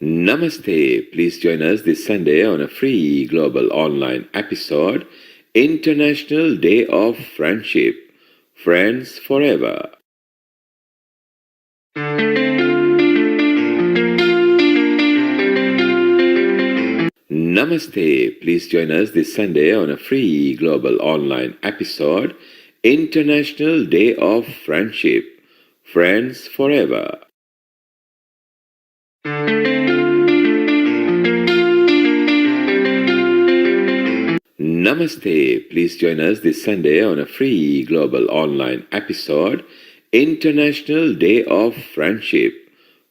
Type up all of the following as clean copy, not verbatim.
Namaste. Please join us this Sunday on a free global online episode, International Day of Friendship. Friends Forever. Namaste. Please join us this Sunday on a free global online episode, International Day of Friendship. Friends Forever. Namaste. Please join us this Sunday on a free global online episode, International Day of Friendship.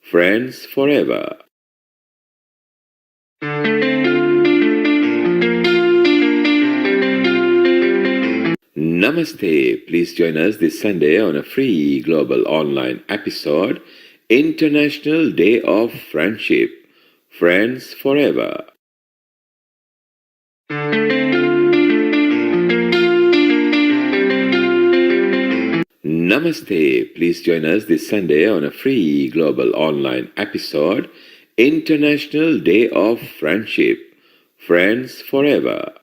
Friends Forever. Namaste. Please join us this Sunday on a free global online episode, International Day of Friendship. Friends Forever. Namaste. Please join us this Sunday on a free global online episode, International Day of Friendship. Friends Forever.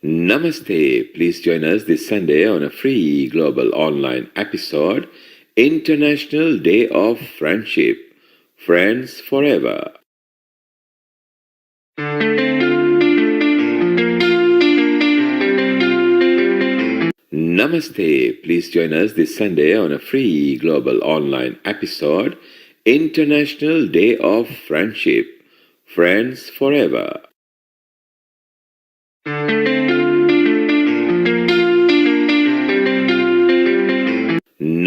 Namaste. Please join us this Sunday on a free global online episode, International Day of Friendship. Friends Forever. Namaste. Please join us this Sunday on a free global online episode, International Day of Friendship. Friends Forever.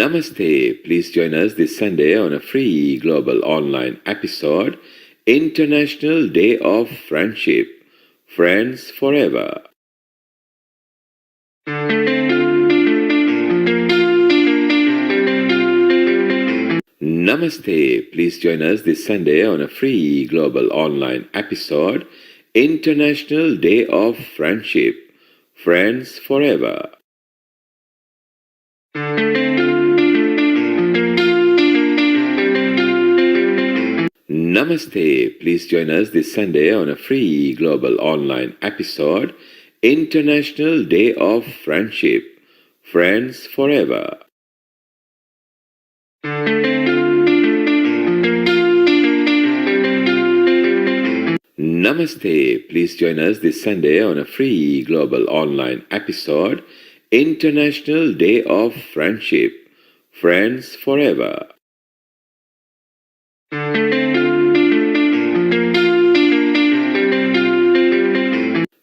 Namaste. Please join us this Sunday on a free global online episode, International Day of Friendship. Friends Forever. Namaste. Please join us this Sunday on a free global online episode, International Day of Friendship. Friends Forever. Namaste. Please join us this Sunday on a free global online episode, International Day of Friendship. Friends Forever. Namaste. Please join us this Sunday on a free global online episode, International Day of Friendship. Friends Forever.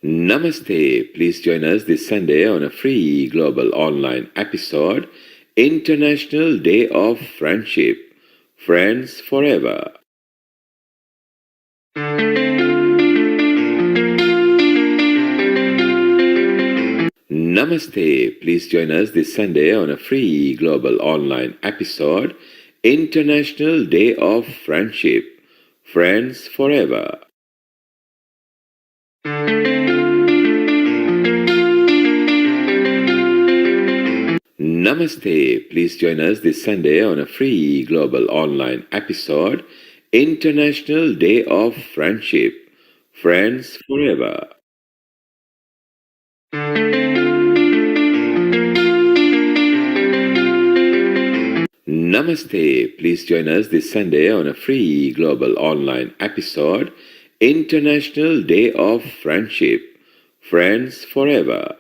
Namaste. Please join us this Sunday on a free global online episode, International Day of Friendship. Friends Forever. Namaste. Please join us this Sunday on a free global online episode, International Day of Friendship. Friends Forever. Namaste. Please join us this Sunday on a free global online episode, International Day of Friendship. Friends Forever. Namaste. Please join us this Sunday on a free global online episode, International Day of Friendship. Friends Forever.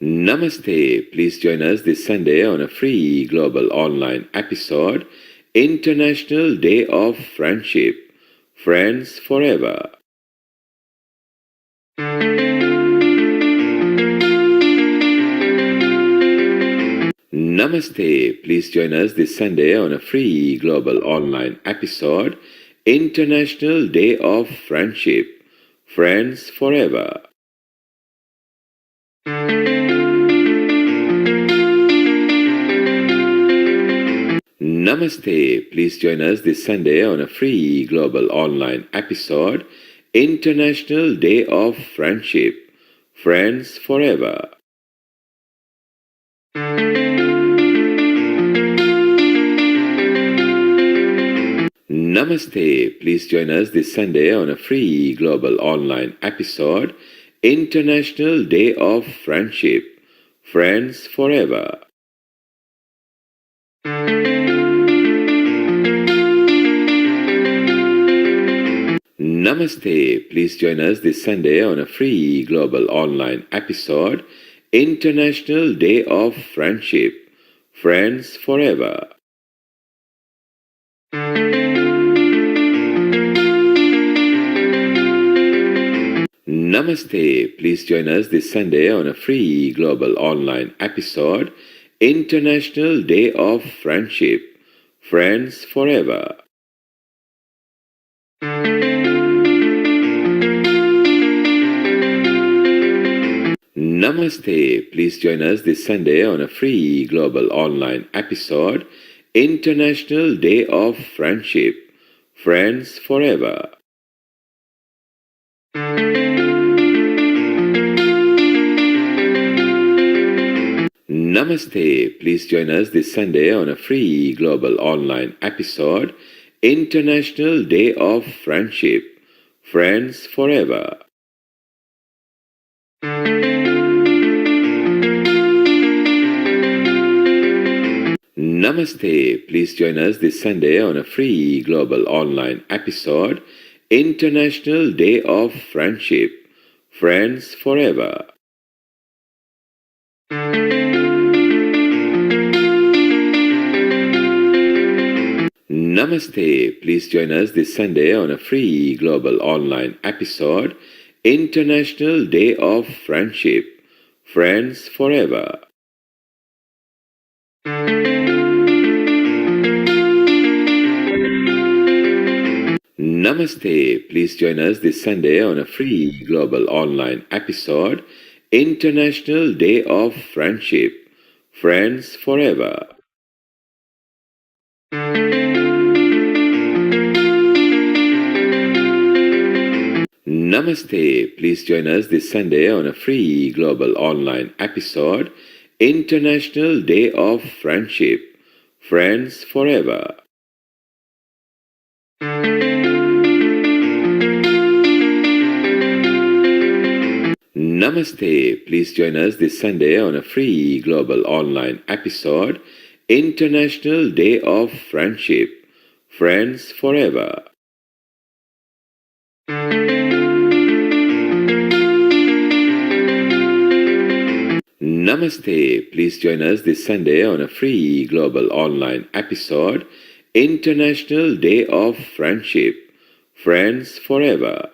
Namaste. Please join us this Sunday on a free global online episode, International Day of Friendship. Friends Forever. Namaste. Please join us this Sunday on a free global online episode, International Day of Friendship. Friends Forever. Namaste. Please join us this Sunday on a free global online episode, International Day of Friendship. Friends Forever. Namaste. Please join us this Sunday on a free global online episode, International Day of Friendship. Friends Forever. Namaste. Please join us this Sunday on a free global online episode, International Day of Friendship. Friends Forever. Namaste. Please join us this Sunday on a free global online episode, International Day of Friendship. Friends Forever. Namaste. Please join us this Sunday on a free global online episode, International Day of Friendship. Friends Forever. Namaste. Please join us this Sunday on a free global online episode, International Day of Friendship. Friends Forever. Namaste. Please join us this Sunday on a free global online episode, International Day of Friendship. Friends Forever. Namaste. Please join us this Sunday on a free global online episode, International Day of Friendship. Friends Forever. Namaste. Please join us this Sunday on a free global online episode, International Day of Friendship. Friends Forever. Namaste. Please join us this Sunday on a free global online episode, International Day of Friendship. Friends Forever. Namaste. Please join us this Sunday on a free global online episode, International Day of Friendship. Friends Forever. Namaste. Please join us this Sunday on a free global online episode, International Day of Friendship. Friends Forever.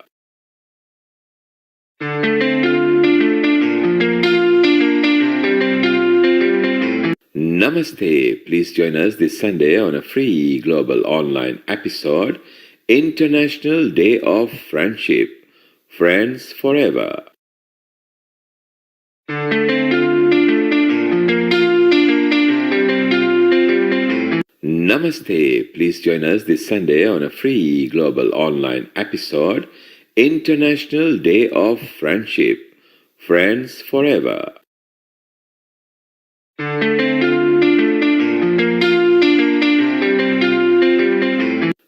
Namaste. Please join us this Sunday on a free global online episode, International Day of Friendship. Friends Forever. Namaste. Please join us this Sunday on a free global online episode, International Day of Friendship. Friends Forever.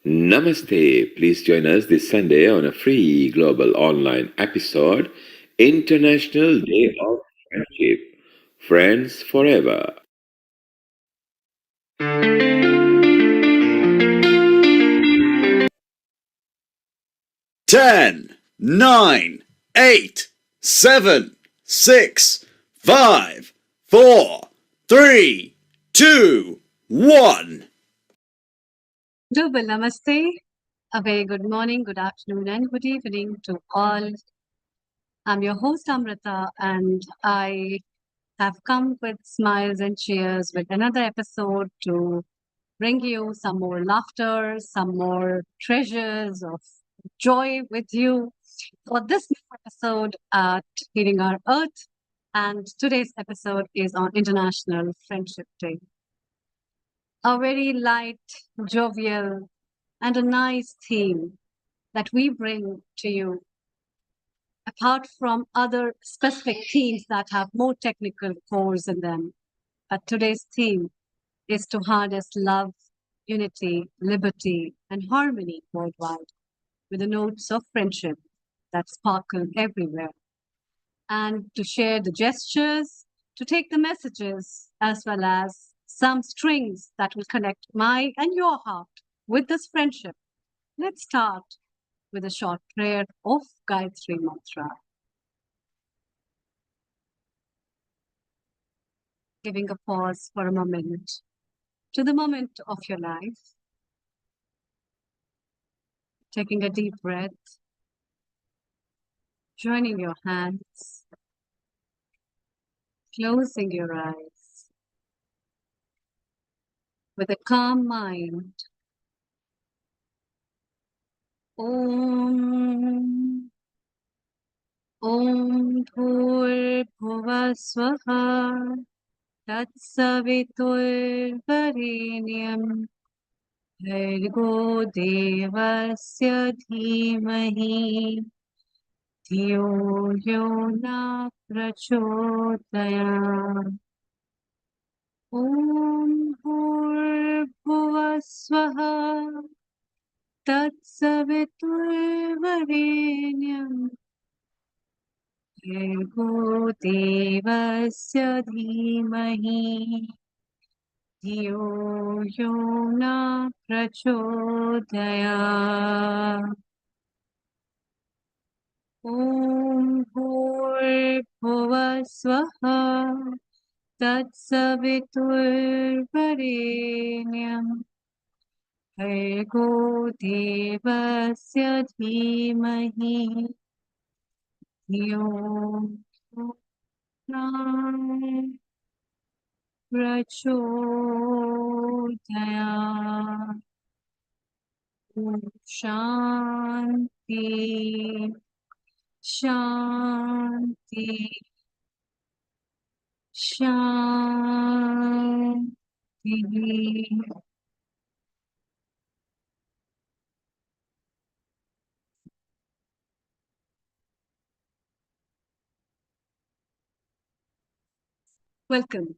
Namaste. Please join us this Sunday on a free global online episode, International Day of Friendship. Friends Forever. Ten, 9, 8, 7, 6, 5, 4, 3, 2, 1. Double namaste. A very good morning, good afternoon, and good evening to all. I'm your host Amrita, and I have come with smiles and cheers with another episode to bring you some more laughter, some more treasures of joy with you for this new episode at Healing Our Earth. And today's episode is on International Friendship Day. a very light, jovial, and a nice theme that we bring to you, apart from other specific themes that have more technical cores in them. But today's theme is to harness love, unity, liberty, and harmony worldwide with the notes of friendship that sparkle everywhere, and to share the gestures, to take the messages, as well as some strings that will connect my and your heart with this friendship. Let's start with a short prayer of Gayatri Mantra, giving a pause for a moment to the moment of your life, taking a deep breath, joining your hands, closing your eyes with a calm mind. Om Om Bhurbhuva Swaha Tatsaviturvarenyam Bhargo Devasya Dhimahi Dhiyo Yo Na Prachodayat. Om Bhurbhuva Swaha Tatsaviturvarenyam Bhargo Devasya Dhimahi Dhiyo Yo Na Prachodayat. Om Bhurbhuva Swaha Tatsaviturvarenyam Bhargo Devasya Dhimahi Dhiyo Yo Na Prachodayat. Om Shanti Shanti Shanti. Welcome.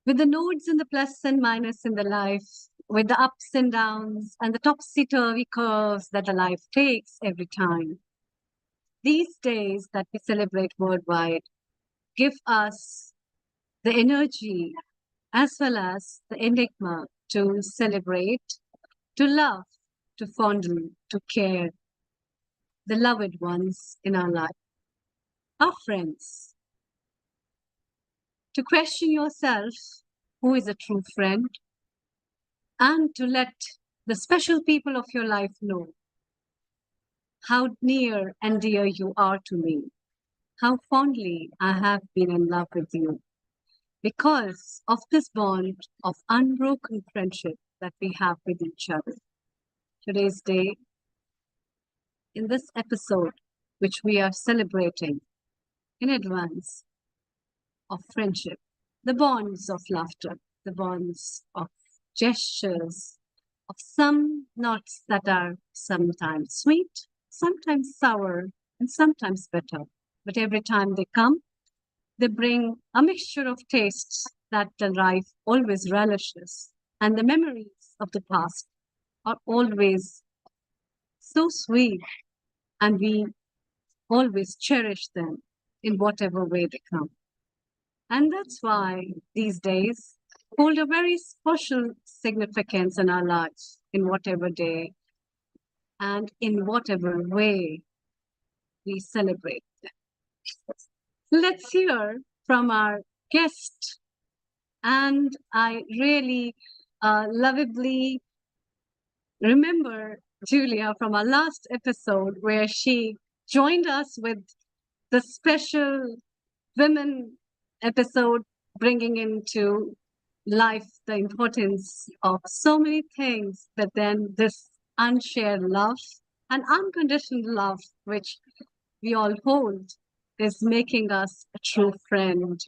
With the nodes and the plus and minus in the life, with the ups and downs and the topsy-turvy curves that the life takes every time, these days that we celebrate worldwide give us the energy as well as the enigma to celebrate, to love, to fondle, to care the loved ones in our life, our friends. To question yourself, who is a true friend, and to let the special people of your life know how near and dear you are to me, how fondly I have been in love with you, because of this bond of unbroken friendship that we have with each other. Today's day, in this episode, which we are celebrating in advance of friendship, the bonds of laughter, the bonds of gestures, of some knots that are sometimes sweet, sometimes sour, and sometimes bitter. But every time they come, they bring a mixture of tastes that the life always relishes. And the memories of the past are always so sweet, and we always cherish them in whatever way they come. And that's why these days hold a very special significance in our lives, in whatever day and in whatever way we celebrate them. Let's hear from our guest. And I really lovably remember Julia from our last episode where she joined us with the special women episode, bringing into life the importance of so many things, but then this unshared love and unconditional love, which we all hold, is making us a true friend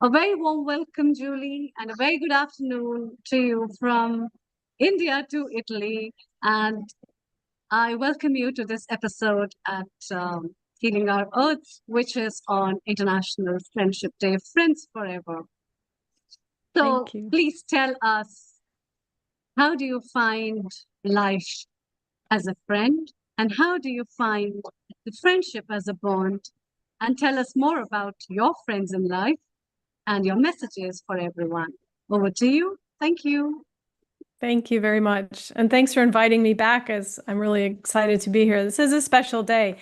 A very warm welcome, Julie, and a very good afternoon to you from India to Italy. And I welcome you to this episode at Healing Our Earth, which is on International Friendship Day, Friends Forever. So Thank you. please tell us, how do you find life as a friend? And how do you find the friendship as a bond? And tell us more about your friends in life and your messages for everyone. Over to you. Thank you. Thank you very much. And thanks for inviting me back, as I'm really excited to be here. This is a special day.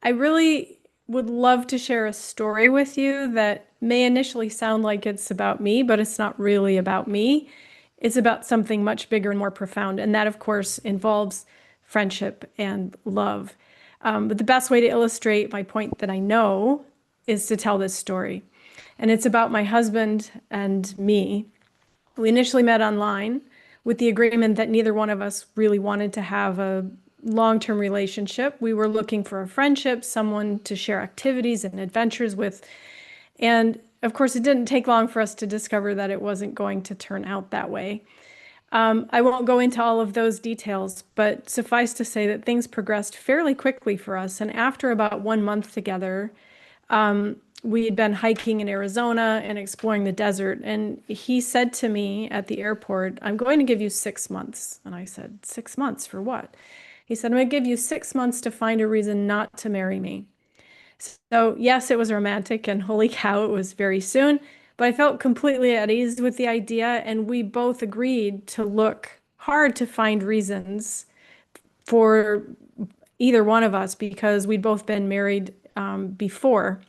I really would love to share a story with you that may initially sound like it's about me, but it's not really about me. It's about something much bigger and more profound. And that, of course, involves friendship and love. But the best way to illustrate my point that I know is to tell this story. And it's about my husband and me. We initially met online with the agreement that neither one of us really wanted to have a long-term relationship. We were looking for a friendship, someone to share activities and adventures with. And of course, it didn't take long for us to discover that it wasn't going to turn out that way. I won't go into all of those details, but suffice to say that things progressed fairly quickly for us. And after about 1 month together, we had been hiking in Arizona and exploring the desert. And he said to me at the airport, "I'm going to give you 6 months." And I said, "6 months for what?" He said, "I'm going to give you 6 months to find a reason not to marry me." So yes, it was romantic, and holy cow, it was very soon. But I felt completely at ease with the idea, and we both agreed to look hard to find reasons for either one of us, because we'd both been married before.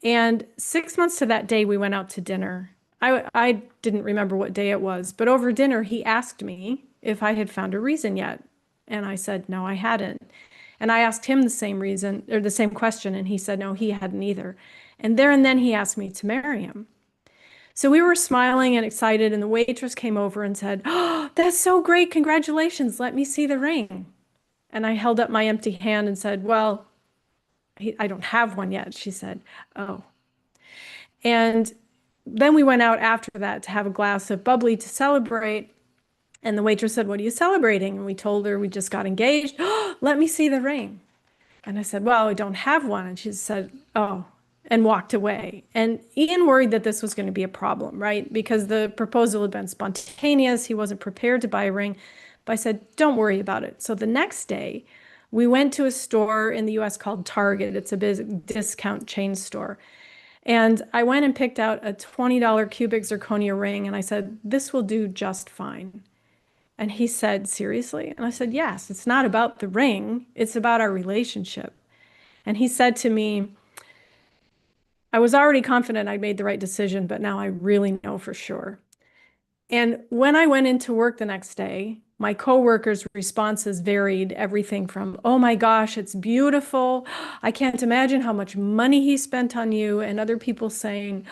And 6 months to that day, we went out to dinner. I didn't remember what day it was, but over dinner, he asked me if I had found a reason yet. And I said, no, I hadn't. And I asked him the same reason, or the same question, and he said, no, he hadn't either. And there and then he asked me to marry him. So we were smiling and excited, and the waitress came over and said, "Oh, that's so great. Congratulations. Let me see the ring." And I held up my empty hand and said, "Well, I don't have one yet." She said, "Oh." And then we went out after that to have a glass of bubbly to celebrate. And the waitress said, "What are you celebrating?" And we told her we just got engaged. "Oh, let me see the ring." And I said, "Well, I don't have one." And she said, "Oh," and walked away. And Ian worried that this was going to be a problem, right? Because the proposal had been spontaneous. He wasn't prepared to buy a ring. But I said, "Don't worry about it." So the next day, we went to a store in the US called Target. It's a big discount chain store. And I went and picked out a $20 cubic zirconia ring. And I said, "This will do just fine." And he said, "Seriously?" And I said, "Yes, it's not about the ring. It's about our relationship." And he said to me, "I was already confident I'd made the right decision, but now I really know for sure." And when I went into work the next day, my coworkers' responses varied everything from, "Oh my gosh, it's beautiful. I can't imagine how much money he spent on you," and other people saying,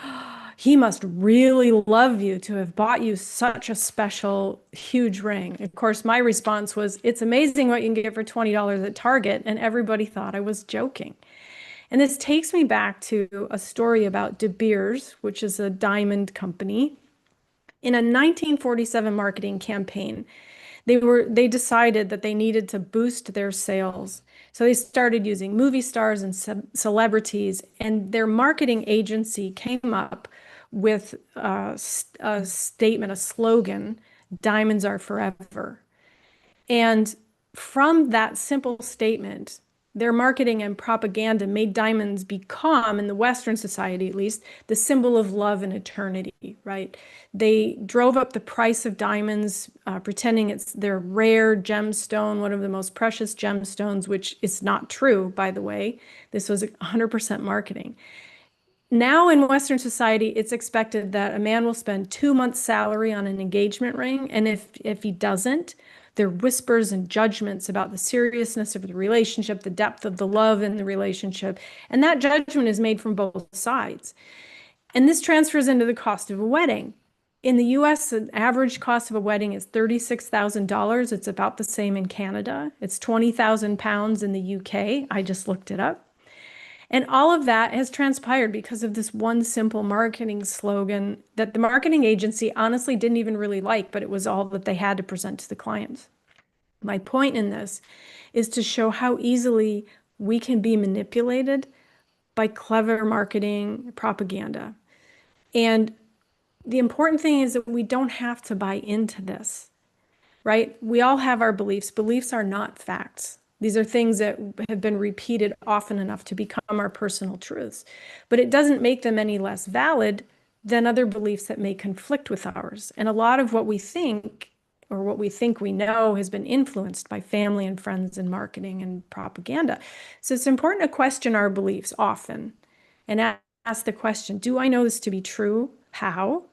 "He must really love you to have bought you such a special, huge ring." Of course, my response was, "It's amazing what you can get for $20 at Target," and everybody thought I was joking. And this takes me back to a story about De Beers, which is a diamond company. In a 1947 marketing campaign, they decided that they needed to boost their sales. So they started using movie stars and celebrities, and their marketing agency came up with a statement, a slogan, "Diamonds are forever." And from that simple statement, their marketing and propaganda made diamonds become, in the Western society at least, the symbol of love and eternity, right? They drove up the price of diamonds, pretending it's their rare gemstone, one of the most precious gemstones, which is not true, by the way. This was 100% marketing. Now in Western society, it's expected that a man will spend 2 months' salary on an engagement ring, and if he doesn't, there are whispers and judgments about the seriousness of the relationship, the depth of the love in the relationship, and that judgment is made from both sides. And this transfers into the cost of a wedding. In the US, the average cost of a wedding is $36,000. It's about the same in Canada. It's 20,000 pounds in the UK. I just looked it up. And all of that has transpired because of this one simple marketing slogan that the marketing agency honestly didn't even really like, but it was all that they had to present to the clients. My point in this is to show how easily we can be manipulated by clever marketing propaganda. And the important thing is that we don't have to buy into this, right? We all have our beliefs. Beliefs are not facts. These are things that have been repeated often enough to become our personal truths. But it doesn't make them any less valid than other beliefs that may conflict with ours. And a lot of what we think, or what we think we know, has been influenced by family and friends and marketing and propaganda. So it's important to question our beliefs often and ask the question, do I know this to be true? How?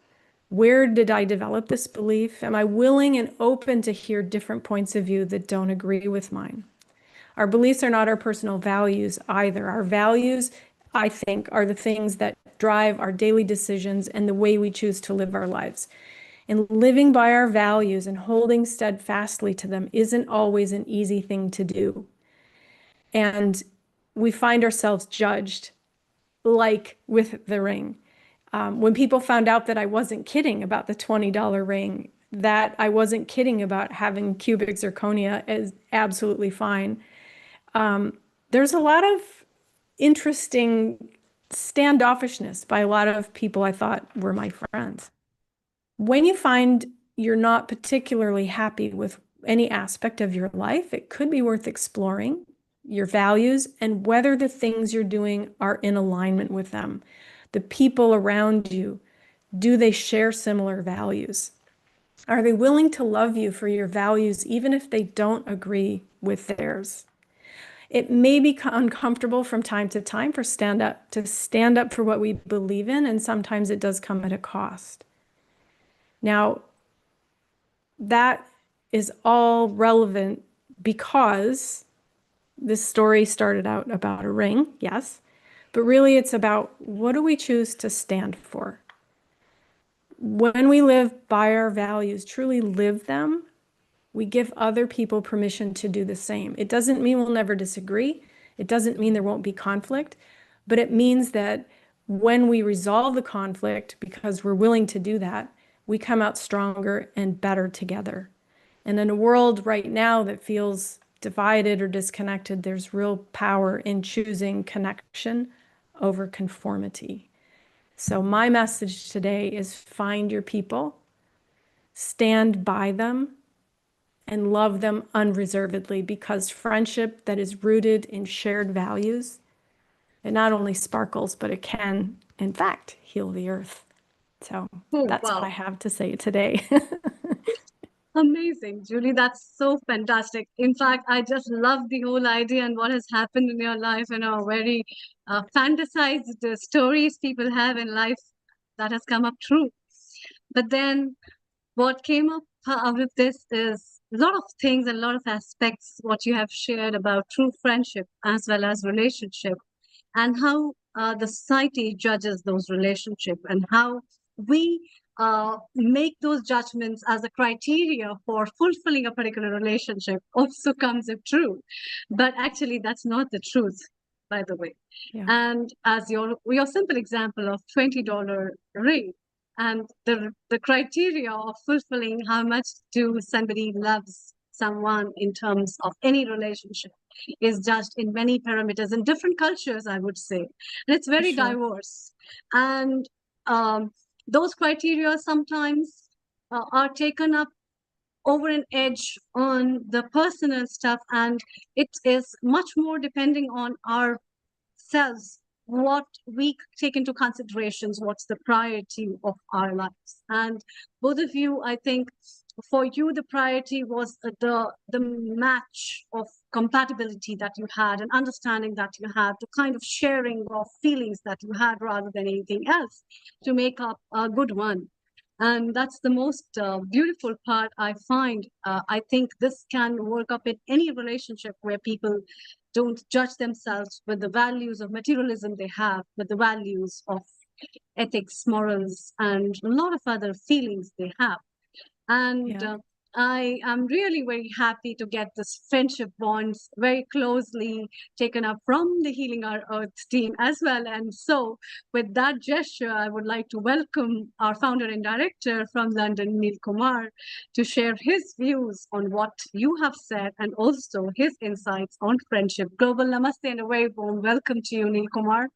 Where did I develop this belief? Am I willing and open to hear different points of view that don't agree with mine? Our beliefs are not our personal values either. Our values, I think, are the things that drive our daily decisions and the way we choose to live our lives. And living by our values and holding steadfastly to them isn't always an easy thing to do. And we find ourselves judged, like with the ring. When people found out that I wasn't kidding about the $20 ring, that I wasn't kidding about having cubic zirconia is absolutely fine. There's a lot of interesting standoffishness by a lot of people I thought were my friends. When you find you're not particularly happy with any aspect of your life, it could be worth exploring your values and whether the things you're doing are in alignment with them. The people around you, do they share similar values? Are they willing to love you for your values even if they don't agree with theirs? It may be uncomfortable from time to time to stand up for what we believe in, and sometimes it does come at a cost. Now, that is all relevant because this story started out about a ring, yes, but really it's about what do we choose to stand for? When we live by our values, truly live them, we give other people permission to do the same. It doesn't mean we'll never disagree. It doesn't mean there won't be conflict, but it means that when we resolve the conflict, because we're willing to do that, we come out stronger and better together. And in a world right now that feels divided or disconnected, there's real power in choosing connection over conformity. So my message today is find your people, stand by them, and love them unreservedly, because friendship that is rooted in shared values, it not only sparkles, but it can, in fact, heal the earth. So that's what I have to say today. Amazing, Julie. That's so fantastic. In fact, I just love the whole idea and what has happened in your life, very fantasized stories people have in life that has come up true. But then what came up out of this is a lot of things, a lot of aspects, what you have shared about true friendship as well as relationship, and how the society judges those relationships, and how we make those judgments as a criteria for fulfilling a particular relationship also comes up true. But actually, that's not the truth, by the way. Yeah. And as your simple example of $20 ring, and the criteria of fulfilling how much do somebody loves someone in terms of any relationship is judged in many parameters in different cultures, I would say. And it's very diverse. And those criteria sometimes are taken up over an edge on the personal stuff, and it is much more depending on ourselves, what we take into considerations, what's the priority of our lives. And both of you, I think, for you, the priority was the match of compatibility that you had, and understanding that you had, the kind of sharing of feelings that you had rather than anything else to make up a good one. And that's the most beautiful part I find. I think this can work up in any relationship where people don't judge themselves with the values of materialism they have, with the values of ethics, morals, and a lot of other feelings they have. And I am really very happy to get this friendship bonds very closely taken up from the Healing Our Earth team as well. And so, with that gesture, I would like to welcome our founder and director from London, Neil Kumar, to share his views on what you have said and also his insights on friendship. Global Namaste and a very warm welcome to you, Neil Kumar,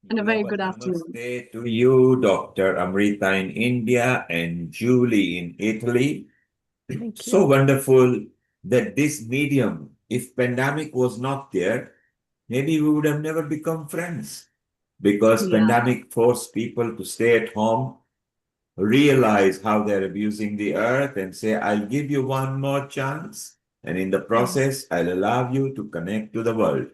and a very Global good afternoon. Namaste to you, Dr. Amrita in India and Julie in Italy. Thank So you. wonderful that this medium, if pandemic was not there, maybe we would have never become friends because Yeah. pandemic forced people to stay at home, realize how they're abusing the earth and say, I'll give you one more chance. And in the process, I'll allow you to connect to the world.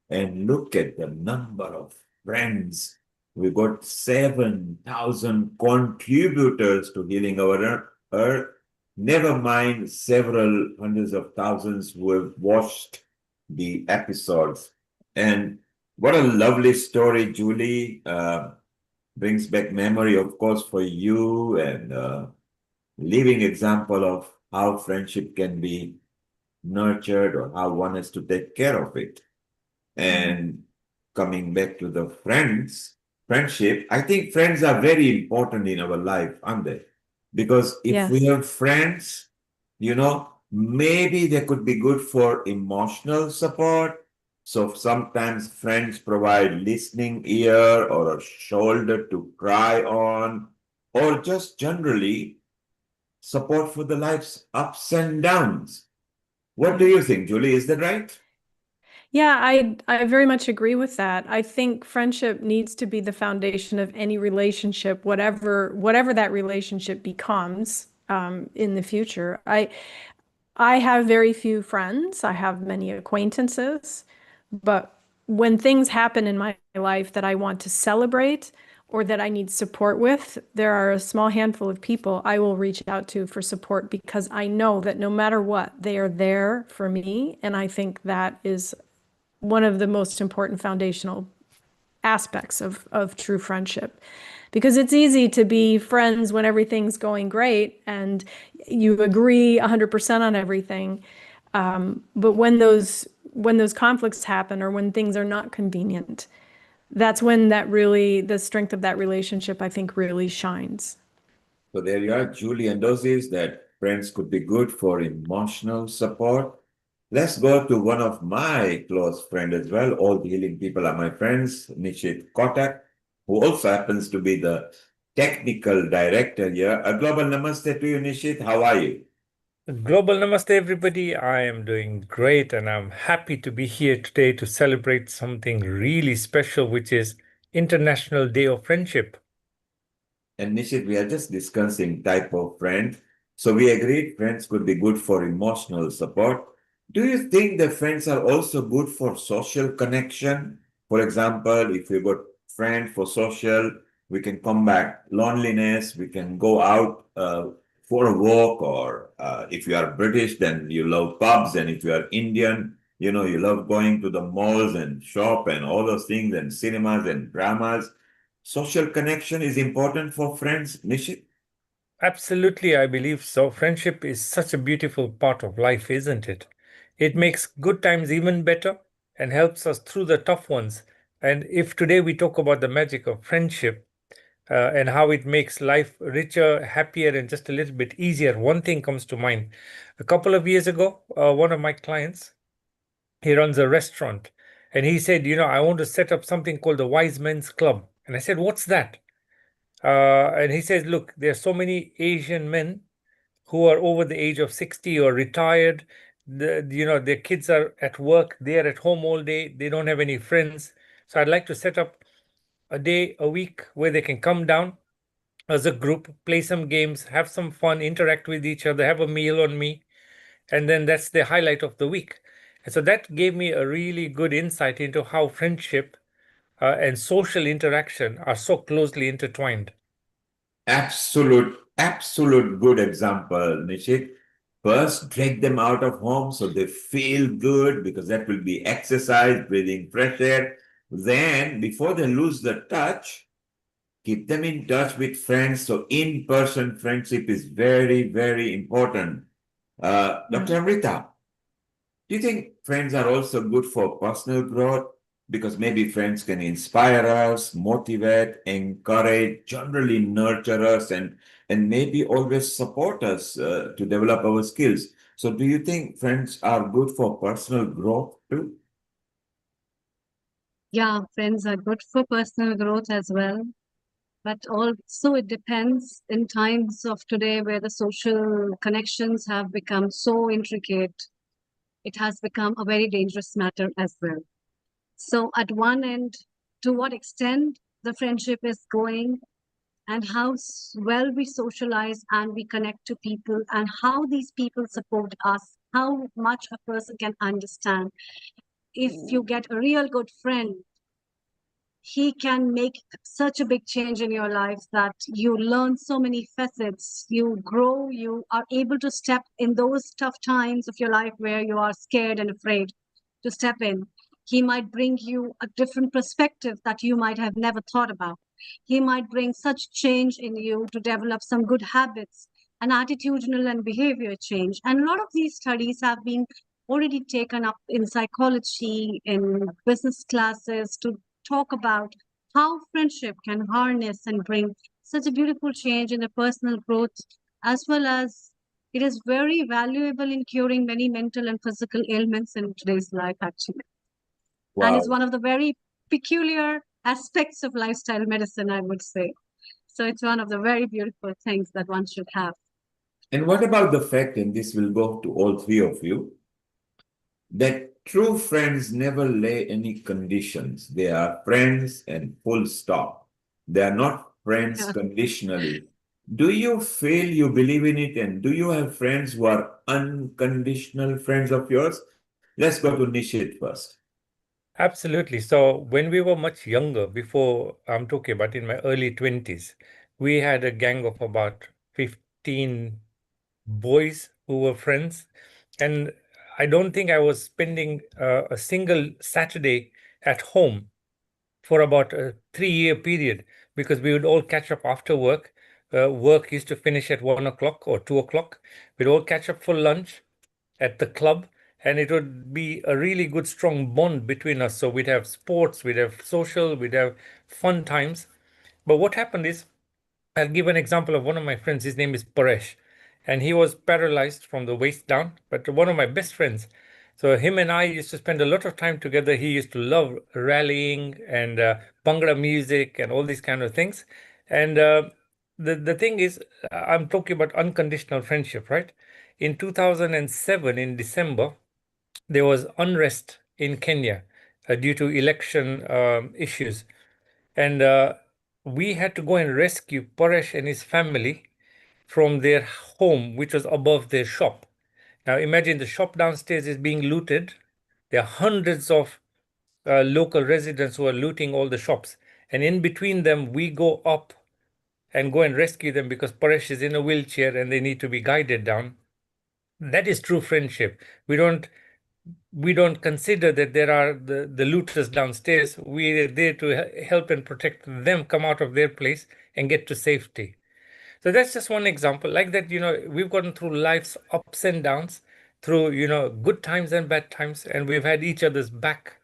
And look at the number of friends. We got 7,000 contributors to Healing Our Earth. Never mind several hundreds of thousands who have watched the episodes. And what a lovely story, Julie. Brings back memory, of course, for you and living example of how friendship can be nurtured or how one has to take care of it. And coming back to the friendship, I think friends are very important in our life, aren't they? Because if we Yes. have friends, maybe they could be good for emotional support. So sometimes friends provide listening ear or a shoulder to cry on, or just generally support for the life's ups and downs. What do you think, Julie? Is that right? Yeah, I very much agree with that. I think friendship needs to be the foundation of any relationship, whatever that relationship becomes in the future. I have very few friends. I have many acquaintances, but when things happen in my life that I want to celebrate or that I need support with, there are a small handful of people I will reach out to for support because I know that no matter what, they are there for me. And I think that is one of the most important foundational aspects of true friendship. Because it's easy to be friends when everything's going great and you agree 100% on everything. But when those conflicts happen or when things are not convenient, that's when the strength of that relationship, I think, really shines. So there you are, Julie endorses that friends could be good for emotional support. Let's go to one of my close friends as well. All the healing people are my friends, Nishit Kotak, who also happens to be the technical director here. A global namaste to you, Nishit. How are you? Global Namaste, everybody. I am doing great and I'm happy to be here today to celebrate something really special, which is International Day of Friendship. And Nishit, we are just discussing type of friend. So we agreed friends could be good for emotional support. Do you think that friends are also good for social connection? For example, if you got friend for social, we can combat loneliness. We can go out for a walk, or if you are British, then you love pubs, and if you are Indian, you love going to the malls and shop and all those things and cinemas and dramas. Social connection is important for friends, Nishit? Absolutely, I believe so. Friendship is such a beautiful part of life, isn't it? It makes good times even better and helps us through the tough ones. And if today we talk about the magic of friendship, and how it makes life richer, happier, and just a little bit easier, one thing comes to mind. A couple of years ago, one of my clients, he runs a restaurant, and he said, I want to set up something called the Wise Men's Club. And I said, what's that? And he says, look, there are so many Asian men who are over the age of 60 or retired. Their kids are at work, they are at home all day, they don't have any friends. So I'd like to set up a day a week where they can come down as a group, play some games, have some fun, interact with each other, have a meal on me, and then that's the highlight of the week. And so that gave me a really good insight into how friendship and social interaction are so closely intertwined. Absolute good example, Nishit. First, drag them out of home so they feel good because that will be exercise, breathing fresh air. Then, before they lose the touch, keep them in touch with friends. So in-person friendship is very, very important. Dr. Amrita, do you think friends are also good for personal growth? Because maybe friends can inspire us, motivate, encourage, generally nurture us, and maybe always support us to develop our skills. So, do you think friends are good for personal growth too? Yeah, friends are good for personal growth as well. But also, it depends in times of today where the social connections have become so intricate, it has become a very dangerous matter as well. So, at one end, to what extent the friendship is going, and how well we socialize and we connect to people, and how these people support us, how much a person can understand. If you get a real good friend, he can make such a big change in your life that you learn so many facets, you grow, you are able to step in those tough times of your life where you are scared and afraid to step in. He might bring you a different perspective that you might have never thought about. He might bring such change in you to develop some good habits, an attitudinal and behavior change. And a lot of these studies have been already taken up in psychology, in business classes, to talk about how friendship can harness and bring such a beautiful change in the personal growth, as well as it is very valuable in curing many mental and physical ailments in today's life, actually. And it's Wow. one of the very peculiar aspects of lifestyle medicine, I would say. So it's one of the very beautiful things that one should have. And what about the fact, and this will go to all three of you, that true friends never lay any conditions. They are friends and full stop. They are not friends Yeah. conditionally. Do you feel you believe in it? And do you have friends who are unconditional friends of yours? Let's go to Nishit first. Absolutely. So when we were much younger, before I'm talking about in my early 20s, we had a gang of about 15 boys who were friends. And I don't think I was spending a single Saturday at home for about a 3 year period because we would all catch up after work. Work used to finish at 1 o'clock or 2 o'clock. We'd all catch up for lunch at the club, and it would be a really good, strong bond between us. So we'd have sports, we'd have social, we'd have fun times. But what happened is, I'll give an example of one of my friends. His name is Paresh, and he was paralyzed from the waist down, but one of my best friends. So him and I used to spend a lot of time together. He used to love rallying and Bhangra music and all these kind of things. And the thing is, I'm talking about unconditional friendship, right? In 2007, in December, there was unrest in Kenya due to election issues. And we had to go and rescue Paresh and his family from their home, which was above their shop. Now imagine the shop downstairs is being looted. There are hundreds of local residents who are looting all the shops. And in between them, we go up and go and rescue them because Paresh is in a wheelchair and they need to be guided down. That is true friendship. We don't consider that there are the looters downstairs. We are there to help and protect them come out of their place and get to safety. So that's just one example. Like that, we've gone through life's ups and downs, through, good times and bad times, and we've had each other's back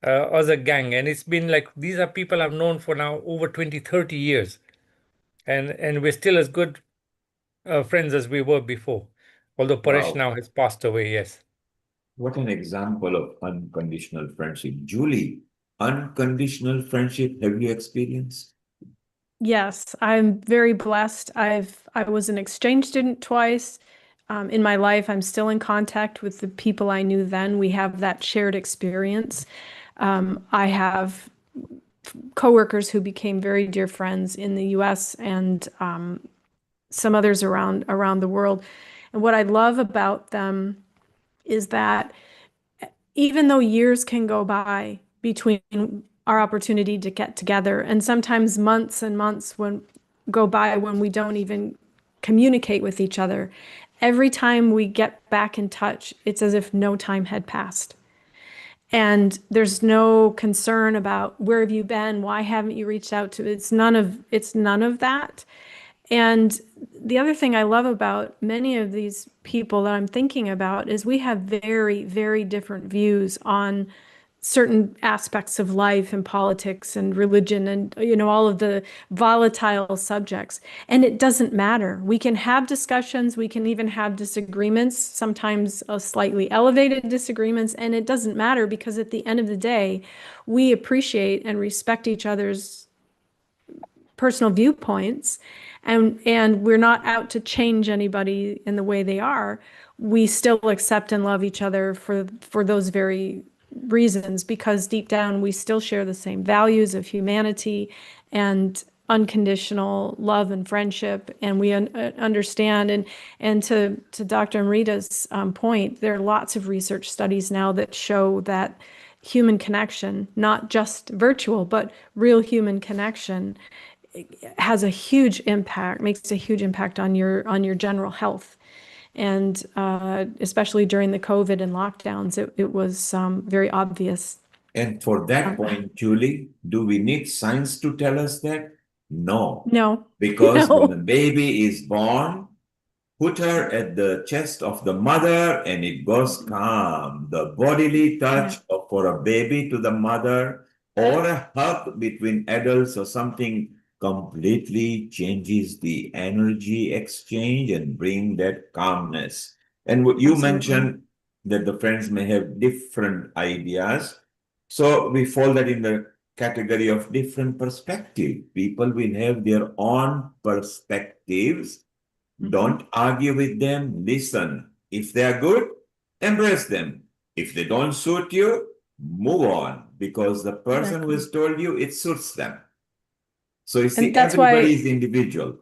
as a gang. And it's been like these are people I've known for now over 20, 30 years. And we're still as good friends as we were before. Although Paresh Wow. now has passed away, yes. What an example of unconditional friendship. Julie, unconditional friendship, have you experienced? Yes, I'm very blessed. I was an exchange student twice. In my life, I'm still in contact with the people I knew then. We have that shared experience. I have coworkers who became very dear friends in the U.S. and some others around the world. And what I love about them is that even though years can go by between our opportunity to get together, and sometimes months and months when go by when we don't even communicate with each other, every time we get back in touch, it's as if no time had passed. And there's no concern about where have you been, why haven't you reached out to? It's none of that. And the other thing I love about many of these people that I'm thinking about is we have very, very different views on certain aspects of life and politics and religion and, you know, all of the volatile subjects. And it doesn't matter. We can have discussions, we can even have disagreements, sometimes slightly elevated disagreements, and it doesn't matter because at the end of the day, we appreciate and respect each other's personal viewpoints, and we're not out to change anybody in the way they are. We still accept and love each other for those very reasons, because deep down we still share the same values of humanity and unconditional love and friendship, and we understand. And to Dr. Amrita's point, there are lots of research studies now that show that human connection, not just virtual, but real human connection, has a huge impact, makes a huge impact on your general health. And especially during the COVID and lockdowns, it was very obvious. And for that point, Julie, do we need science to tell us that? No. No. Because No. when the baby is born, put her at the chest of the mother and it goes calm. The bodily touch for a baby to the mother or a hug between adults or something completely changes the energy exchange and bring that calmness. And what you Absolutely. mentioned that the friends may have different ideas. So we fall that in the category of different perspective. People will have their own perspectives. Don't argue with them, listen. If they are good, embrace them. If they don't suit you, move on, because the person who has told you, it suits them. So you see, And that's everybody why, is individual.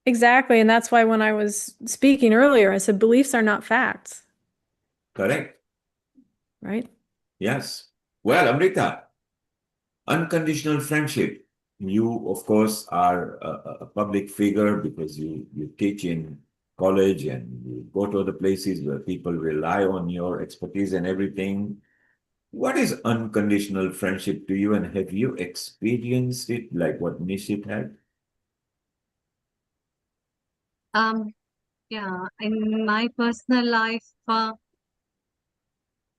exactly, and that's why when I was speaking earlier, I said beliefs are not facts, Correct? right? Yes. Well, Amrita, unconditional friendship. You, of course, are a public figure because you teach in college and you go to other places where people rely on your expertise and everything. What is unconditional friendship to you, and have you experienced it like what Nishit had? Yeah, in my personal life, I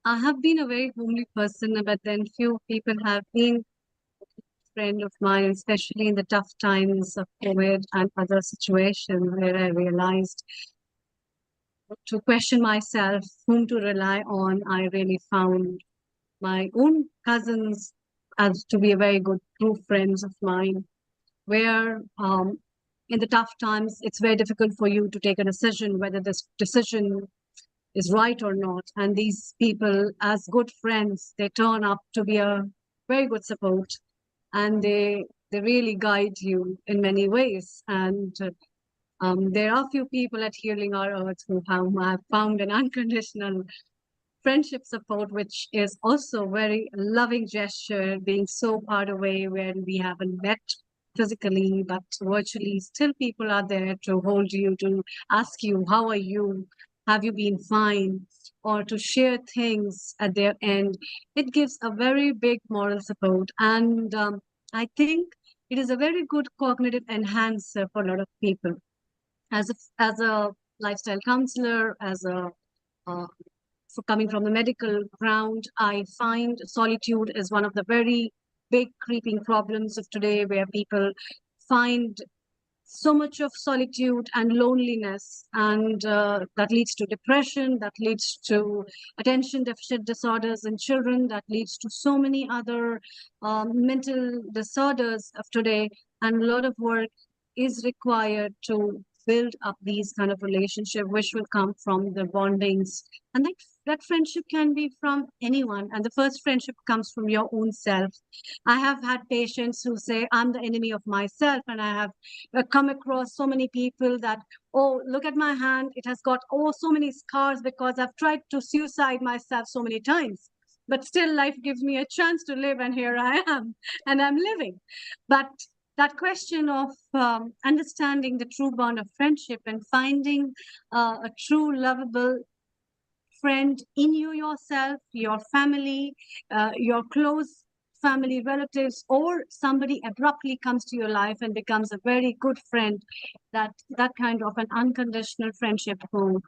have been a very homely person, but then few people have been friend of mine, especially in the tough times of COVID and other situations where I realized to question myself, whom to rely on. I really found my own cousins as to be a very good true friends of mine, where in the tough times, it's very difficult for you to take a decision whether this decision is right or not. And these people, as good friends, they turn up to be a very good support, and they really guide you in many ways. And there are few people at Healing Our Earth who have found an unconditional friendship support, which is also very loving gesture, being so far away where we haven't met physically, but virtually still people are there to hold you, to ask you, how are you? Have you been fine? Or to share things at their end. It gives a very big moral support. And I think it is a very good cognitive enhancer for a lot of people. As a lifestyle counselor, as a for coming from the medical ground, I find solitude is one of the very big creeping problems of today, where people find so much of solitude and loneliness, and that leads to depression, that leads to attention deficit disorders in children, that leads to so many other mental disorders of today. And a lot of work is required to build up these kind of relationship, which will come from the bondings. And that friendship can be from anyone, and the first friendship comes from your own self. I have had patients who say, I'm the enemy of myself, and I have come across so many people that, oh, look at my hand, it has got so many scars because I've tried to suicide myself so many times, but still life gives me a chance to live, and here I am, and I'm living. But that question of understanding the true bond of friendship and finding a true lovable friend in you yourself, your family, your close family, relatives, or somebody abruptly comes to your life and becomes a very good friend, that kind of an unconditional friendship, who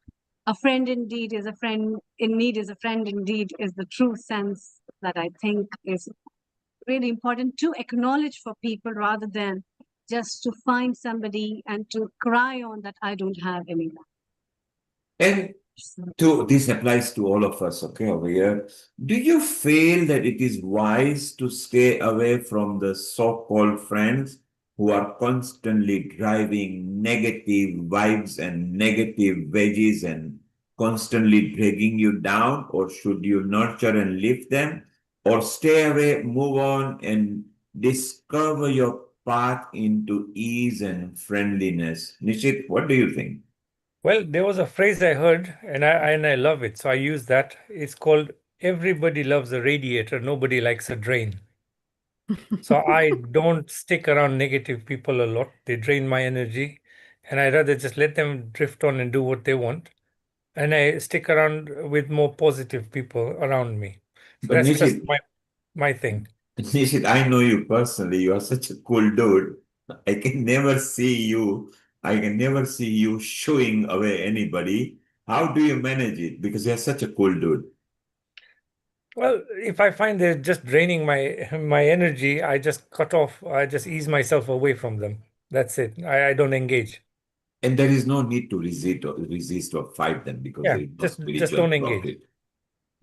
a friend indeed is a friend in need, is a friend indeed, is the true sense that I think is really important to acknowledge for people, rather than just to find somebody and to cry on that I don't have anyone. And this applies to all of us, okay, over here. Do you feel that it is wise to stay away from the so-called friends who are constantly driving negative vibes and negative veggies and constantly dragging you down? Or should you nurture and lift them? Or stay away, move on, and discover your path into ease and friendliness? Nishit, what do you think? Well, there was a phrase I heard, and I love it, so I use that. It's called "Everybody loves a radiator, nobody likes a drain." So I don't stick around negative people a lot. They drain my energy, and I rather just let them drift on and do what they want. And I stick around with more positive people around me. So But that's just Nishit, my thing. Nishit, I know you personally. You are such a cool dude. I can never see you. I can never see you shooing away anybody. How do you manage it? Because you're such a cool dude. Well, if I find they're just draining my energy, I just cut off. I just ease myself away from them. That's it. I don't engage. And there is no need to resist or fight them because Yeah, there is no just spiritual don't engage. profit.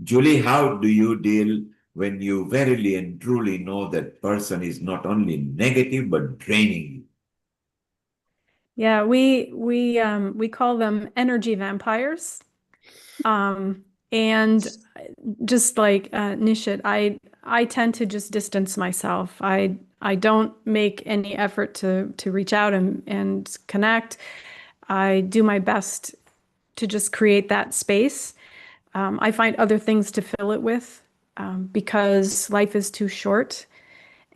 Julie, how do you deal when you verily and truly know that person is not only negative but draining you? Yeah, we call them energy vampires. And just like Nishit, I tend to just distance myself. I don't make any effort to reach out and connect. I do my best to just create that space. I find other things to fill it with, because life is too short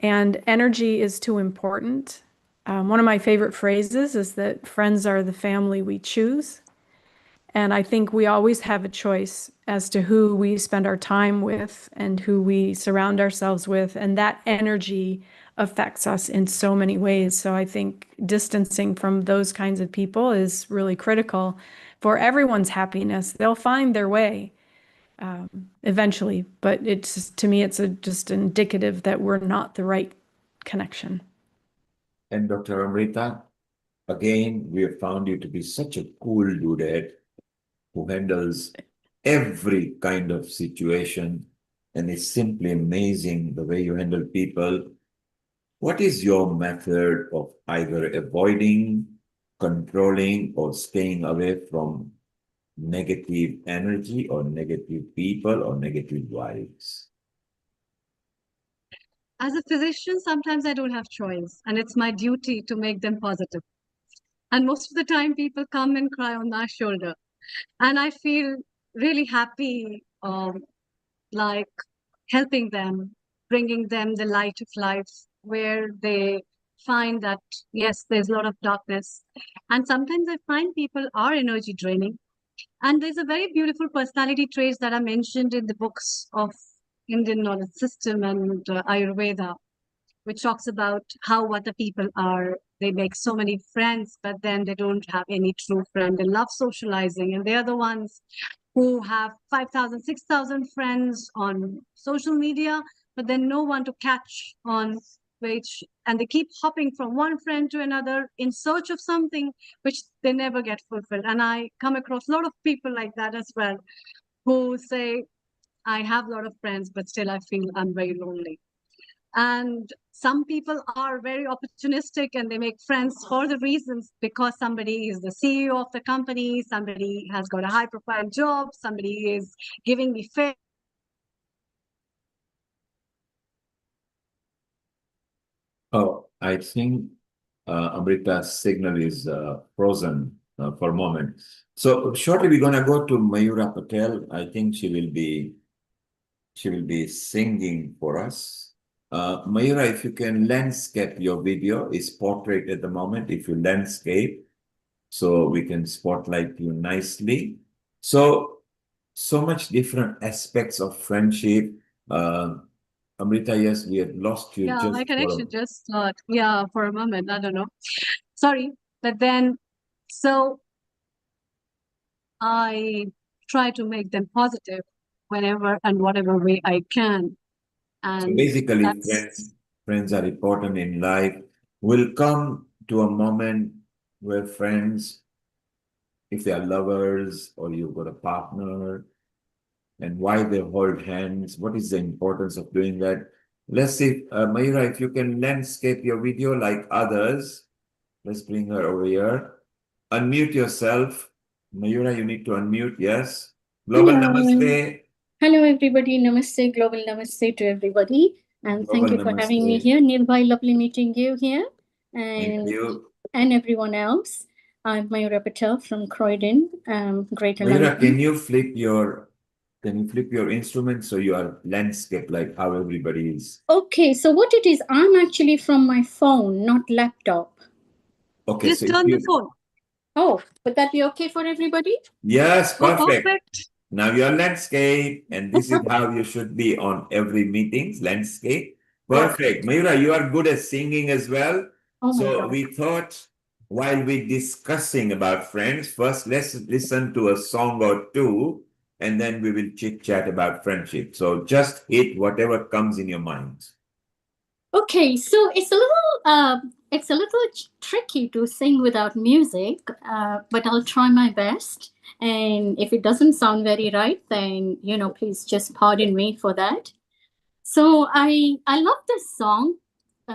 and energy is too important. One of my favorite phrases is that friends are the family we choose. And I think we always have a choice as to who we spend our time with and who we surround ourselves with. And that energy affects us in so many ways. So I think distancing from those kinds of people is really critical for everyone's happiness. They'll find their way eventually, but it's, to me, it's just indicative that we're not the right connection. And Dr. Amrita, again, we have found you to be such a cool dude who handles every kind of situation, and it's simply amazing the way you handle people. What is your method of either avoiding, controlling, or staying away from negative energy or negative people or negative vibes? As a physician, sometimes I don't have choice, and it's my duty to make them positive. And most of the time, people come and cry on my shoulder, and I feel really happy, like helping them, bringing them the light of life, where they find that yes, there's a lot of darkness, and sometimes I find people are energy draining. And there's a very beautiful personality traits that are mentioned in the books of Indian knowledge system and Ayurveda, which talks about how other people are. They make so many friends, but then they don't have any true friend. They love socializing, and they are the ones who have 5,000, 6,000 friends on social media, but then no one to catch on, which, and they keep hopping from one friend to another in search of something which they never get fulfilled. And I come across a lot of people like that as well, who say, I have a lot of friends, but still I feel I'm very lonely. And some people are very opportunistic and they make friends for the reasons because somebody is the CEO of the company, somebody has got a high profile job, somebody is giving me fair. Oh, I think Amrita's signal is frozen for a moment. So shortly we're gonna go to Mayura Patel. I think she will be singing for us. Mayura, if you can landscape your video, is portrait at the moment. If you landscape, so we can spotlight you nicely. So much different aspects of friendship. Amrita, yes, we had lost you Yeah, just my for connection just yeah, for a moment. I don't know. Sorry. But then, so I try to make them positive whenever and whatever way I can. So And basically, that's, friends are important in life. We'll come to a moment where friends, if they are lovers or you've got a partner, and why they hold hands, what is the importance of doing that? Let's see, Mayura, if you can landscape your video like others. Let's bring her over here. Unmute yourself. Mayura, you need to unmute, yes. Global Hello. Namaste. Hello, everybody. Namaste, global namaste to everybody. And thank Global you for having me Namaste. here. Nilbhai, lovely meeting you here. Thank you. And everyone else. I'm Mayura Patel from Croydon, Greater Mayura, London. can you flip your instrument so you are landscape like how everybody is? Okay, so what it is, I'm actually from my phone, not laptop. Okay, just so if turn the you phone. Oh, would that be okay for everybody? yes, Oh, perfect. perfect. Now your landscape, and this is how you should be on every meetings, landscape. Perfect. Mayura, you are good at singing as well. Oh my So God. we thought while we discussing about friends, first let's listen to a song or two, and then we will chit chat about friendship. So just hit whatever comes in your mind. Okay, so it's a little tricky to sing without music, but I'll try my best. And if it doesn't sound very right, then please just pardon me for that. So I love this song,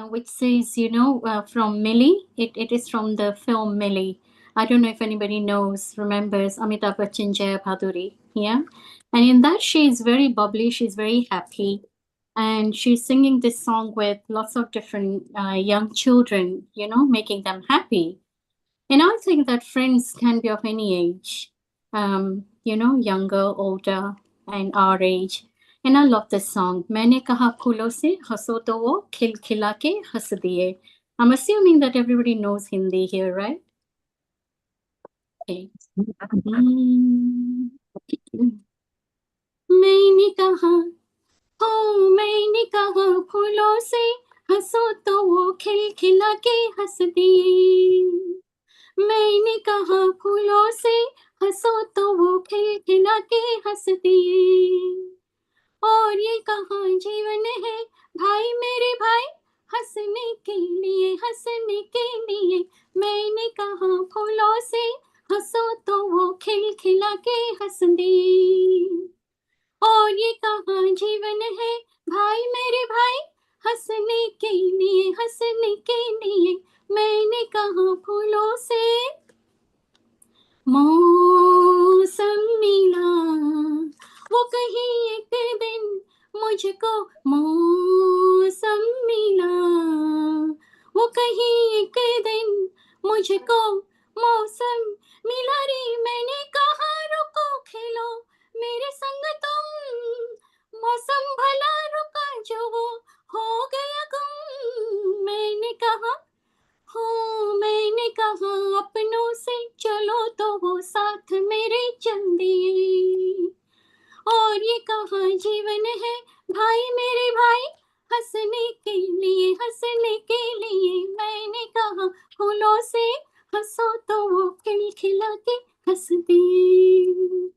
which says from Millie. It is from the film Millie. I don't know if anybody remembers Amitabh Bachchan, Jaya Bhaduri. Yeah, and in that she is very bubbly. She's very happy, and she's singing this song with lots of different young children, making them happy. And I think that friends can be of any age, younger, older, and our age. And I love this song. मैंने कहा फूलों से हंसो तो वो खिल खिला के हंस दिए. I'm assuming that everybody knows Hindi here, right? Okay. मैंने कहा मैंने कहा फूलों से हंसो तो वो खिल खिला के हंस दिए. मैंने कहा फूलों से हंसो तो वो खिल खिला के हंस दिए. और ये कहा जीवन है भाई मेरे भाई हंसने के लिए मैंने कहा फूलों से हंसो तो वो खिल खिला के हंस दिए. और ये कहा जीवन है भाई मेरे भाई हंसने के लिए मैंने कहा फूलों से मौसम मिला वो कहीं एक दिन मुझको मौसम मिला वो कहीं एक दिन मुझको मौसम मिला रे. मैंने कहा रुको खेलो मेरे संग तुम मौसम भला रुका जो वो हो गया गुम. मैंने कहा अपनों से चलो तो वो साथ मेरे चल दिए. और ये कहा जीवन है भाई मेरे भाई हंसने के लिए मैंने कहा फूलों से हंसो तो वो खिल खिला के हंस दिए.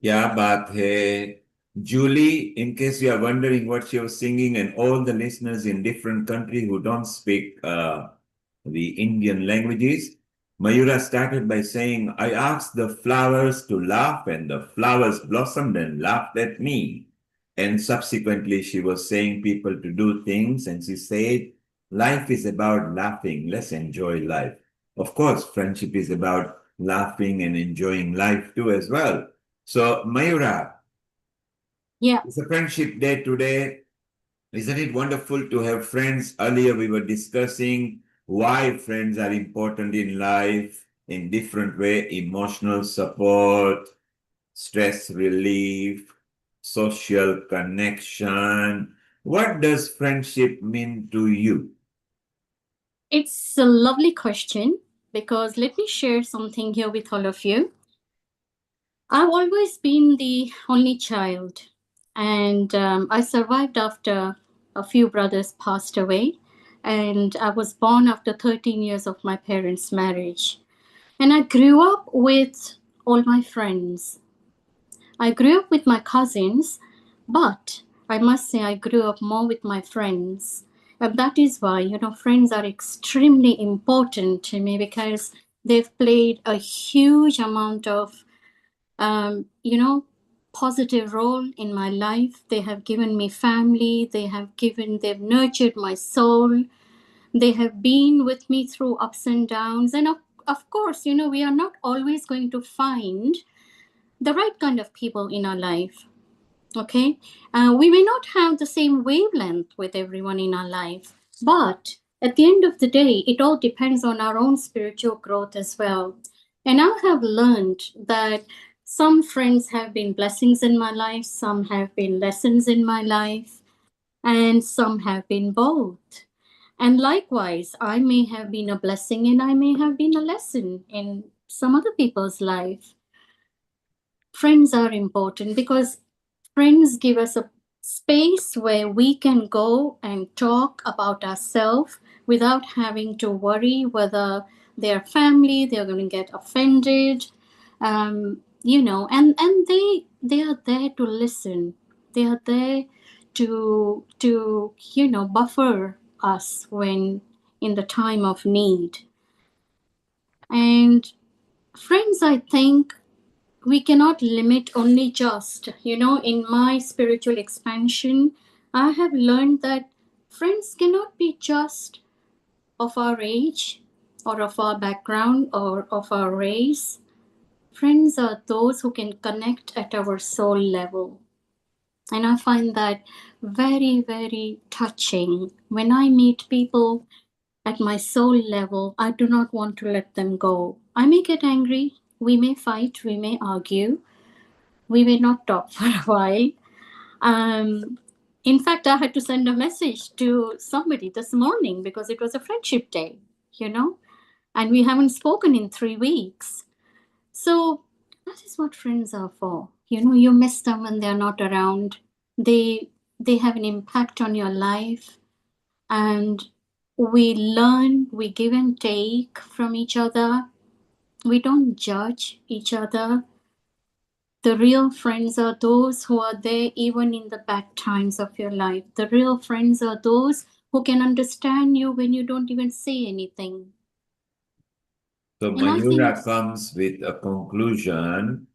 क्या बात है. Julie, in case you are wondering what she was singing, and all the listeners in different countries who don't speak the Indian languages, Mayura started by saying, I asked the flowers to laugh, and the flowers blossomed and laughed at me. And subsequently, she was saying people to do things, and she said, life is about laughing. Let's enjoy life. Of course, friendship is about laughing and enjoying life too, as well. So, Mayura, Yeah. it's a friendship day today. Isn't it wonderful to have friends? Earlier, we were discussing why friends are important in life in different way: emotional support, stress relief, social connection. What does friendship mean to you? It's a lovely question because let me share something here with all of you. I've always been the only child, And I survived after a few brothers passed away. And I was born after 13 years of my parents' marriage. And I grew up with all my friends. I grew up with my cousins, but I must say I grew up more with my friends. And that is why, friends are extremely important to me because they've played a huge amount of, positive role in my life. They have given me family. They've nurtured my soul. They have been with me through ups and downs. And of course, we are not always going to find the right kind of people in our life. Okay, we may not have the same wavelength with everyone in our life, but at the end of the day, it all depends on our own spiritual growth as well. And I have learned that some friends have been blessings in my life, some have been lessons in my life, and some have been both. And likewise, I may have been a blessing and I may have been a lesson in some other people's life. Friends are important because friends give us a space where we can go and talk about ourselves without having to worry whether their family they're going to get offended, and they are there to listen. They are there to buffer us when in the time of need. And friends, I think we cannot limit only just, in my spiritual expansion, I have learned that friends cannot be just of our age or of our background or of our race. Friends are those who can connect at our soul level. And I find that very, very touching. When I meet people at my soul level, I do not want to let them go. I may get angry, we may fight, we may argue, we may not talk for a while. In fact, I had to send a message to somebody this morning because it was a friendship day, and we haven't spoken in 3 weeks. So that is what friends are for. You miss them when they're not around. They have an impact on your life, and we learn, we give and take from each other. We don't judge each other. The real friends are those who are there even in the bad times of your life. The real friends are those who can understand you when you don't even say anything. So And I think Mayura comes with a conclusion,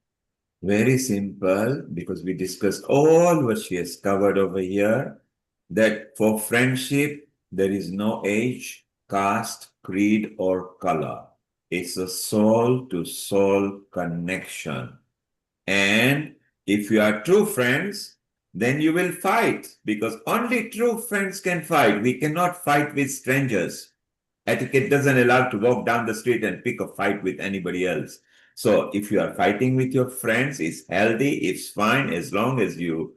very simple, because we discussed all what she has covered over here, that for friendship, there is no age, caste, creed, or color. It's a soul to soul connection. And if you are true friends, then you will fight because only true friends can fight. We cannot fight with strangers. Etiquette doesn't allow to walk down the street and pick a fight with anybody else. So if you are fighting with your friends, it's healthy, it's fine, as long as you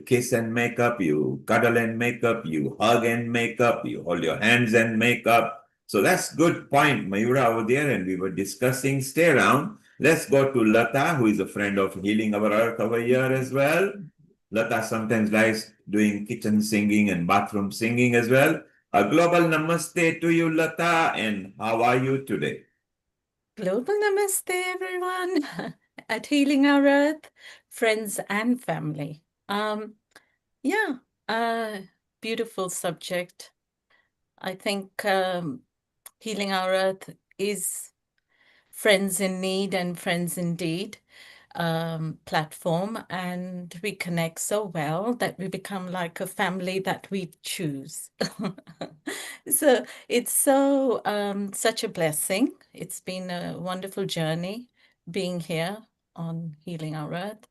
kiss and make up, you cuddle and make up, you hug and make up, you hold your hands and make up. So that's good point, Mayura, over there, and we were discussing. Stay around. Let's go to Lata, who is a friend of Healing Our Earth over here as well. Lata sometimes likes doing kitchen singing and bathroom singing as well. A global namaste to you, Lata, and how are you today? Global namaste, everyone, at Healing Our Earth, friends and family. Yeah, beautiful subject. I think Healing Our Earth is Friends in Need and Friends Indeed platform, and we connect so well that we become like a family that we choose. So it's so such a blessing. It's been a wonderful journey being here on Healing Our Earth,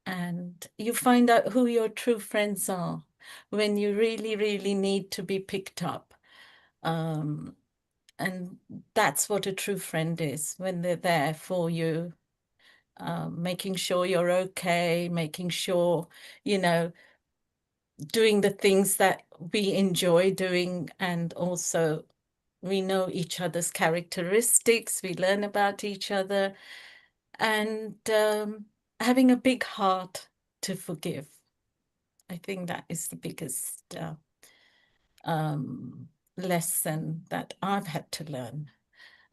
and you find out who your true friends are when you really, really need to be picked up. And that's what a true friend is, when they're there for you, making sure you're okay, making sure, doing the things that we enjoy doing. And also we know each other's characteristics, we learn about each other, and having a big heart to forgive. I think that is the biggest lesson that I've had to learn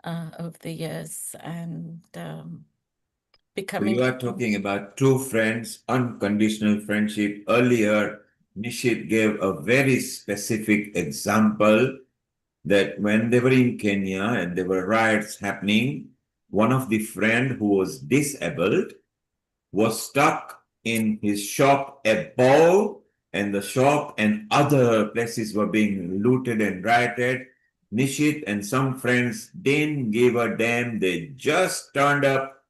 over the years, and So becoming. you are talking about true friends, unconditional friendship. Earlier, Nishit gave a very specific example that when they were in Kenya and there were riots happening, one of the friend who was disabled was stuck in his shop above, and the shop and other places were being looted and rioted. Nishit and some friends didn't give a damn. They just turned up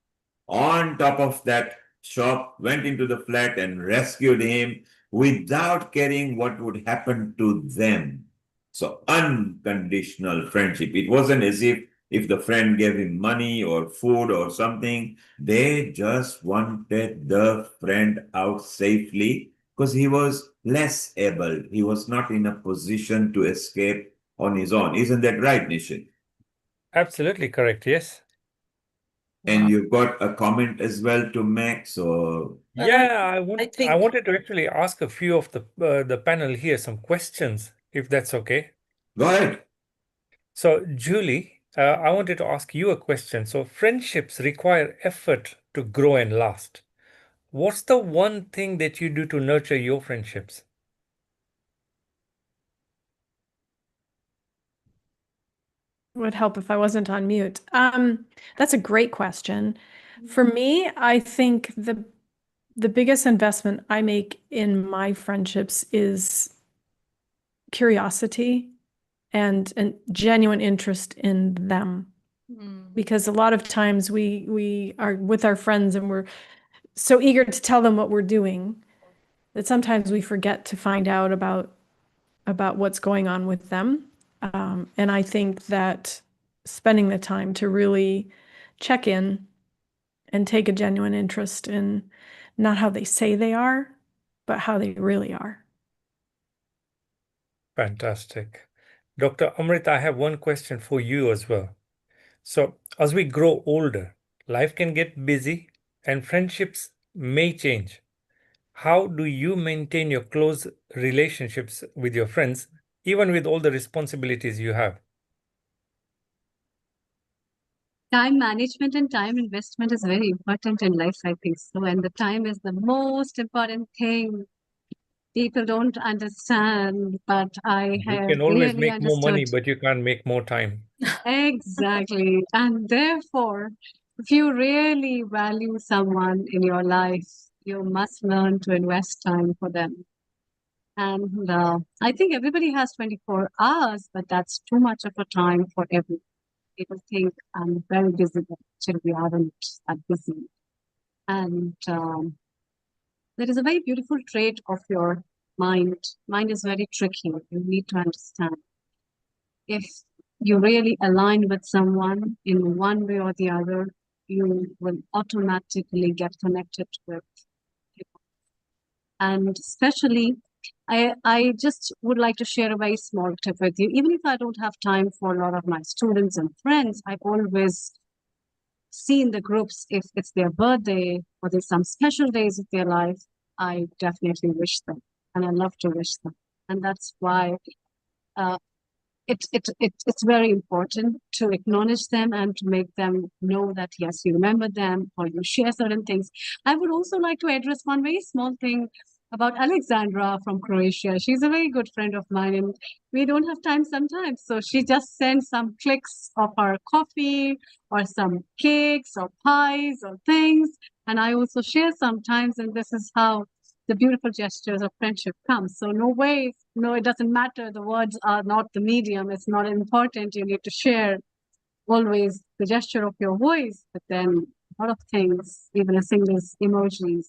on top of that shop, went into the flat and rescued him without caring what would happen to them. So unconditional friendship. It wasn't as if the friend gave him money or food or something. They just wanted the friend out safely because he was less able. He was not in a position to escape on his own. Isn't that right, Nishin? Absolutely correct. Yes. And you've got a comment as well to make. So Yeah, I I I think wanted to actually ask a few of the panel here some questions, if that's okay. go ahead. So, Julie, I wanted to ask you a question. So, friendships require effort to grow and last. What's the one thing that you do to nurture your friendships? Would help if I wasn't on mute. That's a great question. For me, I think the biggest investment I make in my friendships is curiosity and genuine interest in them. Because a lot of times we are with our friends and we're so eager to tell them what we're doing that sometimes we forget to find out about what's going on with them. And I think that spending the time to really check in and take a genuine interest in not how they say they are, but how they really are. Fantastic. Dr. Amrit, I have one question for you as well. So, as we grow older, life can get busy and friendships may change. How do you maintain your close relationships with your friends, even with all the responsibilities you have? Time management and time investment is very important in life, I think so. And the time is the most important thing. People don't understand, but I You have can always really make more understood. money, but you can't make more time. Exactly. And therefore, if you really value someone in your life, you must learn to invest time for them. And I think everybody has 24 hours, but that's too much of a time for everyone. People think I'm very busy, but actually we aren't that busy. And there is a very beautiful trait of your mind. Mind is very tricky. You need to understand. If you really align with someone in one way or the other, you will automatically get connected with people. And especially, I just would like to share a very small tip with you. Even if I don't have time for a lot of my students and friends, I always see in the groups if it's their birthday or there's some special days of their life, I definitely wish them. And I love to wish them. And that's why it's very important to acknowledge them and to make them know that, yes, you remember them or you share certain things. I would also like to address one very small thing about Alexandra from Croatia. She's a very good friend of mine and we don't have time sometimes. So she just sends some clicks of her coffee or some cakes or pies or things. And I also share sometimes, and this is how the beautiful gestures of friendship come. So no way, no, it doesn't matter. The words are not the medium. It's not important. You need to share always the gesture of your voice, but then a lot of things, even a single emojis.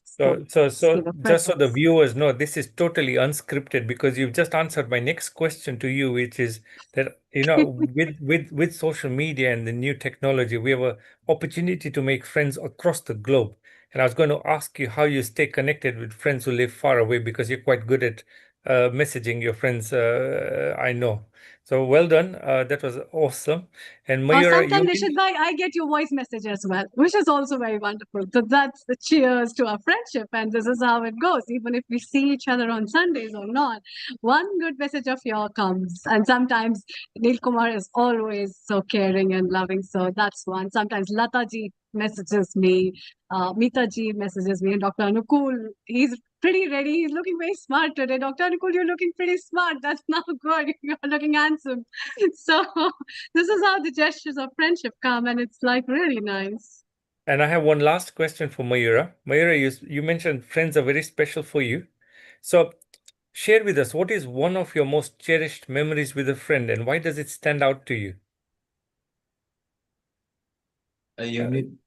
So give a just so the presence. viewers know, this is totally unscripted because you've just answered my next question to you, which is that, with social media and the new technology, we have an opportunity to make friends across the globe. And I was going to ask you how you stay connected with friends who live far away because you're quite good at messaging your friends, I know. So well done. That was awesome. And Or Mayura, sometimes, Rishit bhai, I get your voice message as well, which is also very wonderful. So that's the cheers to our friendship. And this is how it goes. Even if we see each other on Sundays or not, one good message of yours comes. And sometimes Neil Kumar is always so caring and loving. So that's one. Sometimes Lata ji messages me, Meeta ji messages me, and Dr. Anukul, he's pretty ready. He's looking very smart today. Dr. Anukul, you're looking pretty smart. That's now good. You're looking handsome. So this is how the gestures of friendship come, and it's like really nice. and I have one last question for Mayura. Mayura, you mentioned friends are very special for you. So share with us, what is one of your most cherished memories with a friend, and why does it stand out to you? You need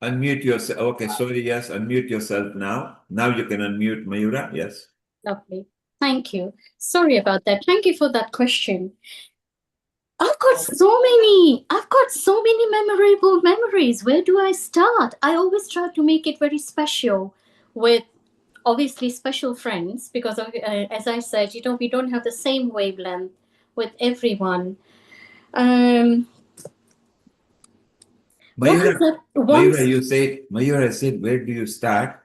unmute yourself. Okay, sorry, yes, unmute yourself now. Now you can unmute Mayura, yes. Lovely. Thank you. Sorry about that. Thank you for that question. I've got so many memorable memories. Where do I start? I always try to make it very special with obviously special friends because as I said, we don't have the same wavelength with everyone. What Mayura, is it? Mayura said, where do you start?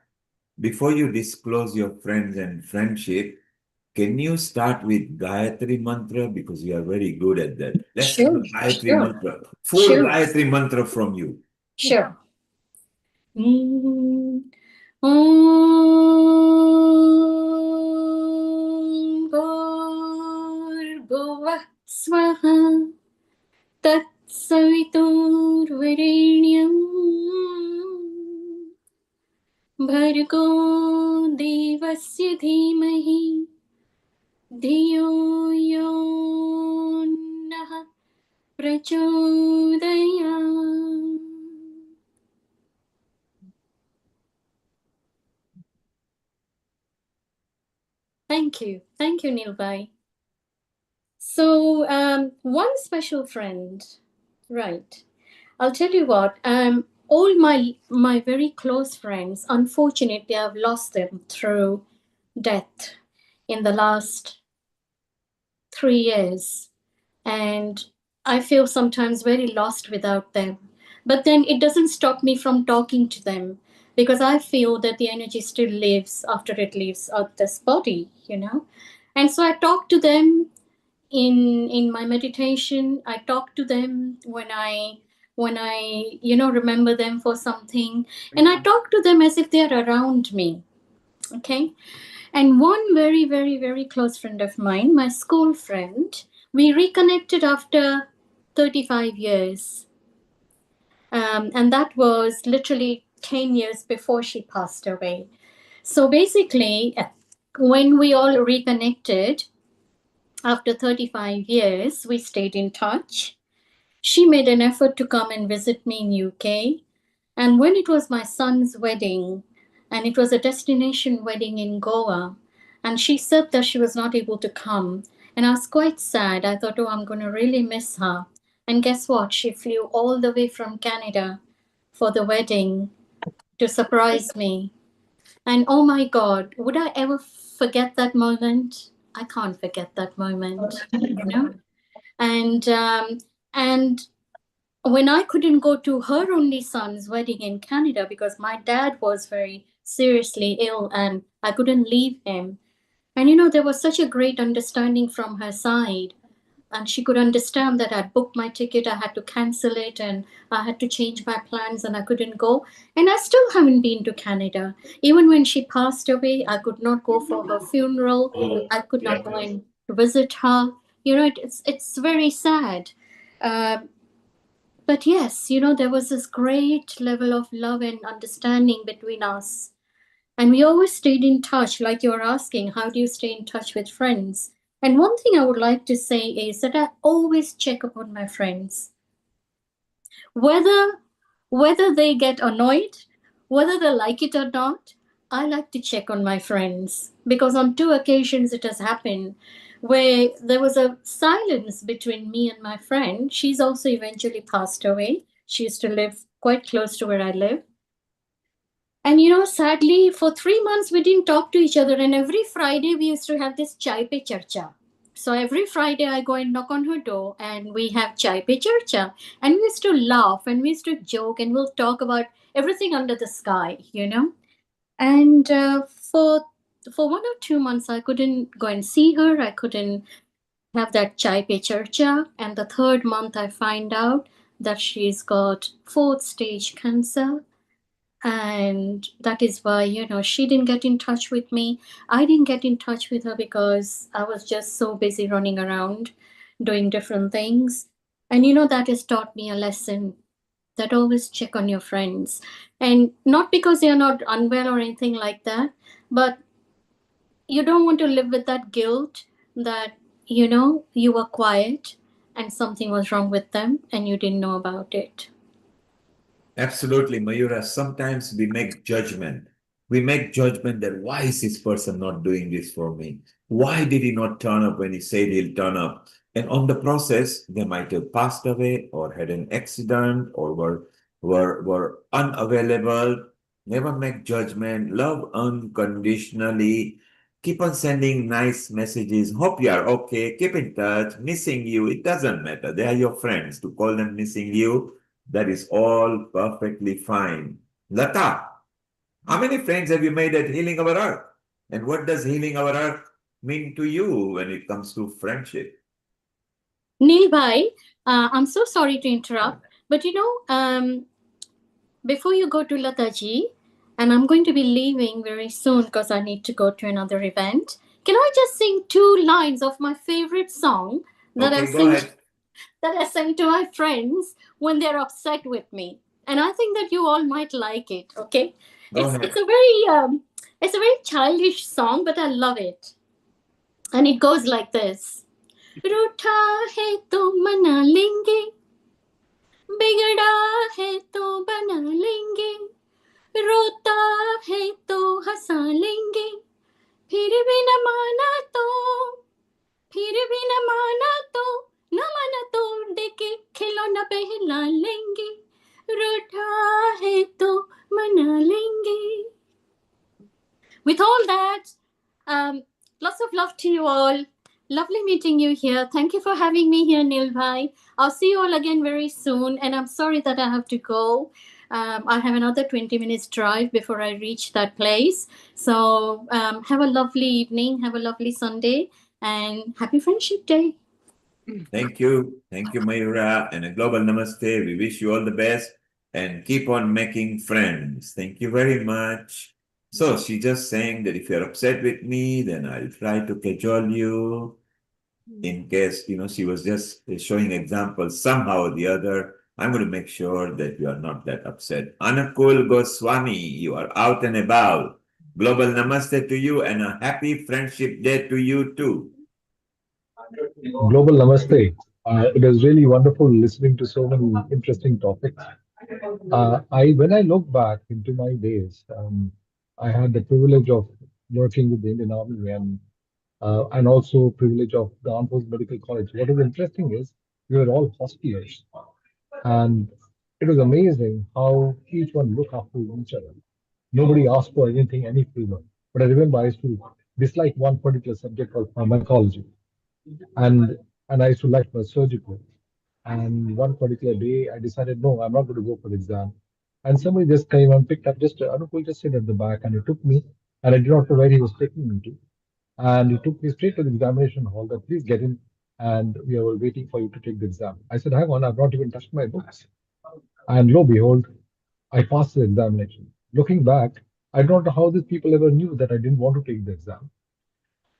Before you disclose your friends and friendship, can you start with Gayatri Mantra? Because you are very good at that. Let's have a Gayatri Mantra. Full Gayatri Mantra from you. Sure. Om Bhurvuvah Swaha Tat Saviturvarenyam Bhargo Devasya Dhimahi Dhiyo Yo Nah Prachodayam. Thank you, Neelbhai. So, one special friend, right? I'll tell you what. All my very close friends, unfortunately, I've lost them through death in the last 3 years, and I feel sometimes very lost without them. But then it doesn't stop me from talking to them because I feel that the energy still lives after it leaves out this body, And so I talk to them in my meditation. I talk to them when I remember them for something, and I talk to them as if they're around me. Okay. And one very, very, very close friend of mine, my school friend, we reconnected after 35 years. And that was literally 10 years before she passed away. So basically, when we all reconnected after 35 years, we stayed in touch. She made an effort to come and visit me in UK. And when it was my son's wedding, and it was a destination wedding in Goa, and she said that she was not able to come, and I was quite sad. I thought, oh, I'm going to really miss her. And guess what? She flew all the way from Canada for the wedding to surprise me. And oh my God, would I ever forget that moment? I can't forget that moment, And when I couldn't go to her only son's wedding in Canada because my dad was very seriously ill and I couldn't leave him. And there was such a great understanding from her side. And she could understand that I'd booked my ticket, I had to cancel it, and I had to change my plans, and I couldn't go. And I still haven't been to Canada. Even when she passed away, I could not go for her funeral. I could not go and visit her. It's very sad. But yes, there was this great level of love and understanding between us. And we always stayed in touch, like you're asking, how do you stay in touch with friends? And one thing I would like to say is that I always check upon my friends. Whether they get annoyed, whether they like it or not, I like to check on my friends. Because on 2 occasions it has happened where there was a silence between me and my friend. She's also eventually passed away. She used to live quite close to where I live. And sadly, for 3 months we didn't talk to each other. And every Friday we used to have this chai pe charcha. So every Friday I go and knock on her door and we have chai pe charcha. And we used to laugh and we used to joke and we'll talk about everything under the sky, you know. And for 1 or 2 months I couldn't go and see her. I couldn't have that chai pe charcha. And the third month I find out that she's got fourth stage cancer. And that is why, you know, she didn't get in touch with me. I didn't get in touch with her because I was just so busy running around doing different things. And, you know, that has taught me a lesson that always check on your friends. And not because they are not unwell or anything like that, but you don't want to live with that guilt that, you know, you were quiet and something was wrong with them and you didn't know about it. Absolutely, Mayura. Sometimes we make judgment. We make judgment that why is this person not doing this for me? Why did he not turn up when he said he'll turn up? And on the process, they might have passed away or had an accident or were unavailable. Never make judgment. Love unconditionally. Keep on sending nice messages. Hope you are okay. Keep in touch. Missing you. It doesn't matter. They are your friends. To call them missing you, that is all perfectly fine. Lata, how many friends have you made at Healing Our Earth? And what does Healing Our Earth mean to you when it comes to friendship? Neil Bhai, I'm so sorry to interrupt, but you know, before you go to Lataji, and I'm going to be leaving very soon because I need to go to another event. Can I just sing 2 lines of my favorite song that Okay, go ahead. that I sing to my friends when they're upset with me? And I think that you all might like it. Okay, Go ahead. it's a very childish song, but I love it, and it goes like this. रूठा है तो मना लेंगे, बिगड़ा है तो बना लेंगे, रोता है तो हंसा लेंगे, फिर भी न माना तो फिर भी न माना तो न माना तो देके खिलौना पहला लेंगे, रूठा है तो मना लेंगे. With all that, lots of love to you all. Lovely meeting you here. Thank you for having me here, Neil Bhai. I'll see you all again very soon. And I'm sorry that I have to go. I have another 20 minutes drive before I reach that place. So have a lovely evening. Have a lovely Sunday. And happy Friendship Day. Thank you. Thank you, Mayura. And a global namaste. We wish you all the best and keep on making friends. Thank you very much. So she just saying that if you're upset with me, then I'll try to cajole you. In case, you know, she was just showing examples somehow or the other. I'm going to make sure that you are not that upset. Anakul Goswami, you are out and about. Global namaste to you and a happy Friendship Day to you too. Global Namaste. It was really wonderful listening to so many interesting topics. When I look back into my days, I had the privilege of working with the Indian Army and also privilege of the Armed Forces Medical College. What is interesting is we were all hostiers, and it was amazing how each one looked after each other. Nobody asked for anything, any favor. But I remember I used to dislike one particular subject called pharmacology, and and I used to like my surgical. And one particular day, I decided, no, I'm not going to go for the exam. And somebody just came and picked up, just Anupul, just sit at the back, and he took me, and I did not know where he was taking me to. And he took me straight to the examination hall. That please get in, and we are waiting for you to take the exam. I said, hang on, I've not even touched my books. And lo behold, I passed the examination. Looking back, I don't know how these people ever knew that I didn't want to take the exam.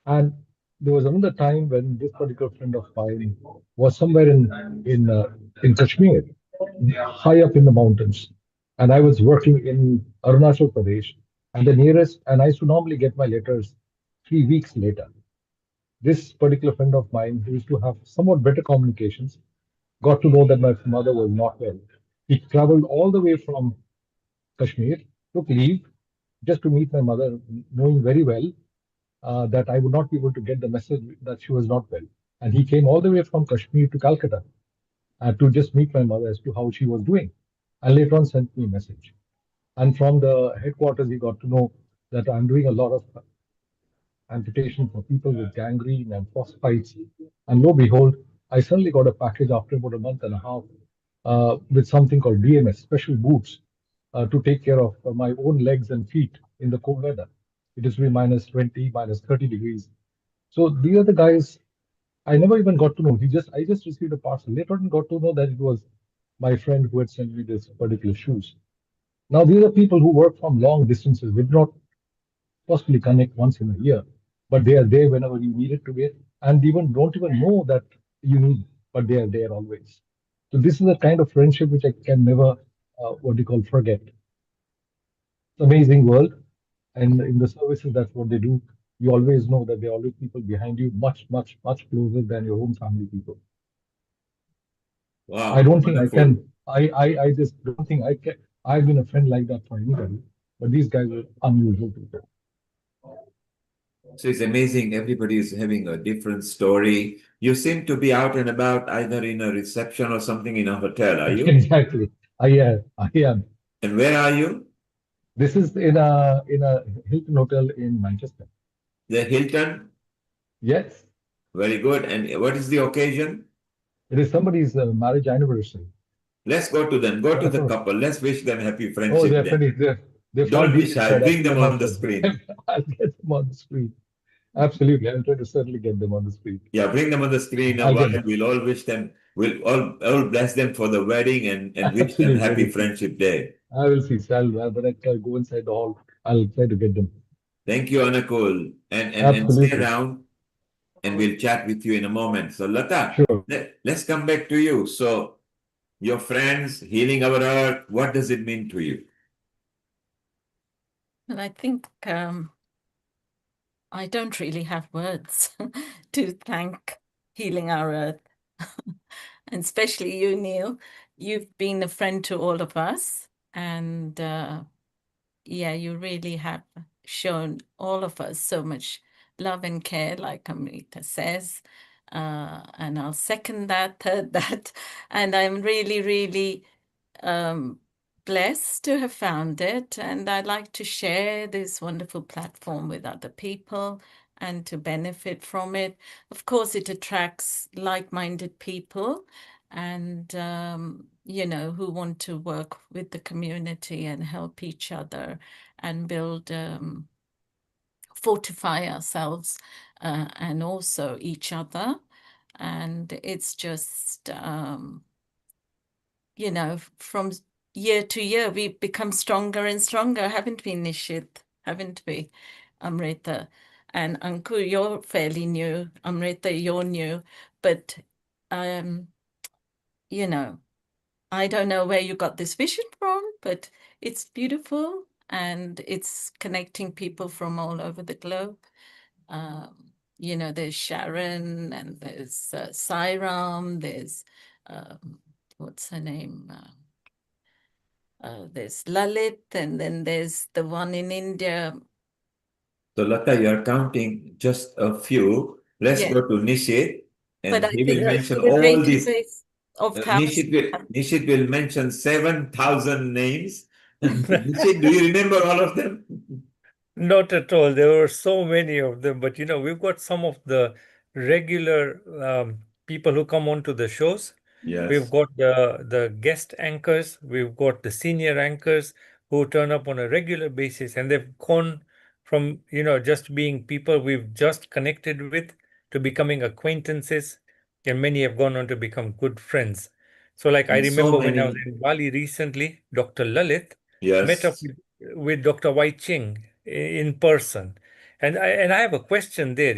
And there was another time when this particular friend of mine was somewhere in Kashmir, high up in the mountains, and I was working in Arunachal Pradesh, and the nearest, and I used to normally get my letters 3 weeks later. This particular friend of mine, who used to have somewhat better communications, got to know that my mother was not well. He traveled all the way from Kashmir, took leave just to meet my mother, knowing very well that I would not be able to get the message that she was not well. And he came all the way from Kashmir to Calcutta to just meet my mother as to how she was doing. And later on sent me a message. And from the headquarters, he got to know that I'm doing a lot of amputation for people with gangrene and frostbites. And lo and behold, I suddenly got a package after about a month and a half with something called DMS, special boots, to take care of my own legs and feet in the cold weather. It is to be minus 20, minus 30 degrees. So these are the guys I never even got to know. I just received a parcel. Later on got to know that it was my friend who had sent me this particular shoes. Now these are people who work from long distances. They do not possibly connect once in a year, but they are there whenever you need it to be, and even don't even know that you need, but they are there always. So this is a kind of friendship which I can never, what do you call, forget. It's amazing world, and in the services, that's what they do. You always know that there are always people behind you, much, much, much closer than your own family people. I Wow, don't think I wonderful. can. I just don't think I can. I've been a friend like that for anybody, but these guys are unusual people. So it's amazing. Everybody is having a different story. You seem to be out and about, either in a reception or something in a hotel, are you? Exactly. I am. And where are you? This is in a Hilton hotel in Manchester. The Hilton? Yes, Very good. And what is the occasion? it is somebody's marriage anniversary. Let's go to them. Go to That's the all. couple. Let's wish them happy Oh, friendship they're day. funny. They're far Don't be deep shy. inside. Bring Actually, them I'm not on the sure. screen. I'll get them on the screen. Absolutely, I'll try to certainly get them on the screen. Yeah, bring them on the screen a I'll while. get them. We'll all wish them, we'll all bless them for the wedding and wish them Absolutely, I happy will see. friendship day. I will see. So when I go inside the hall, I'll try to get them. Thank you, Anakul. And stay Absolutely. around and we'll chat with you in a moment. So Lata, Sure. let's come back to you. So your friends, healing our earth, what does it mean to you? Well, I think I don't really have words to thank Healing Our Earth, and especially you, Neil. You've been a friend to all of us, and yeah, you really have shown all of us so much love and care, like Amrita says. And I'll second that, third that. And I'm really, really blessed to have found it. And I'd like to share this wonderful platform with other people and to benefit from it. Of course, it attracts like-minded people and who want to work with the community and help each other and build, fortify ourselves and also each other. And it's just, from year to year, we become stronger and stronger, haven't we, Nishit? Haven't we, Amrita? And Ankur, you're fairly new. Amrita, you're new. But, I don't know where you got this vision from, but it's beautiful and it's connecting people from all over the globe. There's Sharon and there's Sairam, there's what's her name? There's Lalit, and then there's the one in India. So Lata, you're counting just a few. Let's Yeah, go to Nishit but and I he will think mention the all these. database of thousands. Nishit will mention 7,000 names. Nishit, do you remember all of them? Not at all. There were so many of them, but we've got some of the regular people who come onto the shows. We've Yes. got the guest anchors, we've got the senior anchors who turn up on a regular basis, and they've gone from just being people we've just connected with to becoming acquaintances, and many have gone on to become good friends. So, like I And so remember when I was many. in Bali recently, Dr. Lalit met up Yes. with Dr. Wai Ching in person. And I have a question there,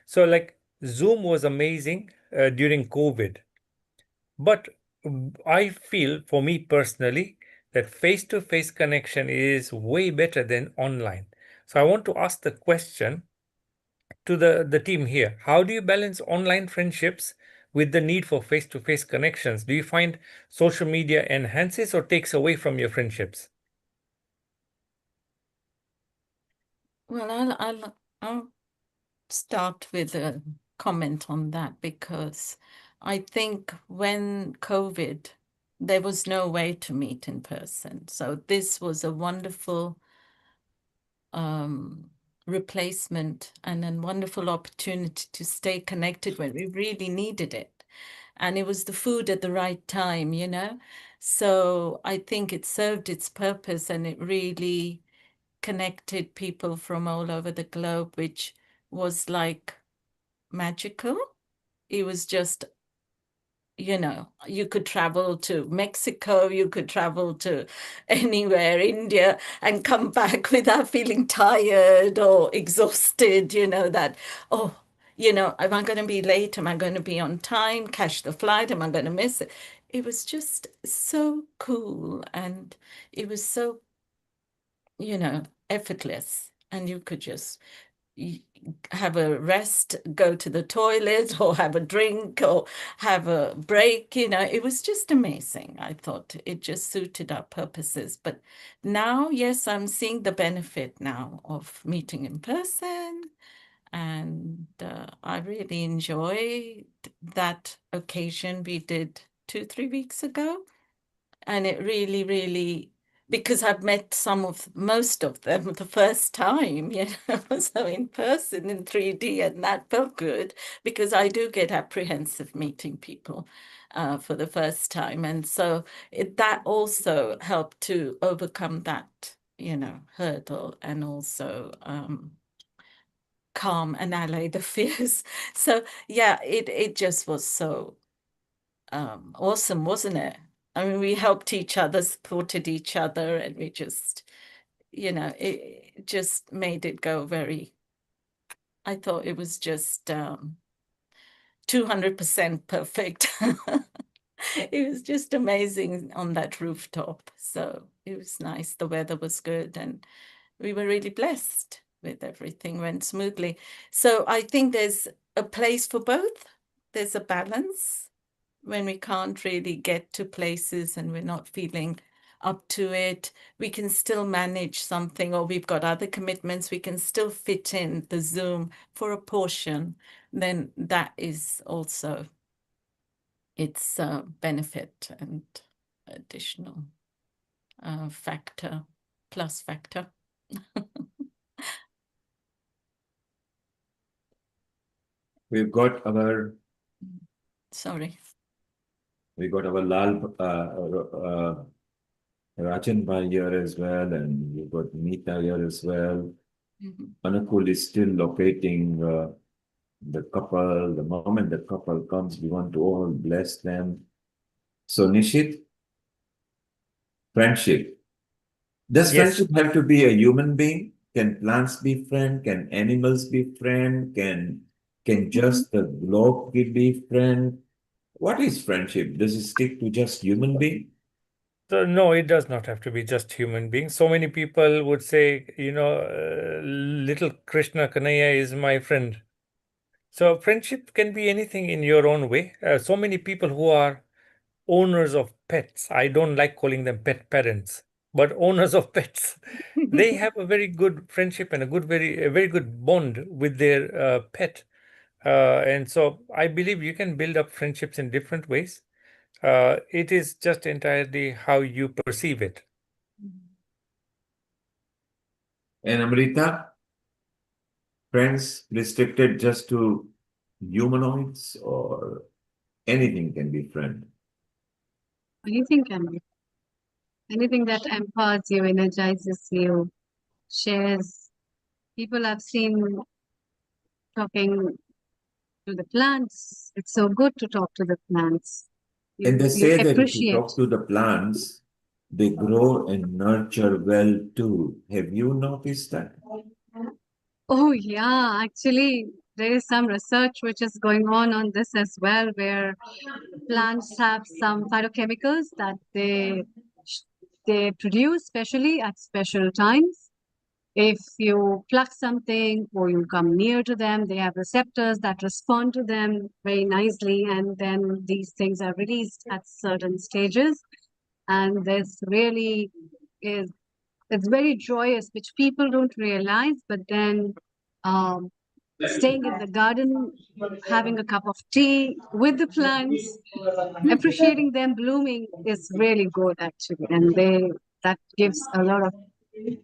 So like Zoom was amazing during COVID, but I feel for me personally that face-to-face connection is way better than online. So I want to ask the question to the team here. How do you balance online friendships with the need for face-to-face connections? Do you find social media enhances or takes away from your friendships? Well, I'll start with a comment on that because I think when COVID, there was no way to meet in person. So this was a wonderful replacement and a wonderful opportunity to stay connected when we really needed it. And it was the food at the right time, you know? So I think it served its purpose, and it really connected people from all over the globe, which was like magical. It was just, you know, you could travel to Mexico, you could travel to anywhere, India, and come back without feeling tired or exhausted, you know, that, oh, you know, am I going to be late? Am I going to be on time? Catch the flight? Am I going to miss it? It was just so cool. And it was so, you know, effortless. And you could just have a rest, go to the toilet, or have a drink, or have a break. You know, it was just amazing. I thought it just suited our purposes. But now, yes, I'm seeing the benefit now of meeting in person. And I really enjoyed that occasion we did 2-3 weeks ago. And it really, really, because I've met most of them the first time, you know, so in person in 3D, and that felt good because I do get apprehensive meeting people for the first time. And so that also helped to overcome that, you know, hurdle, and also calm and allay the fears. So yeah, it just was so awesome, wasn't it? I mean, we helped each other, supported each other, and we just, you know, it just made it go very, I thought it was just 200% perfect. It was just amazing on that rooftop. So it was nice. The weather was good, and we were really blessed with everything went smoothly. So I think there's a place for both. There's a balance when we can't really get to places and we're not feeling up to it. We can still manage something, or we've got other commitments. We can still fit in the Zoom for a portion. Then that is also its benefit and additional factor, plus factor. We've got our Sorry. we got our Lal Rajan Bhai here as well, and we've got Meeta here as well. Anukul is still locating the couple. The moment the couple comes, we want to all bless them. So Nishit, friendship. Does Yes. friendship have to be a human being? Can plants be friend? Can animals be friend? Can just the globe be friend? What is friendship? Does it stick to just human being? So no, it does not have to be just human beings. So many people would say, you know, little Krishna Kanaya is my friend. So friendship can be anything in your own way. So many people who are owners of pets, I don't like calling them pet parents, but owners of pets, they have a very good friendship and a very good bond with their pet. And so I believe you can build up friendships in different ways. It is just entirely how you perceive it. And Amrita, friends restricted just to humanoids or anything can be friend? Anything can be. Anything that empowers you, energizes you, shares. People I've seen talking to the plants. It's so good to talk to the plants. And they You say that if you appreciate. talk to the plants, they grow and nurture well too. Have you noticed that? Oh, yeah, actually, there is some research which is going on this as well, where plants have some phytochemicals that they produce specially at special times. If you pluck something or you come near to them, they have receptors that respond to them very nicely, and then these things are released at certain stages. And this really is, it's very joyous, which people don't realize, but then staying in the garden, having a cup of tea with the plants, appreciating them blooming is really good actually, and that gives a lot of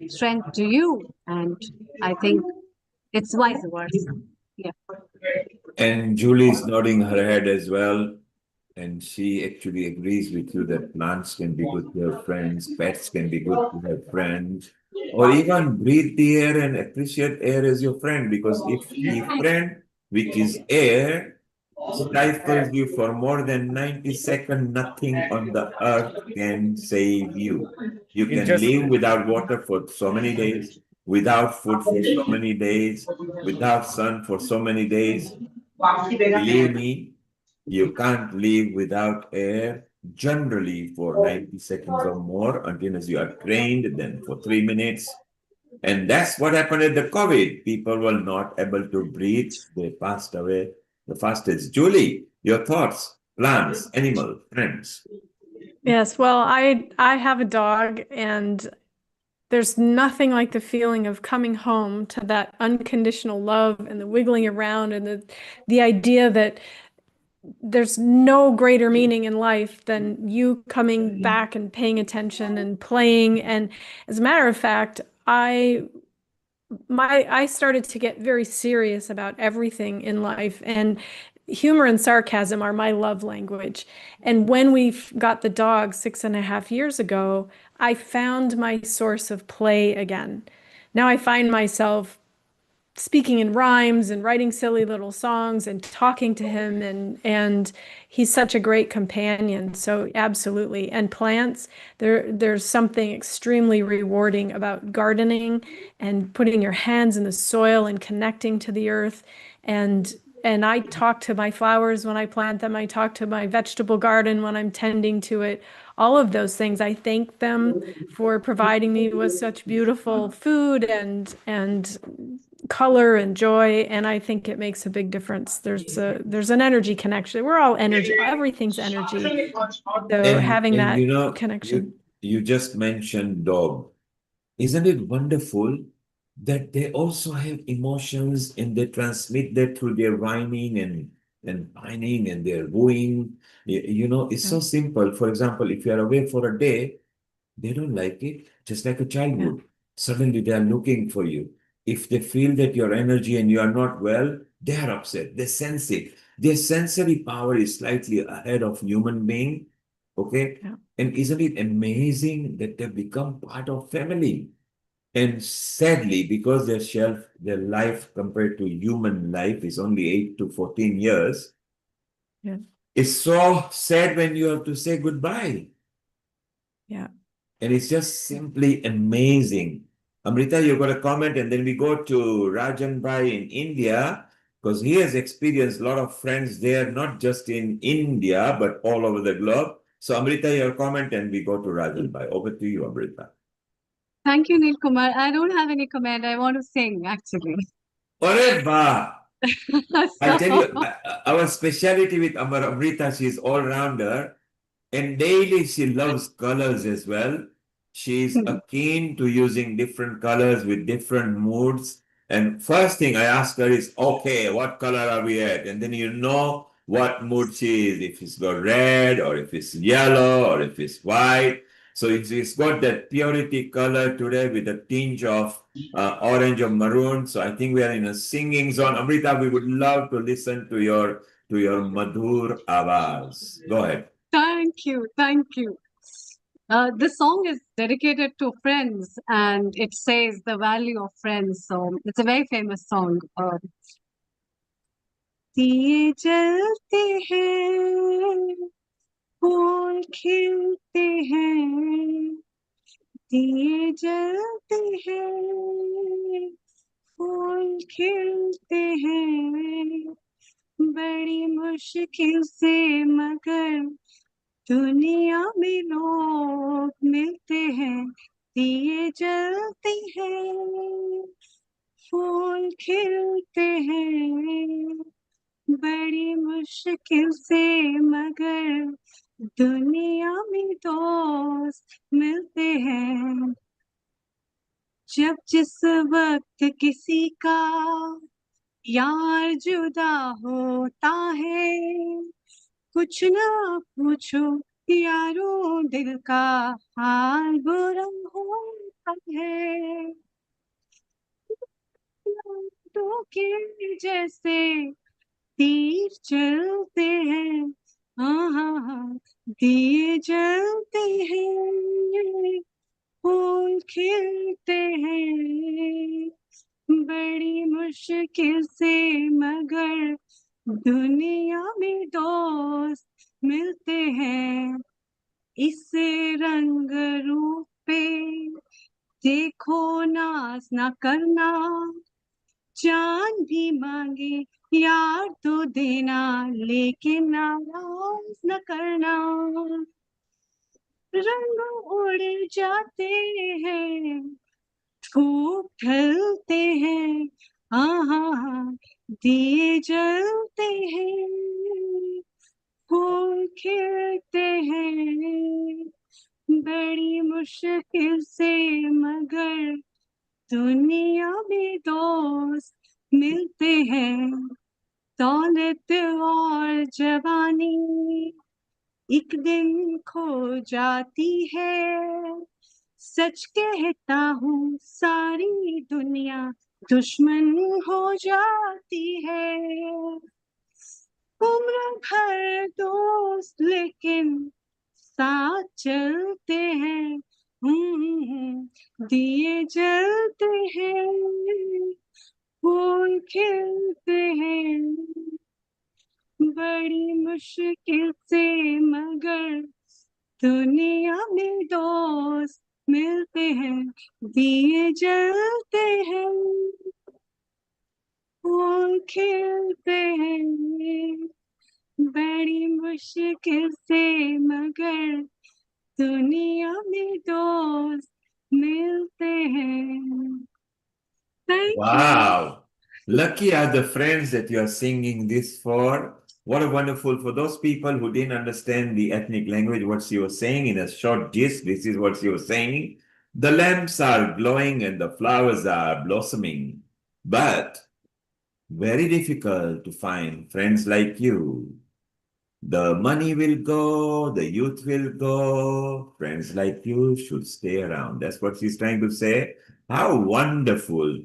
strength to you. And I think It's vice versa. Yeah. And Julie's nodding her head as well. And she actually agrees with you that plants can be good to have friends, pets can be good to have friends, or even breathe the air and appreciate air as your friend. Because if the friend, which is air, stifles you for more than 90 seconds, nothing on the earth can save you. You It can just live without water for so many days, without food for so many days, without sun for so many days. Believe me, you can't live without air generally for 90 seconds or more until as you are trained, then for 3 minutes. And that's what happened at the COVID. People were not able to breathe. They passed away the fastest. Julie, your thoughts, plants, animal, friends. Yes, well, I have a dog, and there's nothing like the feeling of coming home to that unconditional love and the wiggling around and the idea that there's no greater meaning in life than you coming back and paying attention and playing. And as a matter of fact, I started to get very serious about everything in life, and humor and sarcasm are my love language. And when we got the dog 6.5 years ago, I found my source of play again. Now I find myself speaking in rhymes and writing silly little songs and talking to him, and he's such a great companion. So absolutely. And plants, there's something extremely rewarding about gardening and putting your hands in the soil and connecting to the earth. And I talk to my flowers when I plant them. I talk to my vegetable garden when I'm tending to it. All of those things, I thank them for providing me with such beautiful food and color and joy, and I think it makes a big difference. There's an energy connection. We're all energy. Everything's energy. So having And that you know, connection. you just mentioned dog. Isn't it wonderful that they also have emotions and they transmit that through their whining and pining and their wooing? You know, it's Yeah, so simple. For example, if you are away for a day, they don't like it, just like a child yeah, would. Suddenly they are looking for you. If they feel that your energy and you are not well, they are upset. They sense it. Their sensory power is slightly ahead of human being. Okay? yeah, And isn't it amazing that they become part of family? And sadly, because their life compared to human life is only 8 to 14 years, yeah, it's so sad when you have to say goodbye. yeah. And it's just simply amazing. Amrita, you got a comment, and then we go to Rajan Bhai in India, because he has experienced a lot of friends there, not just in India, but all over the globe. So, Amrita, your comment, and we go to Rajan Bhai. Over to you, Amrita. Thank you, Neil Kumar. I don't have any comment. I want to sing actually. Ore ba! I tell you, So, our speciality with Amrita, she's all-rounder. And daily, she loves colors as well. She's keen to using different colors with different moods. And first thing I ask her is, okay, what color are we at? And then you know what mood she is, if it's got red or if it's yellow or if it's white. So it's got that purity color today with a tinge of orange or maroon. So I think we are in a singing zone. Amrita, we would love to listen to your madhur avaz. Go ahead. thank you. Thank you. This song is dedicated to friends and it says the value of friends. So it's a very famous song. दिए जलते हैं, फूल खिलते हैं, दिए जलते हैं, फूल खिलते हैं, बड़ी मुश्किल से मगर दुनिया में लोग मिलते हैं, दिए जलते हैं, फूल खिलते हैं, बड़ी मुश्किल से मगर दुनिया में दोस्त मिलते हैं, जब जिस वक्त किसी का यार जुदा होता है, कुछ ना पूछो यारों दिल का हाल बुरा होता है, के जैसे तीर चलते हैं, हाँ हाँ हाँ, दिए जलते हैं, फूल खिलते हैं, बड़ी मुश्किल से मगर दुनिया में दोस्त मिलते हैं, इस रंग रूप पे देखो नाज ना करना, जान भी मांगे यार तो देना, लेकिन नाराज न करना, रंग उड़ जाते हैं, धूप ढलते हैं, हाँ हाँ हाँ, दिए जलते हैं, फूल खिलते हैं, बड़ी मुश्किल से मगर दुनिया में दोस्त मिलते हैं, दौलत और जवानी एक दिन खो जाती है, सच कहता हूँ सारी दुनिया दुश्मन हो जाती है, उम्र भर दोस्त लेकिन साथ चलते हैं, दिए जलते हैं, फूल खिलते हैं, बड़ी मुश्किल से मगर दुनिया में दोस्त मिलते हैं, दिए जलते हैं, फूल खिलते हैं, बड़ी मुश्किल से मगर दुनिया में दोस्त मिलते हैं. Thank you. Wow. Lucky are the friends that you are singing this for. What a wonderful, for those people who didn't understand the ethnic language, what she was saying in a short gist, this is what she was saying. The lamps are glowing and the flowers are blossoming, but very difficult to find friends like you. The money will go, the youth will go. Friends like you should stay around. That's what she's trying to say. How wonderful.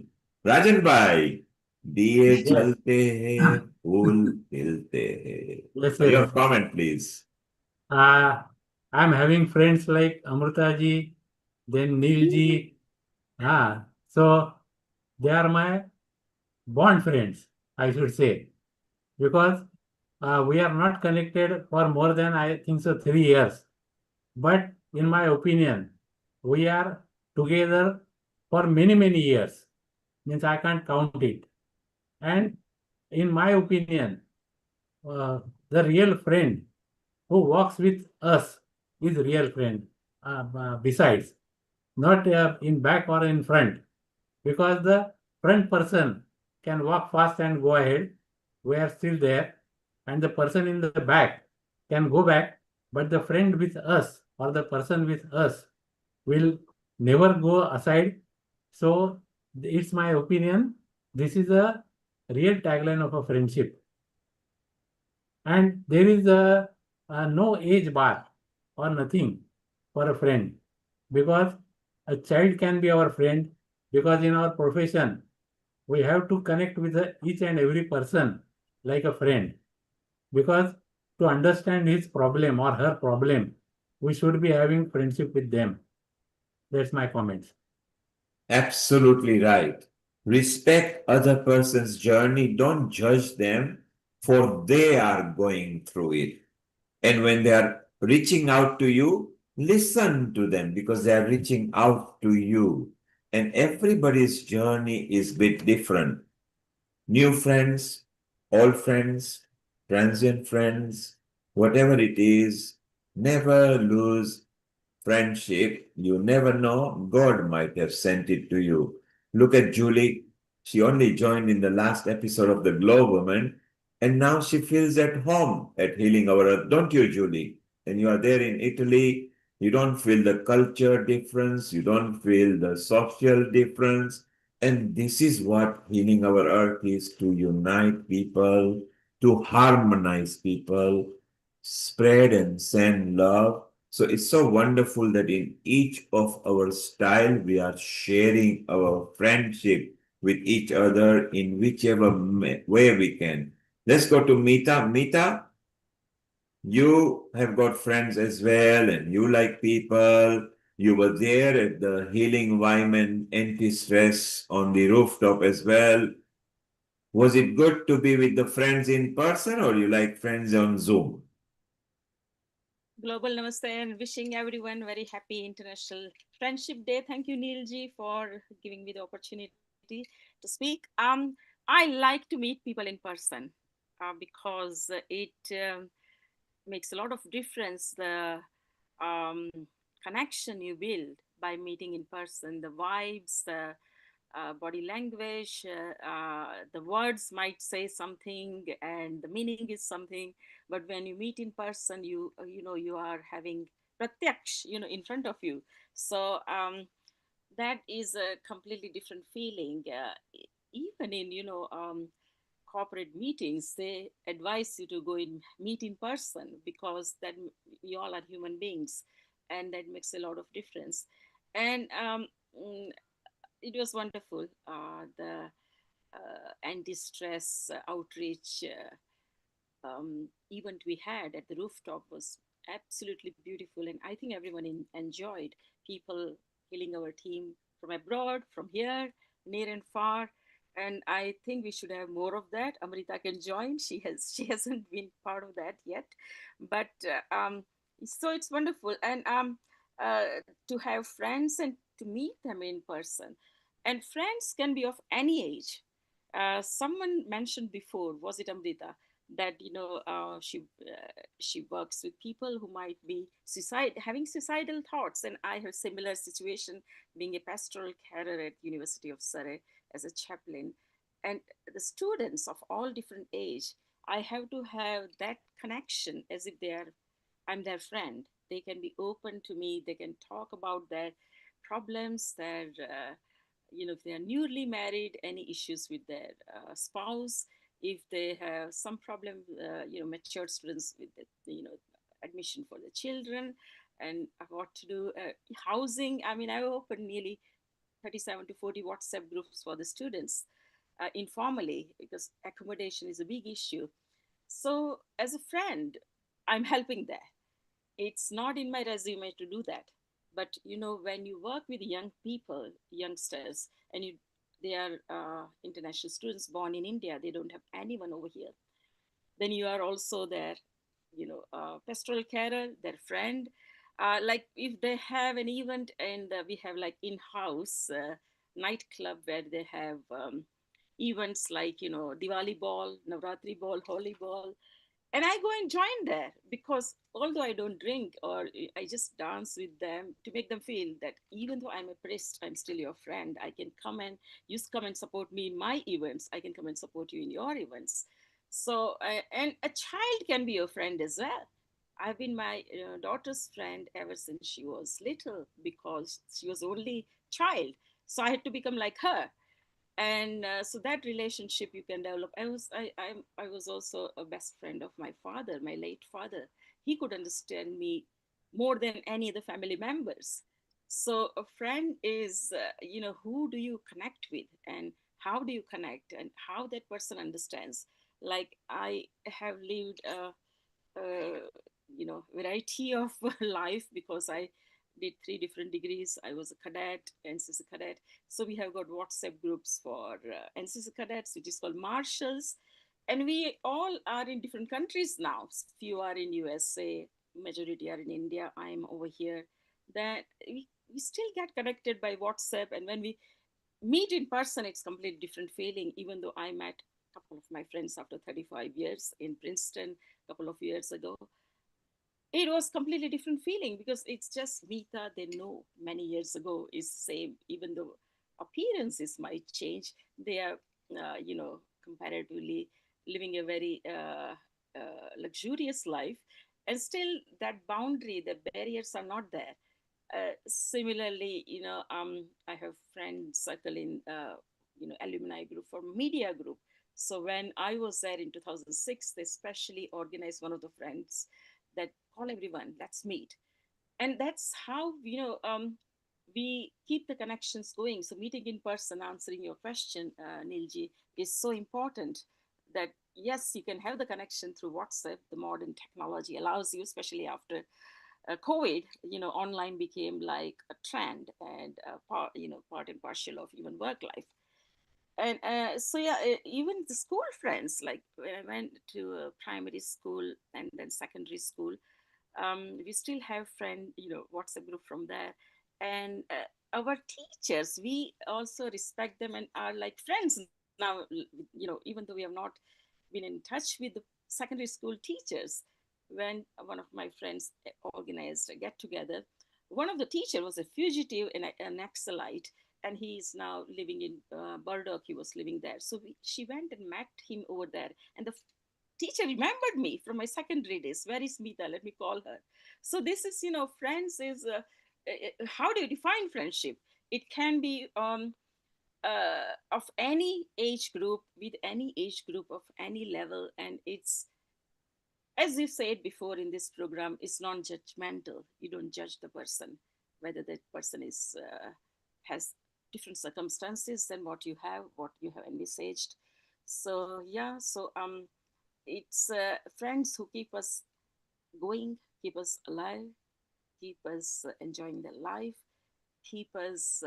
Rajan bhai, diye Yes, jalte hai, phool khilte hai. yes, Your yes. comment, please. I'm having friends like Amrita ji, then Neil ji. So they are my bond friends, I should say, because we are not connected for more than, I think so, 3 years. But in my opinion, we are together for many, many years. Means I can't count it. And in my opinion, the real friend who walks with us is real friend. Besides, not in back or in front, because the front person can walk fast and go ahead. We are still there, and the person in the back can go back, but the friend with us or the person with us will never go aside. So it's my opinion. This is a real tagline of a friendship. And there is a no age bar or nothing for a friend, because a child can be our friend, because in our profession we have to connect with each and every person like a friend, because to understand his problem or her problem we should be having friendship with them. That's my comments. Absolutely right. Respect other person's journey. Don't judge them, for they are going through it. And when they are reaching out to you, listen to them because they are reaching out to you. And everybody's journey is a bit different. New friends, old friends, transient friends, whatever it is, never lose friendship. You never know, God might have sent it to you. Look at Julie. She only joined in the last episode of The Glow Woman, and now she feels at home at Healing Our Earth. Don't you, Julie? And you are there in Italy. You don't feel the culture difference. You don't feel the social difference. And this is what Healing Our Earth is, to unite people, to harmonize people, spread and send love. So it's so wonderful that in each of our style, we are sharing our friendship with each other in whichever way we can. Let's go to Mita. Mita, you have got friends as well, and you like people. You were there at the Healing Environment Anti-Stress on the rooftop as well. Was it good to be with the friends in person, or you like friends on Zoom? Global Namaste and wishing everyone very happy International Friendship Day. Thank you, Neilji, for giving me the opportunity to speak. I like to meet people in person because it makes a lot of difference. The um, connection you build by meeting in person, the vibes, the body language, the words might say something and the meaning is something, but when you meet in person, you know you are having pratyaksh, in front of you. So that is a completely different feeling. Even in corporate meetings, they advise you to go in meet in person because that you all are human beings, and that makes a lot of difference. And mm, it was wonderful. The anti-stress outreach event we had at the rooftop was absolutely beautiful, and I think everyone enjoyed. People healing our team from abroad, from here, near and far, and I think we should have more of that. Amrita can join. She hasn't been part of that yet, but so it's wonderful, and to have friends and to meet them in person, and friends can be of any age. Someone mentioned before, was it Amrita, that she works with people who might be having suicidal thoughts, and I have similar situation, being a pastoral carer at University of Surrey as a chaplain, and the students of all different age, I have to have that connection as if I'm their friend. They can be open to me, they can talk about their problems, their if they are newly married, any issues with their spouse, if they have some problem, matured students with admission for the children, and what to do, housing. I mean, I opened nearly 37 to 40 WhatsApp groups for the students informally, because accommodation is a big issue. So as a friend, I'm helping there. It's not in my resume to do that, but when you work with young people, youngsters, and they are international students born in India, they don't have anyone over here, then you are also their pastoral carer, their friend. Like if they have an event, and we have like in-house nightclub where they have events like Diwali ball, Navratri ball, Holi ball, and I go and join there, because although I don't drink, or I just dance with them to make them feel that even though I'm a priest, I'm still your friend. I can come and come and support me in my events. I can come and support you in your events. So and a child can be your friend as well. I've been my daughter's friend ever since she was little, because she was only child, so I had to become like her. And so that relationship you can develop. I was also a best friend of my father, my late father. He could understand me more than any of the family members. So a friend is who do you connect with, and how do you connect, and how that person understands. Like I have lived variety of life, because I did 3 different degrees. I was a cadet, NCC cadet. So we have got WhatsApp groups for NCC cadets, which is called marshals, and we all are in different countries now. Few are in USA, majority are in India. I'm over here. That we still get connected by WhatsApp, and when we meet in person, it's completely different feeling. Even though I met a couple of my friends after 35 years in Princeton a couple of years ago, it was completely different feeling, because it's just Mita they know many years ago is same. Even though appearances might change, they are comparatively living a very luxurious life, and still that boundary, the barriers are not there. Similarly, I have friend circle in alumni group for media group. So when I was there in 2006, they specially organized one of the friends that call everyone, let's meet. And that's how we keep the connections going. So meeting in person, answering your question, Nilji, is so important that yes, you can have the connection through WhatsApp. The modern technology allows you, especially after COVID, online became like a trend and part and partial of even work life. And so yeah, even the school friends, like when I went to primary school and then secondary school, we still have friend, WhatsApp group from there. And our teachers, we also respect them and are like friends now, even though we have not been in touch with the secondary school teachers. When one of my friends organized a get together, one of the teacher was a fugitive and an Naxalite, and he is now living in Burdock. He was living there. So she went and met him over there. And the teacher remembered me from my secondary days. Where is Meeta? Let me call her. So this is, friends is, how do you define friendship? It can be of any age group, with any age group of any level. And it's, as you said before in this program, is non-judgmental. You don't judge the person, whether that person is has different circumstances than what you have envisaged. So yeah, so it's friends who keep us going, keep us alive, keep us enjoying their life, keep us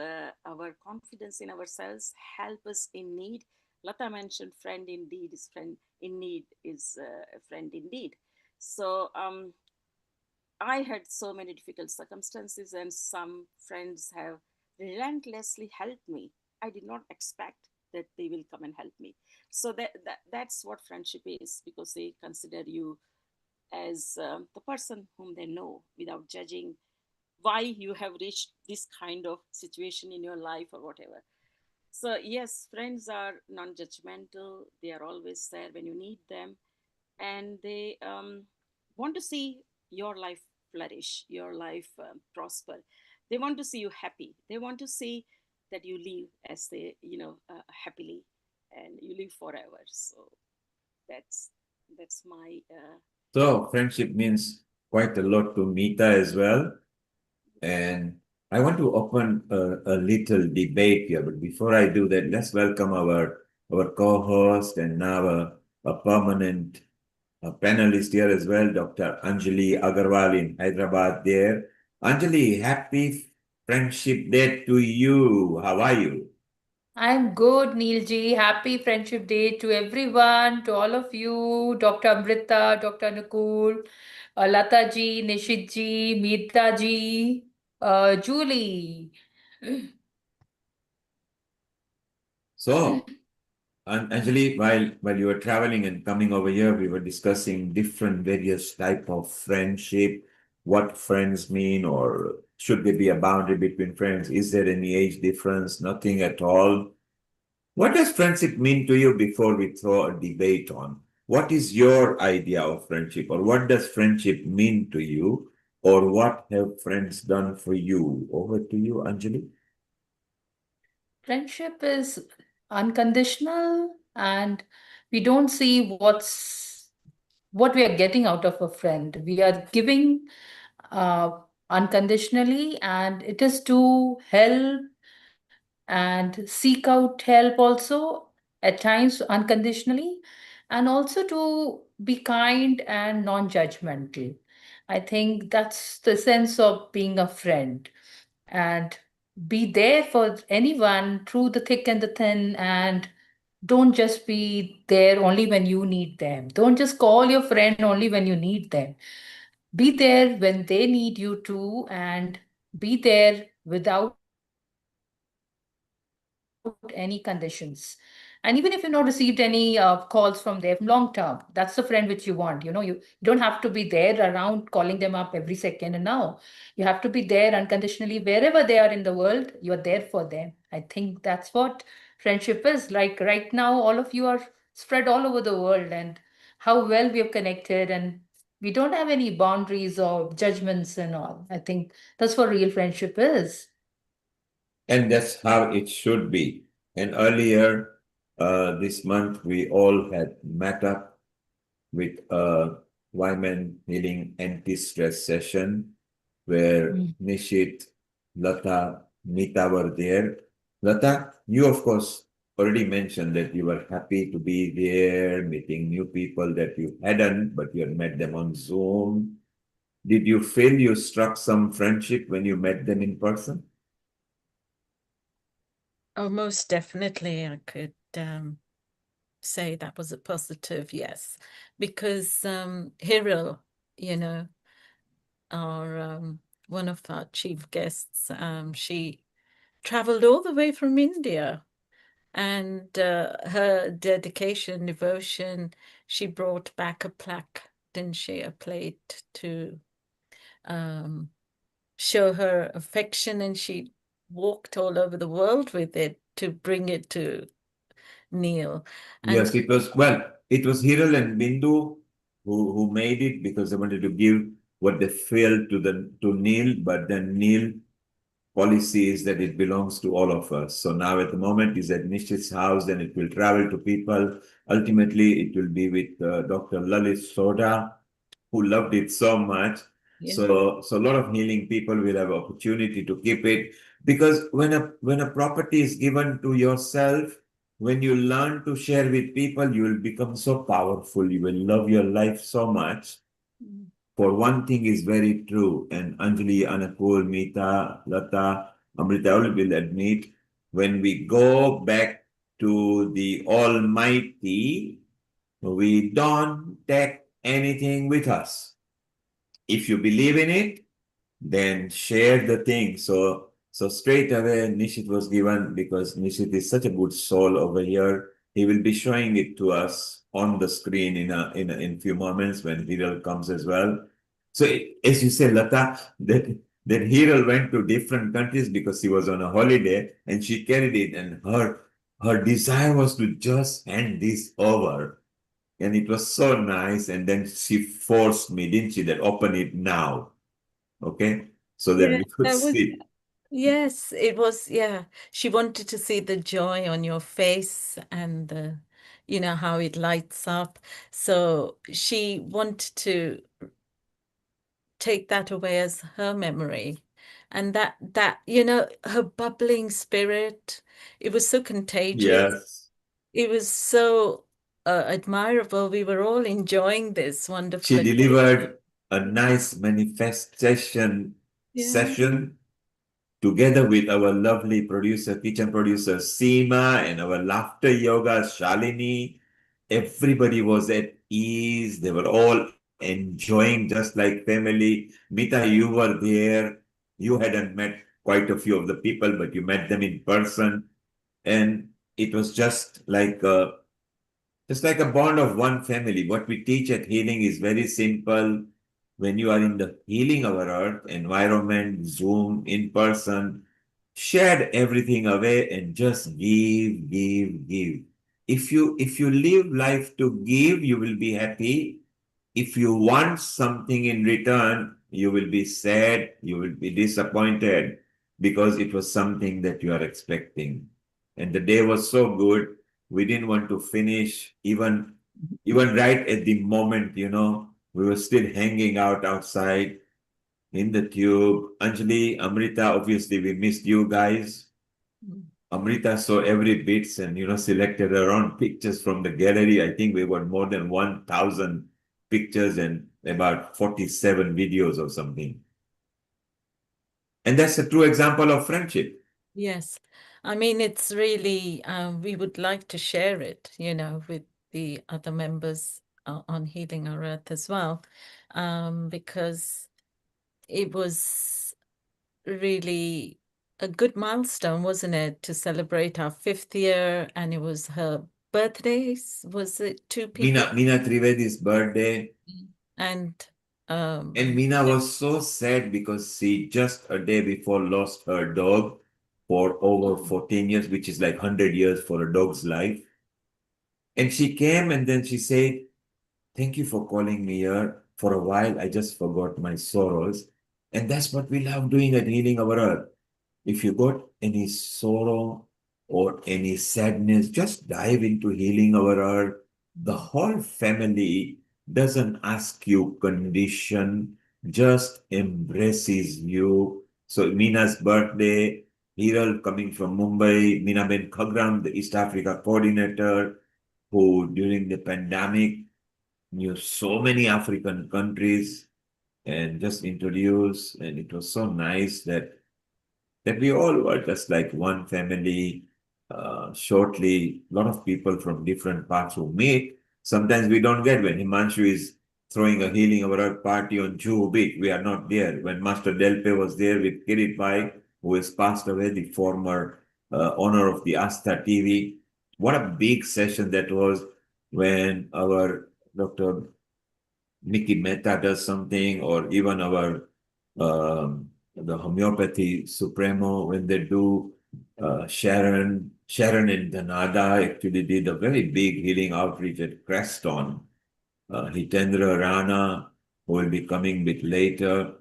our confidence in ourselves, help us in need. Lata mentioned friend indeed is friend in need is a friend indeed. So I had so many difficult circumstances, and some friends have relentlessly helped me. I did not expect that they will come and help me. So that's what friendship is, because they consider you as the person whom they know without judging why you have reached this kind of situation in your life or whatever. So yes, friends are non-judgmental. They are always there when you need them, and they want to see your life flourish, your life prosper. They want to see you happy. They want to see that you live as they, happily, and you live forever. So that's my. So friendship means quite a lot to Meeta as well. And I want to open a little debate here, but before I do that, let's welcome our co-host and now a permanent panelist here as well, Dr. Anjali Agarwal in Hyderabad there. Anjali, happy Friendship Day to you. How are you? I'm good, Neilji. Happy Friendship Day to everyone, to all of you, Dr. Amrita, Dr. Nakul, Lata ji, Nishit ji, Meeta ji, Julie. So, and Anjali, while you were traveling and coming over here, we were discussing different various type of friendship, what friends mean, or should there be a boundary between friends? Is there any age difference? Nothing at all. What does friendship mean to you before we throw a debate on? What is your idea of friendship, or what does friendship mean to you, or what have friends done for you? Over to you, Anjali. Friendship is unconditional, and we don't see what we are getting out of a friend. We are giving unconditionally, and it is to help and seek out help also, at times unconditionally, and also to be kind and non-judgmental. I think that's the sense of being a friend, and be there for anyone through the thick and the thin, and don't just be there only when you need them. Don't just call your friend only when you need them. Be there when they need you too, and be there without any conditions. And even if you've not received any calls from there from long term, that's the friend which you want. You don't have to be there around calling them up every second and now. You have to be there unconditionally wherever they are in the world. You're there for them. I think that's what friendship is. Like right now, all of you are spread all over the world, and how well we have connected, and we don't have any boundaries or judgments and all. I think that's what real friendship is. And that's how it should be. And earlier this month, we all had met up with a Wyman Healing Anti-Stress session where Nishit, Lata, Mita were there. Lata, you of course already mentioned that you were happy to be there, meeting new people that you hadn't, but you had met them on Zoom. Did you feel you struck some friendship when you met them in person? Oh, most definitely, I could say that was a positive yes, because Hiro, you know, our one of our chief guests, she traveled all the way from India, and her dedication, devotion, she brought back a plaque, didn't she? A plate to show her affection, and she walked all over the world with it to bring it to Neil. And Yes, it was Hiral and Bindu who made it because they wanted to give what they felt to Neil, but then Neil policy is that it belongs to all of us. So now at the moment is at Nishit's house, then it will travel to people. Ultimately, it will be with Dr. Lalit Soda, who loved it so much. yeah. So a lot of healing people will have opportunity to keep it because when a property is given to yourself, when you learn to share with people, you will become so powerful. You will love your life so much. For one thing is very true, and Anjali, Anakul, Meeta, Lata, Amrita all will admit, when we go back to the Almighty, we don't take anything with us. If you believe in it, then share the thing. So straight away, Nishit was given because Nishit is such a good soul over here. He will be showing it to us on the screen in few moments when Hiral comes as well. So as you say, Lata, that Hiral went to different countries because he was on a holiday and she carried it, and her desire was to just hand this over. And it was so nice. And then she forced me, didn't she, that open it now. Okay. So that Yeah, we could that was, see. yes, it was, yeah. She wanted to see the joy on your face and the, you know, how it lights up. So she wanted to take that away as her memory. And that, you know, her bubbling spirit, it was so contagious. Yes. It was so admirable. We were all enjoying this wonderful She occasion. delivered a nice manifestation Yeah. session together with our lovely producer, kitchen producer Seema, and our laughter yoga Shalini. Everybody was at ease. They were all enjoying just like family. Mita, you were there. You hadn't met quite a few of the people, but you met them in person. And it was just like a bond of one family. What we teach at healing is very simple. When you are in the healing our earth environment, Zoom, in person, shed everything away and just give, give, give. If you live life to give, you will be happy. If you want something in return, you will be sad, you will be disappointed because it was something that you are expecting. And the day was so good, we didn't want to finish even right at the moment, we were still hanging out outside in the tube. Anjali, Amrita, obviously we missed you guys. Amrita saw every bits and selected her own pictures from the gallery. I think we got more than 1,000 pictures and about 47 videos or something. And that's a true example of friendship. Yes. I mean, it's really, we would like to share it, you know, with the other members on Healing Our Earth as well, because it was really a good milestone, wasn't it, to celebrate our 5th year, and it was her birthdays. Was it two people? Meena Trivedi's birthday. And And Meena was so sad because she just a day before lost her dog for over 14 years, which is like 100 years for a dog's life. And she came and then she said, "Thank you for calling me here. For a while, I just forgot my sorrows." And that's what we love doing at Healing Our Earth. If you got any sorrow or any sadness, just dive into Healing Our Earth. The whole family doesn't ask you condition, just embraces you. So Mina's birthday, Hiral coming from Mumbai, Minaben Khagram, the East Africa coordinator, who during the pandemic knew so many African countries and just introduced. And it was so nice that we all were just like one family. Shortly, a lot of people from different parts who meet. Sometimes we don't get when Himanshu is throwing a healing our party on Juhu Beach. We are not there. When Master Delpe was there with Kirit Bhai, who has passed away, the former owner of the Asta TV. What a big session that was when our Dr. Nikki Mehta does something, or even our the homeopathy supremo when they do. Sharon and Dhanada actually did a very big healing outreach at Creston. Hitendra Rana, who will be coming a bit later.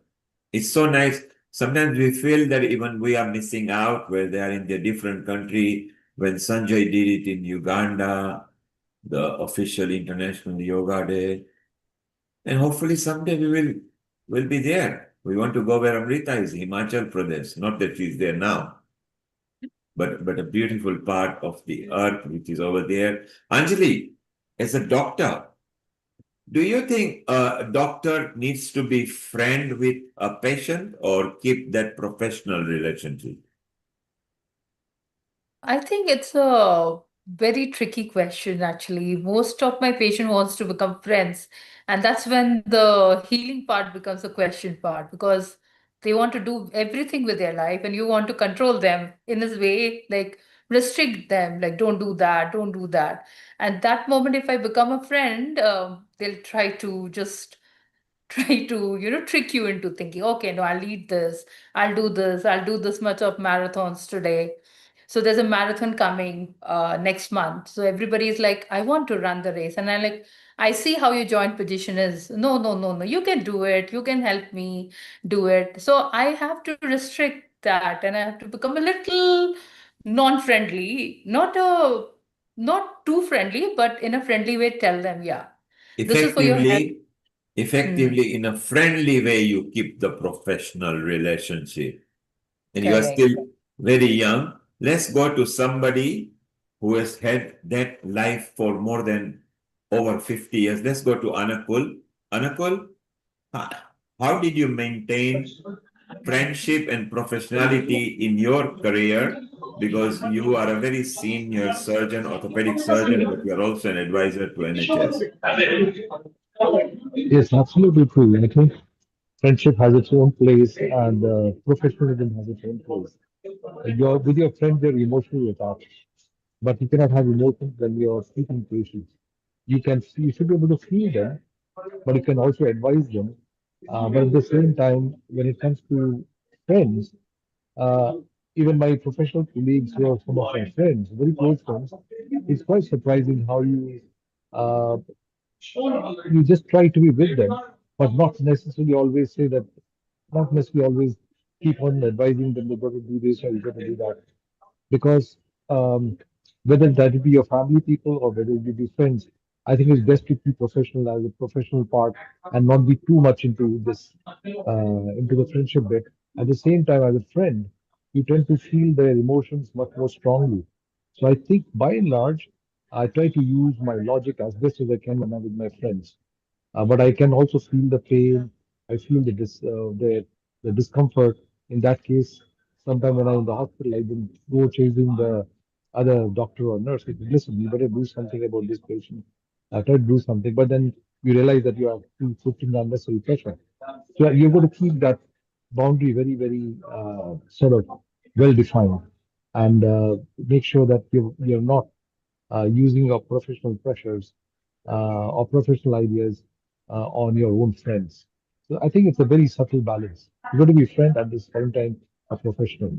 It's so nice. Sometimes we feel that even we are missing out where they are in their different country. When Sanjay did it in Uganda, the official International Yoga Day, and hopefully someday will be there. We want to go where Amrita is, Himachal Pradesh. Not that she's there now, but a beautiful part of the earth which is over there. Anjali, as a doctor, do you think a doctor needs to be friend with a patient or keep that professional relationship? I think it's a very tricky question, actually. Most of my patient wants to become friends, and that's when the healing part becomes a question part, because they want to do everything with their life, and you want to control them in this way, like restrict them, like don't do that, don't do that. And that moment, if I become a friend, they'll try to just try to trick you into thinking, okay, no, I'll eat this, I'll do this much of marathons today. So there's a marathon coming next month, so everybody's like, I want to run the race, and I see how your joint position is. No, no, no, no, you can do it, you can help me do it. So I have to restrict that, and I have to become a little non-friendly, not too friendly, but in a friendly way, tell them, yeah, this is for your health. Effectively, effectively in a friendly way, you keep the professional relationship. And you are Correct. still very young. Let's go to somebody who has had that life for more than over 50 years. Let's go to Anakul. Anakul, how did you maintain friendship and professionality in your career? Because you are a very senior surgeon, orthopedic surgeon, but you are also an advisor to NHS. Yes, absolutely true. I think friendship has its own place and professionalism has its own place. With your friends, you're emotionally attached, but you cannot have emotions when you're treating patients. You should be able to feel them, but you can also advise them. But at the same time, when it comes to friends, uh, even my professional colleagues who are some of my friends, very close friends, it's quite surprising how uh, you just try to be with them, but not necessarily always keep on advising them, you've got to do this or you've got to do that. Because whether that be your family people or whether you be friends, I think it's best to keep professional as a professional part and not be too much into the friendship bit. At the same time, as a friend, you tend to feel their emotions much more strongly. So I think by and large, I try to use my logic as best as I can when I'm with my friends. But I can also feel the pain. I feel the discomfort. In that case, sometime when I'm in the hospital, I will go chasing the other doctor or nurse. Like, listen, you better do something about this patient. I try to do something, but then you realize that you are putting unnecessary pressure. So you've got to keep that boundary very, very sort of well defined, and make sure that you're not using your professional pressures or professional ideas on your own friends. So I think it's a very subtle balance. You got to be a friend at the same time a professional.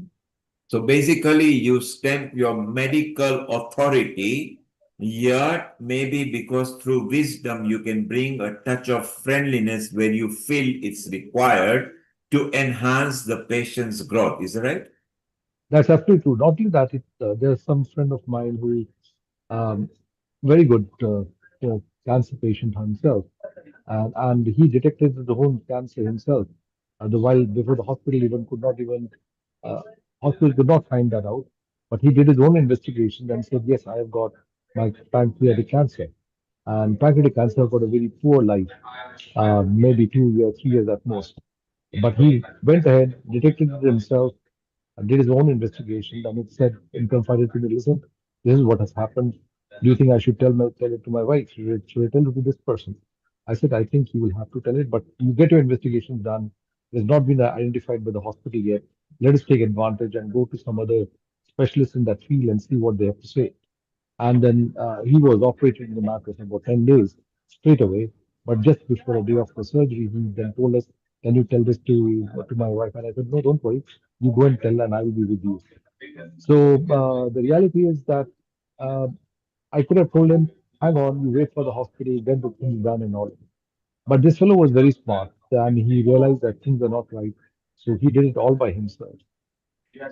So basically, you stamp your medical authority, yet maybe because through wisdom you can bring a touch of friendliness where you feel it's required to enhance the patient's growth. Is that right? That's absolutely true. Not only that, there's some friend of mine who um, very good cancer patient himself, and he detected the whole cancer himself. The while before the hospital even could not even uh, Hospital could not find that out, but he did his own investigation and said, yes, I have got my pancreatic cancer. And pancreatic cancer got a very poor life, maybe 2 years, 3 years at most. But he went ahead, detected it himself, did his own investigation, and it said, in confided to me, listen, this is what has happened. Do you think I should tell it to my wife? Should I tell it to this person? I said, I think you will have to tell it, but you get your investigation done. It has not been identified by the hospital yet. Let us take advantage and go to some other specialist in that field and see what they have to say. And then he was operated in the mattress in about 10 days straight away. But just before a day of the surgery, he then told us, can you tell this to my wife? And I said, no, don't worry. You go and tell and I will be with you. So the reality is that uh, I could have told him, hang on, you wait for the hospital, get the things done and all. But this fellow was very smart and he realized that things are not right. So he did it all by himself.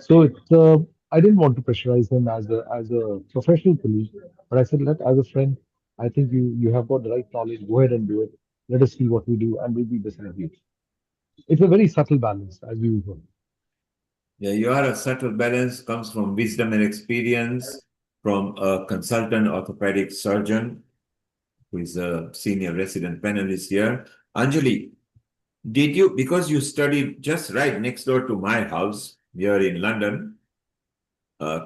So I didn't want to pressurize him as a professional colleague, but I said, let as a friend, I think you have got the right knowledge. Go ahead and do it. Let us see what we do, and we'll be beside you. It's a very subtle balance, as usual. Yeah, your subtle balance comes from wisdom and experience from a consultant orthopedic surgeon who is a senior resident panelist here. Anjali, did you, because you studied just right next door to my house here in London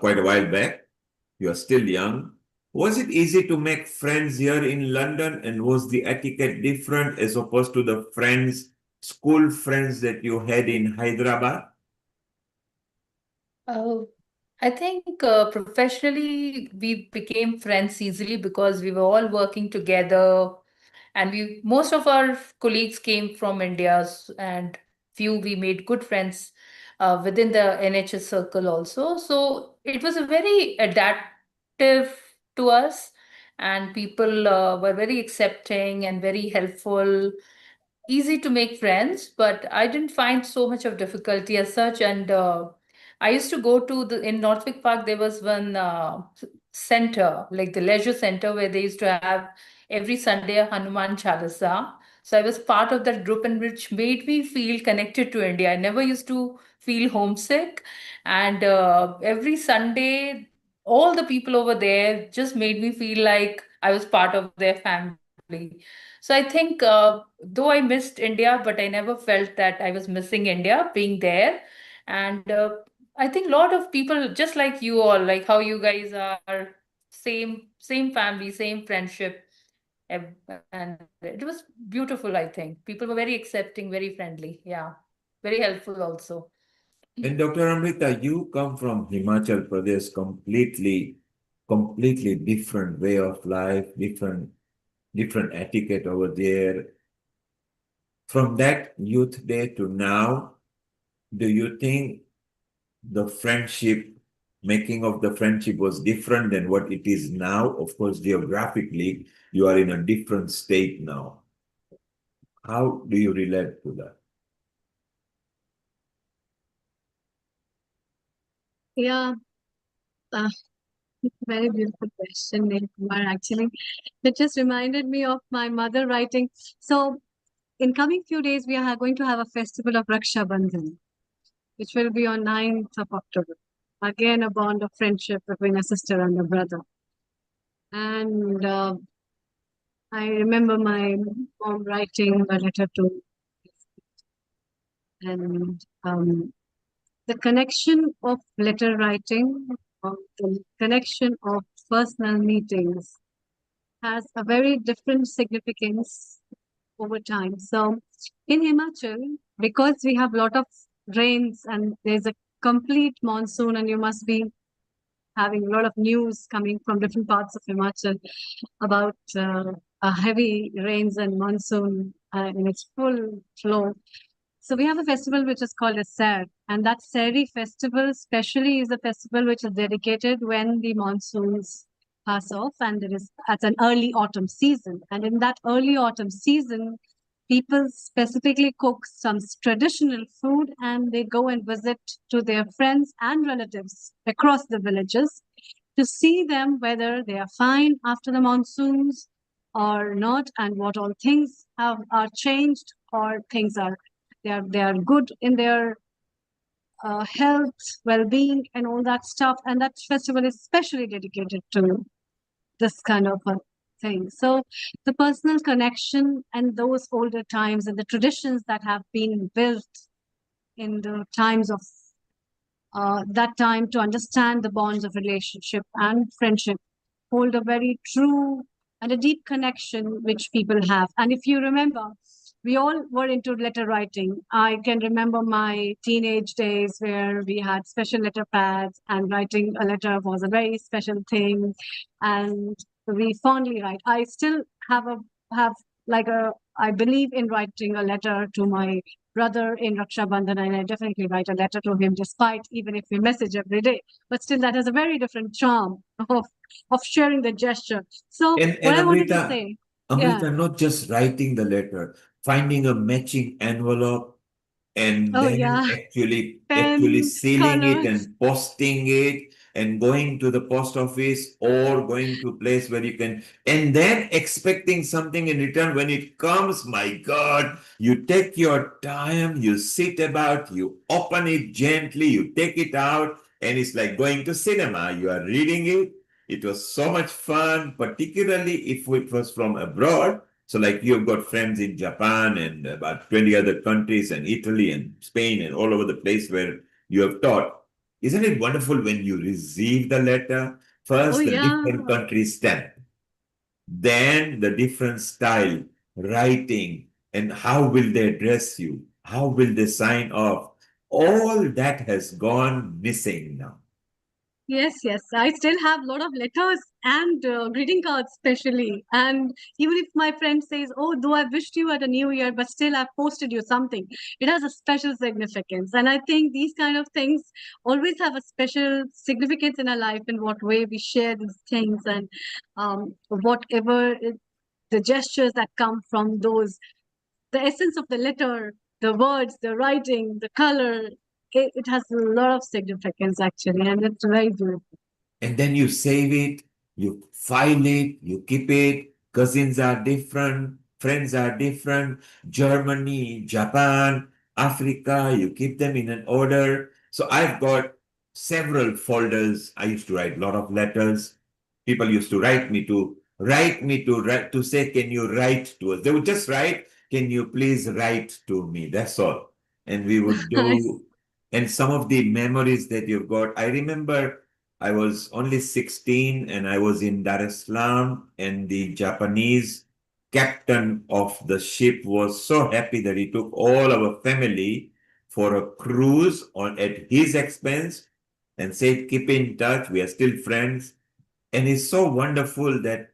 quite a while back, you are still young. Was it easy to make friends here in London, and was the etiquette different as opposed to the friends, school friends that you had in Hyderabad? Uh, I think professionally we became friends easily because we were all working together, and we most of our colleagues came from India, and few we made good friends within the NHS circle also. So it was a very adaptive to us, and people were very accepting and very helpful, easy to make friends, but I didn't find so much of difficulty as such. And I used to go to the in Northwick Park. There was one center, like the leisure center, where they used to have every Sunday a Hanuman Chalisa. So I was part of that group, and which made me feel connected to India. I never used to feel homesick, and every Sunday, all the people over there just made me feel like I was part of their family. So I think, though I missed India, but I never felt that I was missing India being there. And I think a lot of people, just like you all, like how you guys are, same family, same friendship, and it was beautiful. I think people were very accepting, very friendly. Yeah, very helpful also. And Dr. Amrita, you come from Himachal Pradesh, completely different way of life, different etiquette over there. From that youth day to now, do you think the friendship, making of the friendship was different than what it is now? Of course, geographically, you are in a different state now. How do you relate to that? Yeah, uh, very beautiful question, Neil Kumar. Actually, it just reminded me of my mother writing. So, in coming few days, we are going to have a festival of Raksha Bandhan, which will be on 9th of October. Again, a bond of friendship between a sister and a brother. And I remember my mom writing a letter to, and the connection of letter writing, the connection of personal meetings has a very different significance over time. So in Himachal, because we have a lot of rains and there's a complete monsoon, and you must be having a lot of news coming from different parts of Himachal about heavy rains and monsoon in its full flow. So we have a festival which is called as Sair, and that Sairi festival especially is a festival which is dedicated when the monsoons pass off, and it is at an early autumn season. And in that early autumn season, people specifically cook some traditional food, and they go and visit to their friends and relatives across the villages to see them whether they are fine after the monsoons or not, and what all things are changed, or things are they are good in their health, well-being, and all that stuff. And that festival is specially dedicated to this kind of a thing. So the personal connection and those older times and the traditions that have been built in the times of that time to understand the bonds of relationship and friendship hold a very true and a deep connection which people have. And if you remember, we all were into letter writing. I can remember my teenage days where we had special letter pads and writing a letter was a very special thing. And we fondly write. I still have like a, I believe in writing a letter to my brother in Raksha Bandhan, and I definitely write a letter to him, despite even if we message every day. But still, that has a very different charm of sharing the gesture. So And what I wanted to Amrita, say, yeah. Amrita, not just writing the letter, finding a matching envelope and Oh then yeah, actually pens, sealing it colors. and posting it and going to the post office or going to a place where you can, and then expecting something in return when it comes. My God, you take your time, you sit about, you open it gently, you take it out, and it's like going to cinema. You are reading it. It was so much fun, particularly if it was from abroad. So like you've got friends in Japan and about 20 other countries and Italy and Spain and all over the place where you have taught. Isn't it wonderful when you receive the letter? Oh First, the yeah. different country stamp, then the different style, writing, and how will they address you? How will they sign off? All that has gone missing now. Yes, yes. I still have a lot of letters and greeting cards, especially. And even if my friend says, "Oh, though I wished you at a new year, but still I've posted you something," it has a special significance. And I think these kind of things always have a special significance in our life in what way we share these things and the gestures that come from those, the essence of the letter, the words, the writing, the color. It has a lot of significance actually, and it's very beautiful. And then you save it, you file it, you keep it. Cousins are different, friends are different. Germany, Japan, Africa, you keep them in an order. So I've got several folders. I used to write a lot of letters. People used to write to say, can you write to us? They would just write, can you please write to me? That's all. And we would do, and some of the memories that you've got, I remember I was only 16 and I was in Dar es Salaam, and the Japanese captain of the ship was so happy that he took all our family for a cruise at his expense and said, keep in touch, we are still friends. And it's so wonderful that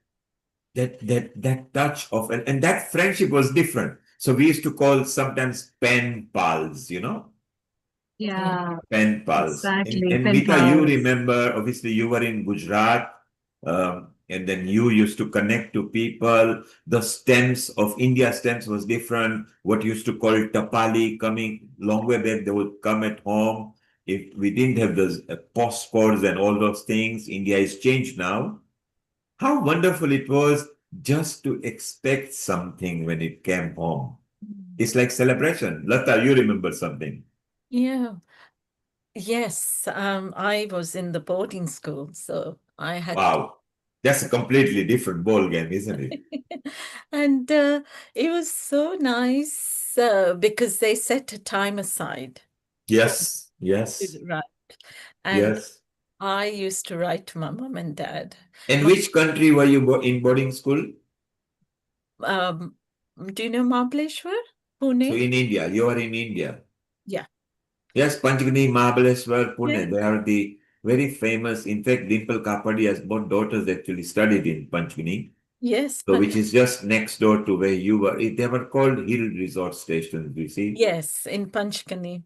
touch of, and that friendship was different. So we used to call sometimes pen pals, Yeah, pen pals. exactly. And Pen Mita, you pals. remember, obviously, you were in Gujarat, and then you used to connect to people. The stems of India stems was different. What used to call tapali, coming long way back, they would come at home. If we didn't have those postcodes and all those things, India is changed now. How wonderful it was just to expect something when it came home. It's like celebration. Lata, you remember something. Yeah. Yes. I was in the boarding school, so I had Wow. That's a completely different ball game, isn't it? and it was so nice because they set a time aside Yes, to yes, write. And yes. I used to write to my mom and dad. And My, which country were you in boarding school? um, do you know Mahabaleshwar, So Pune? in India, you are in India. Yeah. Yes, Panchgani, Mahabaleshwar, Yeah. Pune. They are the very famous. In fact, Dimple Kapadi has both daughters actually studied in Panchgani. Yes, So but which is just next door to where you were. They were called hill resort stations, you see. yes, in Panchkani.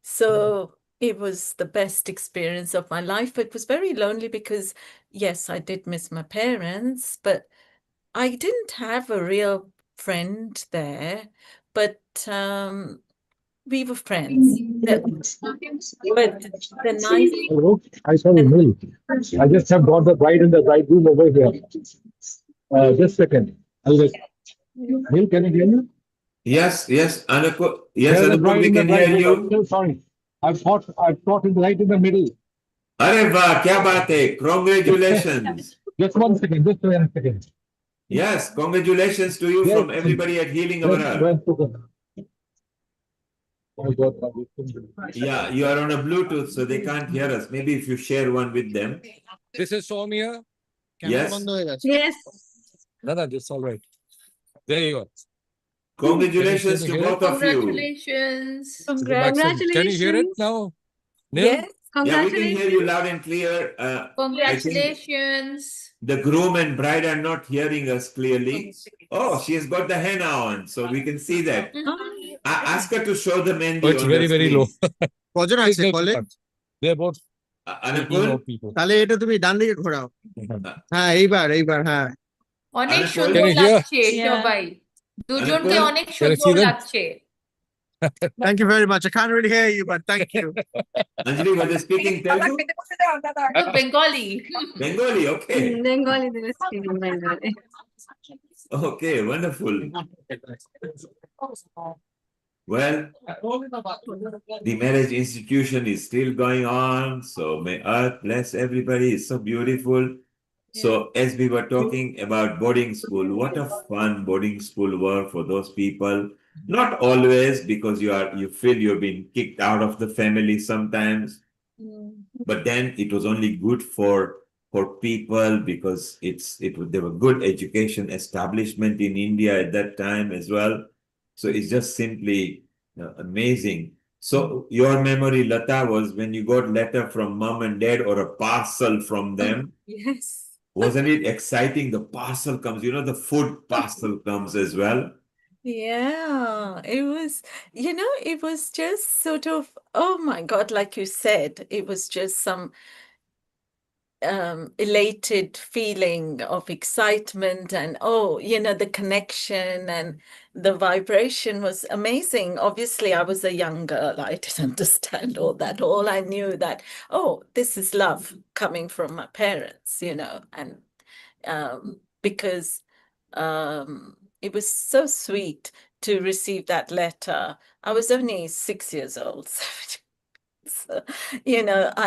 So it was the best experience of my life. It was very lonely because, yes, I did miss my parents, but I didn't have a real friend there. But we were friends. But the nice, Hello, I saw the mail. I just have got the bride and the bridegroom over here. Just a second. I'll just. Neil, can you hear me? Yes, yes, Anako. Yes, Here are the Anupam, bride we and the can hear bridegroom. I'm you. so sorry. I've thought it right in the middle. Arey वाह, क्या बात है? Congratulations. Just 1 second, just 1 second. Yes, congratulations to you Yes, from everybody at Healing Our just Earth. 1 second. Oh God, Yeah, you are on a Bluetooth, so they can't hear us. Maybe if you share one with them. This is Soumya. Yes. Yes. No, that's all right. There you go. Congratulations Can you to hear it? both of you. Congratulations. Can you hear it Congratulations. now? Neil? Yes. Yeah, we can hear you Congratulations. loud and clear. I think Congratulations. the groom and bride are not hearing us clearly. Oh, she has got the henna on, so we can see that. Ask her to show the Oh, Mendi it's on very, the very screen. low. কজন আছে কলে? They're about 18 Anupul? odd people. তাহলে এটা তুমি ডান দিকে ঘোরাও। হ্যাঁ এইবার হ্যাঁ। অনেক Anupul? সুন্দর Can you hear? লাগছে সবাই। দুজনকে Anupul? অনেক Can you সুন্দর see them? লাগছে। Thank you very much. I can't really hear you, but thank you. Anjali, were they speaking Telugu? No, Bengali. Bengali, okay. Bengali, they were speaking Bengali. Okay, wonderful. Well, the marriage institution is still going on, so may Earth bless everybody. It's so beautiful. So, as we were talking about boarding school, what a fun boarding school were for those people. Not always, because you feel you've been kicked out of the family sometimes, but then it was only good for people because there were good education establishment in India at that time as well. So it's just simply amazing. So your memory, Lata, was when you got letter from mom and dad or a parcel from them. Yes. Wasn't it exciting? The parcel comes, the food parcel comes as well. Yeah, it was just sort of, oh my God, like you said, it was just some elated feeling of excitement and the connection and the vibration was amazing. Obviously, I was a young girl. I didn't understand all that. All I knew that, this is love coming from my parents, and because it was so sweet to receive that letter. I was only 6 years old. So,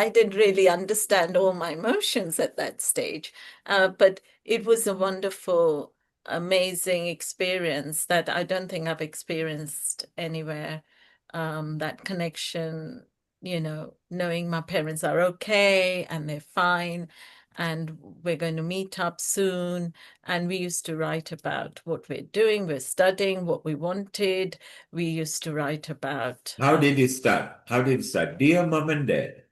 I didn't really understand all my emotions at that stage. But it was a wonderful, amazing experience that I don't think I've experienced anywhere. That connection, knowing my parents are okay and they're fine and we're going to meet up soon. And we used to write about what we're doing. We're studying what we wanted. We used to write about... How did it start? Dear mom and dad,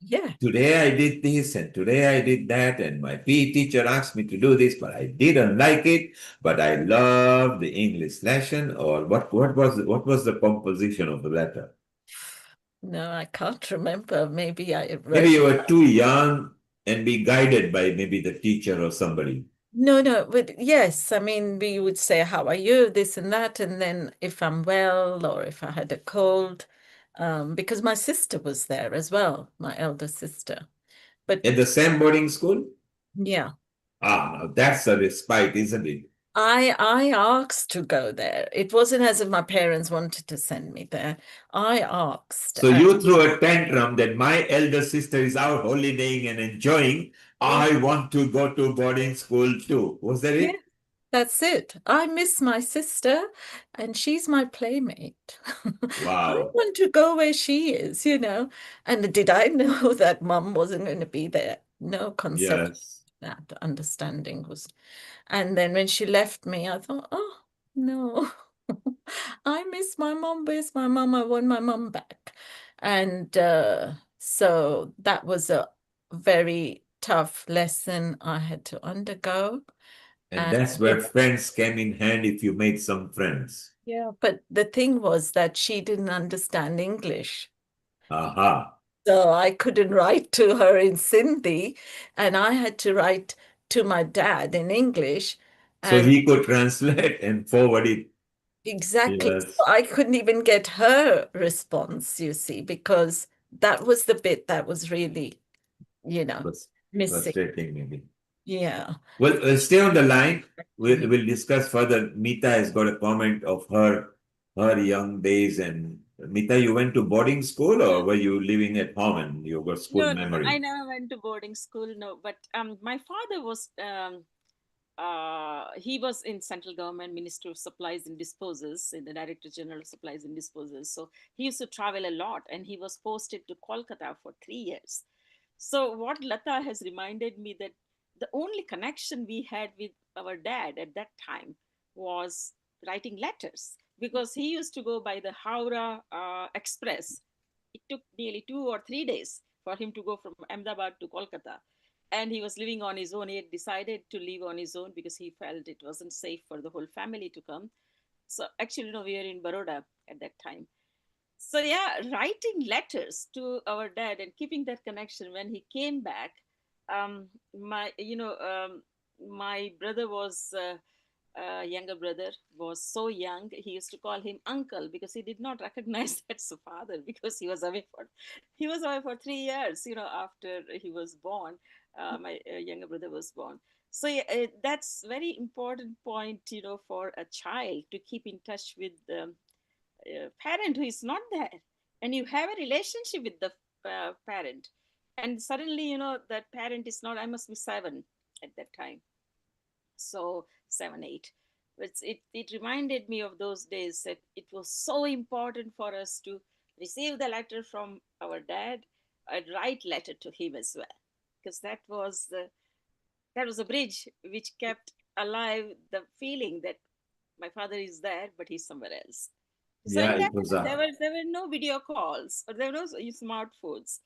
yeah. Today I did this and today I did that, and my PE teacher asked me to do this, but I didn't like it. But I love the English lesson. Or what was the composition of the letter? No, I can't remember. Maybe Maybe you were too young and be guided by maybe the teacher or somebody. No, but yes, I mean, we would say, how are you, this and that, and then if I'm well or if I had a cold, because my sister was there as well, my elder sister. But at the same boarding school? Yeah. Now that's a respite, isn't it? I asked to go there. It wasn't as if my parents wanted to send me there. I asked. So you threw a tantrum that my elder sister is out holidaying and enjoying. I want to go to boarding school too. Was that it? Yeah, that's it. I miss my sister and she's my playmate. Wow. I want to go where she is, And did I know that mom wasn't going to be there? No concept. Yes. That understanding was. And then when she left me, I thought, oh, no. I miss my mom. Where's my mom? I want my mom back. And so that was a very tough lesson I had to undergo. And that's where friends came in handy if you made some friends. Yeah, but the thing was that she didn't understand English. Aha. So I couldn't write to her in Sindhi, and I had to write to my dad in English. So he could translate and forward it. Exactly. Yes. So I couldn't even get her response, you see, because that was the bit that was really, missing. Frustrating, maybe. Yeah. Well, stay on the line. We'll discuss further. Meeta has got a comment of her young days and Mita, you went to boarding school or were you living at home and you got school No, I memory? never went to boarding school. No, but my father was he was in central government Ministry of Supplies and Disposals, in the Director General of Supplies and Disposals. So he used to travel a lot, and he was posted to Kolkata for 3 years. So what Lata has reminded me that the only connection we had with our dad at that time was writing letters, because he used to go by the Howrah Express. It took nearly 2 or 3 days for him to go from Ahmedabad to Kolkata, and he was living on his own. He had decided to live on his own because he felt it wasn't safe for the whole family to come. So actually, no, we were in Baroda at that time. So yeah, writing letters to our dad and keeping that connection. When he came back, my brother was younger brother was so young, he used to call him uncle because he did not recognize that's a father, because he was away for 3 years, after he was born. My younger brother was born. So yeah, that's very important point, for a child to keep in touch with the parent who is not there, and you have a relationship with the parent, and suddenly that parent is not. I must be 7 at that time, so 7 8. It reminded me of those days, that it was so important for us to receive the letter from our dad and write letter to him as well, because that was a bridge which kept alive the feeling that my father is there, but he's somewhere else. So Yeah, in it that was time, there were no video calls, or there were no smartphones.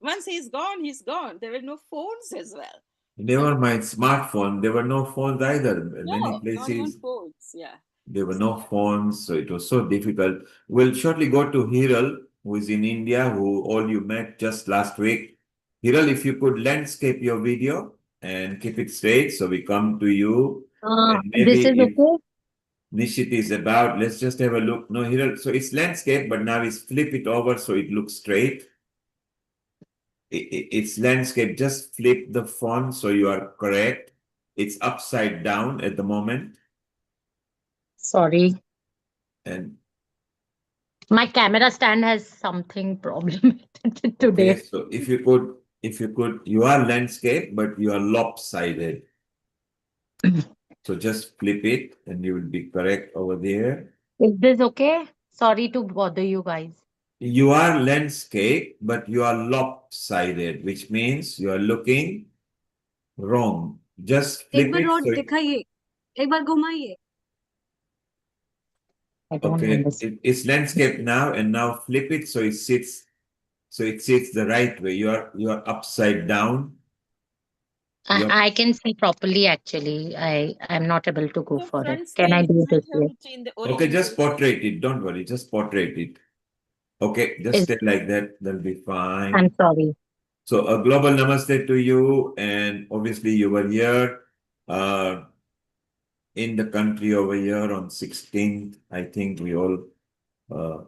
Once he's gone, he's gone. There were no phones as well. So never mind smartphone. There were no phones either. Many no, not even places phones. Yeah. there were no phones, so it was so difficult. We'll shortly go to Hiral, who is in India, who all you met just last week. Hiral, if you could landscape your video and keep it straight, so we come to you. And This is maybe if okay. Nishit is about, let's just have a look. No, Hiral, so it's landscape, but now it's flip it over so it looks straight. It's landscape, just flip the font so you are correct. It's upside down at the moment. Sorry. And My camera stand has something problem okay, today. so if you could, you are landscape, but you are lopsided. So just flip it and you will be correct over there. Is this okay? Sorry to bother you guys. You are landscape, but you are lopsided, which means you are looking wrong. Just एक flip bar it. Road So दिखाइए, एक बार घुमाइए. I don't okay, understand. it's landscape now, and now flip it so it sits the right way. You are upside down. You're I can see properly actually. I'm not able to go So for it. front Can I screen, you do might this have way? it in the okay, orientation. just portrait it. Don't worry, just portrait it. Okay, just Is stay like that. That'll be fine. I'm sorry. So a global namaste to you, and obviously you were here in the country over here on 16th. I think we all uh,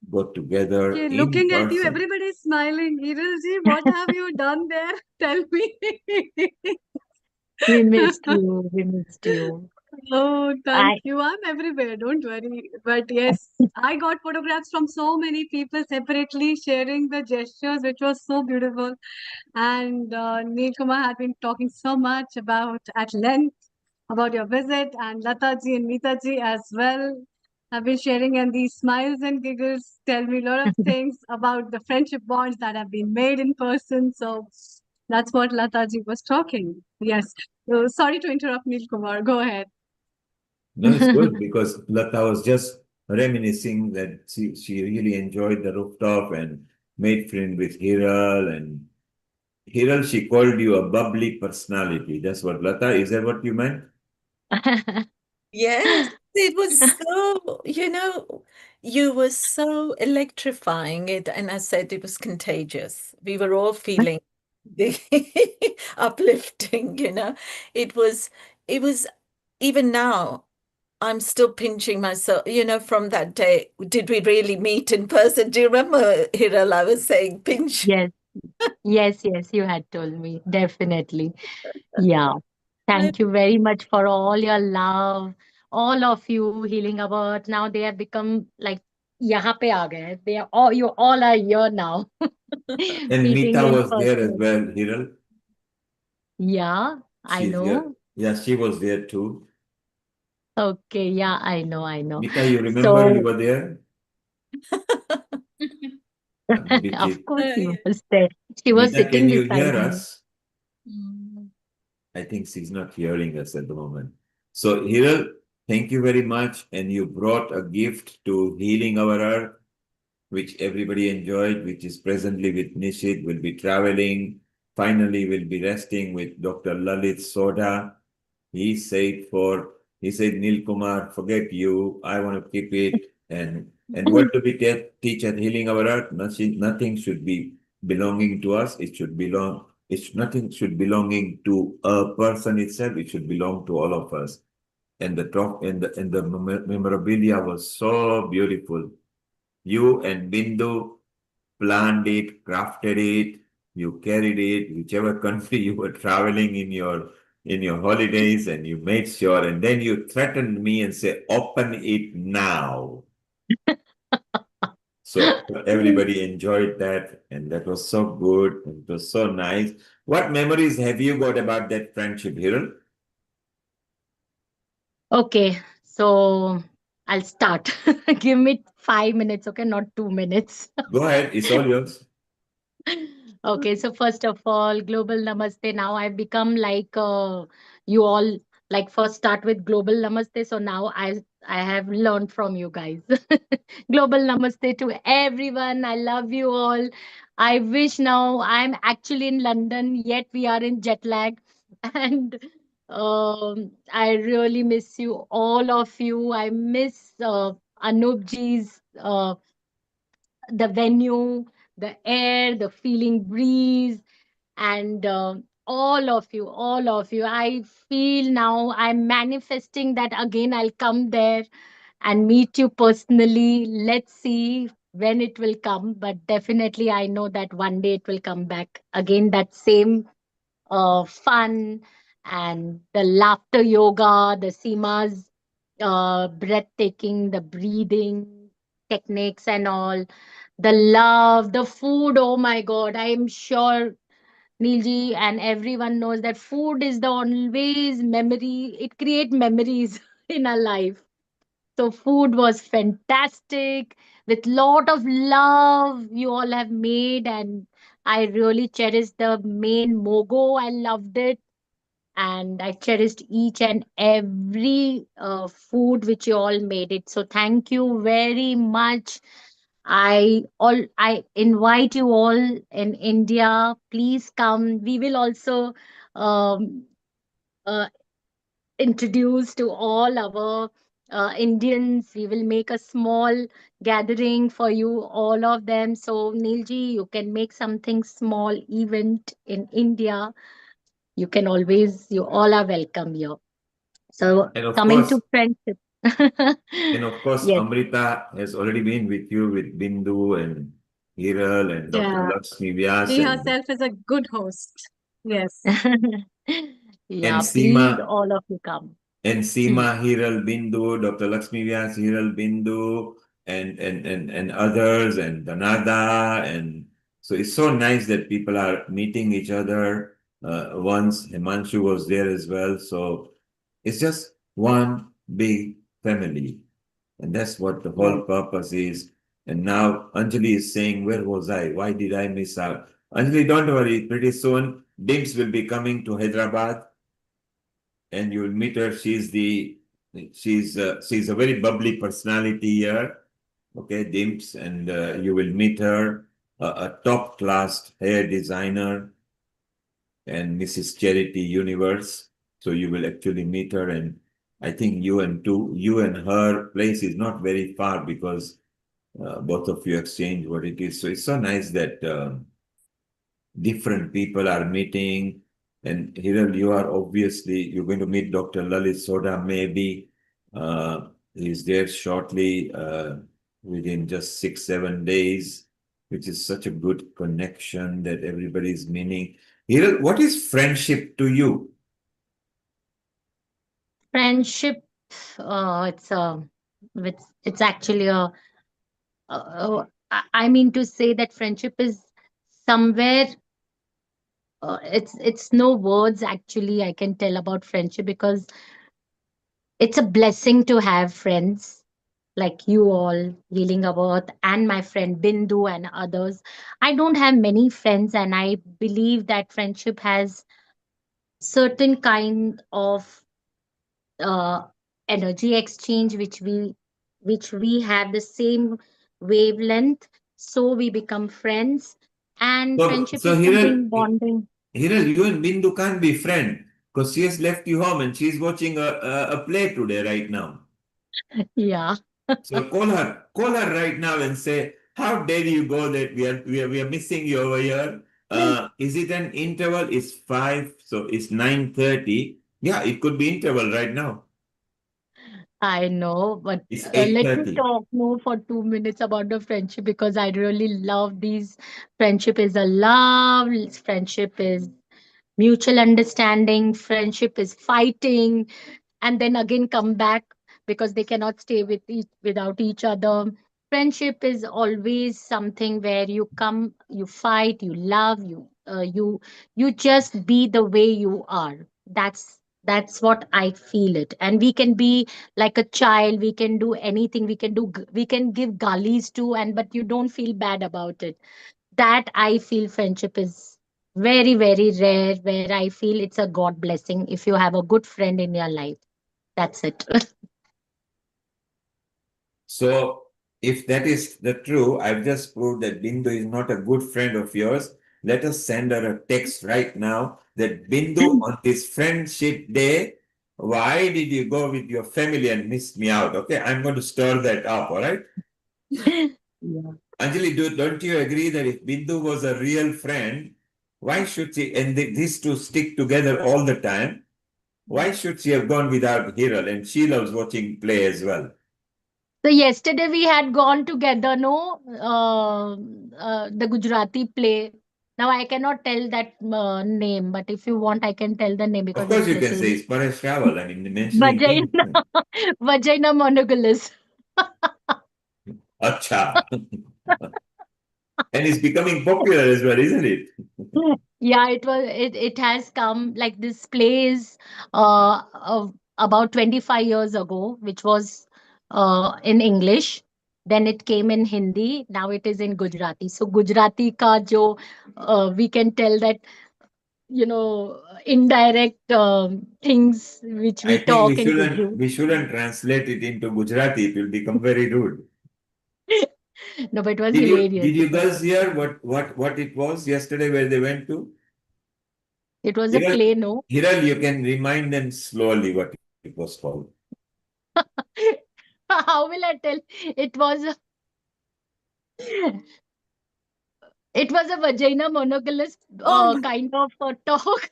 got together Okay, in looking at you, person. everybody is smiling. Hiral what have you done there? Tell me. We missed you. We missed you. Oh, thank I you. I'm everywhere, don't worry. But yes, I got photographs from so many people separately sharing the gestures, which was so beautiful. And Neil Kumar had been talking so much at length about your visit, and Lataji and Neetaji as well have been sharing, and these smiles and giggles tell me a lot of things about the friendship bonds that have been made in person. So that's what Lataji was talking. Yes. So sorry to interrupt, Neil Kumar. Go ahead. No, it's good because Lata was just reminiscing that she really enjoyed the rooftop and made friend with Hiral, and Hiral, she called you a bubbly personality. That's what Lata, is that what you meant? Yes, it was so, you were so electrifying it, and I said it was contagious. We were all feeling the uplifting. It was even now, I'm still pinching myself, from that day. Did we really meet in person? Do you remember, Hiral, I was saying pinch? Yes, yes, you had told me. Definitely. Yeah. I Thank you very much for all your love, all of you healing about. Now they have become like यहाँ पे आ गए. They are all, you all are here now. And Meeting Mita in was there as person. well, Hiral. Yeah, I She's there. know. Yeah, she was there too. Okay, yeah, I know, I know. Mita, you remember you So, were there? of Abhijit. course, she Yeah. was there. She was Mita, can sitting you beside hear me. us? I think she's not hearing us at the moment. So, Hiral, thank you very much. And you brought a gift to Healing Our Earth, which everybody enjoyed, which is presently with Nishit, will be traveling. Finally, will be resting with Dr. Lalit Soda. He said, Neil Kumar, forget you. I want to keep it. And what do we teach at Healing Our Earth? Nothing should be belonging to us. Nothing should belonging to a person itself. It should belong to all of us. And the talk and the memorabilia was so beautiful. You and Bindu planned it, crafted it, you carried it, whichever country you were traveling in your holidays, and you made sure, and then you threatened me and say, open it now. So everybody enjoyed that, and that was so good, and it was so nice. What memories have you got about that friendship, Hiral? Okay, so I'll start. Give me 5 minutes, okay, not 2 minutes. Go ahead, it's all yours. Okay, so first of all, global namaste. Now I've become like you all, like first start with global namaste. So now I have learned from you guys. Global namaste to everyone. I love you all. I wish now I'm actually in London, yet we are in jet lag. And I really miss you, all of you. I miss Anupji's the venue, the air, the feeling breeze, and all of you. I feel now I'm manifesting that again I'll come there and meet you personally. Let's see when it will come, but definitely I know that one day it will come back again. That same fun and the laughter yoga, the Seema's breathtaking, the breathing techniques and all, the love, the food. Oh my God, I am sure Neilji and everyone knows that food is the always memory. It creates memories in our life. So food was fantastic with lot of love you all have made, and I really cherished the main mogo. I loved it, and I cherished each and every food which you all made it. So thank you very much. I invite you all in India. Please come. We will also um, uh, introduce to all our Indians. We will make a small gathering for you, all of them. So Neilji, you can make something small event in India. You can always, you all are welcome here. So And of coming course, to friendship. And of course, Yes. Amrita has already been with you with Bindu and Hiral and Dr. Yeah, Lakshmi Vyas she herself is a good host. Yes. and Yeah, please, Seema all of you come. and Hmm. Seema Hiral Bindu, Dr. Lakshmi Vyas, Hiral Bindu, and others, and Danada. And so it's so nice that people are meeting each other. Once Himanshu was there as well. So it's just one big family. And that's what the whole Yes. purpose is. And now Anjali is saying, where was I? Why did I miss out? Anjali, don't worry. Pretty soon, Dims will be coming to Hyderabad, and you will meet her. She's a very bubbly personality here. Okay, Dims, and you will meet her, a top class hair designer and Mrs. Charity Universe. So you will actually meet her, and I think you and her place is not very far because both of you exchange what it is. So it's so nice that different people are meeting. And Hiral, you're going to meet Dr. Lalit Soda maybe. He's there shortly, within just 6, 7 days, which is such a good connection that everybody's meaning. Hiral, what is friendship to you? Friendship, it's actually a I mean to say that friendship is somewhere. It's no words actually I can tell about friendship, because it's a blessing to have friends like you all, Healing About, and my friend Bindu and others. I don't have many friends, and I believe that friendship has certain kind of uh, energy exchange which we have the same wavelength, so we become friends, and friendship So is Hiral, something bonding. Hiral, you and Bindu can't be friend because she has left you home and she's watching a play today right now. Yeah. So call her right now and say, how dare you go that we are missing you over here. Is it an interval? It's 5, so it's 9:30. Yeah, it could be interval right now. I know, but It's let me 8:30. talk more for 2 minutes about the friendship, because I really love these. Friendship is a love, friendship is mutual understanding, friendship is fighting, and then again come back because they cannot stay without each other. Friendship is always something where you come, you fight, you love, you just be the way you are. That's what I feel it. And we can be like a child, we can do anything, we can give galis too, and but you don't feel bad about it. That I feel friendship is very, very rare, where I feel it's a God blessing if you have a good friend in your life. That's it. So if that is the true, I've just proved that Bindu is not a good friend of yours. Let us send her a text right now that Bindu, on this friendship day, why did you go with your family and miss me out? Okay, I'm going to stir that up, all right? Yeah. Anjali, don't you agree that if Bindu was a real friend, why should she, and these two stick together all the time, why should she have gone without Hiral? And she loves watching play as well. So yesterday we had gone together, no, the Gujarati play. Now I cannot tell that name, but if you want, I can tell the name Of because course, it's you can little say it's Paresh Rawal. I mean, mentioning him. vagina, vagina monogamous. Acha. And it's becoming popular as well, isn't it? Yeah, it has come like this plays about 25 years ago, which was in English. Then it came in Hindi. Now it is in Gujarati. So Gujarati ka jo we can tell that, indirect things which I we think talk in Gujarati. we shouldn't translate it into Gujarati. It will become very rude. No, but it was hilarious. Did you girls hear what it was yesterday where they went to? It was a Hiral, play, no? Hiral, you can remind them slowly what it was called. How will I tell? It was it was a vagina monoculus Oh my. kind of talk.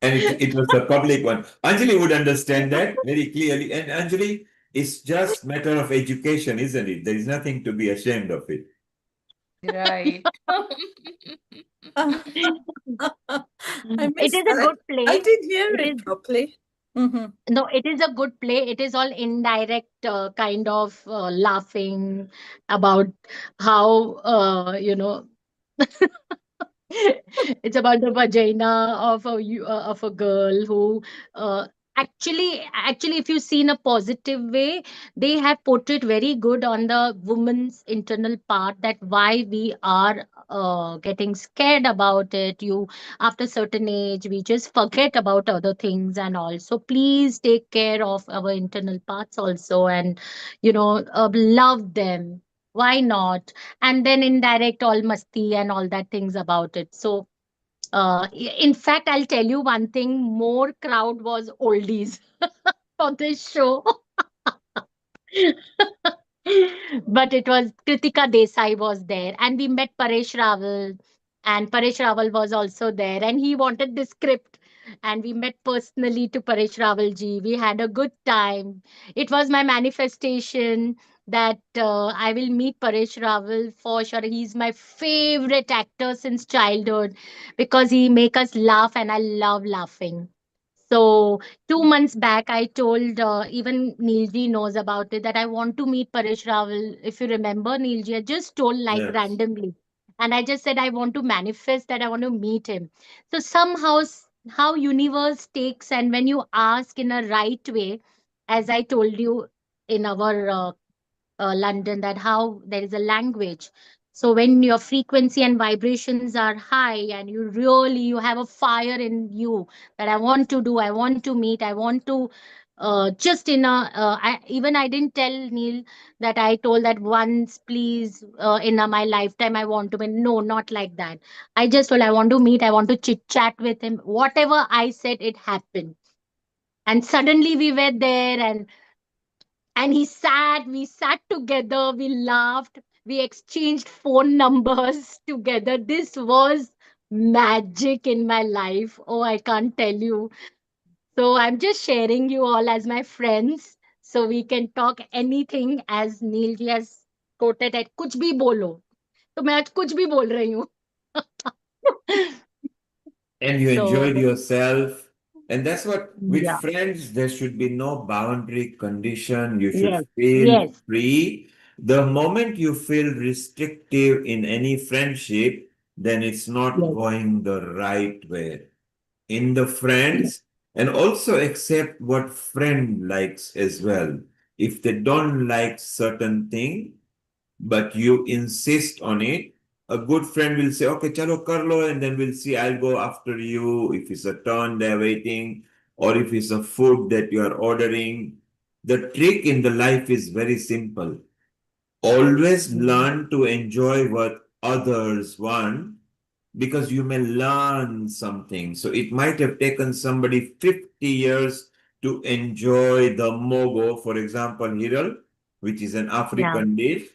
And it was a public one. Anjali would understand that very clearly. And Anjali, it's just matter of education, isn't it? There is nothing to be ashamed of it. Right. I It missed is a that. good play. I didn't hear It it is properly. Hmm. no, it is a good play. It is all indirect kind of laughing about how it's about the vagina of of a girl who uh, actually if you see in a positive way, they have portrayed very good on the woman's internal part, that why we are getting scared about it. You, after certain age, we just forget about other things, and also please take care of our internal parts also, and love them. Why not? And then indirect all masti and all that things about it. So in fact, I'll tell you one thing, more crowd was oldies for this show. But it was Kritika Desai was there, and we met Paresh Rawal, and Paresh Rawal was also there, and he wanted the script, and we met personally to Paresh Rawal ji. We had a good time. It was my manifestation that I will meet Paresh Rawal for sure. He's my favorite actor since childhood because he make us laugh, and I love laughing. So 2 months back, I told even Neilji knows about it that I want to meet Paresh Rawal. If you remember, Neilji, I just told like Yes. randomly, and I just said I want to manifest that I want to meet him. So somehow, how universe takes, and when you ask in a right way, as I told you in our London, that how there is a language. So when your frequency and vibrations are high, and you have a fire in you that I want to do, I want to meet, I want to just in a even I didn't tell Neil that I told that once, please, in my lifetime I want to meet. No, not like that. I just told I want to meet, I want to chit chat with him. Whatever I said, it happened. And suddenly we were there, and we sat together, we laughed, we exchanged phone numbers together. This was magic in my life. Oh, I can't tell you. So I'm just sharing you all as my friends, so we can talk anything, as Neil ji has quoted at कुछ भी बोलो. तो मैं आज कुछ भी बोल रही हूँ. And you enjoyed So yourself. And that's what, with yeah. friends, there should be no boundary condition. You should Yes. feel Yes. free. The moment you feel restrictive in any friendship, then it's not Yes. going the right way. In the friends, and also accept what friend likes as well. If they don't like certain thing, but you insist on it, a good friend will say, okay, chalo kar lo, and then we'll see, I'll go after you. If it's a turn they're waiting, or if it's a food that you are ordering. The trick in the life is very simple. Always learn to enjoy what others want, because you may learn something. So it might have taken somebody 50 years to enjoy the mogo, for example, hiral, which is an Yeah. African dish,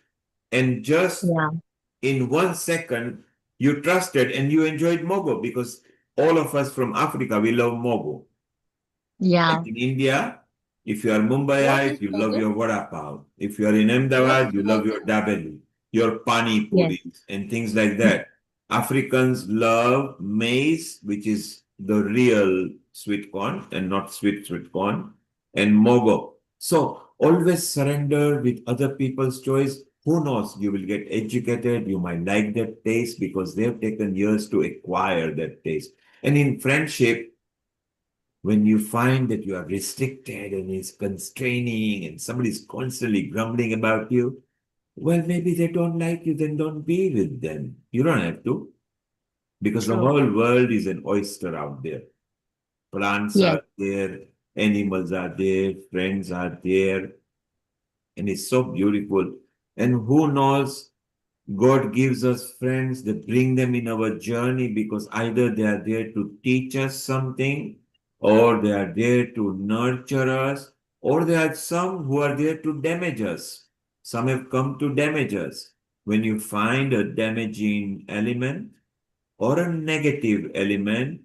and just Yeah. in 1 second, you trusted and you enjoyed mogo, because all of us from Africa, we love mogo. Yeah. Like in India, if you are What Mumbaiite, is you love mogo? your vada pav. If you are in What Ahmedabad, is you love your mogo? dabeli, your pani Yes. puris, and things like that. Africans love maize, which is the real sweet corn and not sweet corn, and mogo. So always surrender with other people's choice. Who knows? You will get educated. You might like that taste because they have taken years to acquire that taste. And in friendship, when you find that you are restricted and it's constraining and somebody's constantly grumbling about you, well, maybe they don't like you, then don't be with them. You don't have to, because the True. whole world is an oyster out there. Plants Yes. are there, animals are there, friends are there, and it's so beautiful. And who knows, God gives us friends that bring them in our journey, because either they are there to teach us something, or they are there to nurture us, or there are some who are there to damage us. Some have come to damage us. When you find a damaging element or a negative element,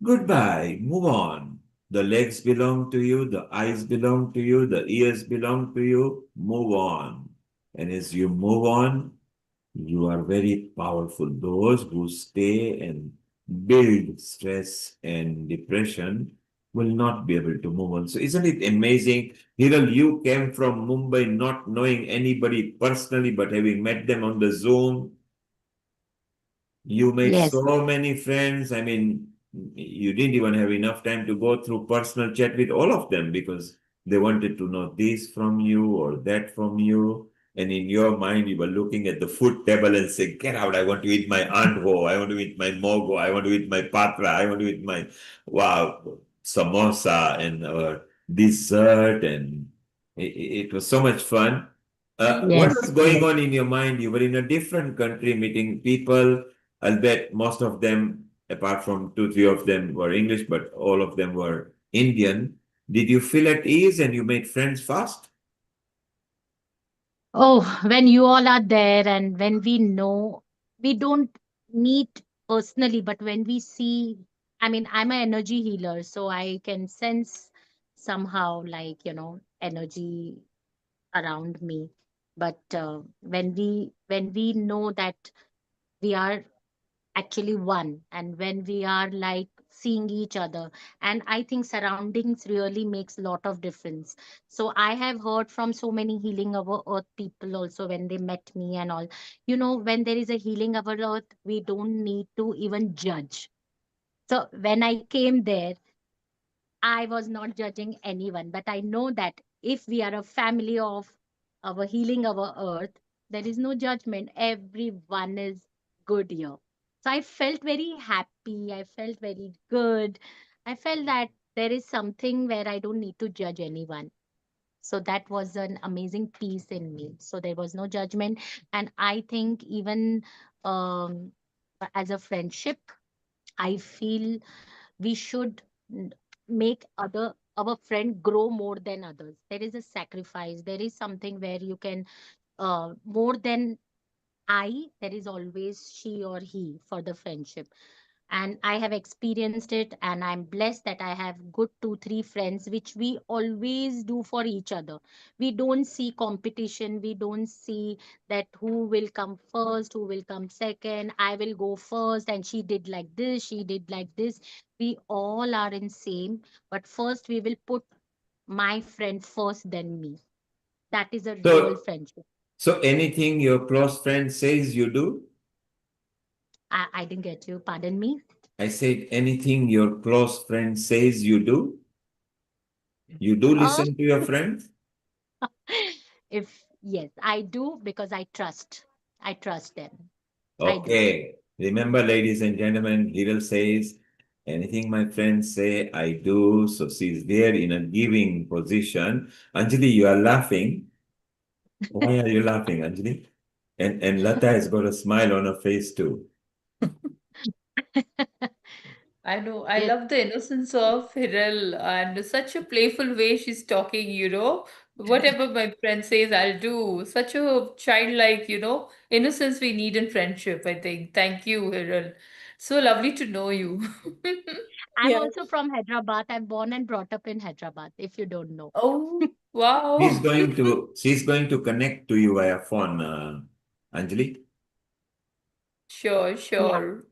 goodbye, move on. The legs belong to you, the eyes belong to you, the ears belong to you, move on. And as you move on, you are very powerful. Those who stay and build stress and depression will not be able to move on. So isn't it amazing? Hiral, you came from Mumbai not knowing anybody personally, but having met them on the Zoom. You made Yes. so many friends. I mean, you didn't even have enough time to go through personal chat with all of them, because they wanted to know this from you or that from you. And in your mind, you were looking at the food table and saying, get out, I want to eat my andho, I want to eat my mogo, I want to eat my patra, I want to eat my, wow, samosa and dessert. And it was so much fun. What Yes. was going Yes. on in your mind? You were in a different country meeting people. I'll bet most of them, apart from two, three of them, were English, but all of them were Indian. Did you feel at ease and you made friends fast? Oh, when you all are there, and when we know, we don't meet personally, but when we see, I mean, I'm an energy healer, so I can sense somehow, like, energy around me. But when we know that we are actually one. And when we are like seeing each other, and I think surroundings really makes a lot of difference. So I have heard from so many healing our earth people also when they met me and all. When there is a healing our earth, we don't need to even judge. So when I came there, I was not judging anyone, but I know that if we are a family of our healing our earth, there is no judgment. Everyone is good here. So I felt very happy. I felt very good. I felt that there is something where I don't need to judge anyone. So that was an amazing peace in me. So there was no judgment. And I think even um, as a friendship, I feel we should make other our friend grow more than others. There is a sacrifice. There is something where you can more than there is always she or he for the friendship. And I have experienced it, and I'm blessed that I have good 2 3 friends which we always do for each other. We don't see competition, we don't see that who will come first, who will come second, I will go first, and she did like this, she did like this. We all are in same, but first we will put my friend first than me. That is a real So, friendship. so anything your close friend says you do? I didn't get you, pardon me. I said anything your close friend says you do? You do Oh. listen to your friends? If yes, I do, because I trust them. I do. Okay. Remember, ladies and gentlemen, Hiral says, anything my friends say, I do. So she's there in a giving position. Anjali, you are laughing. Why are you laughing, Anjali? And Lata has got a smile on her face too. I know. I Yes. love the innocence of Hiral and such a playful way she's talking. Whatever my friend says, I'll do. Such a childlike innocence we need in friendship, I think. Thank you, Hiral. So lovely to know you. I'm Yeah. also from Hyderabad. I'm born and brought up in Hyderabad, if you don't know. Oh, She's wow. going to she's going to connect to you via phone, Anjali. Sure, Yeah. sure.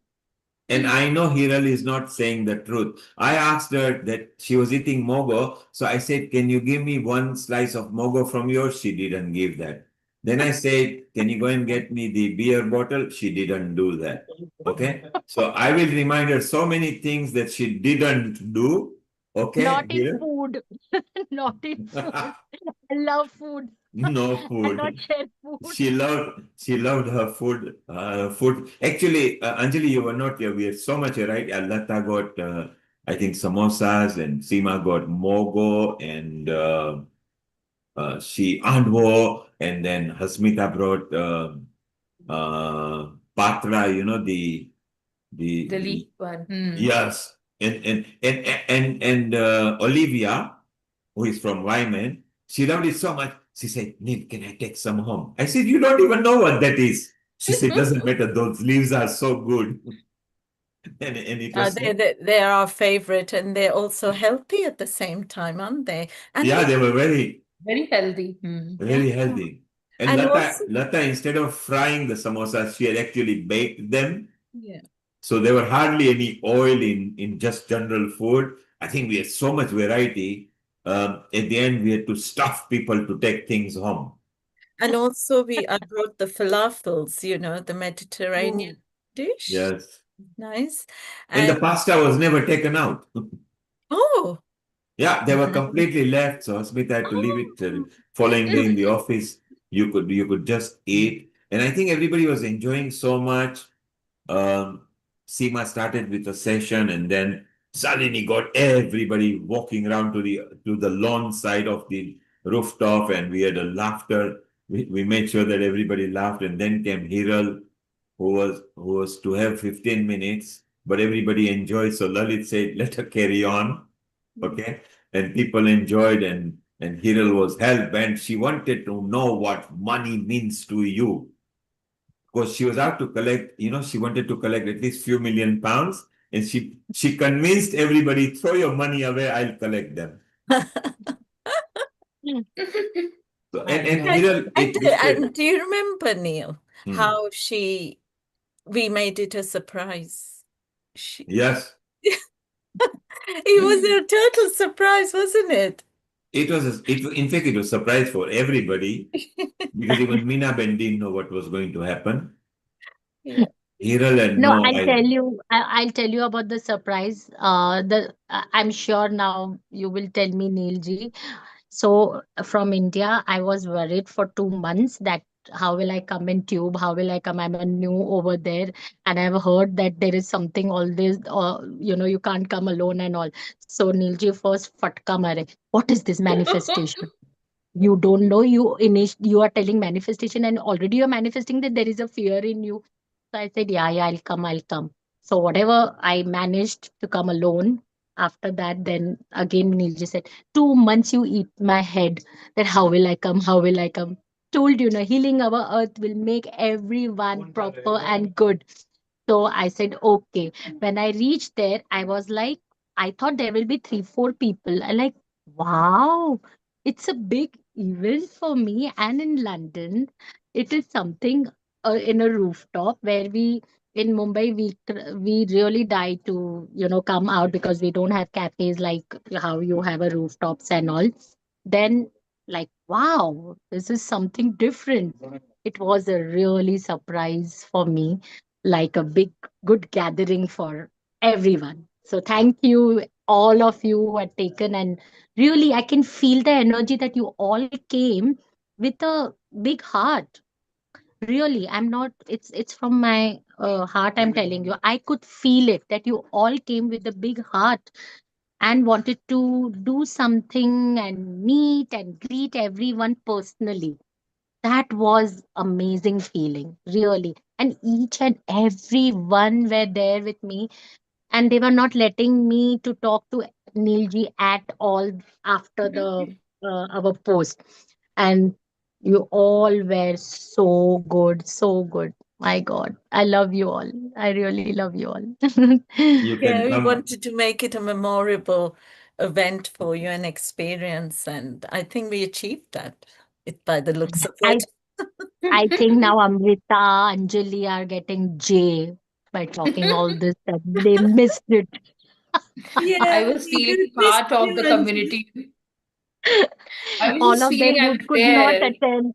And I know Hiral is not saying the truth. I asked her that she was eating mogo. So I said, can you give me one slice of mogo from yours? She didn't give that. Then I said, can you go and get me the beer bottle? She didn't do that. Okay. So I will remind her so many things that she didn't do. Not Okay, in Hiral? food. Not in food. I love food. No I'll not food. share food. She loved her food. Food. Actually, Anjali, you were not here. We had so much, right? Lata got, I think, samosas, and Seema got mogo, and she andwo, and then Hasmita brought patra. The The leaf one. Hmm. yes, and Olivia, who is from Wyman, she loved it so much. She said, Neil, can I take some home? I said, you don't even know what that is. She said, doesn't matter. Those leaves are so good. And it was so, They are our favorite, and they're also healthy at the same time, aren't they? And yeah, we, they were very, Very healthy. Hmm. yeah, very healthy. And and Lata, also, Lata, instead of frying the samosas, she had actually baked them. yeah. So there were hardly any oil in just general food. I think we had so much variety. At the end, we had to stuff people to take things home. And also I brought the falafels, the Oh. Mediterranean dish. Yes. Nice. And the And pasta was never taken out. oh, Yeah, they were completely left. So Smith had to leave it. Following day in the office, you could just eat. And I think everybody was enjoying so much. Um, Seema started with a session, and then suddenly got everybody walking around to the lawn side of the rooftop, and we had a laughter. We made sure that everybody laughed, and then came Hiral, who was to have 15 minutes, but everybody enjoyed. So Lalit said, "Let her carry on." Okay, and people enjoyed, and Hiral was hell bent. She wanted to know what money means to you, because she was out to collect, she wanted to collect at least few million pounds, and she convinced everybody, throw your money away, I'll collect them. So, I and love. Hiral, and, it lifted. and do you remember, Neil, Hmm. how she we made it a surprise. Yes. It was a total surprise, wasn't it? In fact, it was a surprise for everybody because even Minaben didn't know what was going to happen. Yeah. Hiral and No, no, I'll tell you about the surprise. I'm sure now you will tell me, Neilji. So from India, I was worried for 2 months that how will I come in tube? How will I come? I'm a new over there, and I've heard that there is something all this, you can't come alone and all. So Neilji first fatka mare. What is this manifestation? You don't know, you are telling manifestation, and already you're manifesting that there is a fear in you. So I said, yeah, I'll come. So whatever, I managed to come alone. After that, then again Nilji said, 2 months you eat my head, that how will I come, how will I come. Told you, healing our earth will make everyone proper and good. So I said, okay. When I reached there, I was like, I thought there will be 3 4 people. I like, wow, it's a big event for me. And in London, it is something in a rooftop where in Mumbai, we really die to, come out because we don't have cafes like how you have a rooftops and all. Then, like, wow, this is something different. It was a really surprise for me, like a big, good gathering for everyone. So thank you, all of you who had taken, and really, I can feel the energy that you all came with a big heart. Really, I'm not. It's from my heart. I'm telling you, I could feel it that you all came with a big heart and wanted to do something and meet and greet everyone personally. That was amazing feeling, really. And each and every one were there with me, and they were not letting me to talk to Neilji at all after the our post. And you all were so good, so good. My God, I love you all. I really love you all. you can Yeah, we come. wanted to make it a memorable event for you, an experience, and I think we achieved that by the looks of I it. I think now Amrita, Anjali are getting J by talking all this stuff. They missed it. Yeah, I was we feeling missed part of you, the Anjali. community. I was All just of them feeling who I'm could not there. attend,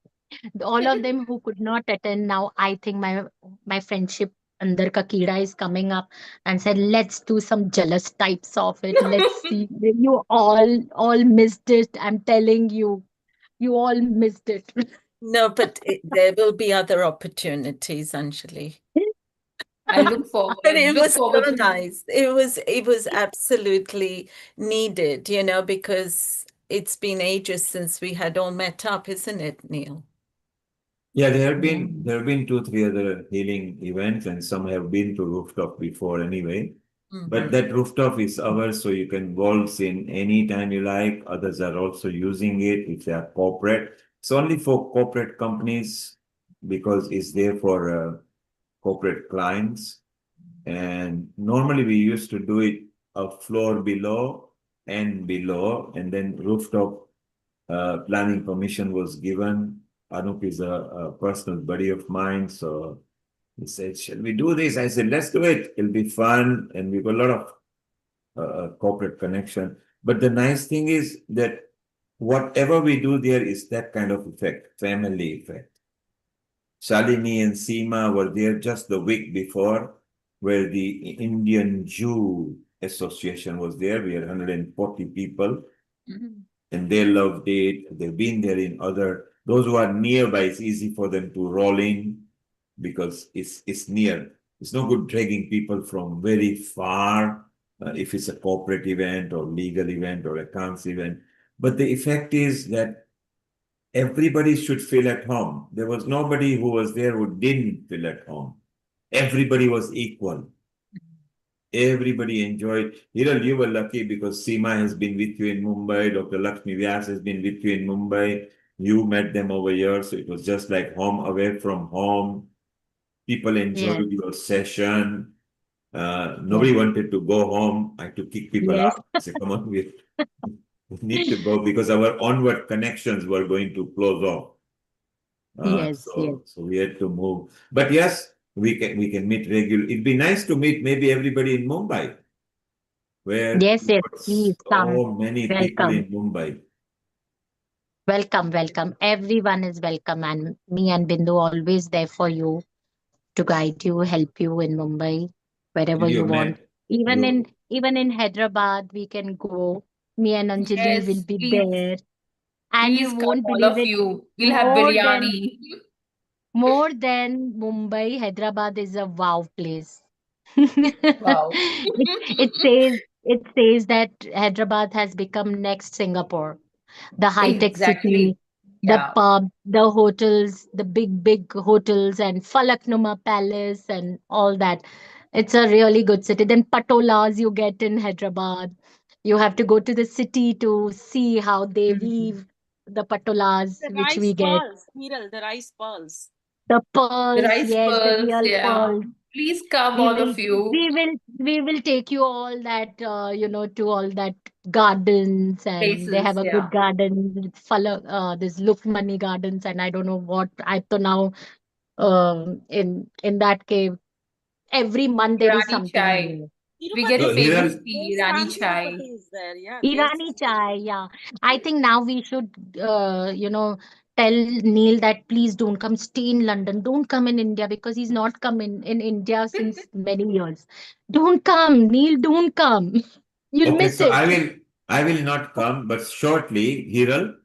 all of them who could not attend now, I think my friendship andar ka keeda is coming up and said, let's do some jealous types of it. Let's see. You all missed it. I'm telling you, you all missed it. No, but there will be other opportunities, Anjali. I look But forward. it Look was forward so to nice. It was absolutely needed, because it's been ages since we had all met up, isn't it, Neil? Yeah, there have been 2 3 other healing events, and some have been to rooftop before anyway. But that rooftop is ours, so you can waltz in anytime you like. Others are also using it if they are corporate. It's only for corporate companies because it's there for corporate clients. And normally we used to do it a floor below, and then rooftop planning permission was given. Anup is a personal buddy of mine, so he said, "Shall we do this?" I said, "Let's do it. It'll be fun," and we got a lot of corporate connection. But the nice thing is that whatever we do there is that kind of effect, family effect. Shalini and Seema were there just the week before, where the Indian Jew Association was there. We had 140 people, and they loved it. They've been there in those who are nearby, it's easy for them to roll in because it's near. It's no good dragging people from very far if it's a corporate event or legal event or accounts event. But the effect is that everybody should feel at home. There was nobody who was there who didn't feel at home. Everybody was equal. Everybody enjoyed. Hiral, you were lucky because Seema has been with you in Mumbai. Dr. Lakshmi Vyas has been with you in Mumbai. You met them over here, so it was just like home away from home. People Yes, enjoyed your session. yes, Nobody wanted to go home. I had to kick people yes, out. Say, come on, we need to go because our onward connections were going to close off. yes, yes. So we had to move. But yes, we can meet regular. It'd be nice to meet maybe everybody in Mumbai, where Yes, we've yes, got please come. so many people Welcome. in Mumbai. Welcome, welcome. Everyone is welcome. And me and Bindu always there for you to guide you, help you in Mumbai, wherever You you want. met Even in you. even in Hyderabad, we can go. Me and Anjali will Yes, be please, there. And you please come, won't all believe of it. you. We'll have More than biryani. more than Mumbai, Hyderabad is a wow place. Wow. It says that Hyderabad has become next Singapore. The high-tech city, Exactly. the Yeah. pub, the hotels, the big hotels and Falaknuma Palace and all that. It's a really good city. Then patolas you get in Hyderabad. You have to go to the city to see how they Mhm. weave the patolas, The which we rice get. pearls, Hiral, the rice pearls. The The pearls, rice yes, the pearls, real yeah. pearls. Please come, We all will of you. we will we will take you all that to all that gardens, and they have Places, a good yeah. garden with this Lukmani gardens, and I don't know what I to now in that cave every month there is Irani something chai. new. We Tirupati get So is famous there. Hiral, tea, Irani Devasthan chai. Tirupati is there. Yeah, Irani Devasthan chai, Tirupati. yeah. I think now we should tell Neil that please don't come, stay in London, don't come in India because he's not come in India since many years. Don't come, Neil, don't come. You'll okay, miss so it. I will not come, but shortly, Hiral,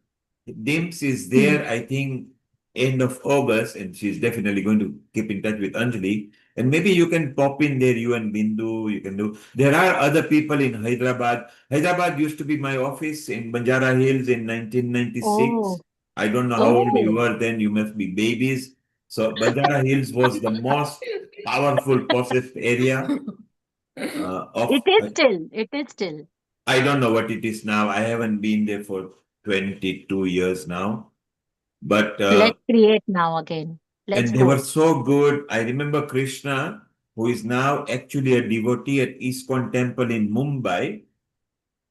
Dims is Hmm. there, I think, end of August, and she's definitely going to keep in touch with Anjali. And maybe you can pop in there, you and Bindu, you can do. There are other people in Hyderabad. Hyderabad used to be my office in Banjara Hills in Oh, 1996. I don't know how old okay. you were then, you must be babies. So Banjara Hills was the most powerful, possessed area It of is still. It is still. I don't know what it is now. I haven't been there for 22 years now. But Let's create now again. Let's and they were go. so good. I remember Krishna, who is now actually a devotee at Iskon Temple in Mumbai,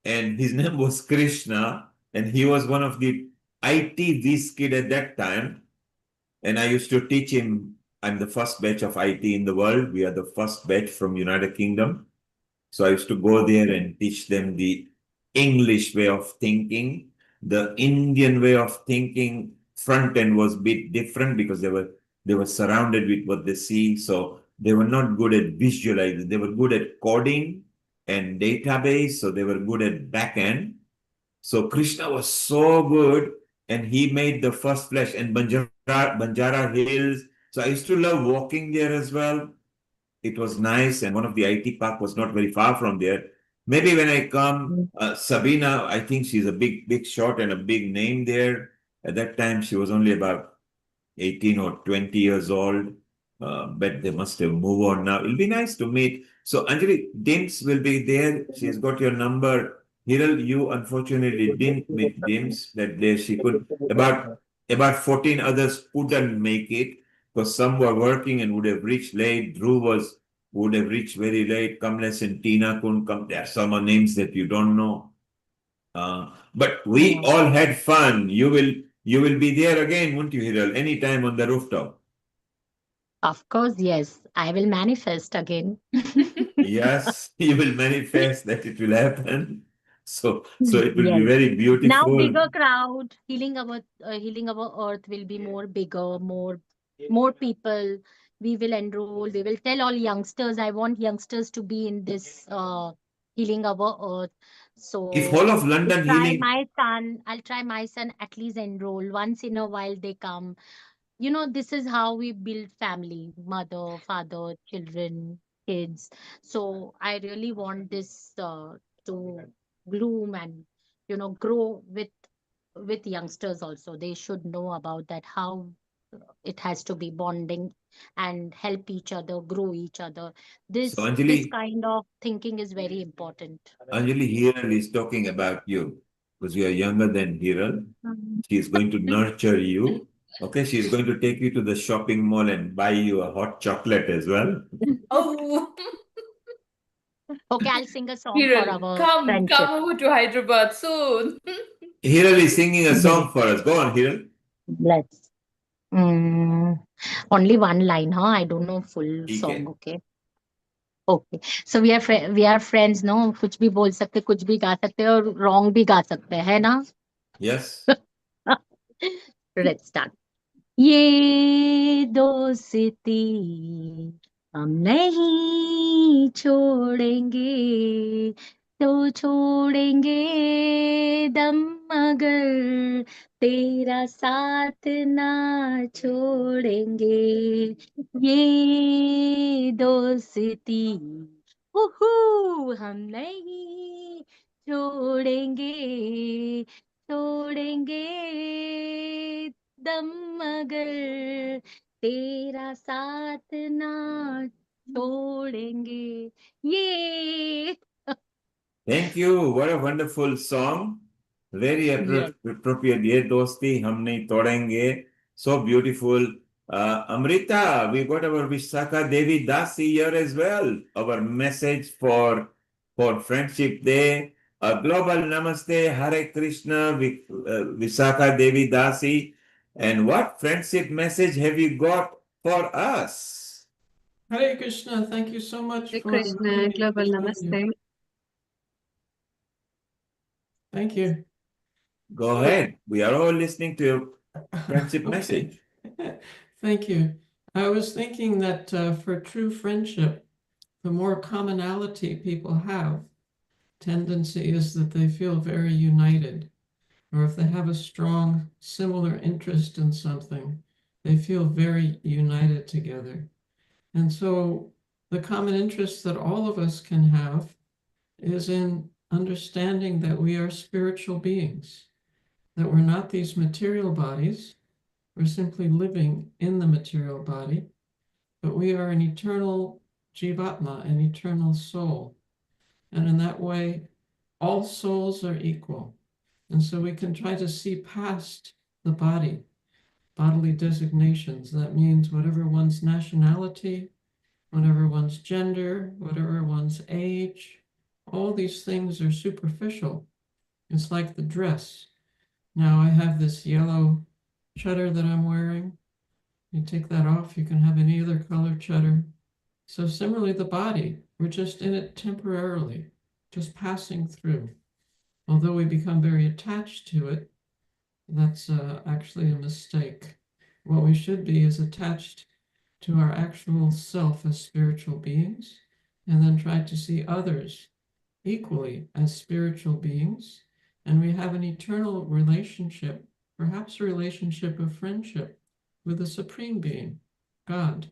and his name was Krishna, and he was one of the IT whiz kid at that time. And I used to teach him. I'm the first batch of IT in the world. We are the first batch from United Kingdom. So I used to go there Okay. and teach them the English way of thinking. The Indian way of thinking front end was a bit different because they were surrounded with what they see. So they were not good at visualizing. They were good at coding and database. So they were good at back end. So Krishna was so good, and he made the first flash and Banjara Hills. So I used to love walking there as well. It was nice, and one of the IT park was not very far from there. Maybe when I come, Mm. Sabina, I think she's a big shot and a big name there. At that time, she was only about 18 or 20 years old. But they must have moved on now. It'll be nice to meet. So, Anjali, Dims will be there. She has got your number. Hiral, you unfortunately didn't meet Dims that day. She could, about 14 others couldn't make it because some were working and would have reached late. Would have reached very late. Kamlesh and Tina couldn't come. There are some names that you don't know. But we Yeah. all had fun. You will be there again, won't you, Hiral? Anytime on the rooftop. Of course, yes. I will manifest again. Yes, you will manifest that it will happen. So it will be Yes. very Now beautiful. bigger crowd, healing our earth will be more bigger, more people. We will enroll. We will tell all youngsters. I want youngsters to be in this healing our earth. If So whole of London healing, I'll try my son at least enroll once in a while they come. This is how we build family, mother, father, children, kids. So I really want this to bloom and grow with youngsters also. They should know about that, how it has to be bonding and help each other, grow each other. so This kind of thinking is very important. Anjali Hiral is talking about you because you are younger than Hiral. Mhm. She is going to nurture you. Okay, she is going to take you to the shopping mall and buy you a hot chocolate as well. Oh, Okay, I'll sing a song for Kiran, our come friendship. over to Hyderabad soon. Hiral is singing a Yes. song for us. Go on, Hiral. Let's. Mm. Only one line, huh? I don't know full ठीक है. song. Okay. Okay. So we are friends, no? कुछ भी बोल सकते, कुछ भी गा सकते हैं और wrong भी गा सकते हैं, है ना? Yes. Let's start. ये दोस्ती हम नहीं छोड़ेंगे, तो छोड़ेंगे दम मगर तेरा साथ ना छोड़ेंगे, ये दोस्ती हम नहीं छोड़ेंगे, छोड़ेंगे दम मगर तेरा साथ ना छोड़ेंगे, ये Thank you. What a wonderful song. Very yes. appropriate. Ye dosti hum nahi todenge. So beautiful. Amrita, we got our Vishaka Devi Dasi here as well. Our message for Friendship Day. A global namaste, Hare Krishna, Vishaka Devi Dasi. And what friendship message have you got for us? Hare Krishna, thank you so much Hare for Krishna, inviting me global to join you. namaste. Thank you. Go ahead. We are all listening to your friendship message. Thank you. I was thinking that for true friendship, the more commonality people have, tendency is that they feel very united. Or if they have a strong similar interest in something, they feel very united together. And so the common interest that all of us can have is in understanding that we are spiritual beings, that we're not these material bodies, we're simply living in the material body, but we are an eternal jivatma, an eternal soul. And in that way, all souls are equal. And so we can try to see past the body, bodily designations. That means whatever one's nationality, whatever one's gender, whatever one's age, all these things are superficial. It's like the dress. Now I have this yellow cheddar that I'm wearing. You take that off, you can have any other color cheddar. So similarly, the body, we're just in it temporarily, just passing through. Although we become very attached to it, that's actually a mistake. What we should be is attached to our actual self as spiritual beings, and then try to see others equally as spiritual beings. And we have an eternal relationship, perhaps a relationship of friendship with the Supreme Being, God.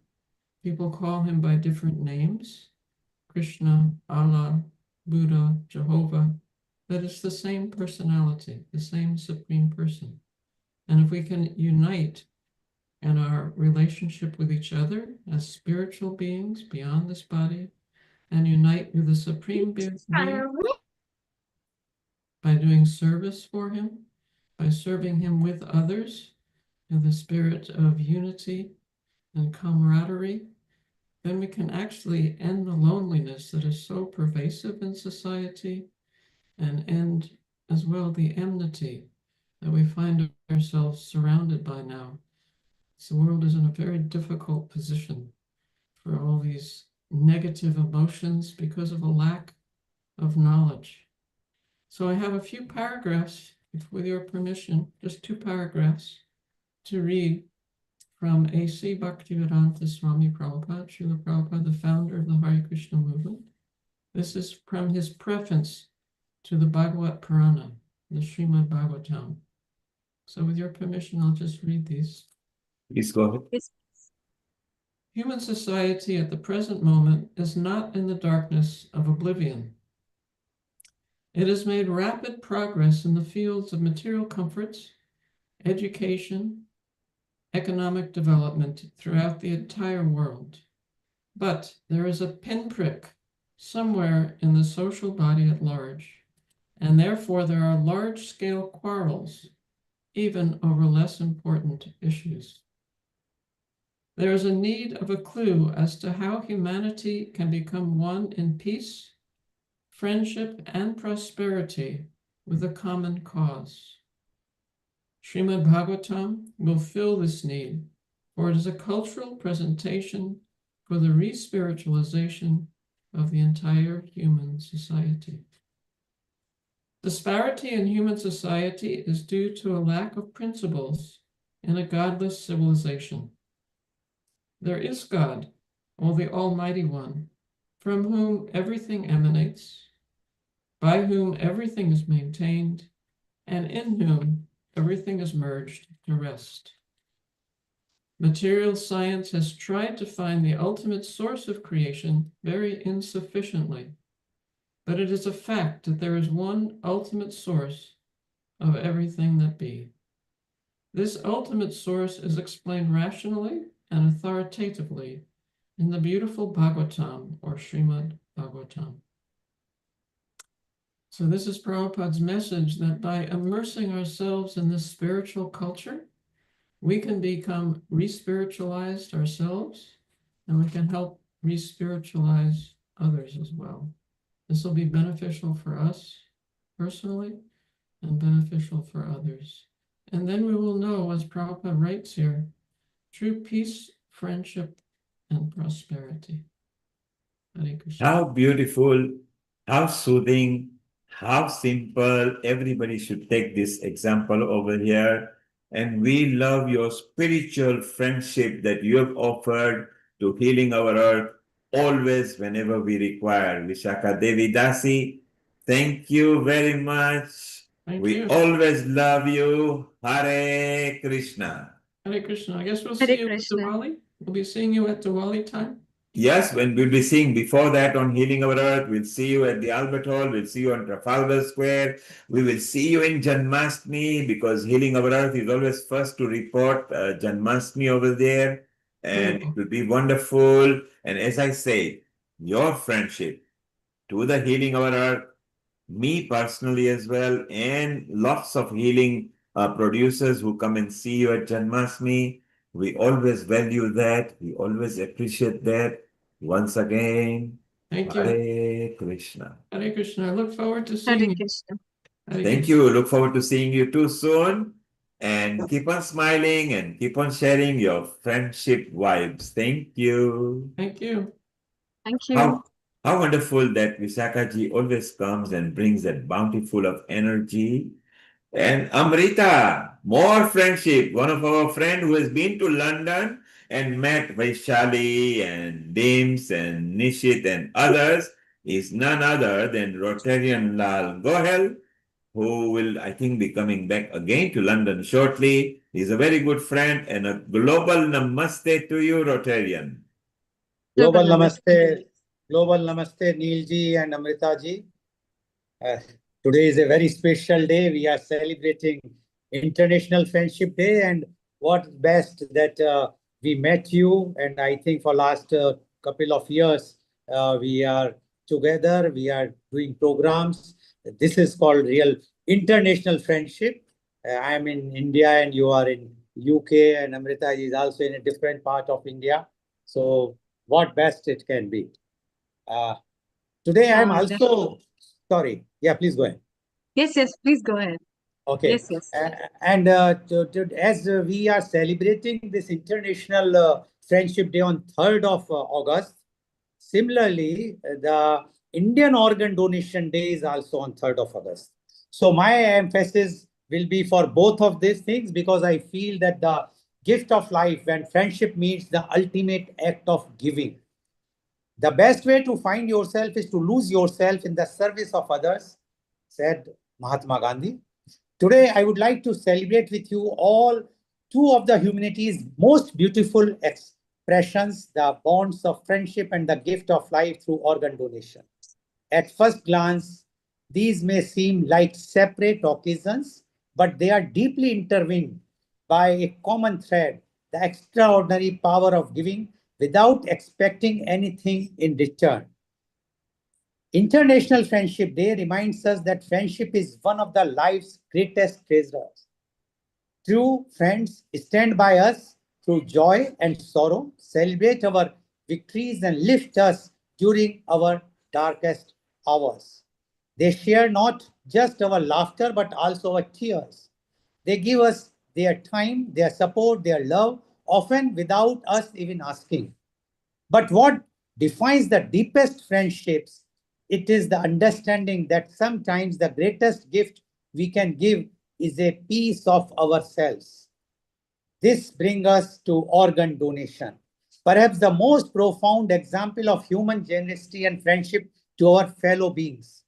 People call him by different names, Krishna, Allah, Buddha, Jehovah, but it's the same personality, the same Supreme Person. And if we can unite in our relationship with each other as spiritual beings beyond this body, and unite with the Supreme Being by doing service for him, by serving him with others in the spirit of unity and camaraderie, then we can actually end the loneliness that is so pervasive in society, and end as well the enmity that we find ourselves surrounded by now. So the world is in a very difficult position for all these negative emotions because of a lack of knowledge. So I have a few paragraphs, with your permission, just 2 paragraphs to read from A.C. Bhaktivedanta Swami Prabhupada, Srila Prabhupada, the founder of the Hare Krishna movement. This is from his preface to the Bhagavad Purana, the Srimad Bhagavatam. So with your permission, I'll just read these. Please go ahead. Yes. Human society at the present moment is not in the darkness of oblivion. It has made rapid progress in the fields of material comforts, education, economic development throughout the entire world. But there is a pinprick somewhere in the social body at large, and therefore there are large-scale quarrels, even over less important issues. There is a need of a clue as to how humanity can become one in peace, friendship, and prosperity with a common cause. Srimad Bhagavatam will fill this need for it is a cultural presentation for the re-spiritualization of the entire human society. Disparity in human society is due to a lack of principles in a godless civilization. There is God, the Almighty One, from whom everything emanates, by whom everything is maintained, and in whom everything is merged to rest. Material science has tried to find the ultimate source of creation very insufficiently, but it is a fact that there is one ultimate source of everything that be. This ultimate source is explained rationally and authoritatively in the beautiful Bhagavatam, or Srimad Bhagavatam. So this is Prabhupada's message that by immersing ourselves in this spiritual culture, we can become re-spiritualized ourselves, and we can help re-spiritualize others as well. This will be beneficial for us personally and beneficial for others. And then we will know, as Prabhupada writes here, true peace, friendship, and prosperity. Hare Krishna. How beautiful, how soothing, how simple. Everybody should take this example over here. And we love your spiritual friendship that you have offered to healing our earth always whenever we require. Vishaka Devi Dasi, thank you very much. We always love you. Hare Krishna. Hare Krishna. I guess we'll Hare see you at Krishna. Diwali. We'll be seeing you at Diwali time. Yes, when we'll be seeing before that on Healing Our Earth, we'll see you at the Albert Hall, we'll see you on Trafalgar Square, we will see you in Janmashtami because Healing Our Earth is always first to report Janmashtami over there, and it will be wonderful. And as I say, your friendship to the Healing Our Earth, me personally as well, and lots of healing producers who come and see you at Janmashtami. We always value that. We always appreciate that. Once again, Thank you. Hare Krishna. Hare Krishna. I look forward to Hare seeing you. Krishna. Hare Thank Krishna. you. Look forward to seeing you too soon. And keep on smiling and keep on sharing your friendship vibes. Thank you. Thank you. Thank you. How wonderful that Visakha ji always comes and brings that bountiful of energy. And Amrita, more friendship. One of our friend who has been to London and met Vaishali and Dims and Nishit and others is none other than Rotarian Lal Gohel, who will, I think, be coming back again to London shortly. He's a very good friend, and a global namaste to you, Rotarian. Global namaste, Neil ji and Amrita ji. Today is a very special day. We are celebrating International Friendship Day, and what best that we met you. And I think for last couple of years we are together. We are doing programs. This is called real international friendship. I am in India and you are in UK, and Amrita is also in a different part of India. So what best it can be. Today I am also, sorry. Yeah, please go ahead. Yes, please go ahead. Okay. Yes. And as we are celebrating this International Friendship Day on 3rd of August, similarly, the Indian Organ Donation Day is also on 3rd of August. So my emphasis will be for both of these things, because I feel that the gift of life and friendship means the ultimate act of giving. The best way to find yourself is to lose yourself in the service of others, said Mahatma Gandhi. Today, I would like to celebrate with you all two of the humanity's most beautiful expressions, the bonds of friendship and the gift of life through organ donation. At first glance, these may seem like separate occasions, but they are deeply intertwined by a common thread, the extraordinary power of giving without expecting anything in return. International Friendship Day reminds us that friendship is one of the life's greatest treasures. True friends stand by us through joy and sorrow, celebrate our victories, and lift us during our darkest hours. They share not just our laughter, but also our tears. They give us their time, their support, their love, often without us even asking. But what defines the deepest friendships, it is the understanding that sometimes the greatest gift we can give is a piece of ourselves. This brings us to organ donation, perhaps the most profound example of human generosity and friendship to our fellow beings.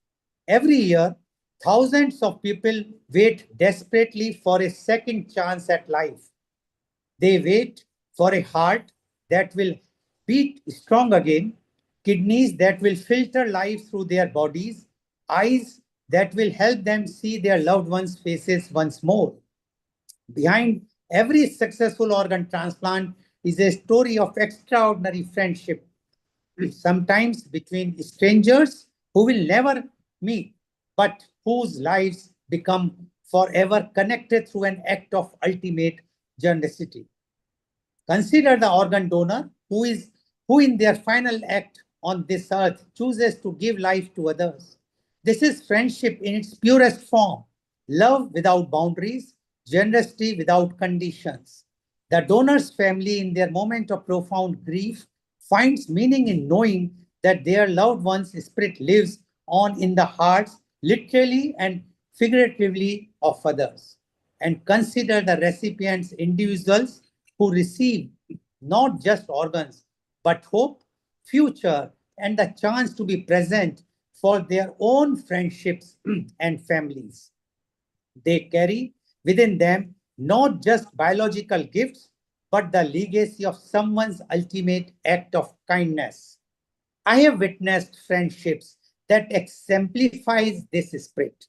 Every year, thousands of people wait desperately for a second chance at life. They wait for a heart that will beat strong again, kidneys that will filter life through their bodies, eyes that will help them see their loved ones' faces once more. Behind every successful organ transplant is a story of extraordinary friendship, sometimes between strangers who will never meet, but whose lives become forever connected through an act of ultimate generosity. Consider the organ donor who in their final act on this earth chooses to give life to others. This is friendship in its purest form, love without boundaries, generosity without conditions. The donor's family, in their moment of profound grief, finds meaning in knowing that their loved one's spirit lives on in the hearts, literally and figuratively, of others. And consider the recipients, individuals who receive not just organs, but hope, future, and the chance to be present for their own friendships and families. They carry within them not just biological gifts, but the legacy of someone's ultimate act of kindness. I have witnessed friendships that exemplifies this spirit.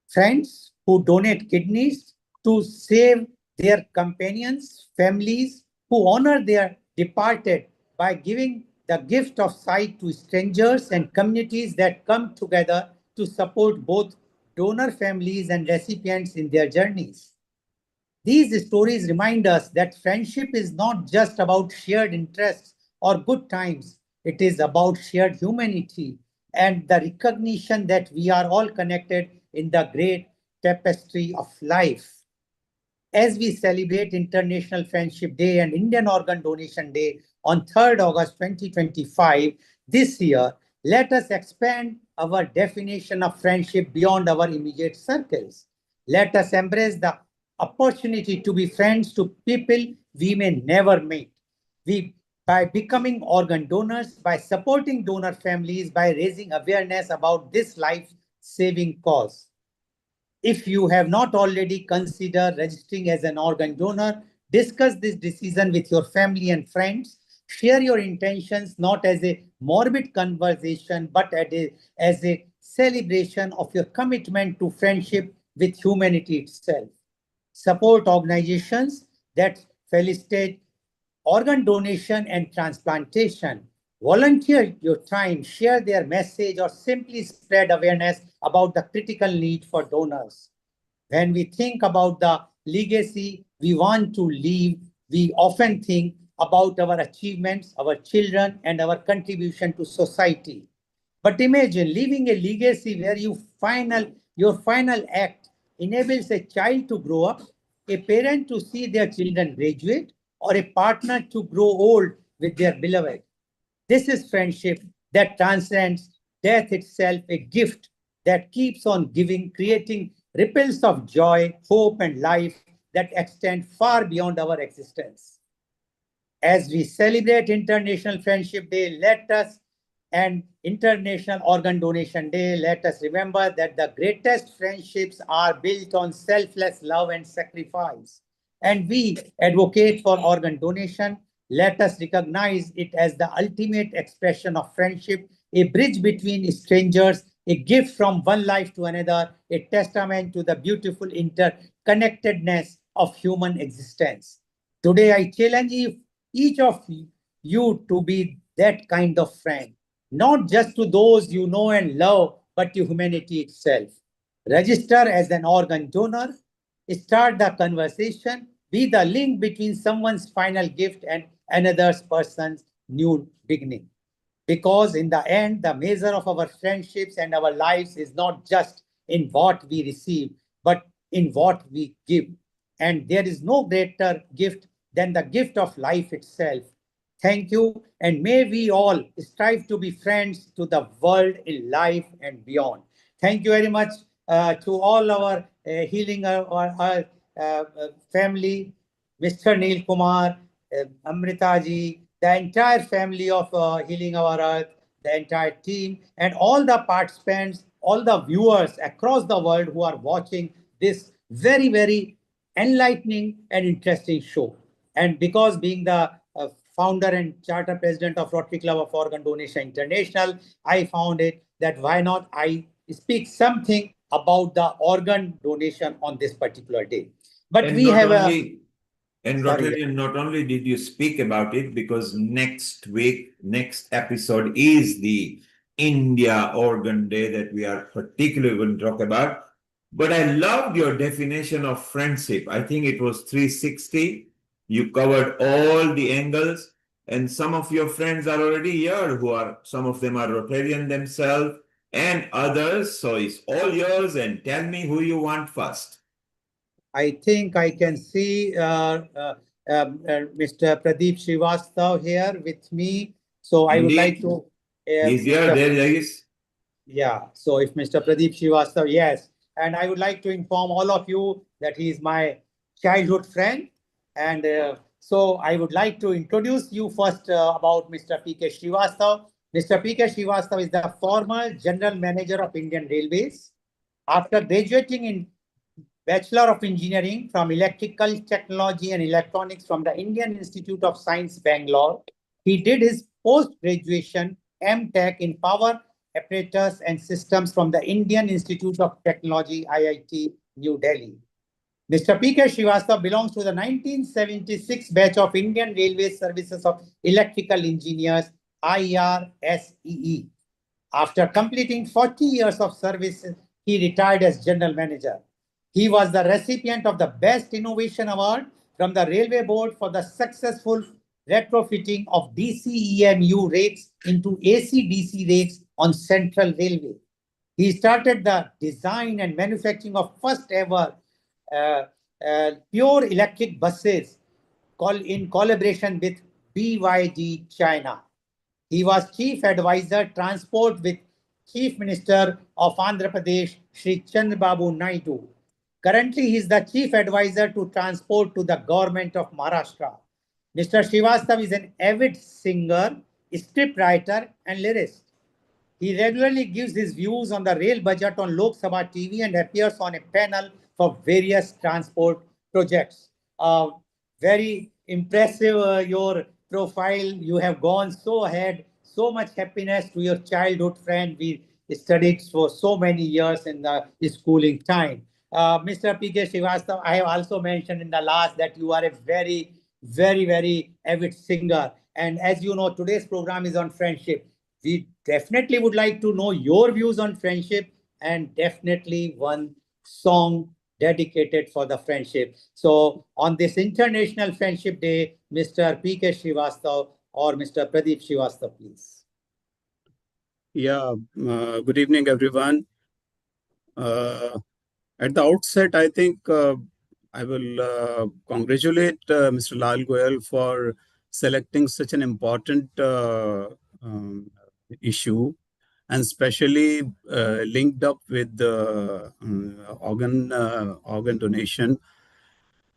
Friends who donate kidneys to save their companions, families who honor their departed by giving the gift of sight to strangers, and communities that come together to support both donor families and recipients in their journeys. These stories remind us that friendship is not just about shared interests or good times. It is about shared humanity and the recognition that we are all connected in the great tapestry of life. As we celebrate International Friendship Day and Indian Organ Donation Day on 3rd August 2025, this year, let us expand our definition of friendship beyond our immediate circles. Let us embrace the opportunity to be friends to people we may never meet. By becoming organ donors, by supporting donor families, by raising awareness about this life-saving cause. If you have not already considered registering as an organ donor, discuss this decision with your family and friends. Share your intentions not as a morbid conversation, but as a celebration of your commitment to friendship with humanity itself. Support organizations that felicitate organ donation and transplantation. Volunteer your time, share their message, or simply spread awareness about the critical need for donors. When we think about the legacy we want to leave, we often think about our achievements, our children, and our contribution to society. But imagine leaving a legacy where your final act enables a child to grow up, a parent to see their children graduate, or a partner to grow old with their beloved. This is friendship that transcends death itself, a gift that keeps on giving, creating ripples of joy, hope, and life that extend far beyond our existence. As we celebrate International Friendship Day, and International Organ Donation Day, let us remember that the greatest friendships are built on selfless love and sacrifice. And we advocate for organ donation. Let us recognize it as the ultimate expression of friendship, a bridge between strangers, a gift from one life to another, a testament to the beautiful interconnectedness of human existence. Today, I challenge each of you to be that kind of friend, not just to those you know and love, but to humanity itself. Register as an organ donor, start the conversation, be the link between someone's final gift and another person's new beginning. Because in the end, the measure of our friendships and our lives is not just in what we receive, but in what we give. and there is no greater gift than the gift of life itself. Thank you, and may we all strive to be friends to the world in life and beyond. Thank you very much to all our healing family, Mr. Neil Kumar, Amrita ji, the entire family of Healing Our Earth, the entire team, and all the participants, all the viewers across the world who are watching this very, very enlightening and interesting show. And because being the founder and charter president of Rotary Club of Organ Donation International, I found it that why not I speak something about the organ donation on this particular day. But and we have a... And Rotarian, not only did you speak about it, because next week, next episode is the India Organ Day that we are particularly going to talk about. But I loved your definition of friendship. I think it was 360. You covered all the angles, and some of your friends are already here some of them are Rotarian themselves and others. So it's all yours, and tell me who you want first. I think I can see Mr. Pradeep Srivastav here with me. So I would like to... He's here, there he is. Yeah, so if Mr. Pradeep Srivastav, yes. And I would like to inform all of you that he is my childhood friend. And so I would like to introduce you first about Mr. P.K. Srivastav. Mr. P.K. Srivastav is the former General Manager of Indian Railways. After graduating in Bachelor of Engineering from Electrical Technology and Electronics from the Indian Institute of Science, Bangalore, he did his post-graduation M.Tech in Power Apparatus and Systems from the Indian Institute of Technology, IIT, New Delhi. Mr. P.K. Srivastav belongs to the 1976 batch of Indian Railway Services of Electrical Engineers, IRSEE. After completing 40 years of service, he retired as General Manager. He was the recipient of the Best Innovation Award from the Railway Board for the successful retrofitting of DCEMU rakes into AC-DC rakes on Central Railway. He started the design and manufacturing of first ever pure electric buses in collaboration with BYD China. He was Chief Advisor Transport with Chief Minister of Andhra Pradesh, Sri Chandrababu Naidu. Currently, he is the Chief Advisor to Transport to the Government of Maharashtra. Mr. Srivastav is an avid singer, scriptwriter, and lyricist. He regularly gives his views on the rail budget on Lok Sabha TV and appears on a panel for various transport projects. Very impressive, your profile. You have gone so ahead. So much happiness to your childhood friend. We studied for so many years in the schooling time. Mr. P.K. Srivastav, I have also mentioned in the last that you are a very, very, very avid singer. And as you know, today's program is on friendship. We definitely would like to know your views on friendship and definitely one song dedicated for the friendship. So on this International Friendship Day, Mr. P.K. Srivastav or Mr. Pradeep Srivastav, please. Yeah, good evening, everyone. At the outset, I think I will congratulate Mr. Lal Goyal for selecting such an important issue, and especially linked up with the organ donation.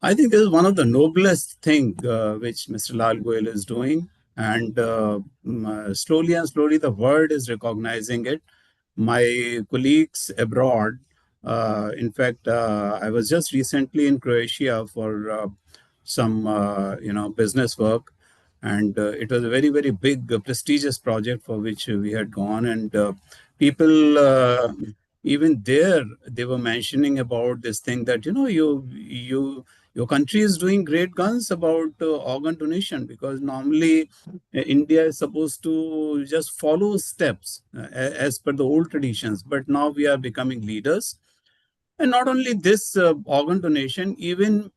I think this is one of the noblest thing which Mr. Lal Goyal is doing, and slowly and slowly the world is recognizing it. My colleagues abroad, in fact, I was just recently in Croatia for some business work, and it was a very, very big prestigious project for which we had gone, and people even there, they were mentioning about this thing that your country is doing great guns about organ donation, because normally India is supposed to just follow steps as per the old traditions, but now we are becoming leaders. And not only this organ donation, even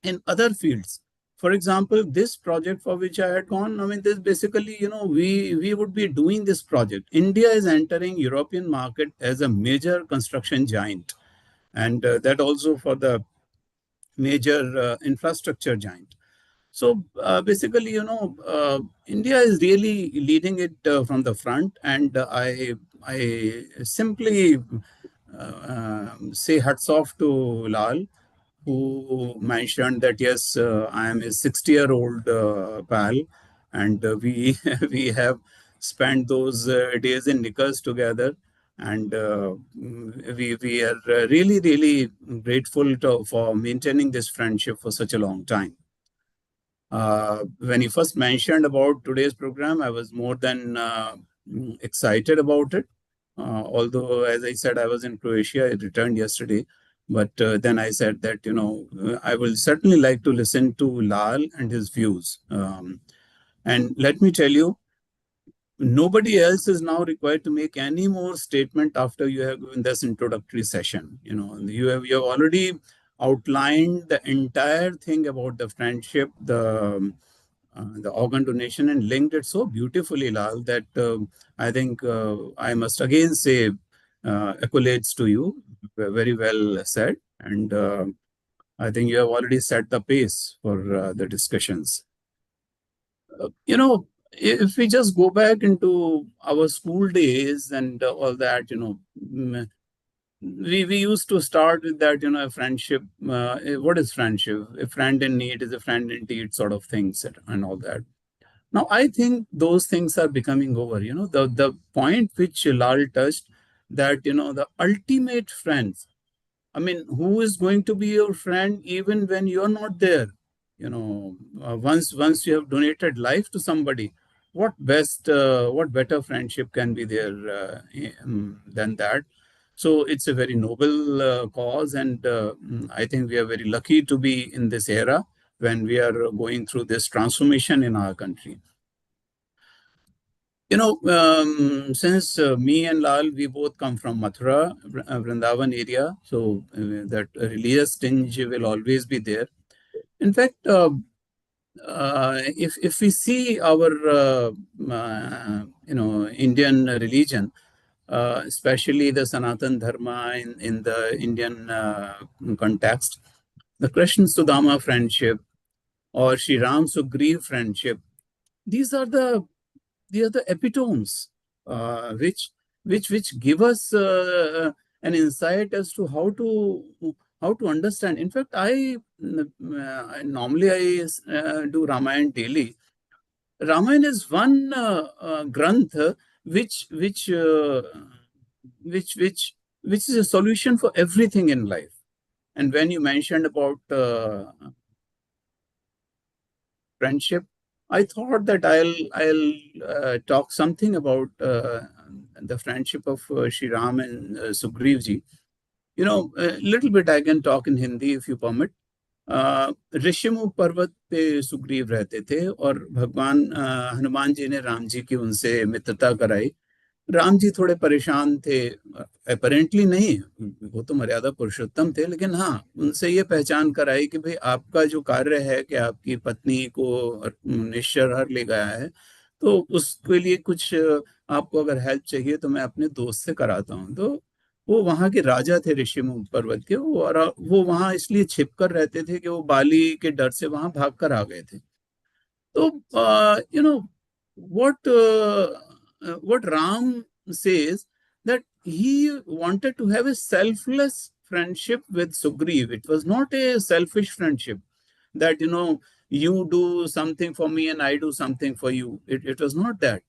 in other fields. For example, this project for which I had gone, I mean, this basically, we would be doing this project. India is entering European market as a major construction giant. And that also for the major infrastructure giant. So basically, India is really leading it from the front, and I simply say hats off to Lal, who mentioned that yes, I am a 60-year-old pal, and we we have spent those days in Nikas together, and we are really grateful for maintaining this friendship for such a long time. When he first mentioned about today's program, I was more than excited about it. Although, as I said, I was in Croatia. I returned yesterday. But then I said that, I will certainly like to listen to Lal and his views. And let me tell you, nobody else is now required to make any more statement after you have given this introductory session. You have already outlined the entire thing about the friendship, the organ donation, and linked it so beautifully, Lal, that I think I must again say accolades to you. Very well said. And I think you have already set the pace for the discussions. If we just go back into our school days and all that, we used to start with that, a friendship. What is friendship? A friend in need is a friend in need, sort of things and all that. Now, I think those things are becoming over. The point which Lal touched, that, the ultimate friends. I mean, who is going to be your friend even when you're not there? Once you have donated life to somebody, what better friendship can be there than that? So it's a very noble cause, and I think we are very lucky to be in this era when we are going through this transformation in our country. Since me and Lal, we both come from Mathura, Vrindavan area, so that religious tinge will always be there. In fact, if we see our Indian religion, especially the Sanatan Dharma in the Indian context, the Krishna Sudama friendship or Sri Ram Sugriv friendship, these are the epitomes which give us an insight as to how to understand. In fact, I normally do Ramayana daily. Ramayana is one granth which is a solution for everything in life. And when you mentioned about friendship, I thought that I'll talk something about the friendship of Shri Ram and Sugriv ji. A little bit I can talk in Hindi if you permit. Rishimukh पर्वत पे सुग्रीव रहते थे और भगवान हनुमान जी ने राम जी की उनसे मित्रता कराई। राम जी थोड़े परेशान थे, अपेरेंटली नहीं, वो तो मर्यादा पुरुषोत्तम थे, लेकिन हाँ, उनसे ये पहचान कराई कि भाई आपका जो कार्य है कि आपकी पत्नी को निश्चर हर ले गया है, तो उसके लिए कुछ आपको अगर हेल्प चाहिए तो मैं अपने दोस्त से कराता हूँ। तो वो वहाँ के राजा थे ऋषिमुख पर्वत के, और वो वहाँ इसलिए छिप कर रहते थे कि वो बाली के डर से वहाँ भाग कर आ गए थे। तो what Ram says, that he wanted to have a selfless friendship with Sugriv. It was not a selfish friendship that, you do something for me and I do something for you. It was not that.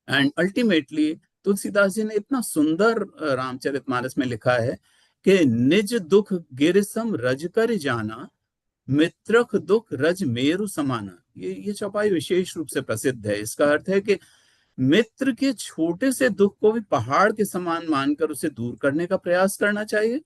And ultimately, Tulsidas ji ने इतना सुंदर रामचरितमानस में लिखा है कि निज दुख गिरसम रज कर जाना, मित्रक दुख रज मेरु समाना। ये चौपाई विशेष रूप से प्रसिद्ध है। इसका अर्थ है कि मित्र के छोटे से दुख को भी पहाड़ के समान मानकर उसे दूर करने का प्रयास करना चाहिए,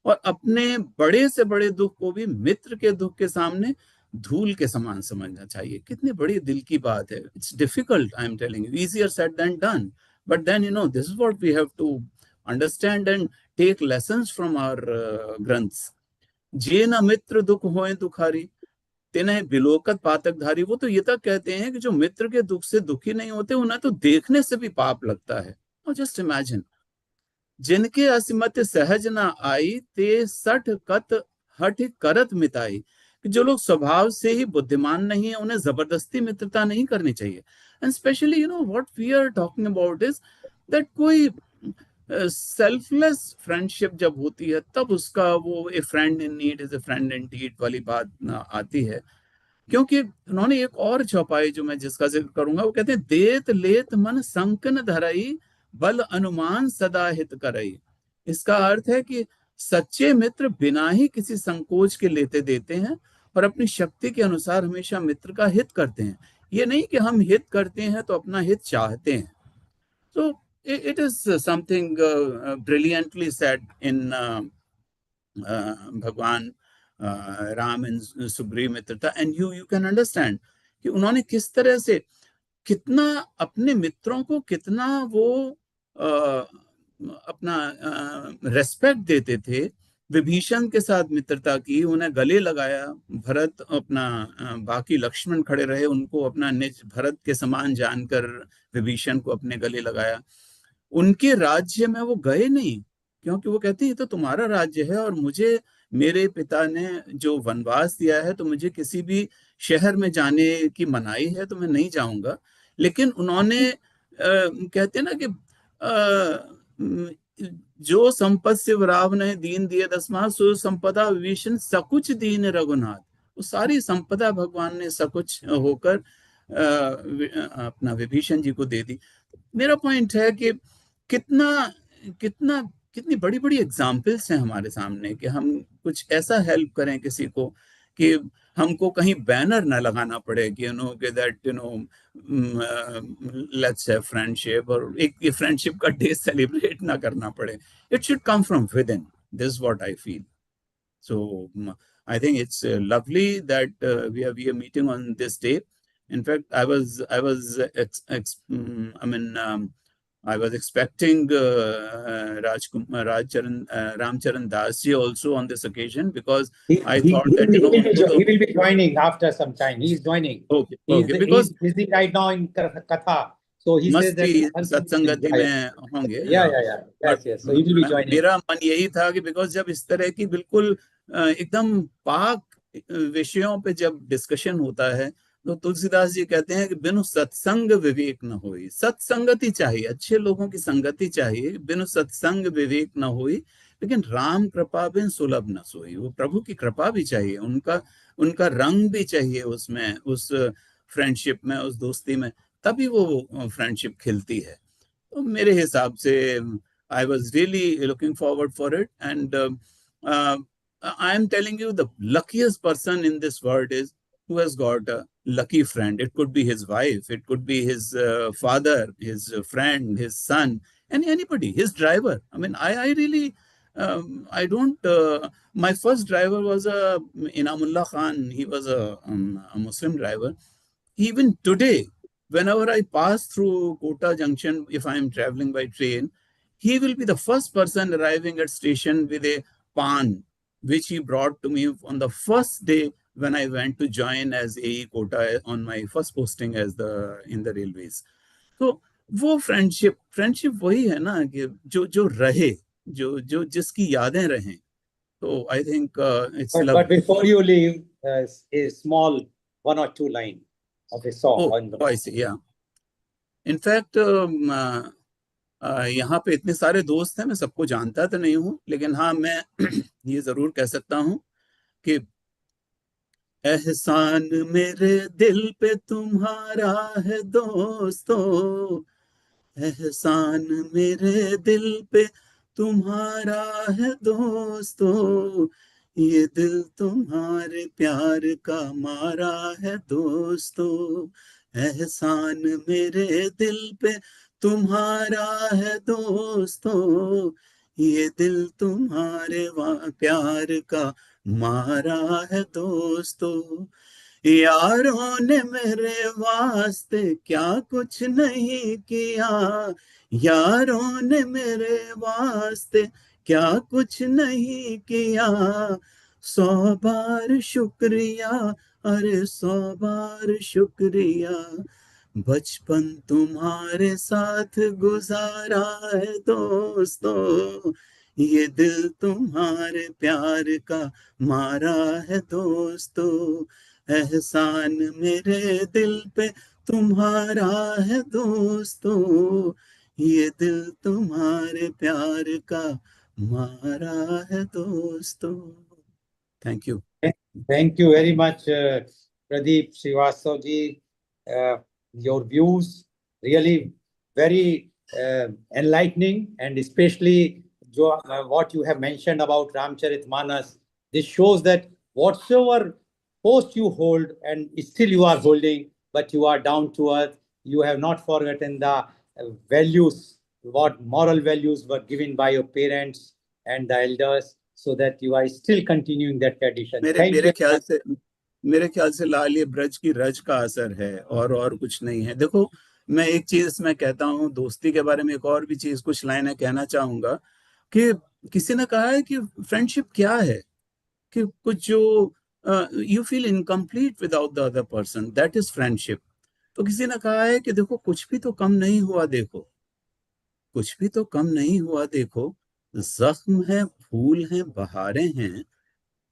और अपने बड़े से बड़े दुख को भी मित्र के दुख के सामने धूल के समान समझना चाहिए। कितनी बड़ी दिल की बात है। It's difficult, I am telling you, easier said than done, but then this is what we have to understand and take lessons from our ग्रंथ्स। जे न मित्र दुख होए दुखारी, तेने बिलोकत पातकधारी। वो तो ये तक कहते हैं कि जो मित्र के दुख से दुखी नहीं होते, उन्हें तो देखने से भी पाप लगता है। और जस्ट इमेजिन, जिनके असिमत सहज ना आई, ते सठ कत हठ करत मिताई, कि जो लोग स्वभाव से ही बुद्धिमान नहीं है उन्हें जबरदस्ती मित्रता नहीं करनी चाहिए। And specially what we are talking about is that कोई सेल्फलेस फ्रेंडशिप जब होती है तब उसका वो a friend in need is a friend in deed वाली बात आती है। क्योंकि उन्होंने एक और चौपाई जो मैं जिसका जिक्र करूंगा, वो कहते हैं देत लेत मन संकन धरई, बल अनुमान सदा हित करई। इसका अर्थ है कि सच्चे मित्र बिना ही किसी संकोच के लेते देते हैं और अपनी शक्ति के अनुसार हमेशा मित्र का हित करते हैं। ये नहीं कि हम हित करते हैं तो अपना हित चाहते हैं। So it is something brilliantly said in भगवान राम एंड सुग्रीव मित्रता, एंड यू कैन अंडरस्टैंड कि उन्होंने किस तरह से कितना अपने मित्रों को कितना वो अपना रेस्पेक्ट देते थे। विभीषण के साथ मित्रता की, उन्हें गले लगाया। भरत अपना बाकी लक्ष्मण खड़े रहे, उनको अपना निज भरत के समान जानकर विभीषण को अपने गले लगाया। उनके राज्य में वो गए नहीं, क्योंकि वो कहते हैं ये तो तुम्हारा राज्य है और मुझे मेरे पिता ने जो वनवास दिया है तो मुझे किसी भी शहर में जाने की मनाही है तो मैं नहीं जाऊंगा। लेकिन उन्होंने कहते हैं ना कि जो संपत शिव राव ने दीन दिए दसमा, सो संपदा विभीषण सकुच दीन रघुनाथ। वो सारी संपदा भगवान ने सकुच होकर अपना विभीषण जी को दे दी। मेरा पॉइंट है कि कितना कितना कितनी बड़ी बड़ी एग्जाम्पल्स हैं हमारे सामने कि हम कुछ ऐसा हेल्प करें किसी को कि हमको कहीं बैनर ना लगाना पड़े कि कि दैट लेट्स हैव फ्रेंडशिप, और एक ये फ्रेंडशिप का डे सेलिब्रेट ना करना पड़े। It should come from with in, this what I feel. So I think it's lovely that we are meeting on this day. In fact, I was I was expecting Ramcharan Das ji also on this occasion, because I thought that he will be joining after some time. He is joining. Okay, because he's busy right now in Katha. So he says that सत्संगति में होंगे। Yes. So he will be joining. मेरा मन यही था कि because जब इस तरह की बिल्कुल एकदम पाक विषयों पे जब डिस्कशन होता है तो तुलसीदास जी कहते हैं कि बिनु सत्संग विवेक न होई। सत्संगति चाहिए, अच्छे लोगों की संगति चाहिए, बिनु सत्संग विवेक न होई। लेकिन राम कृपा बिन सुलभ न सोई। वो प्रभु की कृपा भी चाहिए, उनका रंग भी चाहिए उसमें, उस फ्रेंडशिप में, उस दोस्ती में, तभी वो फ्रेंडशिप खिलती है। तो मेरे हिसाब से I was really looking forward for it, and I am telling you the luckiest person in this world is who has got a lucky friend. It could be his wife, it could be his father, his friend, his son, and anybody, his driver. I mean, I really I don't my first driver was Inamullah Khan. He was a Muslim driver. Even today, whenever I pass through Kota Junction, if I am traveling by train, he will be the first person arriving at station with a pan, which he brought to me on the first day when I went to join as AE Kota on my first posting as in the railways. So वो friendship वही है ना कि जो रहे, जो जिसकी यादें रहें। So I think it's but before you leave, a small 1 or 2 line of a song. Oh, I see, yeah. In fact, यहाँ पे इतने सारे दोस्त हैं, मैं सबको जानता तो नहीं हूँ, लेकिन हाँ मैं ये जरूर कह सकता हूँ कि एहसान मेरे दिल पे तुम्हारा है दोस्तों, एहसान मेरे दिल पे तुम्हारा है दोस्तों, ये दिल तुम्हारे प्यार का मारा है दोस्तों, एहसान मेरे दिल पे तुम्हारा है दोस्तों, ये दिल तुम्हारे प्यार का मारा है दोस्तों, यारों ने मेरे वास्ते क्या कुछ नहीं किया, यारों ने मेरे वास्ते क्या कुछ नहीं किया, 100 बार शुक्रिया, अरे 100 बार शुक्रिया, बचपन तुम्हारे साथ गुजारा है दोस्तों, ये दिल तुम्हारे प्यार का मारा है दोस्तों, एहसान मेरे दिल पे तुम्हारा है दोस्तों, ये दिल तुम्हारे प्यार का मारा है दोस्तों. Thank you. Thank you very much, Pradeep Srivastav ji. Your views really very enlightening, and especially what you have mentioned about Ramcharitmanas. This shows that whatsoever post you hold, and still you are holding, but you are down to earth. You have not forgotten the values, what moral values were given by your parents and the elders, so that you are still continuing that tradition. Thank मेरे you. ख्याल से लाल ये ब्रज की रज का असर है, और कुछ नहीं है. देखो, मैं एक चीज इसमें कहता हूँ दोस्ती के बारे में, एक और भी चीज कुछ लाइनें कहना चाहूंगा कि किसी ने कहा है कि फ्रेंडशिप क्या है, कि कुछ जो you feel incomplete without the other person, that is friendship. तो किसी ने कहा है कि देखो, कुछ भी तो कम नहीं हुआ, देखो कुछ भी तो कम नहीं हुआ, देखो जख्म है, फूल हैं, बहारें हैं,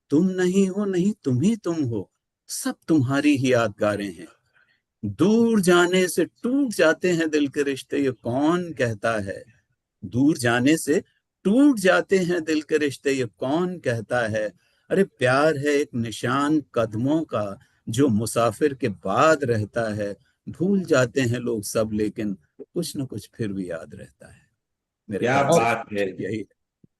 तुम नहीं हो, नहीं तुम ही तुम हो, सब तुम्हारी ही यादगारें हैं. दूर जाने से टूट जाते हैं दिल के रिश्ते, ये कौन कहता है. दूर जाने से टूट जाते हैं दिल के रिश्ते, ये कौन कहता है. अरे प्यार है एक निशान कदमों का, जो मुसाफिर के बाद रहता है. भूल जाते हैं लोग सब, लेकिन कुछ न कुछ फिर भी याद रहता है. मेरे क्या ख्याल से बात है, यही.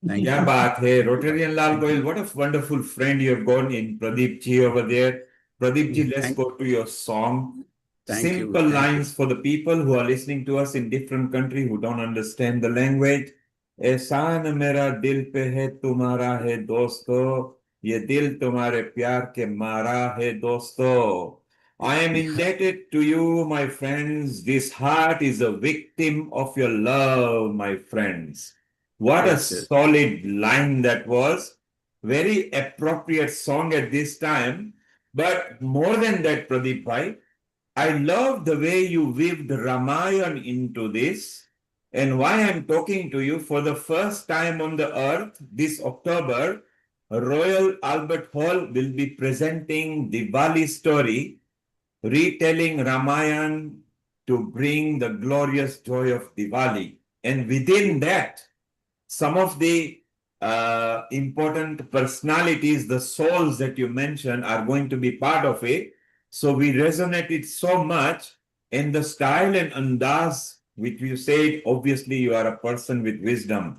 क्या बात है. Rotarian Lal Goyal, what a wonderful friend you have got in Pradeep ji over there. Pradeep ji, let's go to your song. Thank you. Simple lines for the people who are listening to us in different country who don't understand the language. एहसान मेरा दिल पे है, तुम्हारा है दोस्तों, ये दिल तुम्हारे प्यार के मारा है दोस्तों. I am indebted to you, my friends. This heart is a victim of your love, my friends. What a solid line that was. Very appropriate song at this time. But more than that, Pradeep bhai, I love the way you weaved Ramayana into this. And why I'm talking to you, for the first time on the earth this October, Royal Albert Hall will be presenting Diwali story, retelling Ramayana to bring the glorious joy of Diwali. And within that, some of the important personalities, the souls that you mentioned, are going to be part of it. So we resonated so much in the style and andaz which you said. Obviously, you are a person with wisdom.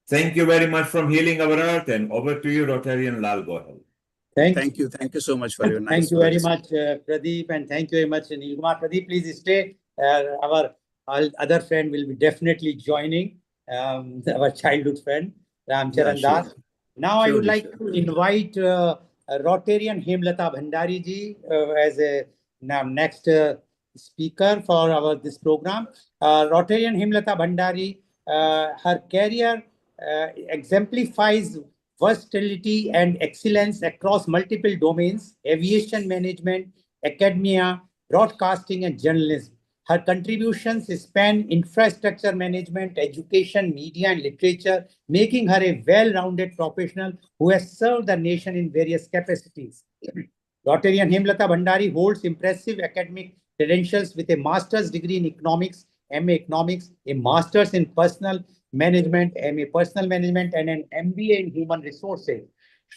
Thank you very much from Healing Our Earth, and over to you, Rotarian Lal Gohel. Thank you so much for your nice Thank you words. very much, Pradeep, and thank you very much, Nilkumar. Pradeep, please stay. Our other friend will be definitely joining, our childhood friend, Ramcharan Yeah, Das. sure. Now I would Surely, like to invite Rotarian Hemlata Bhandari ji as a next speaker for this program. Rotarian Hemlata Bhandari, her career exemplifies versatility and excellence across multiple domains: aviation management, academia, broadcasting, and journalism. Her contributions span infrastructure management, education, media, and literature, making her a well-rounded professional who has served the nation in various capacities. Rotarian Hemlata Bhandari holds impressive academic credentials with a master's degree in economics, MA Economics, a master's in personal management, MA Personal Management, and an MBA in Human Resources.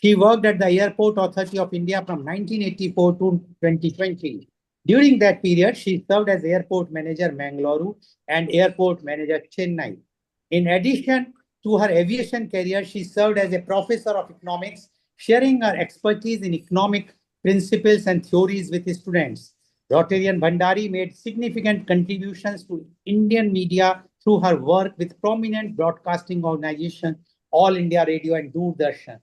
She worked at the Airport Authority of India from 1984 to 2020. During that period, she served as Airport Manager Mangaluru and Airport Manager Chennai. In addition to her aviation career, she served as a professor of economics, sharing her expertise in economic principles and theories with his students. Rotarian Bhandari made significant contributions to Indian media through her work with prominent broadcasting organizations, All India Radio and Doordarshan.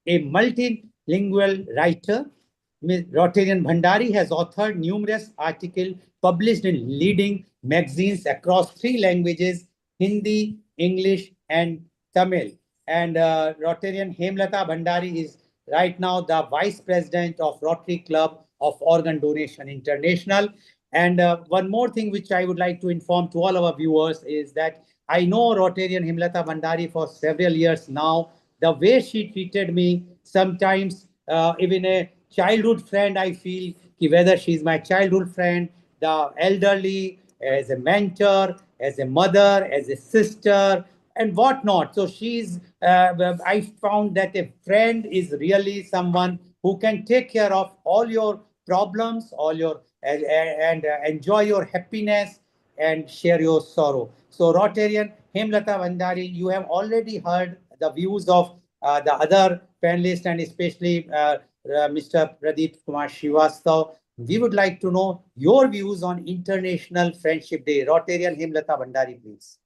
A multilingual writer, Ms. Rotarian Bhandari has authored numerous articles published in leading magazines across 3 languages: Hindi, English, and Tamil. And Rotarian Hemlata Bhandari is right now the Vice President of Rotary Club of Organ Donation International. And one more thing which I would like to inform to all our viewers is that I know Rotarian Himlata Bhandari for several years now. The way she treated me, sometimes even a childhood friend, I feel whether she's my childhood friend, the elderly, as a mentor, as a mother, as a sister, and whatnot. So I found that a friend is really someone who can take care of all your problems, all your and enjoy your happiness and share your sorrow. So Rotarian Hemlata Bhandari, you have already heard the views of the other panelists and especially Mr. Pradeep Kumar Srivastav. We would like to know your views on International Friendship Day. Rotarian Hemlata Bhandari, please.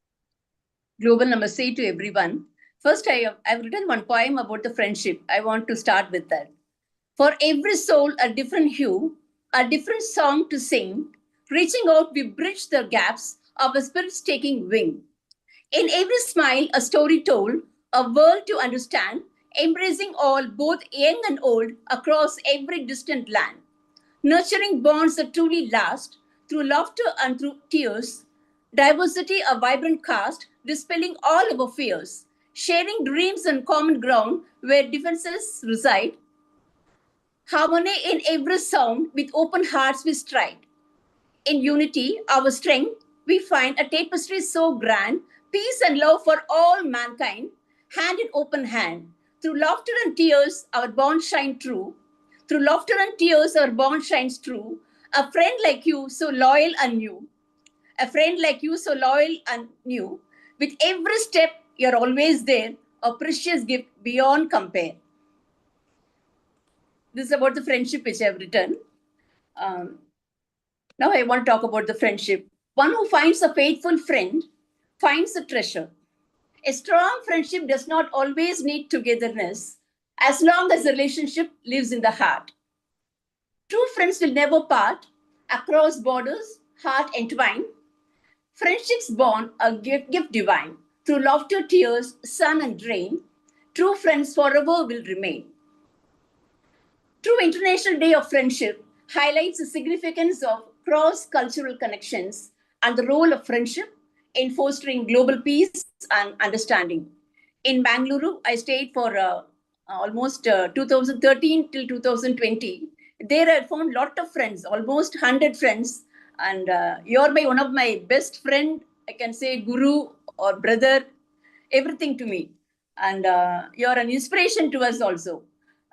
Global Namaste to everyone. First, I've written one poem about the friendship. I want to start with that. For every soul, a different hue, a different song to sing. Reaching out, we bridge the gaps of a spirit's taking wing. In every smile, a story told, a world to understand, embracing all, both young and old, across every distant land. Nurturing bonds that truly last, through laughter and through tears. Diversity, a vibrant cast, dispelling all our fears. Sharing dreams and common ground where differences reside. Harmony in every sound, with open hearts we stride. In unity, our strength, we find a tapestry so grand, peace and love for all mankind, hand in open hand. Through laughter and tears, our bond shine true. Through laughter and tears, our bond shines true. A friend like you, so loyal and new. A friend like you, so loyal and new. With every step, you're always there, a precious gift beyond compare. This is about the friendship which I've written. Now I want to talk about the friendship. One who finds a faithful friend finds a treasure. A strong friendship does not always need togetherness, as long as the relationship lives in the heart. True friends will never part, across borders, heart entwined. Friendships born a gift divine, through laughter, tears, sun and rain. True friends forever will remain. True International Day of Friendship highlights the significance of cross-cultural connections and the role of friendship in fostering global peace and understanding. In Bangalore, I stayed for almost 2013 till 2020. There I found a lot of friends, almost 100 friends. And you're one of my best friend, I can say guru or brother, everything to me. And you're an inspiration to us also.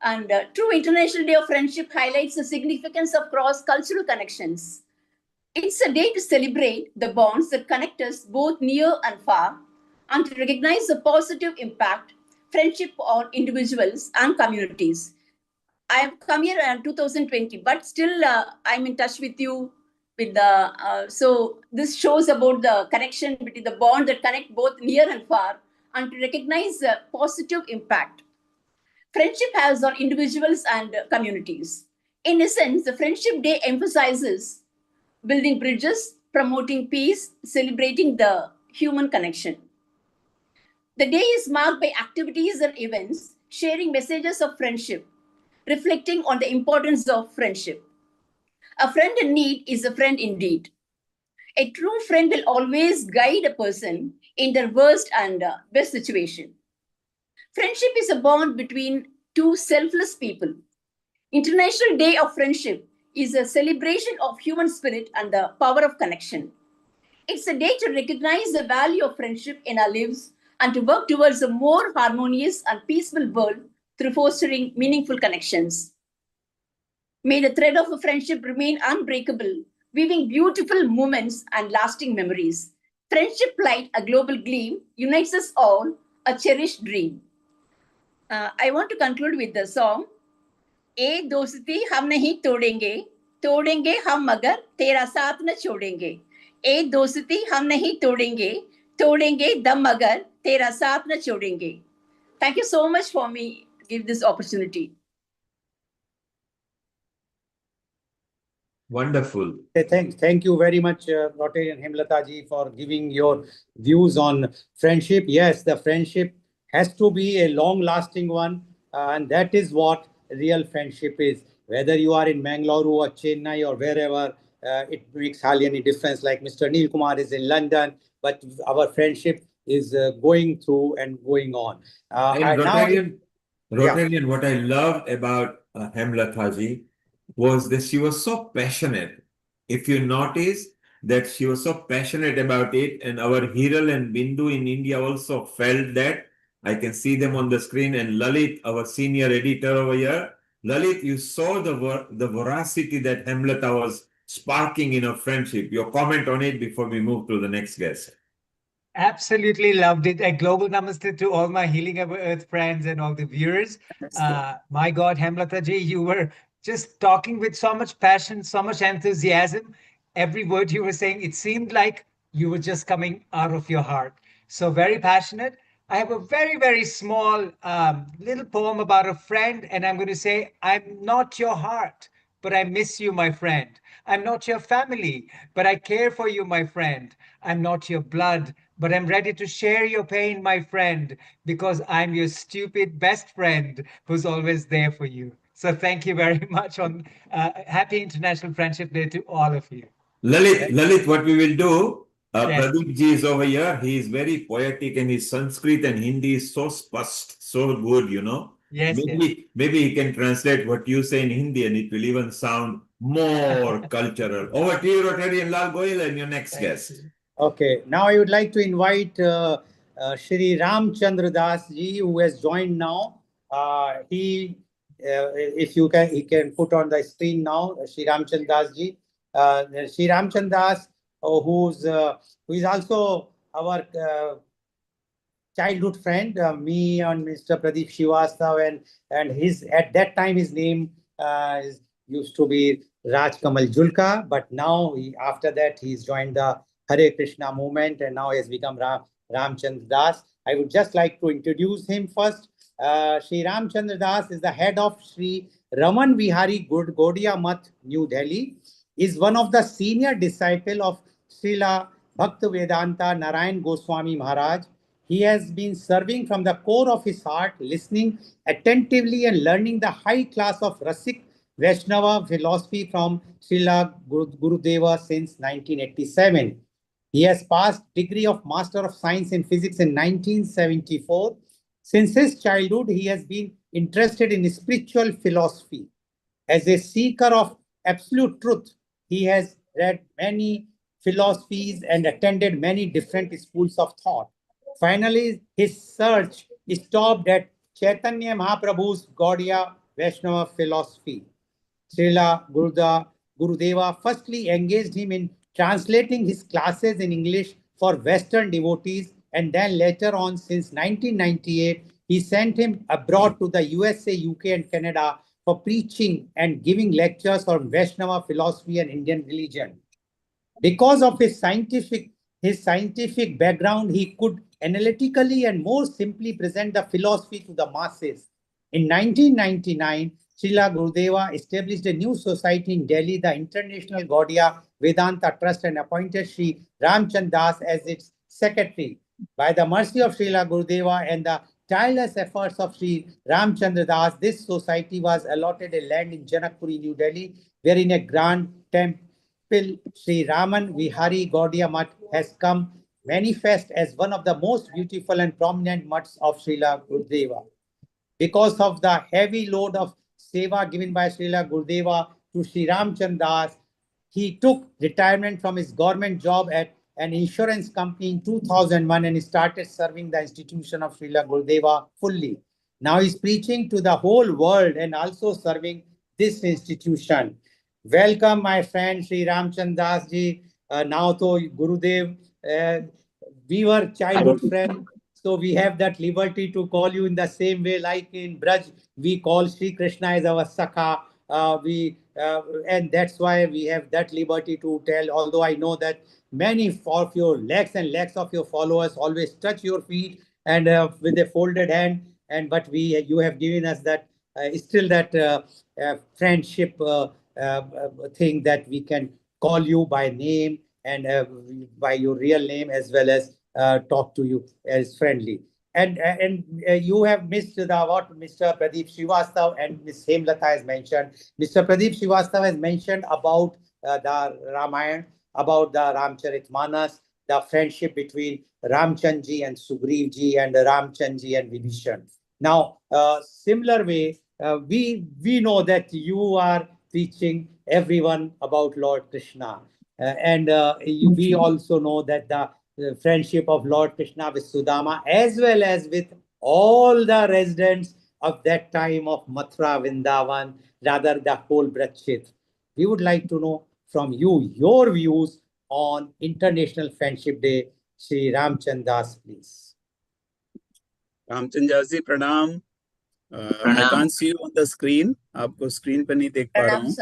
And True International Day of Friendship highlights the significance of cross-cultural connections. It's a day to celebrate the bonds that connect us both near and far, and to recognize the positive impact friendship on individuals and communities. I have come here in 2020, but still I'm in touch with you. So this shows about the connection between the bond that connect both near and far, and to recognize the positive impact friendship has on individuals and communities. In essence, the Friendship Day emphasizes building bridges, promoting peace, celebrating the human connection. The day is marked by activities and events sharing messages of friendship, reflecting on the importance of friendship. A friend in need is a friend indeed. A true friend will always guide a person in their worst and best situation. Friendship is a bond between two selfless people. International Day of Friendship is a celebration of human spirit and the power of connection. It's a day to recognize the value of friendship in our lives and to work towards a more harmonious and peaceful world through fostering meaningful connections. May the thread of a friendship remain unbreakable, weaving beautiful moments and lasting memories. Friendship light, a global gleam, unites us all, a cherished dream. I want to conclude with the song, ए दोस्ती हम नहीं तोड़ेंगे, तोड़ेंगे हम मगर तेरा साथ न छोड़ेंगे. ए दोस्ती हम नहीं तोड़ेंगे, तोड़ेंगे दम मगर तेरा साथ न छोड़ेंगे. Thank you so much for me give this opportunity. Wonderful. Thank you very much, Rotarian Hemlata ji, for giving your views on friendship. Yes, the friendship has to be a long-lasting one, and that is what real friendship is. Whether you are in Bangalore or Chennai or wherever, it makes hardly any difference. Like Mr. Neil Kumar is in London, but our friendship is going through and going on. And Now, Rotarian, what I loved about Hemlathaji was that she was so passionate. If you notice that she was so passionate about it, and our Hiral and Bindu in India also felt that. I can see them on the screen, and Lalit, our senior editor over here. Lalit, you saw the voracity that Hemlata was sparking in our friendship. Your comment on it before we move to the next guest. Absolutely loved it. A global namaste to all my Healing Our Earth friends and all the viewers. My God, Hemlata ji, you were just talking with so much passion, so much enthusiasm. Every word you were saying, it seemed like you were just coming out of your heart. So very passionate. I have a very, very small little poem about a friend, and I'm going to say, I'm not your heart, but I miss you, my friend. I'm not your family, but I care for you, my friend. I'm not your blood, but I'm ready to share your pain, my friend, because I'm your stupid best friend who's always there for you. So thank you very much on Happy International Friendship Day to all of you. Lalit, what we will do, Yes. Pradeep ji is over here. He is very poetic, and his Sanskrit and Hindi is so spust, so good, you know. Yes, Maybe he can translate what you say in Hindi, and it will even sound more cultural. Over to you, Rotarian Lal Goyal, and your next guest. okay, now I would like to invite Shri Ramchandra Das ji, who has joined now. If you can, he can put on the screen now, Shri Ramchandra Das ji. Shri Ramchandra Das, who is also our childhood friend, me and Mr. Pradeep Srivastav, and his at that time his name used to be Raj Kamal Julka, but now after that he's joined the Hare Krishna movement and now he has become Ramchandra Das. I would just like to introduce him first. Shri Ramchandra Das is the head of Shri Raman Vihari Gaudiya Math, New Delhi. Is one of the senior disciple of Srila Bhaktivedanta Narayan Goswami Maharaj. He has been serving from the core of his heart, listening attentively and learning the high class of Rasik Vaishnava philosophy from Srila Gurudeva since 1987. He has passed degree of Master of Science in Physics in 1974. Since his childhood, he has been interested in spiritual philosophy. As a seeker of absolute truth, he has read many philosophies and attended many different schools of thought. Finally, his search stopped at Chaitanya Mahaprabhu's Gaudiya Vaishnava philosophy. Srila Gurudeva firstly engaged him in translating his classes in English for Western devotees, and then later on, since 1998, he sent him abroad to the USA, UK, and Canada for preaching and giving lectures on Vaishnava philosophy and Indian religion. Because of his scientific background, he could analytically and more simply present the philosophy to the masses. In 1999, Srila Gurudeva established a new society in Delhi, the International Gaudiya Vedanta Trust, and appointed Sri Ramchandra Das as its secretary. By the mercy of Srila Gurudeva and the tireless efforts of Sri Ramchandra Das, this society was allotted a land in Janakpuri, New Delhi, wherein a grand temple, Sri Raman Vihari Gaudiya Math, has come manifest as one of the most beautiful and prominent mutts of Srila Gurudeva. Because of the heavy load of seva given by Srila Gurudeva to Sri Ramchandra Das, he took retirement from his government job at an insurance company in 2001 and started serving the institution of Srila Gurudeva fully. Now he's preaching to the whole world and also serving this institution. Welcome, my friend Sri Ramchandra Das ji. Now to Gurudev, we were childhood friends, so we have that liberty to call you in the same way, like in Braj, we call Sri Krishna as our Sakha. And that's why we have that liberty to tell, although I know that many of your lakhs and lakhs of your followers always touch your feet and with a folded hand, but you have given us that still that friendship thing that we can call you by name and by your real name, as well as talk to you as friendly. And you have missed what Mr. Pradeep Srivastav and Ms. Hemlata has mentioned. Mr. Pradeep Srivastav has mentioned about the Ramayana, about the Ramcharitmanas. the friendship between Ramchandji and Sugriv and Ramchandji and Vibhishan. Now, similar way, we know that you are teaching everyone about Lord Krishna. We also know that the friendship of Lord Krishna with Sudama, as well as with all the residents of that time of Mathura, Vrindavan, rather the whole Braj. We would like to know from you your views on International Friendship Day. Shri Ramchandras, please. Ramchandra ji प्रणाम. I can't see you on the screen. आपको screen पे नहीं देख पा रहा हूँ.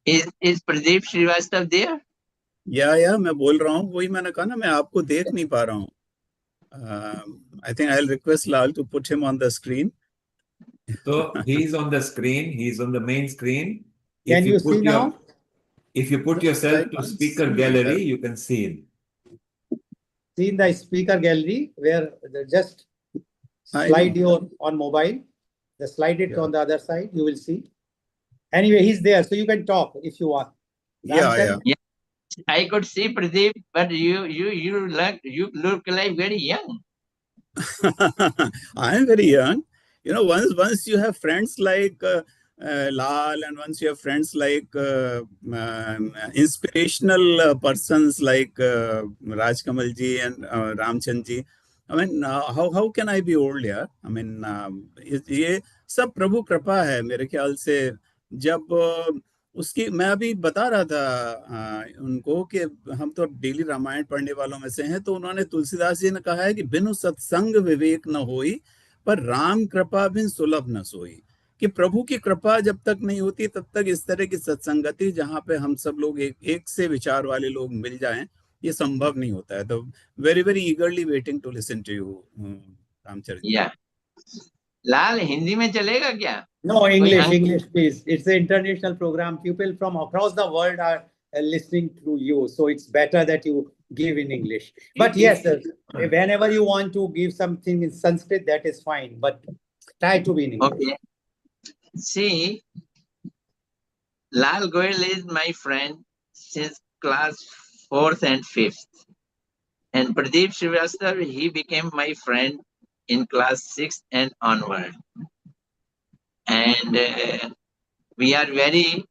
Is Pradeep Srivastav there? Yeah, मैं बोल रहा हूँ. वही मैंने कहा ना, मैं आपको देख नहीं पा रहा हूँ. I think I'll request Lal to put him on the screen. So he's on the screen. He's on the main screen. Can you see now? If you put yourself to speaker gallery, you can see him. See in the speaker gallery where just slide your on mobile. The slide it on the other side. You will see. Anyway, he's there, so you can talk if you want. Yeah. I could see Pradeep, but you look like very young. I am very young. You know, once you have friends like Lal, and once you have friends like inspirational persons like Raj Kamal ji and Ramchand ji, I mean, how can I be old here? I mean, ये सब प्रभु कृपा है मेरे ख्याल से. जब उसकी मैं अभी बता रहा था उनको कि हम तो डेली रामायण पढ़ने वालों में से हैं, तो उन्होंने तुलसीदास जी ने कहा है कि बिनु सत्संग विवेक न होई, पर राम कृपा बिन सुलभ न सोई. कि प्रभु की कृपा जब तक नहीं होती तब तक इस तरह की सत्संगति जहाँ पे हम सब लोग एक से विचार वाले लोग मिल जाएं, ये संभव नहीं होता है. तो very very eagerly waiting to listen to you Ramcharan. Yeah. लाल हिंदी में चलेगा क्या? No, English, please. It's an international program. People from across the world are listening to you. So it's better that you give in English. But yes, whenever you want to give something in Sanskrit, that is fine. But try to be in English. Okay. See, Lal Goyal is my friend since class 4th and 5th. And Pradeep Srivastav, he became my friend in class 6th and onward. And we are very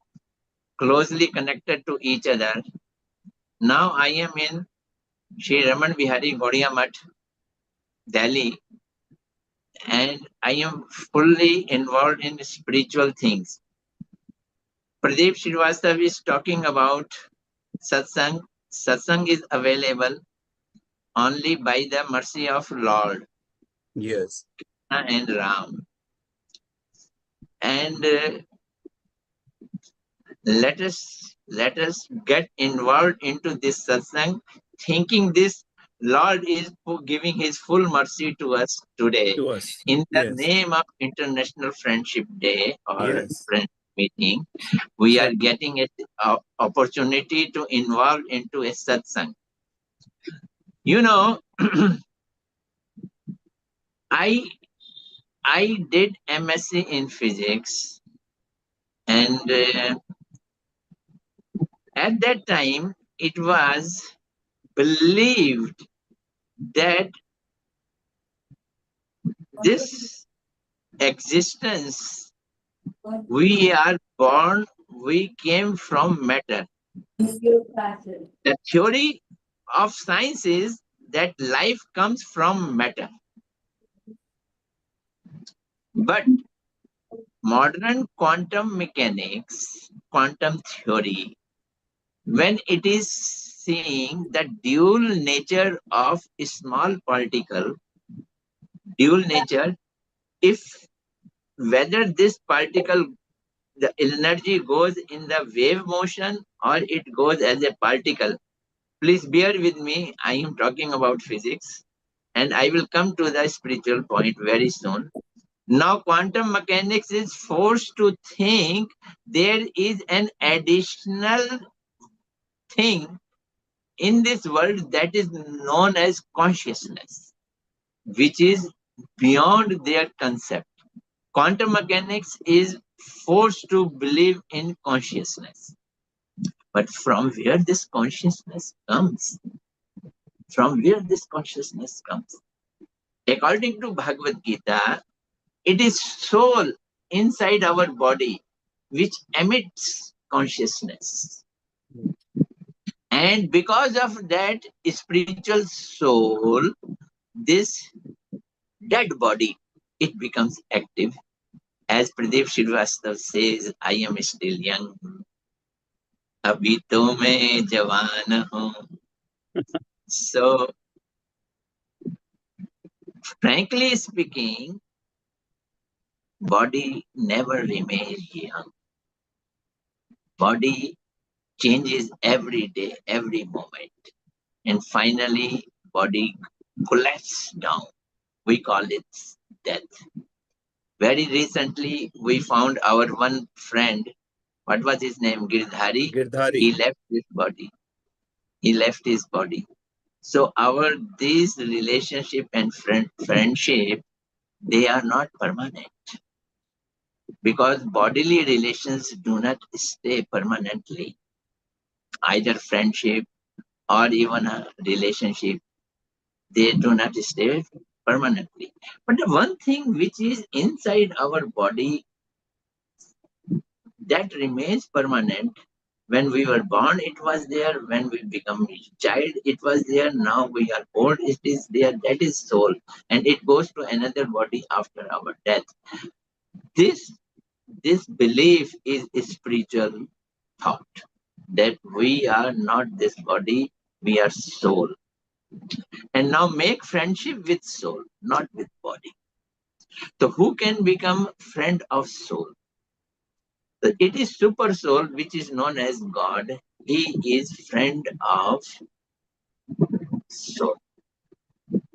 closely connected to each other. Now I am in Sri Raman Bihari Gaudiya Math, Delhi, and I am fully involved in spiritual things. Pradeep Srivastav is talking about satsang. Satsang is available only by the mercy of Lord. Yes. And Ram. And let us get involved into this satsang, thinking this Lord is giving his full mercy to us today. To us. In the name of International Friendship Day or Friend Meeting, we are getting an opportunity to involve into a satsang. You know, I did MSc in physics, and at that time it was believed that this existence, we are born, we came from matter. The theory of science is that life comes from matter. But modern quantum mechanics, quantum theory, when it is seeing the dual nature of a small particle, dual nature, if whether this particle, the energy goes in the wave motion or it goes as a particle. Please bear with me, I am talking about physics and I will come to the spiritual point very soon. Now quantum mechanics is forced to think there is an additional thing in this world that is known as consciousness, which is beyond their concept. Quantum mechanics is forced to believe in consciousness. But from where this consciousness comes? From where this consciousness comes? According to Bhagavad Gita, it is soul inside our body which emits consciousness. And because of that spiritual soul, this dead body, it becomes active. As Pradeep Srivastava says, I am still young. Abhi to main jawan hu. So, frankly speaking, body never remains young. Body changes every day, every moment. And finally, body collapses down. We call it death. Very recently, we found our one friend. What was his name? Girdhari. Girdhari. He left his body. He left his body. So these relationship and friendship, they are not permanent, because bodily relations do not stay permanently. Either friendship or even a relationship, they do not stay permanently. But the one thing which is inside our body that remains permanent, when we were born, it was there. When we become a child, it was there. Now we are old, it is there. That is soul. And it goes to another body after our death. This belief is a spiritual thought, that we are not this body, we are soul. And now make friendship with soul, not with body. So who can become friend of soul? It is super soul, which is known as God. He is friend of soul,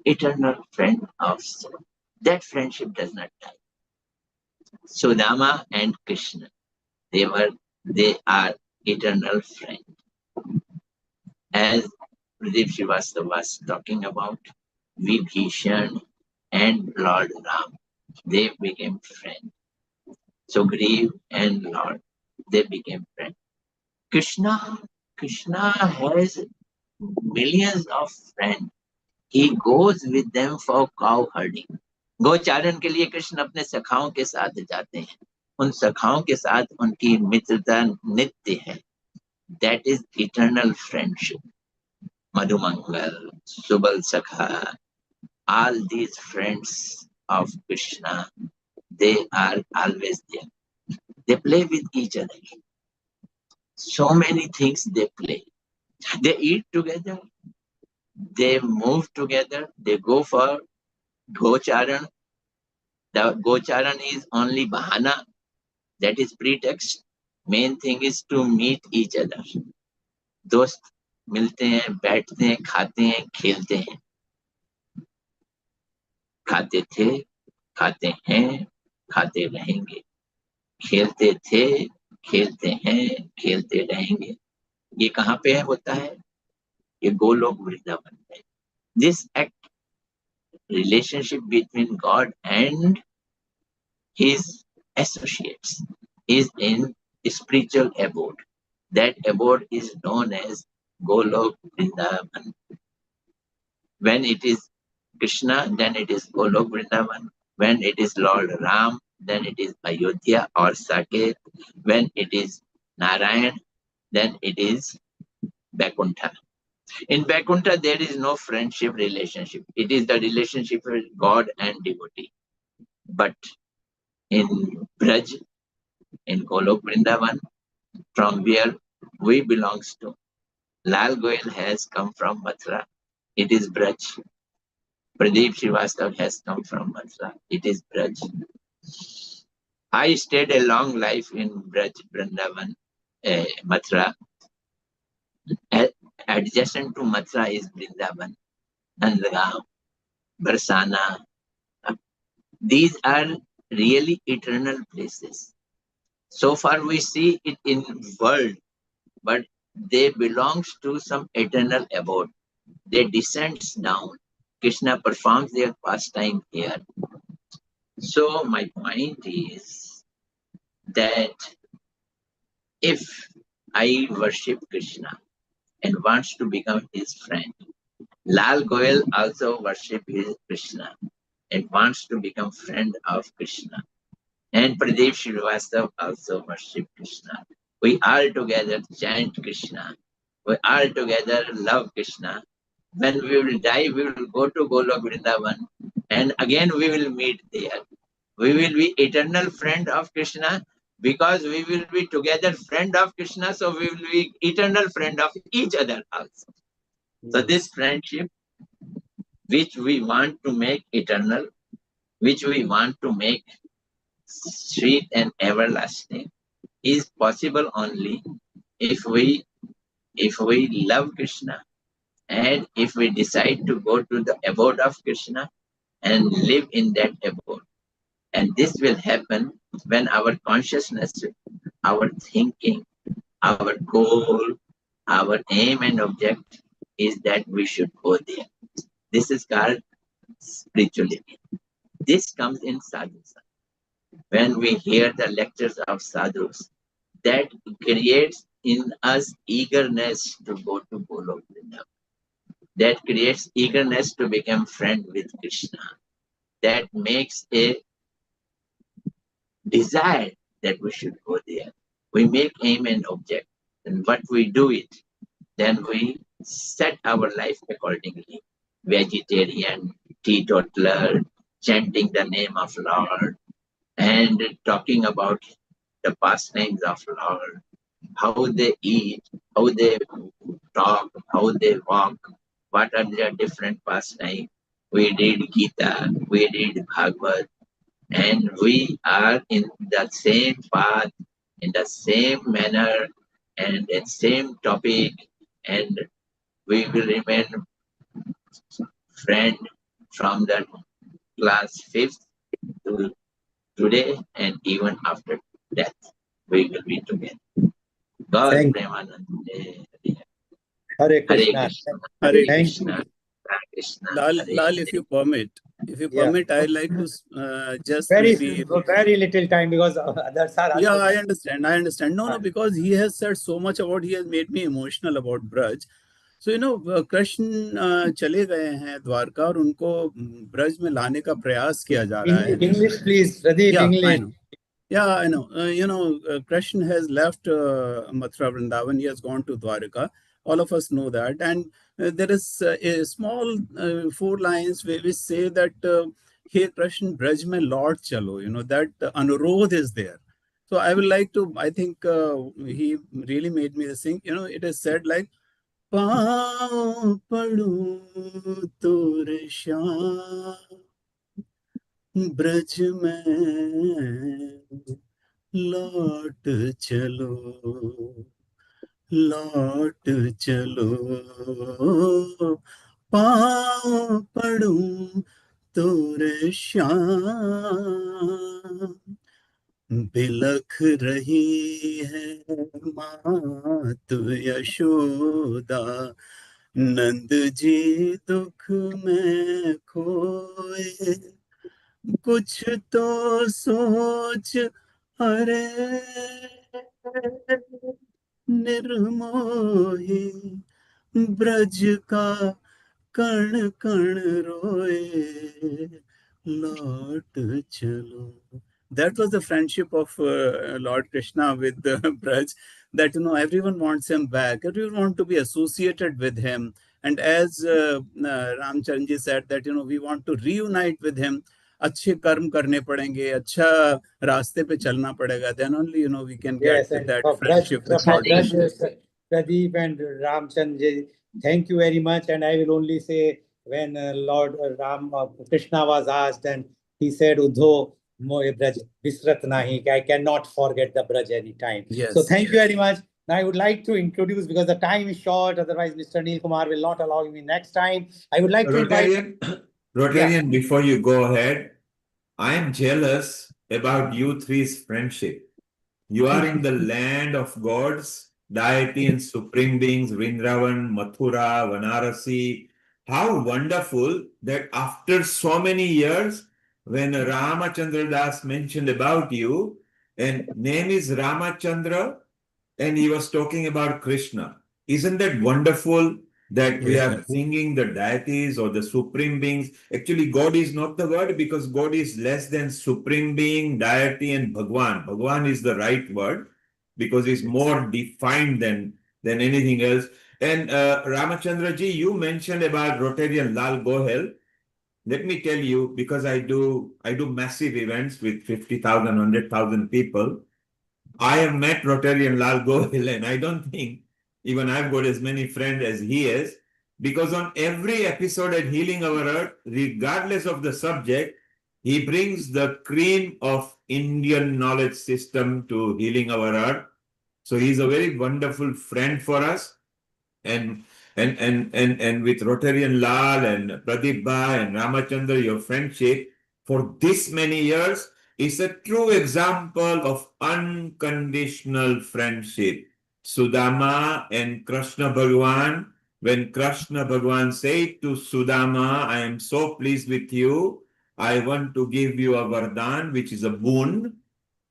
eternal friend of soul. That friendship does not die. Sudama and Krishna, they are eternal friends. As Pradeep Srivastava was talking about, Vibhishan and Lord Ram, they became friends. Sugriv and Lord, they became friends. Krishna has millions of friends. He goes with them for cow herding. गोचारण के लिए कृष्ण अपने सखाओं के साथ जाते हैं. उन सखाओं के साथ उनकी मित्रता नित्य है. That is eternal friendship. Madhumangal, Subal Sakha, all these friends of Krishna, they are always there. They play with each other. So many things they play. They eat together. They move together. They go for gocharan. The gocharan is only bahana. That is pretext. Main thing is to meet each other. दोस्त मिलते हैं, बैठते हैं, खाते हैं, खेलते हैं. खाते थे, खाते हैं, खाते रहेंगे. खेलते थे, खेलते हैं, खेलते रहेंगे. ये कहाँ पे होता है? ये गोलोक वृंदावन में. This act, relationship between God and his associates, is in spiritual abode. That abode is known as Golok Vrindavan. When it is Krishna, then it is Golok Vrindavan. When it is Lord Ram, then it is Ayodhya or Saket. When it is Narayan, then it is Vaikuntha. In Vaikuntha, there is no friendship relationship. It is the relationship with God and devotee. But in Braj, in Golok Vrindavan, from where we belongs to, Lal Goyal has come from Mathura. It is Braj. Pradeep Srivastava has come from Mathura. It is Braj. I stayed a long life in Braj, Vrindavan, Mathura. Adjacent to Mathura is Vrindavan, Nandagaon, Barsana. These are really eternal places. So far we see it in world, but they belongs to some eternal abode. They descends down. Krishna performs their pastime here. So my point is that if I worship Krishna and wants to become his friend, Lal Goyal also worships his Krishna and wants to become friend of Krishna. And Pradeep Srivastava also worship Krishna. We all together chant Krishna. We all together love Krishna. When we will die, we will go to Golok Vrindavan and again we will meet there. We will be eternal friend of Krishna because we will be together friend of Krishna, so we will be eternal friend of each other also. So this friendship, which we want to make eternal, which we want to make sweet and everlasting, is possible only if we love Krishna and if we decide to go to the abode of Krishna and live in that abode. And this will happen when our consciousness, our thinking, our goal, our aim and object is that we should go there. This is called spirituality. This comes in sadhus. When we hear the lectures of sadhus, that creates in us eagerness to go to Golok Vrindavan. That creates eagerness to become friend with Krishna. That makes a desire that we should go there. We make aim and object, and what we do it, then we set our life accordingly. Vegetarian, teetotaler, chanting the name of Lord, and talking about the pastimes of Lord, how they eat, how they talk, how they walk, what are their different pastimes. We read Gita, we read Bhagavad, and we are in the same path, in the same manner, and the same topic, and we will remain friend from the class 5th to today, and even after death, we will be together. God Thank Premanande. Hare Hare Krishna. Krishna. Hare Hare Thank Krishna. Hare Krishna. Lal, Hare Lal, Hare. if you Yeah. permit, I'd like to just Very, maybe. very little time because others are Yeah, also. I understand. No, because he has said so much about, he has made me emotional about Braj. So, Krishna चले गए हैं द्वारका और उनको ब्रज में लाने का प्रयास किया जा रहा है. English, please, Pradeep, Yeah, I English. know. Yeah, I know. Krishna has left Mathura Vrindavan. He has gone to Dwarka. All of us know that. And there is a small 4 lines where we say that, Hey Krishna, Braj mein Lord chalo. That Anurodh is there. So I would like to, I think he really made me sing. It is said like, पाँव पड़ूं तोरे श्याम ब्रज में लौट चलो पाँव पड़ूं तोरे श्याम बिलख रही है मात यशोदा नंद जी दुख में खोए कुछ तो सोच अरे निर्मोही ब्रज का कण कण रोए लौट चलो. That was the friendship of Lord Krishna with Braj, that everyone wants him back, everyone wants to be associated with him. And as Ramcharan ji said that we want to reunite with him. अच्छे कर्म करने पड़ेंगे, अच्छा रास्ते पे चलना पड़ेगा, then only we can get Yes, and that for friendship with Lord Krishna. Pradeep and Ramchandra, thank you very much. And I will only say, when Lord Krishna was asked, and he said, Udho mohe braj visrat nahi, I cannot forget the braj any time. Yes. So thank you very much. Now I would like to introduce, because the time is short, otherwise Mr. Neil Kumar will not allow me next time. I would like to invite... Rotarian, before you go ahead, I am jealous about you three's friendship. You are in the land of gods, deity and supreme beings, Vrindavan, Mathura, Vanarasi. How wonderful that after so many years, when Ramachandra Das mentioned about you, and name is Ramachandra, and he was talking about Krishna. Isn't that wonderful that we are singing the deities or the supreme beings. Actually, God is not the word, because God is less than supreme being, deity, and Bhagwan. Bhagwan is the right word because it's more defined than anything else. And Ramachandra ji, you mentioned about Rotarian Lal Gohel. Let me tell you, because I do massive events with 50,000, 100,000 people. I have met Rotarian Lal Gohil, and I don't think even I've got as many friends as he has, because on every episode at Healing Our Earth, regardless of the subject, he brings the cream of Indian knowledge system to Healing Our Earth. So he's a very wonderful friend for us. And with Rotarian Lal and Pradeep Bhai and Ramachandra, your friendship for this many years is a true example of unconditional friendship. Sudama and Krishna Bhagwan, when Krishna Bhagwan said to Sudama, I am so pleased with you, I want to give you a vardhan, which is a boon.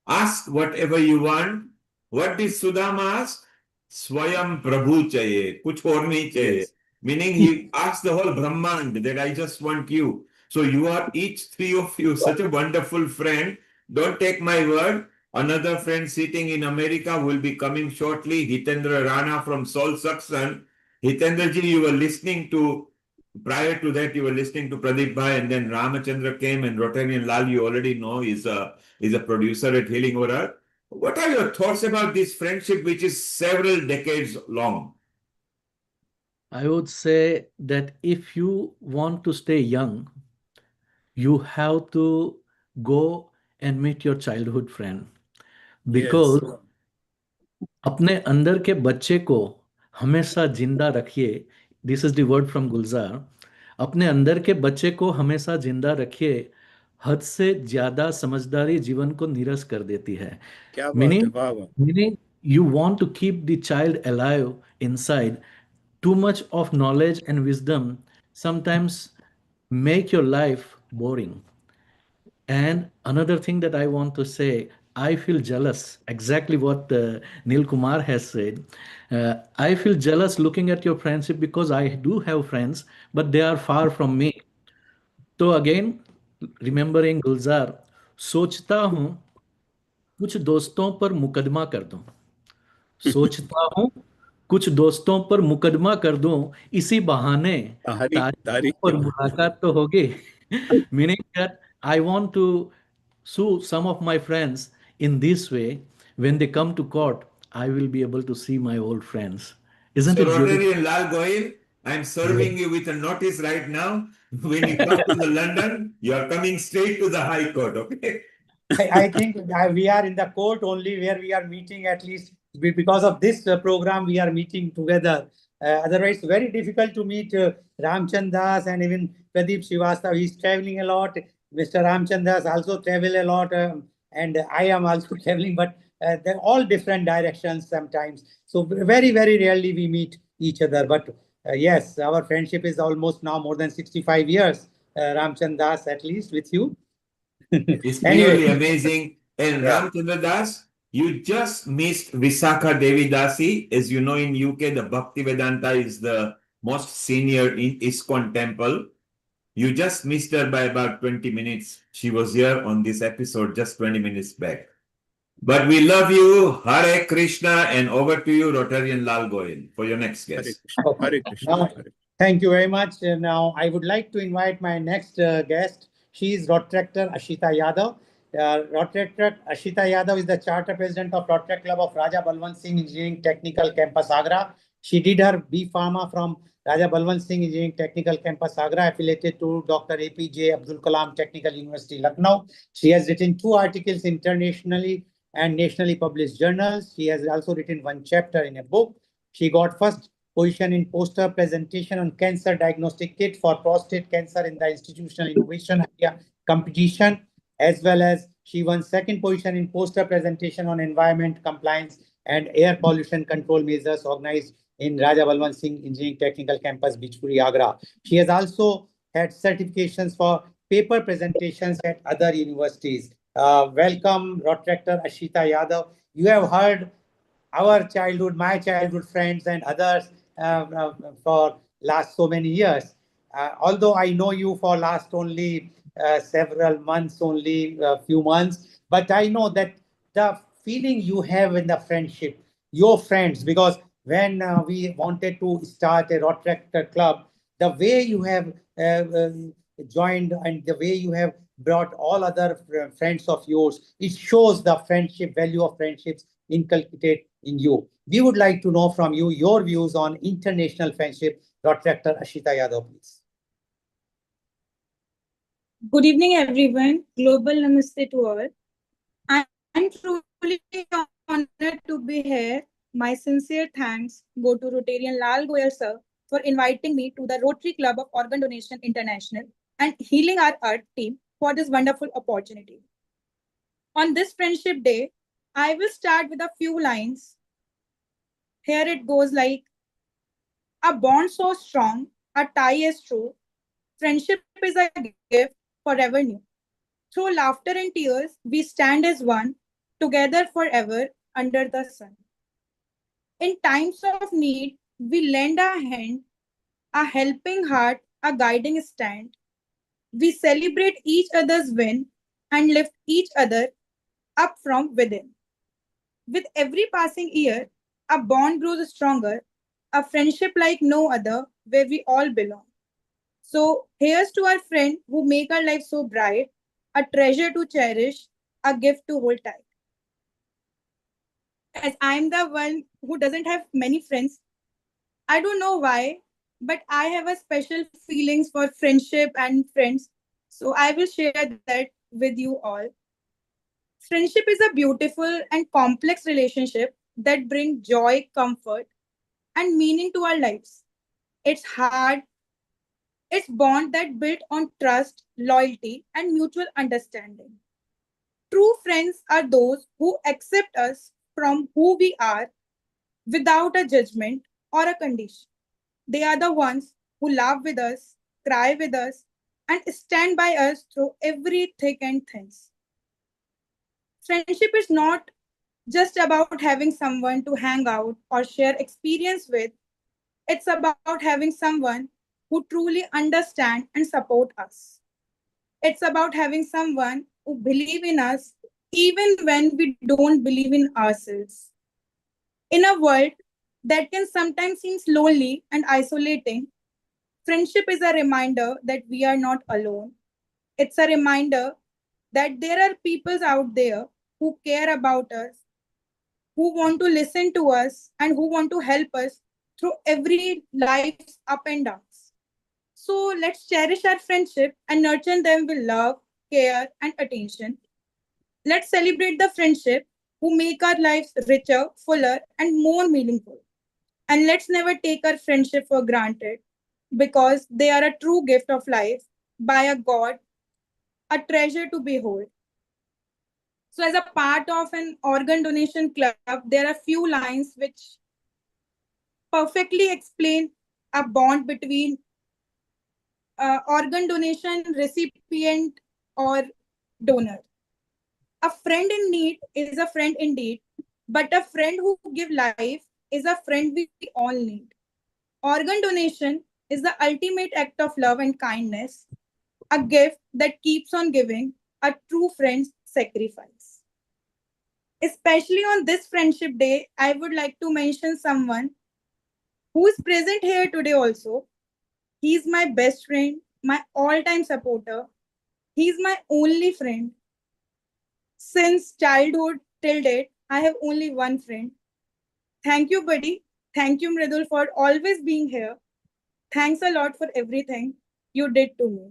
Ask whatever you want. What did Sudama ask? Swayam Prabhu chaye, kuch aur nahi chaye. Meaning he asked the whole Brahmand that I just want you. So you are each three of you such a wonderful friend. Don't take my word. Another friend sitting in America will be coming shortly, Hitendra Rana from Soul Sakshan. Hitendra ji, you were listening to, prior to that, you were listening to Pradeep Bhai, and then Ramachandra came, and Rotarian Lal, you already know, is a producer at Healing Our Earth. What are your thoughts about this friendship, which is several decades long? I would say that if you want to stay young, you have to go and meet your childhood friend, because अपने अंदर के बच्चे को हमेशा जिंदा रखिए. This is the word from Gulzar. अपने अंदर के बच्चे को हमेशा जिंदा रखिए. हद से ज्यादा समझदारी जीवन को नीरस कर देती है. क्या बात है, मीनिंग वाह वाह. Meaning you want to keep the child alive inside. Too much of knowledge and wisdom sometimes make your life boring. And another thing that I want to say, I feel jealous, exactly what Neil Kumar has said. I feel jealous looking at your friendship because I do have friends, but they are far from me. So again, remembering Gulzar, सोचता हूँ कुछ दोस्तों पर मुकदमा कर दूं. सोचता हूँ कुछ दोस्तों पर मुकदमा कर दूं, इसी बहाने तारीखों पर मुलाकात तो होगी. Meaning that I want to sue some of my friends in this way. When they come to court, I will be able to see my old friends. Isn't So it beautiful? Rotarian Lal Goyal, I'm serving you with a notice right now. When you come to the London, you are coming straight to the High Court, okay? I think we are in the court only where we are meeting, at least because of this program, we are meeting together. Otherwise, very difficult to meet Ramchand Das and even Pradeep Srivastav. He's traveling a lot. Mr. Ramchand Das also travel a lot. And I am also traveling, but they're all different directions sometimes. So very, very rarely we meet each other. But yes, our friendship is almost now more than 65 years. Ramchand Das, at least with you. It's Anyway. really amazing. And Ramchandra Das, you just missed Visakha Devi Dasi. As you know, in UK, the Bhaktivedanta is the most senior in ISKCON temple. You just missed her by about 20 minutes. She was here on this episode just 20 minutes back. But we love you. Hare Krishna. And over to you, Rotarian Lal Goyal, for your next guest. Okay. Thank you very much. Now, I would like to invite my next guest. She is Rotractor Ashita Yadav. Rotractor Ashita Yadav is the Charter President of Rotary Club of Raja Balwant Singh Engineering Technical Campus Agra. She did her B Pharma from Raja Balwant Singh Engineering Technical Campus Agra, affiliated to Dr. APJ Abdul Kalam Technical University, Lucknow. She has written 2 articles internationally and nationally published journals. She has also written 1 chapter in a book. She got first position in poster presentation on cancer diagnostic kit for prostate cancer in the institutional innovation competition, as well as she won second position in poster presentation on environment compliance and air pollution control measures organized in Raja Balwant Singh Engineering Technical Campus, Bijpuri, Agra. She has also had certifications for paper presentations at other universities. Welcome, Rotractor Ashita Yadav. You have heard our childhood, my childhood friends and others for last so many years. Although I know you for last only several months, only a few months, but I know that the feeling you have in the friendship, your friends, because when we wanted to start a Rotractor club, the way you have joined and the way you have brought all other friends of yours, it shows the friendship, value of friendships inculcated in you. We would like to know from you your views on international friendship. Dr. Ashita Yadav, please. Good evening, everyone. Global Namaste to all. I'm truly honored to be here. My sincere thanks go to Rotarian Lal Goyal sir for inviting me to the Rotary Club of Organ Donation International and Healing Our Earth team for this wonderful opportunity. On this Friendship Day, I will start with a few lines. Here it goes like, a bond so strong, a tie is true. Friendship is a gift forever new. Through laughter and tears, we stand as one, together forever under the sun. In times of need, we lend a hand, a helping heart, a guiding stand. We celebrate each other's win and lift each other up from within. With every passing year, a bond grows stronger, a friendship like no other, where we all belong. So here's to our friend who make our life so bright, a treasure to cherish, a gift to hold tight. As I'm the one who doesn't have many friends, I don't know why, but I have a special feelings for friendship and friends. So I will share that with you all. Friendship is a beautiful and complex relationship that brings joy, comfort, and meaning to our lives. It's hard. It's bond that built on trust, loyalty, and mutual understanding. True friends are those who accept us from who we are without a judgment or a condition. They are the ones who laugh with us, cry with us, and stand by us through every thick and thins. Friendship is not just about having someone to hang out or share experience with. It's about having someone who truly understand and support us. It's about having someone who believe in us even when we don't believe in ourselves. In a world that can sometimes seem lonely and isolating, friendship is a reminder that we are not alone. It's a reminder that there are people out there who care about us, who want to listen to us, and who want to help us through every life's up and downs. So let's cherish our friendship and nurture them with love, care, and attention. Let's celebrate the friendship who make our lives richer, fuller, and more meaningful. And let's never take our friendship for granted because they are a true gift of life by a God, a treasure to behold. So, as a part of an organ donation club, there are few lines which perfectly explain a bond between organ donation recipient or donor. A friend in need is a friend indeed, but a friend who give life is a friend we all need. Organ donation is the ultimate act of love and kindness, a gift that keeps on giving, a true friend's sacrifice. Especially on this Friendship Day, I would like to mention someone who is present here today also. He's my best friend, my all-time supporter. He's my only friend. Since childhood till date, I have only one friend. Thank you, buddy. Thank you, Mridul, for always being here. Thanks a lot for everything you did to me.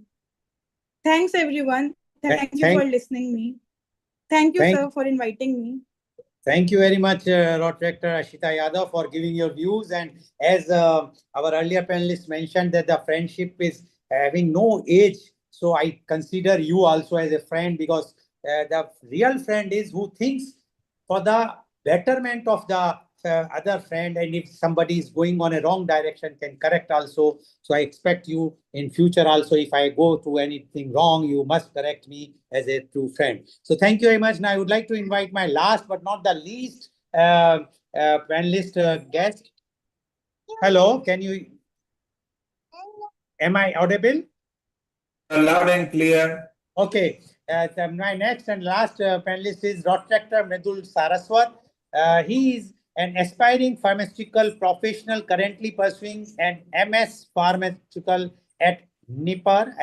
Thanks, everyone. Thank you for listening me. Thank you, sir, for inviting me. Thank you very much, Road Director Ashita Yadav, for giving your views. And as our earlier panelists mentioned, that the friendship is having no age. So I consider you also as a friend, because the real friend is who thinks for the betterment of the other friend, and if somebody is going on a wrong direction, can correct also. So I expect you in future also, if I go through anything wrong, you must correct me as a true friend. So thank you very much. Now I would like to invite my last but not the least panelist guest. Hello, can you? Am I audible? Loud and clear. Okay. So my next and last panelist is Dr. Mridul Saraswat. He is an aspiring pharmaceutical professional currently pursuing an MS pharmaceutical at NIPER,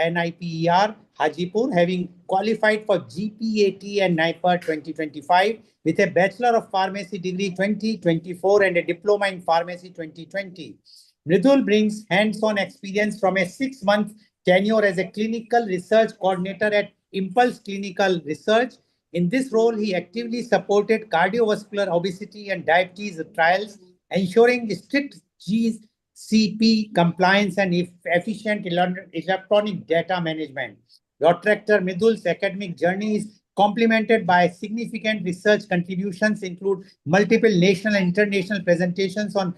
Hajipur, having qualified for GPAT and NIPER 2025 with a Bachelor of Pharmacy degree 2024 and a Diploma in Pharmacy 2020. Mridul brings hands-on experience from a 6-month tenure as a clinical research coordinator at Impulse Clinical Research. In this role, he actively supported cardiovascular, obesity, and diabetes trials, ensuring strict GCP compliance and efficient electronic data management. Dr. Midul's academic journey is complemented by significant research contributions, include multiple national and international presentations on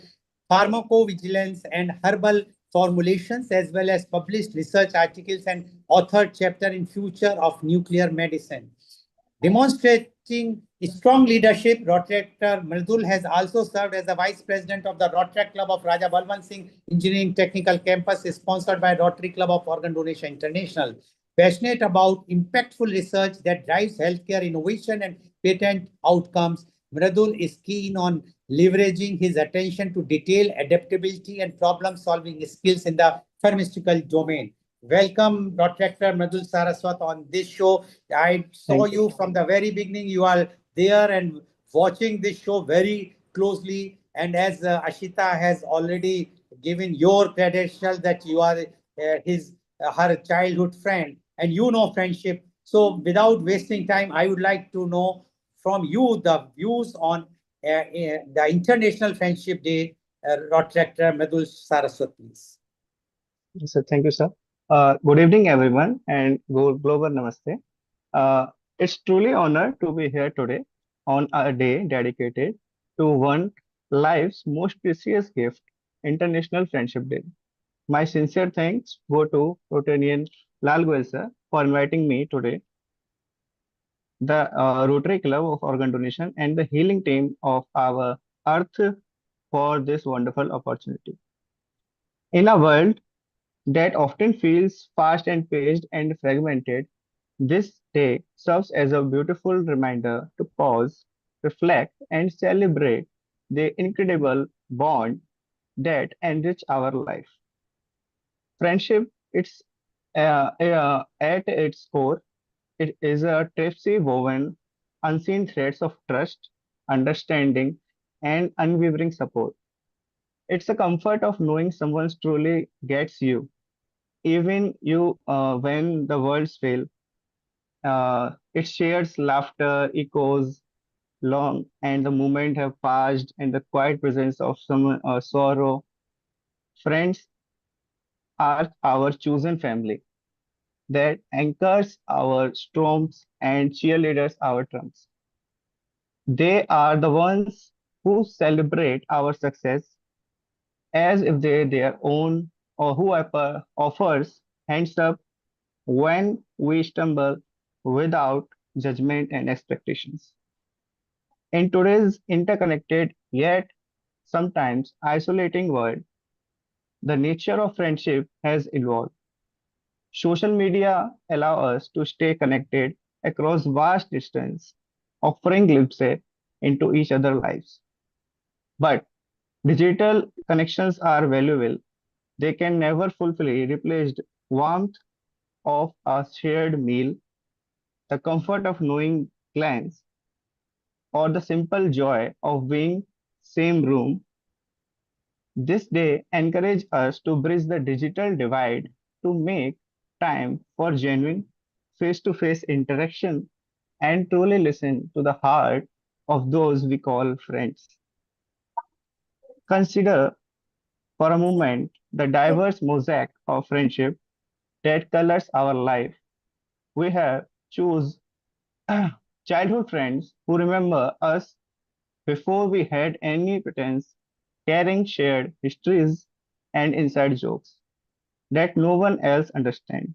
pharmacovigilance and herbal formulations, as well as published research articles and authored chapter in Future of Nuclear Medicine. Demonstrating strong leadership, Rotary Mridul has also served as the Vice President of the Rotary Club of Raja Balwant Singh Engineering Technical Campus, sponsored by Rotary Club of Organ Donation International. Passionate about impactful research that drives healthcare innovation and patent outcomes, Mridul is keen on leveraging his attention to detail, adaptability, and problem-solving skills in the pharmaceutical domain. Welcome, Dr. Mridul Saraswat, on this show. I saw you from the very beginning. You are there and watching this show very closely. And as Ashita has already given your credential that you are her childhood friend, and you know friendship. So without wasting time, I would like to know from you the views on the International Friendship Day. Dr. Mridul Saraswat, please. So thank you, sir. Good evening, everyone, and global namaste. It's truly honor to be here today on a day dedicated to one life's most precious gift, International Friendship Day. My sincere thanks go to Rotarian Lal Goel sir for inviting me today, the Rotary Club of Organ Donation, and the healing team of our Earth for this wonderful opportunity. In a world that often feels fast and paced and fragmented, this day serves as a beautiful reminder to pause, reflect, and celebrate the incredible bond that enrich our life. Friendship, at its core, it is a tapestry woven, unseen threads of trust, understanding, and unwavering support. It's the comfort of knowing someone truly gets you, even you when the worlds fail. It shares laughter, echoes long, and the moment have passed, and the quiet presence of some sorrow. Friends are our chosen family that anchors our storms and cheerleaders our trumps. They are the ones who celebrate our success as if they their own, or who offers hands up when we stumble without judgment and expectations. In today's interconnected yet sometimes isolating world, the nature of friendship has evolved. Social media allow us to stay connected across vast distance, offering glimpses into each other's lives. But digital connections are valuable. They can never fully replace the warmth of a shared meal, the comfort of knowing glance, or the simple joy of being same room. This day encourage us to bridge the digital divide, to make time for genuine face-to-face interaction and truly listen to the heart of those we call friends. Consider for a moment the diverse mosaic of friendship that colors our life. We have choose childhood friends who remember us before we had any pretense, carrying shared histories and inside jokes that no one else understands.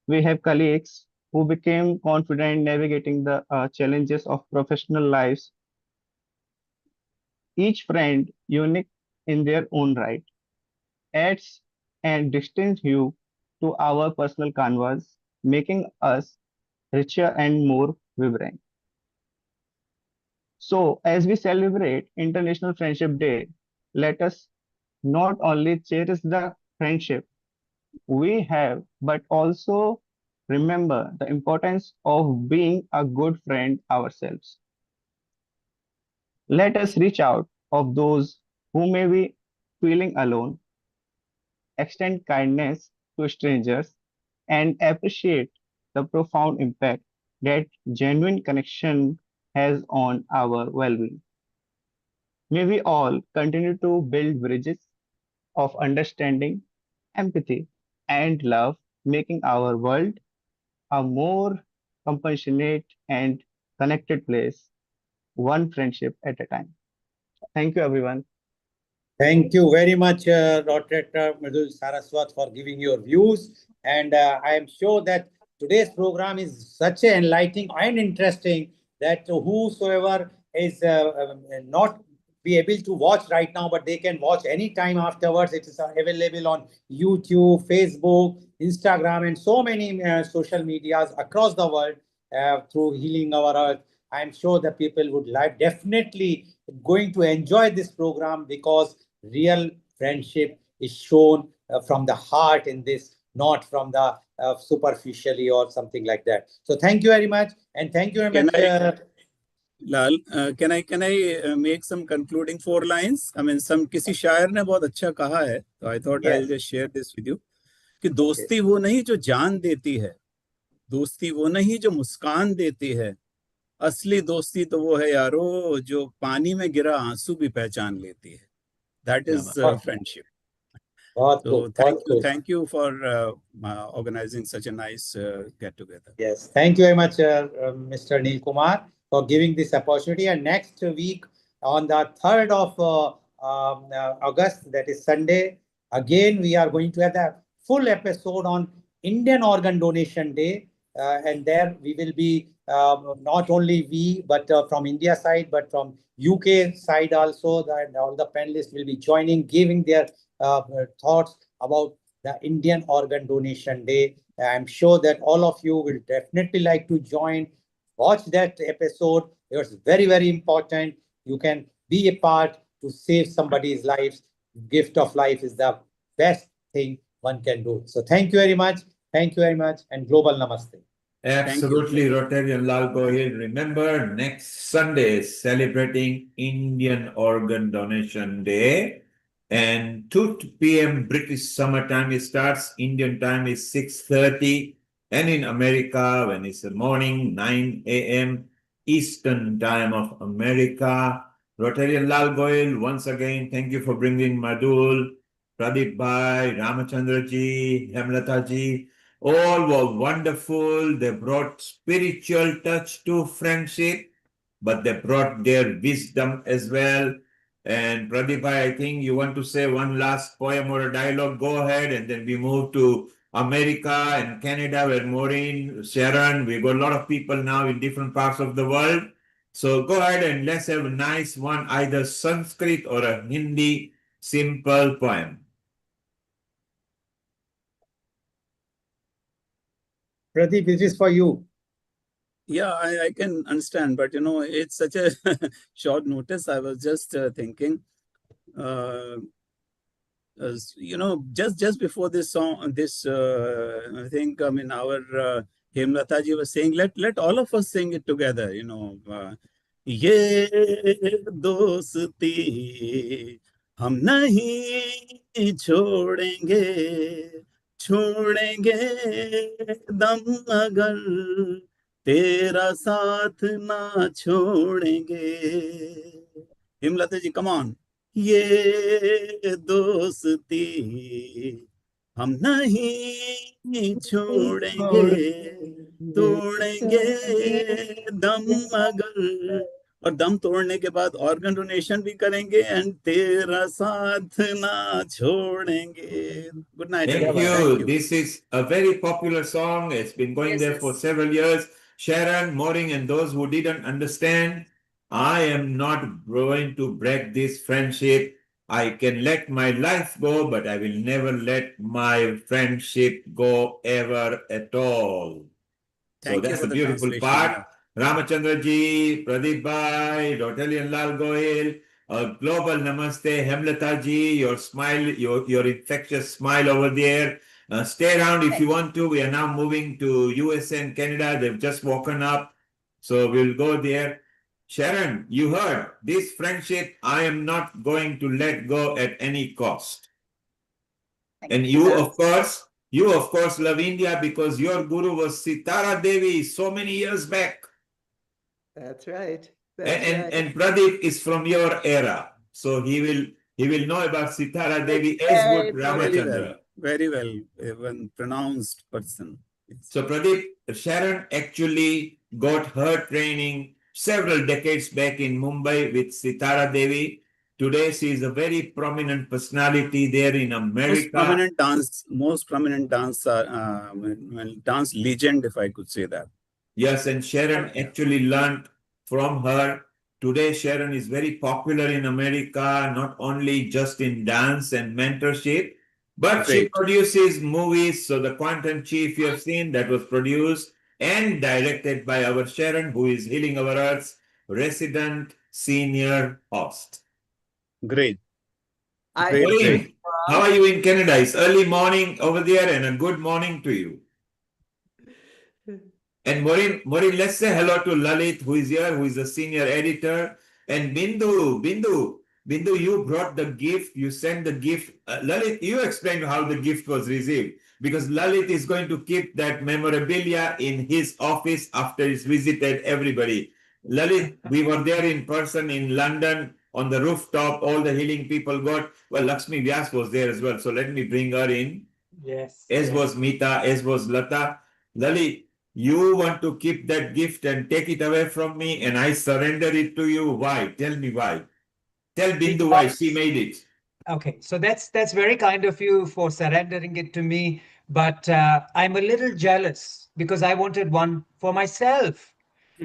We have colleagues who became confident navigating the challenges of professional lives, each friend unique in their own right, adds and distant hue to our personal canvas, making us richer and more vibrant. So, as we celebrate International Friendship Day, let us not only cherish the friendship we have, but also remember the importance of being a good friend ourselves. Let us reach out of those who may be feeling alone, extend kindness to strangers, and appreciate the profound impact that genuine connection has on our well-being. May we all continue to build bridges of understanding, empathy, and love, making our world a more compassionate and connected place, one friendship at a time. Thank you, everyone. Thank you very much, Dr. Mridul Saraswat, for giving your views. And I am sure that today's program is such an enlightening and interesting that whosoever is not be able to watch right now, but they can watch anytime afterwards. It is available on YouTube, Facebook, Instagram, and so many social medias across the world through Healing Our Earth. I'm sure that people would like definitely going to enjoy this program because real friendship is shown from the heart in this, not from the superficially or something like that. So thank you very much, and thank you very Can much. I, Lal, can I make some concluding 4 lines? I mean, some किसी शायर ने बहुत अच्छा कहा है, तो I thought I'll Yes. just share this with you. कि दोस्ती वो नहीं जो जान देती है, दोस्ती वो नहीं जो मुस्कान देती है, असली दोस्ती तो वो है यारो जो पानी में गिरा आंसू भी पहचान लेती है. That is friendship. So thank you for organizing such a nice get together. Yes, thank you very much, Mr. Neil Kumar, for giving this opportunity. And next week, on the 3rd of August, that is Sunday, again, we are going to have the full episode on Indian Organ Donation Day. And there we will be not only we, but from India side, but from UK side also, that all the panelists will be joining, giving their thoughts about the Indian Organ Donation Day. I'm sure that all of you will definitely like to join, watch that episode. It's very, very important. You can be a part to save somebody's lives. Gift of life is the best thing one can do. So thank you very much. Thank you very much. And global namaste. Absolutely, Rotarian Lal Gohil. Remember, next Sunday is celebrating Indian Organ Donation Day. And 2 p.m. British summer time it starts. Indian time is 6:30. And in America, when it's the morning, 9 a.m. Eastern time of America. Rotarian Lal Goyal, once again, thank you for bringing Madhul, Pradeep Bhai, Ramachandra ji, Hemlata ji. All were wonderful. They brought spiritual touch to friendship, but they brought their wisdom as well. And Pradeep Bhai, I think you want to say one last poem or a dialogue. Go ahead, and then we move to America and Canada, where Maureen, Sharon, we got a lot of people now in different parts of the world. So go ahead and let's have a nice one, either Sanskrit or a Hindi simple poem. Pradeep, this is for you. Yeah, I can understand, but it's such a short notice. I was just thinking, just before this song, I think, our Hemlata ji was saying, let all of us sing it together, ये दोस्ती हम नहीं छोड़ेंगे छोड़ेंगे दम अगर तेरा साथ ना छोड़ेंगे. हिमलता जी, come on. ये दोस्ती हम नहीं छोड़ेंगे तोड़ेंगे दम अगर, और दम तोड़ने के बाद ऑर्गन डोनेशन भी करेंगे एंड तेरा साथ ना छोड़ेंगे. Good night. Thank you. This is a very popular song. It's been going there for several years. Sharon, Moring, and those who didn't understand, I am not going to break this friendship. I can let my life go, but I will never let my friendship go ever at all. So Thank you that's for a the beautiful translation. part. Ramachandra ji, Pradeep Bhai, Dr. Lal Goel, a global namaste, Hemlata ji, your smile, your infectious smile over there. Stay around if you want to. We are now moving to USA and Canada. They've just woken up. So we'll go there. Sharon, you heard this friendship I am not going to let go at any cost. And you, of course, love India because your guru was Sitara Devi so many years back. That's right. And Pradeep is from your era. So he will know about Sitara Devi as would Ramachandra. Very well, even pronounced person. So Pradeep, Sharon actually got her training several decades back in Mumbai with Sitara Devi. Today she is a very prominent personality there in America. Most prominent dancer, dance legend, if I could say that. Yes, and Sharon actually learned from her. Today, Sharon is very popular in America, not only just in dance and mentorship, but she Great. produces movies. So the Quantum Chief you have seen that was produced and directed by our Sharon, who is Healing Our Earth's resident senior host. Great. Maureen, how are you in Canada? It's early morning over there and a good morning to you. And Maureen, let's say hello to Lalit, who is here, who is a senior editor. And Bindu, you brought the gift, you sent the gift. Lalit, you explain how the gift was received. Because Lalit is going to keep that memorabilia in his office after he's visited everybody. Lalit, we were there in person in London on the rooftop, all the healing people got. Well, Lakshmi Vyas was there as well. So let me bring her in. Yes. As was Mita, as was Lata. Lalit, you want to keep that gift and take it away from me, and I surrender it to you. Why? Tell me why. Tell Bindu why she made it. Okay, so that's very kind of you for surrendering it to me, but I'm a little jealous because I wanted one for myself.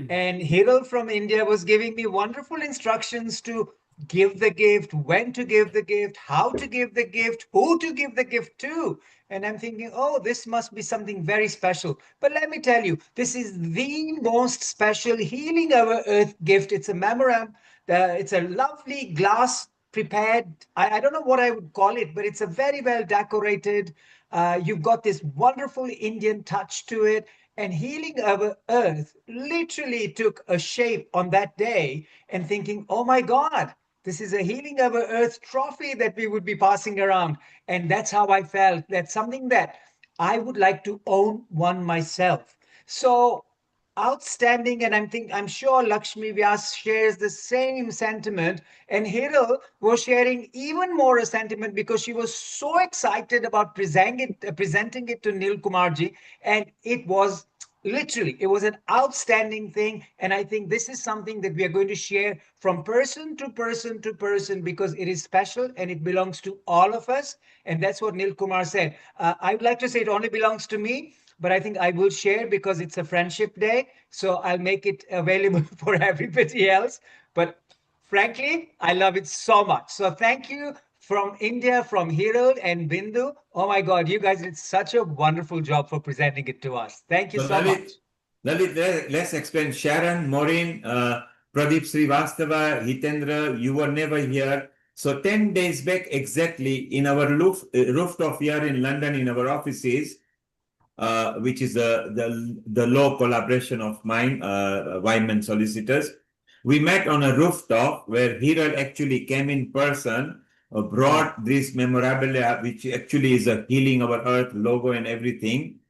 And Hiral from India was giving me wonderful instructions to give the gift, when to give the gift, how to give the gift, who to give the gift to. And I'm thinking, oh, this must be something very special. But let me tell you, this is the most special Healing Our Earth gift. It's a memorandum. It's a lovely glass prepared. I don't know what I would call it, but it's a very well decorated. You've got this wonderful Indian touch to it. And Healing Our Earth literally took a shape on that day and thinking, oh my God, this is a Healing Our Earth trophy that we would be passing around. And that's how I felt. That's something that I would like to own one myself. So outstanding, and I'm sure Lakshmi Vyas shares the same sentiment, and Hiral was sharing even more a sentiment because she was so excited about presenting it to Nil Kumarji, and it was literally, it was an outstanding thing. And I think this is something that we are going to share from person to person to person because it is special and it belongs to all of us. And that's what Nil Kumar said. I would like to say it only belongs to me, but I think I will share because it's a friendship day. So I'll make it available for everybody else. But frankly, I love it so much. So thank you from India, from Hiral and Bindu. Oh my God, you guys did such a wonderful job for presenting it to us. Thank you so much. Lalit, let's explain. Sharon, Maureen, Pradeep Srivastava, Hitendra, you were never here. So 10 days back exactly in our rooftop here in London in our offices, which is the law collaboration of mine, Wyman Solicitors. We met on a rooftop where Hiral actually came in person, brought this memorabilia, which actually is a Healing Our Earth logo and everything.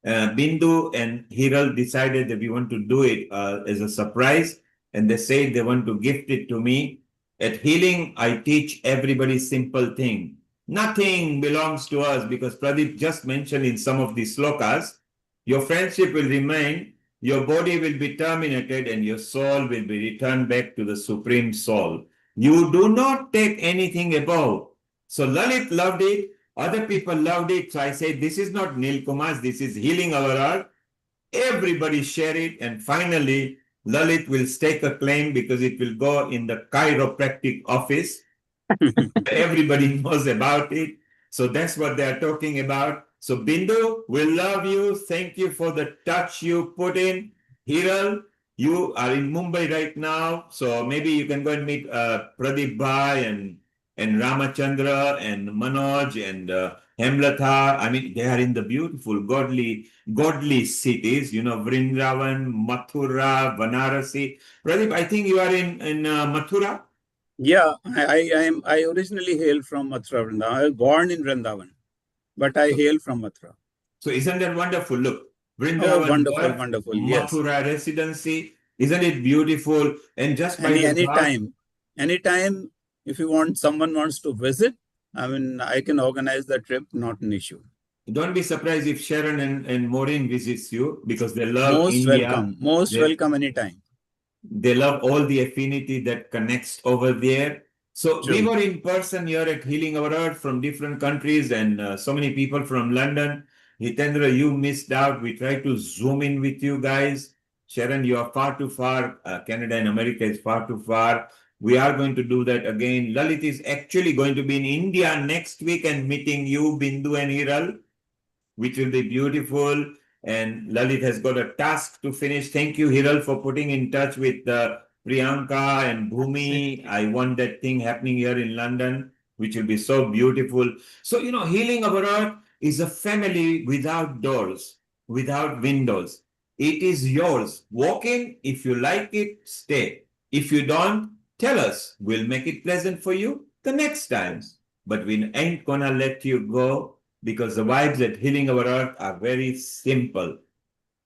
Bindu and Hiral decided that we want to do it as a surprise, and they said they want to gift it to me. At Healing, I teach everybody simple thing. Nothing belongs to us because Pradeep just mentioned in some of these slokas, your friendship will remain, your body will be terminated, and your soul will be returned back to the Supreme Soul. You do not take anything above. So Lalit loved it. Other people loved it. So I say, this is not Nil Kumar's, this is Healing Our Earth. Everybody share it. And finally, Lalit will stake a claim because it will go in the chiropractic office. Everybody knows about it. So that's what they're talking about. So Bindu, we love you. Thank you for the touch you put in. Hiral, you are in Mumbai right now. So maybe you can go and meet Pradeep Bhai and Ramachandra and Manoj and Hemlatha. I mean, they are in the beautiful, godly cities, Vrindavan, Mathura, Varanasi. Pradeep, I think you are in Mathura. Yeah, I originally hail from Mathura, Vrindavan. I was born in Vrindavan, but I hail from Mathura. So isn't that wonderful? Look, Oh, Vrindavan wonderful, birth, wonderful. Yes. Mathura residency. Isn't it beautiful? And just by the ghat, Anytime, if someone wants to visit, I mean, I can organize the trip, not an issue. don't be surprised if Sharon and Maureen visits you because they love Most India. welcome. Most welcome anytime. They love all the affinity that connects over there. So we True. were in person here at Healing Our Earth from different countries and so many people from London. Hitendra, you missed out. We tried to zoom in with you guys. Sharon, you are far too far. Canada and America is far too far. We are going to do that again. Lalit is actually going to be in India next week and meeting you, Bindu and Hiral, which will be beautiful. And Lalit has got a task to finish. Thank you, Hiral, for putting in touch with Priyanka and Bhumi. I want that thing happening here in London, which will be so beautiful. So, Healing Our Earth is a family without doors, without windows. It is yours. Walk in. If you like it, stay. If you don't, tell us. We'll make it pleasant for you the next time. But we ain't gonna let you go because the vibes at Healing Our Earth are very simple.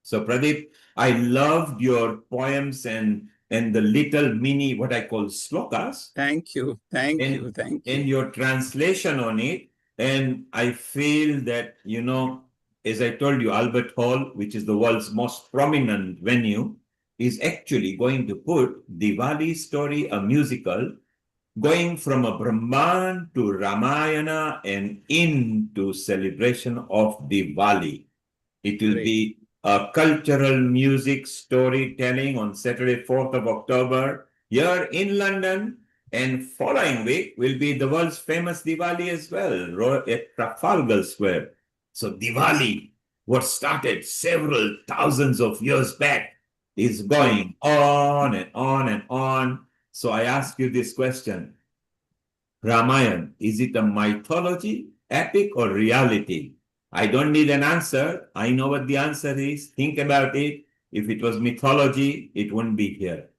So Pradeep, I loved your poems and the little mini, what I call slokas. Thank you. Thank you. And your translation on it. And I feel that, as I told you, Albert Hall, which is the world's most prominent venue, is actually going to put Diwali Story, a musical, going from a Brahman to Ramayana and into celebration of Diwali. It will be a cultural music storytelling on Saturday, 4th of October here in London. And following week will be the world's famous Diwali as well, at Trafalgar Square. So Diwali, what started several thousands of years back, is going on and on and on. So I ask you this question. Ramayana, is it a mythology, epic, or reality? I don't need an answer. I know what the answer is. Think about it. If it was mythology, it wouldn't be here.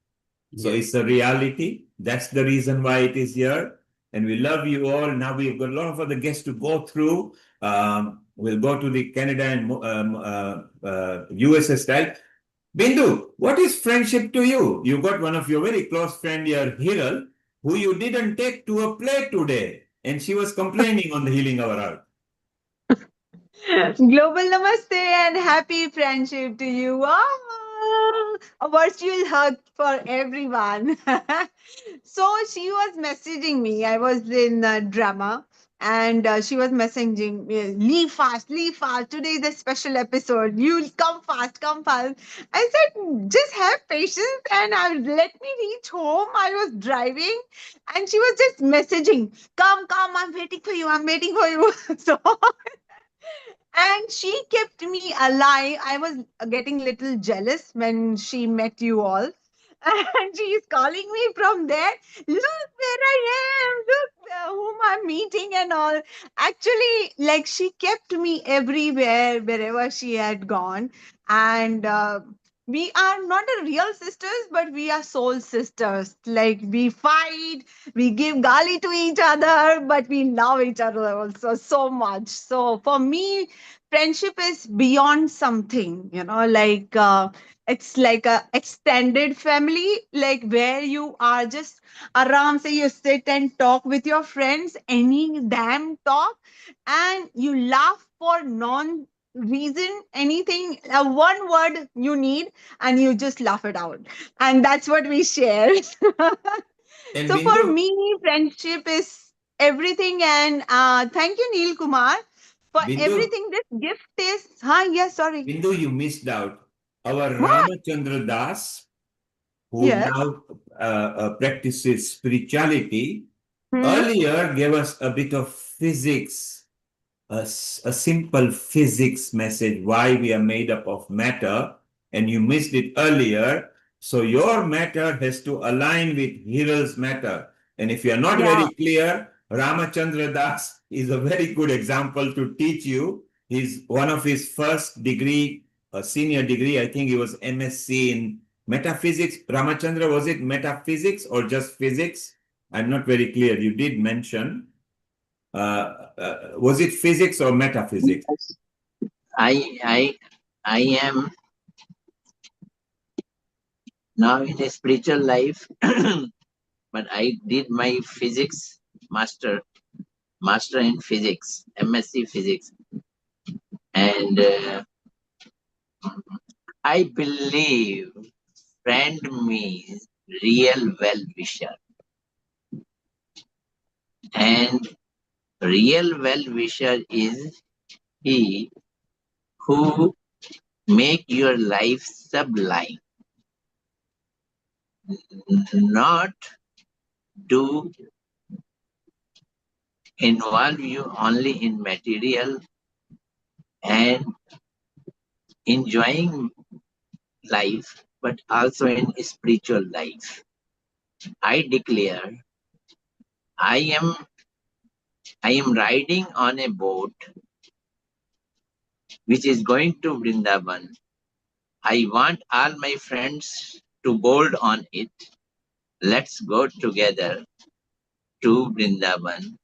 So it's a reality. That's the reason why it is here. And we love you all. Now we've got a lot of other guests to go through. We'll go to the Canada and USA style. Bindu, what is friendship to you? You got one of your very close friend here, Hiral, who you didn't take to a play today. And she was complaining on the Healing Our Earth. Global namaste and happy friendship to you all. A virtual hug for everyone. So she was messaging me. I was in drama and she was messaging me, leave fast, leave fast. Today is a special episode. You come fast, come fast. I said, just have patience and let me reach home. I was driving and she was just messaging, come, I'm waiting for you. I'm waiting for you. So and she kept me alive. I was getting little jealous when she met you all. And she is calling me from there. Look where I am. Look whom I'm meeting and all. Actually, like she kept me everywhere, wherever she had gone. And we are not a real sisters, but we are soul sisters. Like we fight, we give gali to each other, but we love each other also so much. So for me, friendship is beyond something, like it's like a extended family, like where you are just around, say you sit and talk with your friends, any damn talk, and you laugh for non reason, anything, one word you need, and you just laugh it out, and that's what we share. And So for Bindu, me, friendship is everything, and thank you, Neil Kumar, for Bindu, everything. This gift is, huh? Yes, sorry. Bindu, you missed out. Our What? Ramachandra Das, who Yes. now practices spirituality, earlier gave us a bit of physics, a simple physics message, why we are made up of matter, and you missed it earlier. So your matter has to align with Hiral's matter. And if you are not very clear, Ramachandra Das is a very good example to teach you. He's one of his first degree, a senior degree, I think he was MSc in metaphysics. Ramachandra, was it metaphysics or just physics? I'm not very clear. You did mention. Was it physics or metaphysics? I am now in a spiritual life, but I did my physics master in physics, MSc physics, and I believe friend means real well wisher, and real well wisher is he who make your life sublime, not to involve you only in material and enjoying life, but also in spiritual life. I declare I am riding on a boat which is going to Vrindavan. I want all my friends to board on it. Let's go together to Vrindavan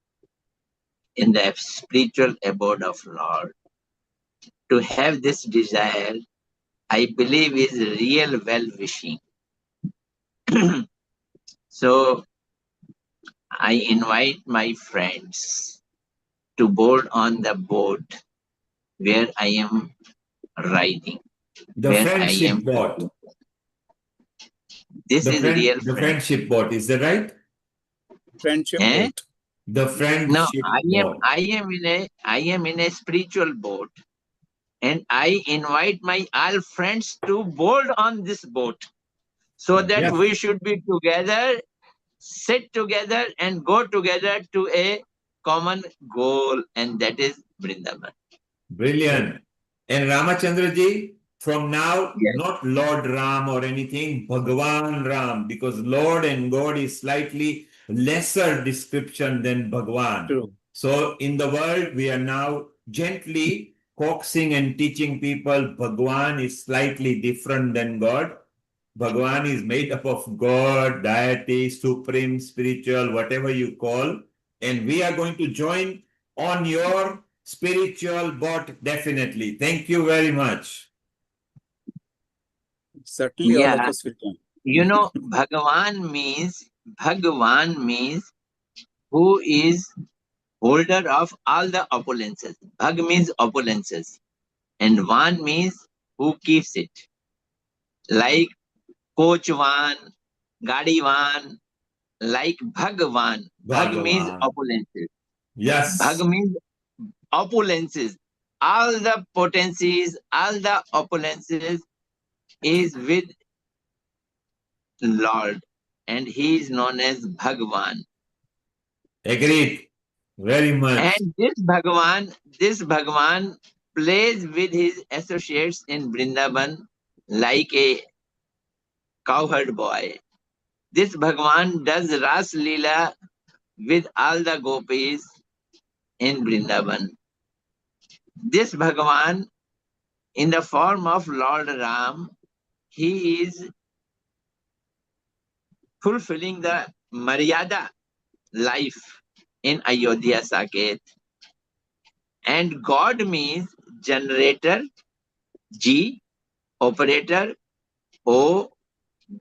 in the spiritual abode of Lord. To have this desire, I believe is real well wishing. So I invite my friends to board on the boat where I am riding. The Where I friendship am. boat. This is real The friend. friendship boat, is that right? Friendship Eh? boat. The No, friendship boat. I am in a spiritual boat, and I invite my all friends to board on this boat, so that Yes. we should be together, sit together, and go together to a common goal, and that is Vrindavan. Brilliant. And Ramachandraji, from now, Yes. not Lord Ram or anything, Bhagwan Ram, because Lord and God is slightly lesser description than Bhagwan. True. So in the world, we are now gently coaxing and teaching people Bhagwan is slightly different than God. Bhagwan is made up of God, deity, supreme, spiritual, whatever you call. And we are going to join on your spiritual boat, definitely. Thank you very much. Certainly, all of Yeah, us will join. you know, Bhagavan means who is holder of all the opulences. Bhag means opulences, and Van means who keeps it. Like Coachwan, Gadiwan, like Bhagwan. Bhag means Bhagavan. opulences. Yes. Bhag means opulences. All the potencies, all the opulences is with Lord, and he is known as Bhagwan. Agreed. Very much. And this Bhagwan plays with his associates in Vrindavan like a cowherd boy. This Bhagwan does Ras Leela with all the gopis in Vrindavan. This Bhagwan, in the form of Lord Ram, he is fulfilling the Maryada life in Ayodhya Saket. And God means generator, G, operator, O,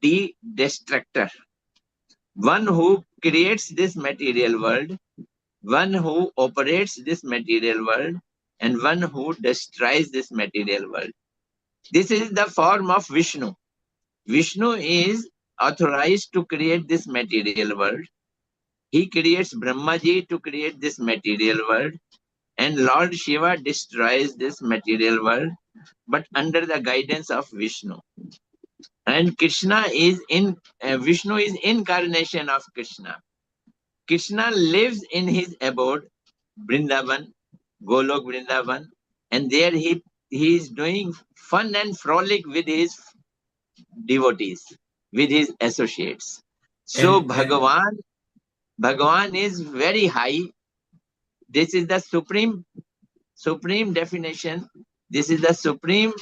D, destructor. One who creates this material world, one who operates this material world, and one who destroys this material world. This is the form of Vishnu. Vishnu is authorized to create this material world. He creates Brahmaji to create this material world, and Lord Shiva destroys this material world, but under the guidance of Vishnu. And Krishna is Vishnu is incarnation of Krishna. Krishna lives in his abode, Vrindavan, Golok Vrindavan, and there he is doing fun and frolic with his devotees, with his associates. So And Bhagavan is very high. This is the supreme definition. This is the supreme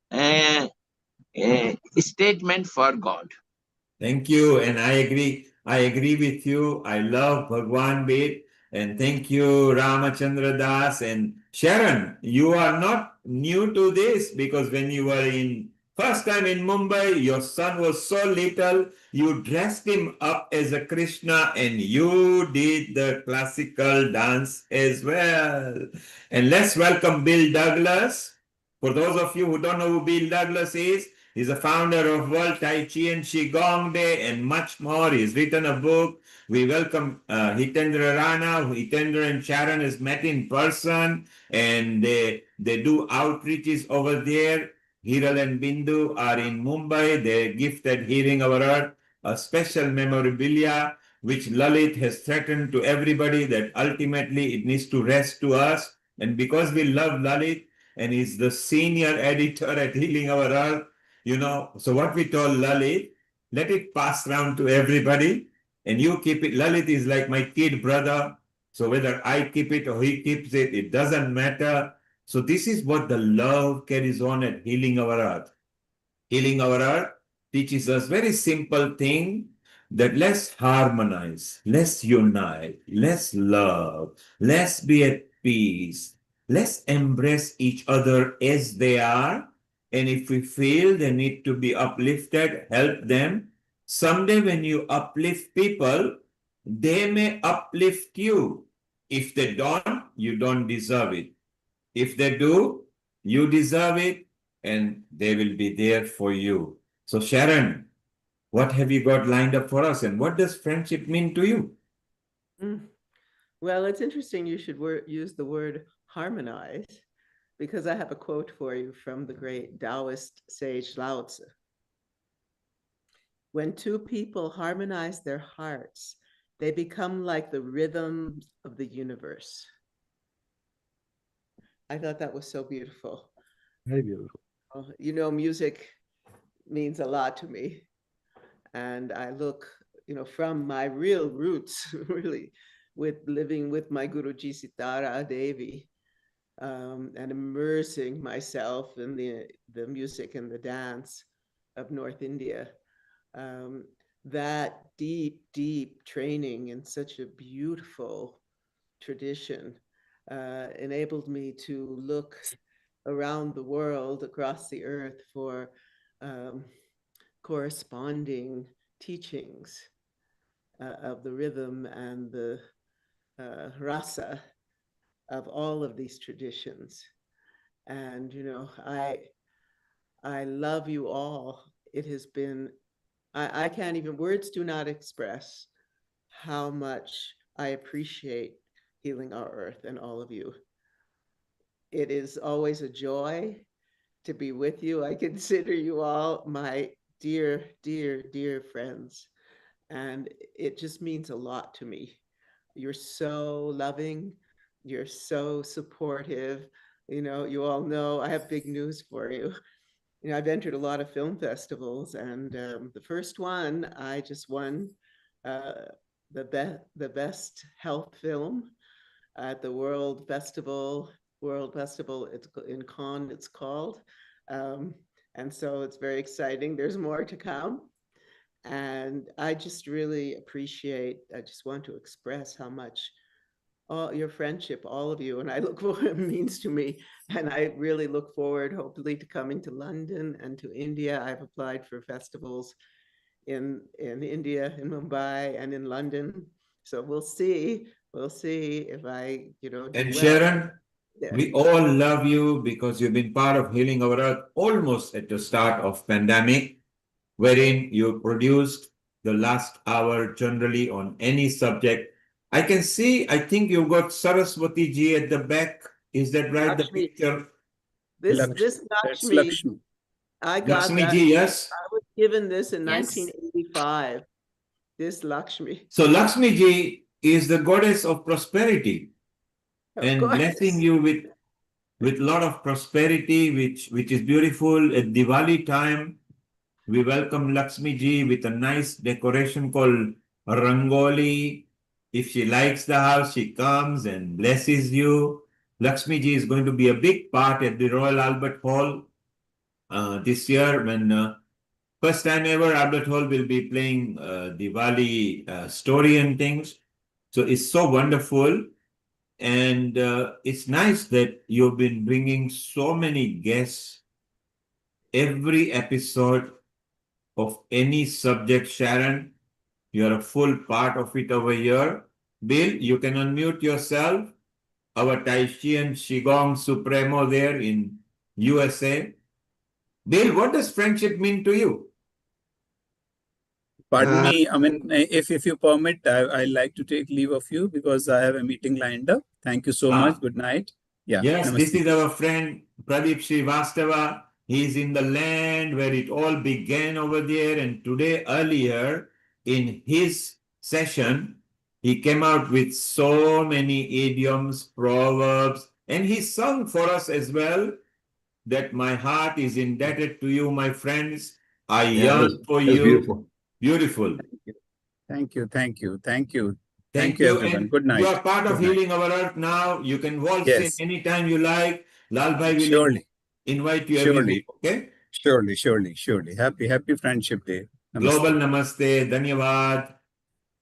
uh, statement for God. thank you, and I agree. I agree with you. I love Bhagwan Bait, and thank you, Ramachandra Das and Sharon. You are not new to this because when you were in first time in Mumbai, your son was so little. You dressed him up as a Krishna, and you did the classical dance as well. And let's welcome Bill Douglas. For those of you who don't know who Bill Douglas is, he's a founder of World Tai Chi and Qigong Day and much more. He's written a book. We welcome Hitendra Rana. Hitendra and Sharon has met in person and they do outreaches over there. Hiral and Bindu are in Mumbai. They gifted Healing Our Earth a special memorabilia which Lalit has threatened to everybody that ultimately it needs to rest to us. And because we love Lalit and he's the senior editor at Healing Our Earth, so what we told Lalit, let it pass round to everybody and you keep it. Lalit is like my kid brother. So whether I keep it or he keeps it, it doesn't matter. So this is what the love carries on at Healing Our Earth. Healing Our Earth teaches us very simple thing that let's harmonize, let's unite, let's love, let's be at peace, let's embrace each other as they are. And if we feel they need to be uplifted, help them. Someday when you uplift people, they may uplift you. If they don't, you don't deserve it. If they do, you deserve it and they will be there for you. So, Sharon, what have you got lined up for us and what does friendship mean to you? Well, it's interesting you should use the word harmonize because I have a quote for you from the great Taoist sage Lao Tzu. When two people harmonize their hearts, they become like the rhythm of the universe. I thought that was so beautiful. Very beautiful. Music means a lot to me. And I look, from my real roots, really, with living with my Guruji Sitara Devi and immersing myself in the music and the dance of North India. That deep training in such a beautiful tradition enabled me to look around the world, across the earth for corresponding teachings of the rhythm and the rasa of all of these traditions. And, I love you all. It has been, I can't even, words do not express how much I appreciate Healing Our Earth and all of you. It is always a joy to be with you. I consider you all my dear friends. And it just means a lot to me. You're so loving. You're so supportive. You all know I have big news for you. I've entered a lot of film festivals, and the first one I just won the best health film at the World Festival. It's in Cannes. It's called, and so it's very exciting. There's more to come, and I just really appreciate. I just want to express how much all your friendship, all of you, and I look forward it means to me. And I really look forward, hopefully, to coming to London and to India. I've applied for festivals in India, in Mumbai, and in London. So we'll see. We'll see if I, do And well. Sharon, we all love you because you've been part of Healing Our Earth almost at the start of pandemic, wherein you produced the last hour generally on any subject. I can see, I think you've got Saraswati ji at the back. Is that right? The Lakshmi. picture? This That's Lakshmi, Lakshmi. I got Lakshmi that. ji, yes? I was given this in Yes. 1985. This Lakshmi. So Lakshmi ji is the goddess of prosperity and blessing you with a lot of prosperity, which is beautiful. At Diwali time, we welcome Lakshmi ji with a nice decoration called Rangoli. If she likes the house, she comes and blesses you. Lakshmi ji is going to be a big part at the Royal Albert Hall this year when first time ever Albert Hall will be playing Diwali story and things. So it's so wonderful. And it's nice that you've been bringing so many guests every episode of any subject, Sharon. You're a full part of it over here. Bill, you can unmute yourself. Our Taishian Qigong Supremo there in USA. Bill, what does friendship mean to you? Pardon me. I mean, if you permit, I like to take leave of you because I have a meeting lined up. Thank you so much. Good night. Yeah. Yes, Namaste. this is our friend Pradeep Srivastava. He's in the land where it all began over there. And today, earlier in his session, he came out with so many idioms, proverbs, and he sung for us as well that my heart is indebted to you, my friends. I yearn for that was you. beautiful. Beautiful. Thank you. Thank you. Thank you. Thank Thank you, you. everyone. And Good you night. are part of Good night. Healing Our Earth now. You can waltz in Yes. anytime you like. Lal Bhai will Surely. invite you every Surely. week. Okay? Surely. Happy Friendship Day. Global Namaste. Namaste. Dhanyavad.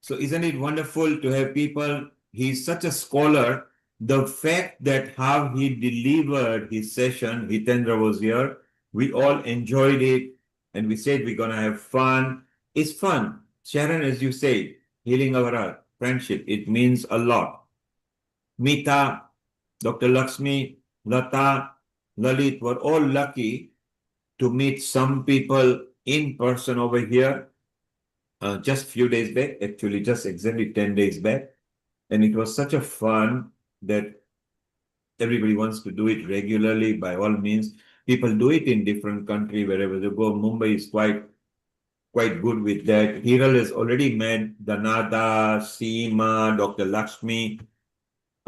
So isn't it wonderful to have people? He's such a scholar. The fact that how he delivered his session, Hitendra was here. We all enjoyed it. And we said we're going to have fun. It's fun. Sharon, as you say, Healing Our Earth, friendship, it means a lot. Mita, Dr. Lakshmi, Lata, Lalit were all lucky to meet some people in person over here just few days back, actually just exactly 10 days back. And it was such a fun that everybody wants to do it regularly by all means. People do it in different country wherever they go. Mumbai is quite good with that. Hiral has already met Danada, Seema, Dr. Lakshmi.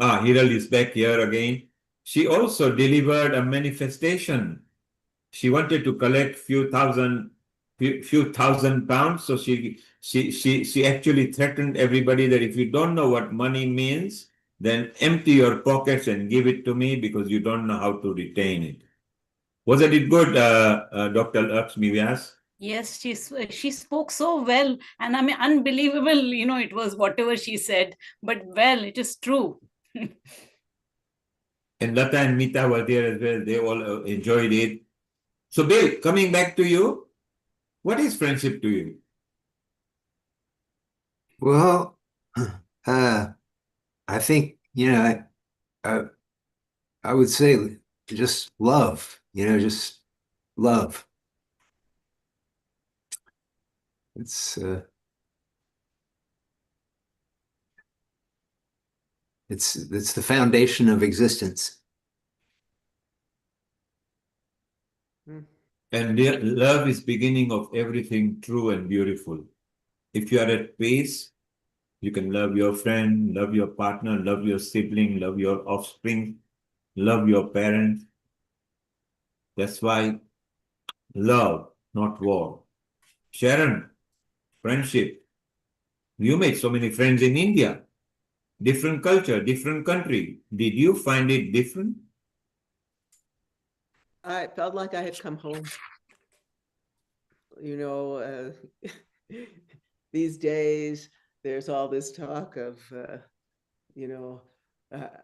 Hiral is back here again. She also delivered a manifestation. She wanted to collect few thousand pounds. So she actually threatened everybody that if you don't know what money means, then empty your pockets and give it to me because you don't know how to retain it. Wasn't it good, Dr. Lakshmi Vyas? Yes, she spoke so well, and I mean, unbelievable. You know, it was whatever she said, but well, it is true. And Lata and Mita were there as well. They all enjoyed it. So, Bill, coming back to you, what is friendship to you? Well, I think, I would say just love, just love. It's the foundation of existence. And love is beginning of everything true and beautiful. If you are at peace, you can love your friend, love your partner, love your sibling, love your offspring, love your parents. That's why love, not war. Sharon, friendship. You made so many friends in India. Different culture, different country. Did you find it different? I felt like I had come home. These days, there's all this talk of,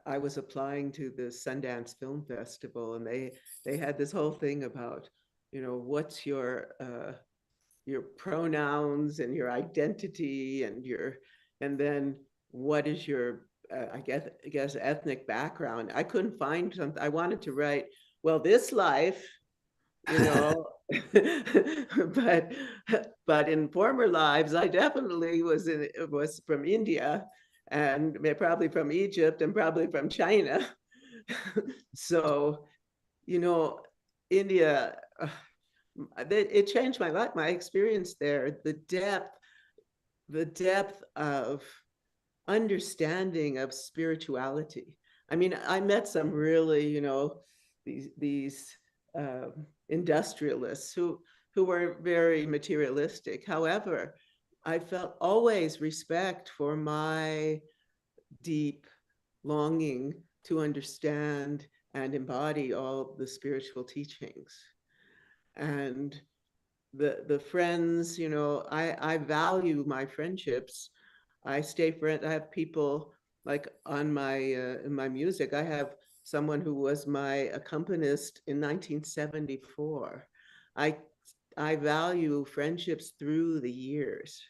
I was applying to the Sundance Film Festival, and they had this whole thing about, what's your pronouns and your identity and then what is your I guess ethnic background. I couldn't find something. I wanted to write, well, this life, but in former lives, I definitely was from India and probably from Egypt and probably from China. So, India, it changed my life, my experience there, the depth of understanding of spirituality. I mean, I met some really, these industrialists who were very materialistic. However, I felt always respect for my deep longing to understand and embody all the spiritual teachings. And the friends, I value my friendships. I have people like on my in my music. I have someone who was my accompanist in 1974. I I value friendships through the years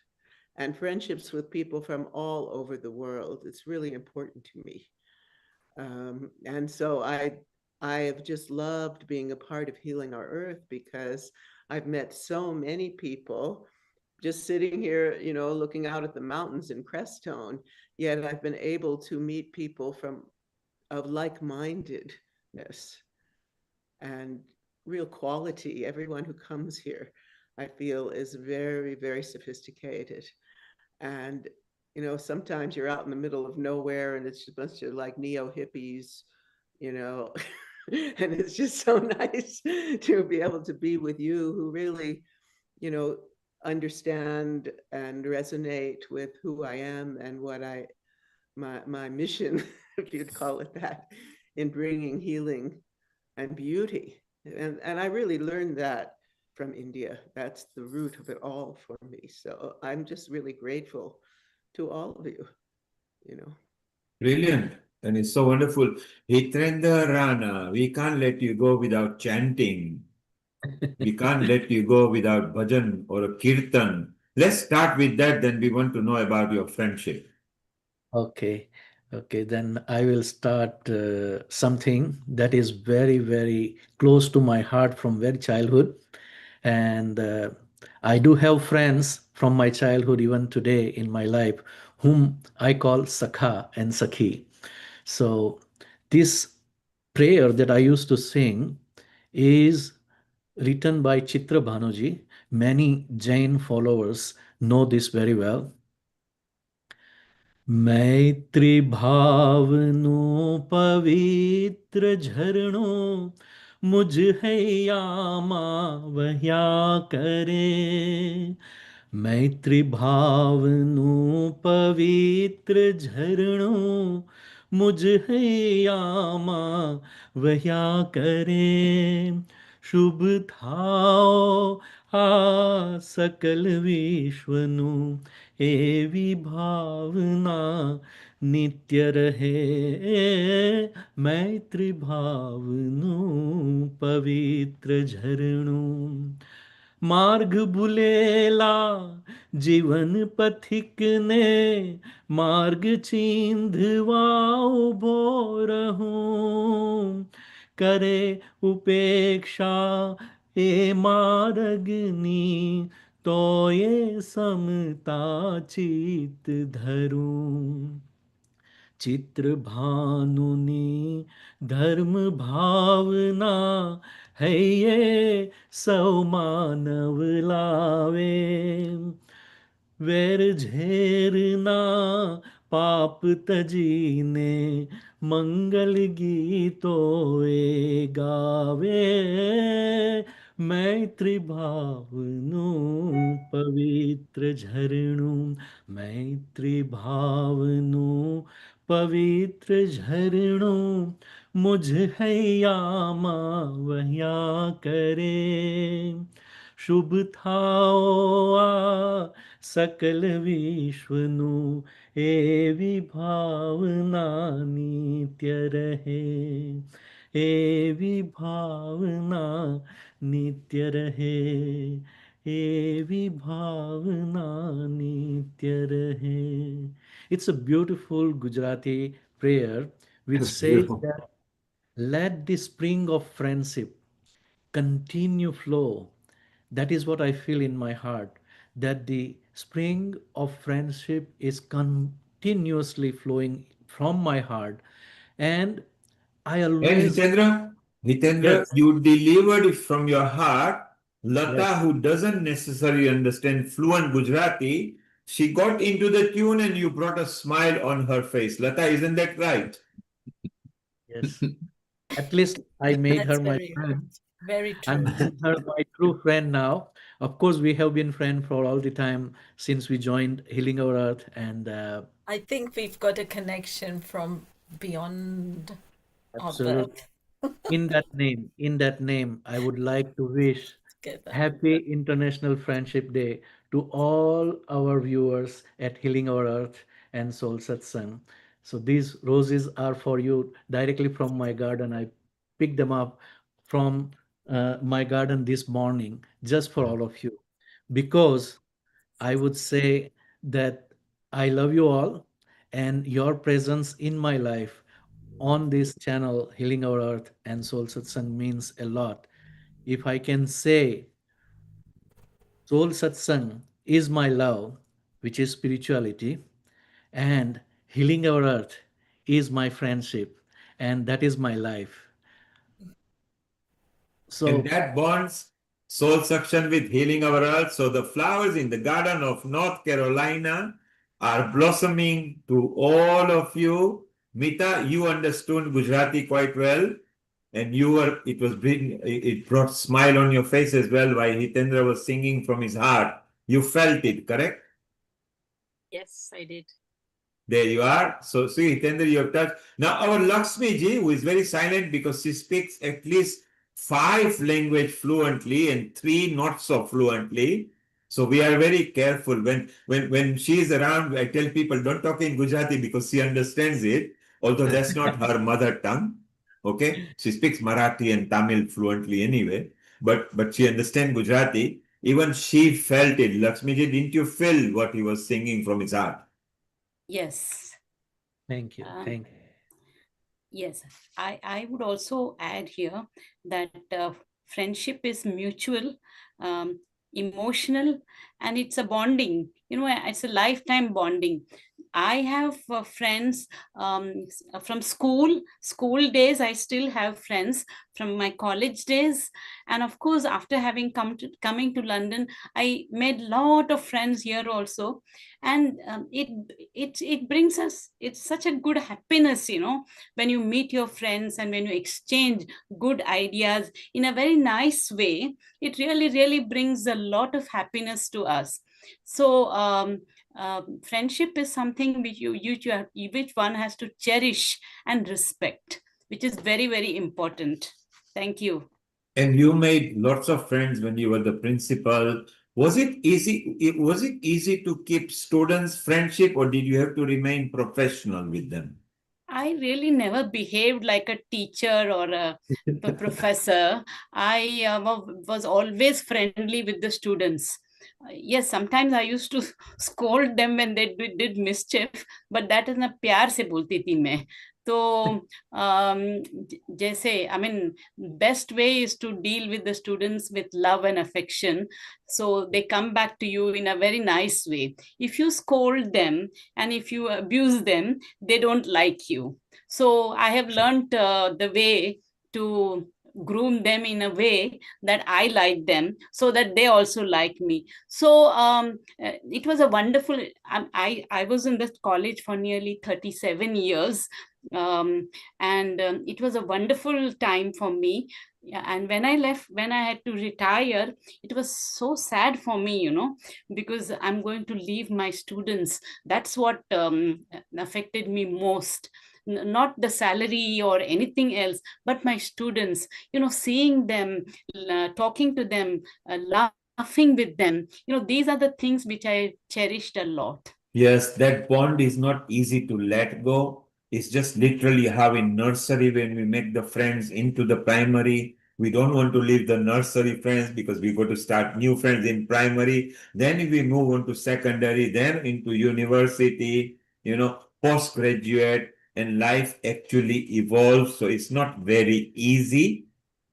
and friendships with people from all over the world. It's really important to me. And so I have just loved being a part of Healing Our Earth because I've met so many people just sitting here, looking out at the mountains in Crestone, yet I've been able to meet people of like-mindedness and real quality. Everyone who comes here, I feel, is very, very sophisticated. And, sometimes you're out in the middle of nowhere and it's just a bunch of like neo hippies, and it's just so nice to be able to be with you who really, understand and resonate with who I am and my mission, if you'd call it that, in bringing healing and beauty. And I really learned that from India. That's the root of it all for me. So I'm just really grateful to all of you. Brilliant. And it's so wonderful. Hitendra Rana, we can't let you go without chanting. We can't let you go without bhajan or a kirtan. Let's start with that, then we want to know about your friendship. Okay, okay, then I will start something that is very, very close to my heart from very childhood. And I do have friends from my childhood, even today in my life, whom I call Sakha and Sakhi. So, this prayer that I used to sing is written by Chitra Bhanuji. Many Jain followers know this very well. मैत्री भावनो पवित्र झरणो मुझ हैयामा वह्या करे मैत्री भावनो पवित्र झरणो मुझ हैयामा वह्या करे शुभ थाओ आ सकल विश्वनु एवी भावना नित्य रहे मैत्री भावनु पवित्र झरणु मार्ग बुलेला जीवन पथिक ने मार्ग चींधवाओ भो रहूं करे उपेक्षा ए मार्गनी तो ये समता चित धरूं चित्र भानुनी धर्म भावना है ये सौ मानव लावे वैर झेरना पाप तजीने मंगल गीतों ए गावे मैत्री भावनु पवित्र झरणु मैत्री भावनु पवित्र झरणु मुझ हैयामा वह्या करे शुभ थाओ आ सकल विश्वनु एवी भावना नित्य रहे एवी भावना नित्य रहे एवी भावना नित्य रहे It's a beautiful Gujarati prayer which That's says beautiful. that let the spring of friendship continue flow. That is what I feel in my heart, that the spring of friendship is continuously flowing from my heart. And I And always, Hitendra, yes, you delivered it from your heart. yes, Lata, who doesn't necessarily understand fluent Gujarati, she got into the tune and you brought a smile on her face. Lata, isn't that right? Yes. At least I made That's her my very, friend. very I'm true. making her my true friend now. Of course, we have been friends for all the time since we joined Healing Our Earth, and I think we've got a connection from beyond our absolutely. birth In that name, I would like to wish together. Happy International Friendship Day to all our viewers at Healing Our Earth and Soul Satsang. So these roses are for you directly from my garden. I picked them up from my garden this morning just for all of you because I would say that I love you all and your presence in my life on this channel, Healing Our Earth and Soul Satsang, means a lot. If I can say Soul Satsang is my love, which is spirituality, and Healing Our Earth is my friendship, and that is my life. And So, that bonds soul suction with healing our earth. So the flowers in the garden of North Carolina are blossoming to all of you. Mita, you understood Gujarati quite well. And you were, it brought smile on your face as well while Hitendra was singing from his heart. You felt it, correct? Yes, I did. There you are. So see, Hitendra, you have touched. Now our Lakshmi ji, who is very silent because she speaks at least 5 languages fluently and 3 not so fluently. So we are very careful when she is around. I tell people don't talk in Gujarati because she understands it, although that's not her mother tongue. Okay, she speaks Marathi and Tamil fluently anyway, but she understands Gujarati. Even she felt it. Lakshmi ji, didn't you feel what he was singing from his heart? Yes. thank you. Thank you. Yes, I would also add here that friendship is mutual, emotional, and it's a bonding. It's a lifetime bonding. I have friends from school days. I still have friends from my college days, and of course, after having coming to London, I made lot of friends here also, and it brings us. It's such a good happiness, when you meet your friends and when you exchange good ideas in a very nice way. It really brings a lot of happiness to us. So friendship is something which one has to cherish and respect, which is very important. Thank you. And you made lots of friends when you were the principal. Was it easy? Was it easy to keep students' friendship, or did you have to remain professional with them? I really never behaved like a teacher or a professor. I was always friendly with the students. Yes, sometimes I used to scold them when they did mischief, but that is na प्यार से बोलती थी मैं. तो जैसे I mean, best way is to deal with the students with love and affection, so they come back to you in a very nice way. If you scold them and if you abuse them, they don't like you. So I have learned the way to groom them in a way that I like them, so that they also like me. So it was a wonderful. I was in this college for nearly 37 years, and it was a wonderful time for me. Yeah, and when I left, when I had to retire, it was so sad for me, because I'm going to leave my students. That's what affected me most. Not the salary or anything else, but my students, seeing them, talking to them, laughing with them. These are the things which I cherished a lot. Yes, that bond is not easy to let go. It's just literally how in nursery, when we make the friends into the primary, we don't want to leave the nursery friends because we go to start new friends in primary. Then we move on to secondary, then into university, postgraduate, and life actually evolves. So it's not very easy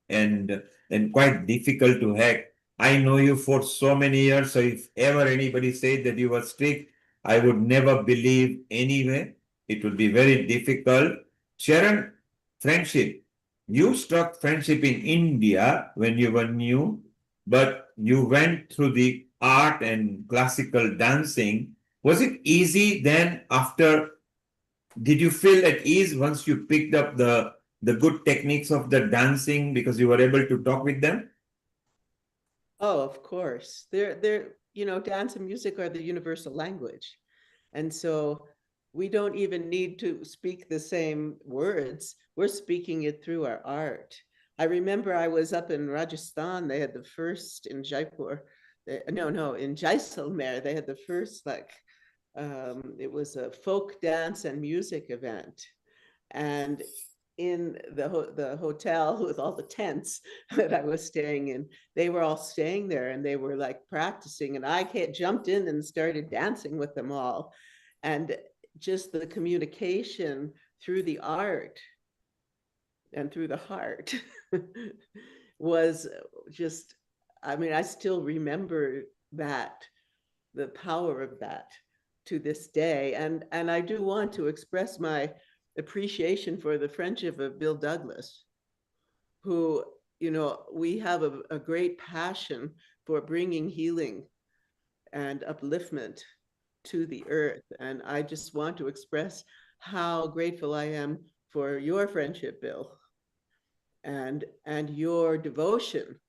and and quite difficult to hack. I know you for so many years, so if ever anybody said that you were strict, I would never believe anyway. It would be very difficult. Sharon, friendship. You struck friendship in India when you were new, but you went through the art and classical dancing Was it easy then after? Did you feel at ease once you picked up the good techniques of the dancing because you were able to talk with them? Oh, of course. Dance and music are the universal language. And so we don't even need to speak the same words. We're speaking it through our art. I remember I was up in Rajasthan. They had the first in Jaipur. In Jaisalmer, they had the first, it was a folk dance and music event. And in the hotel with all the tents that I was staying in, they were all staying there and they were like practicing, and I jumped in and started dancing with them all. And just the communication through the art and through the heart was just, I still remember that, the power of that to this day. And I do want to express my appreciation for the friendship of Bill Douglas, who, we have a great passion for bringing healing and upliftment to the earth. And I just want to express how grateful I am for your friendship, Bill, and your devotion.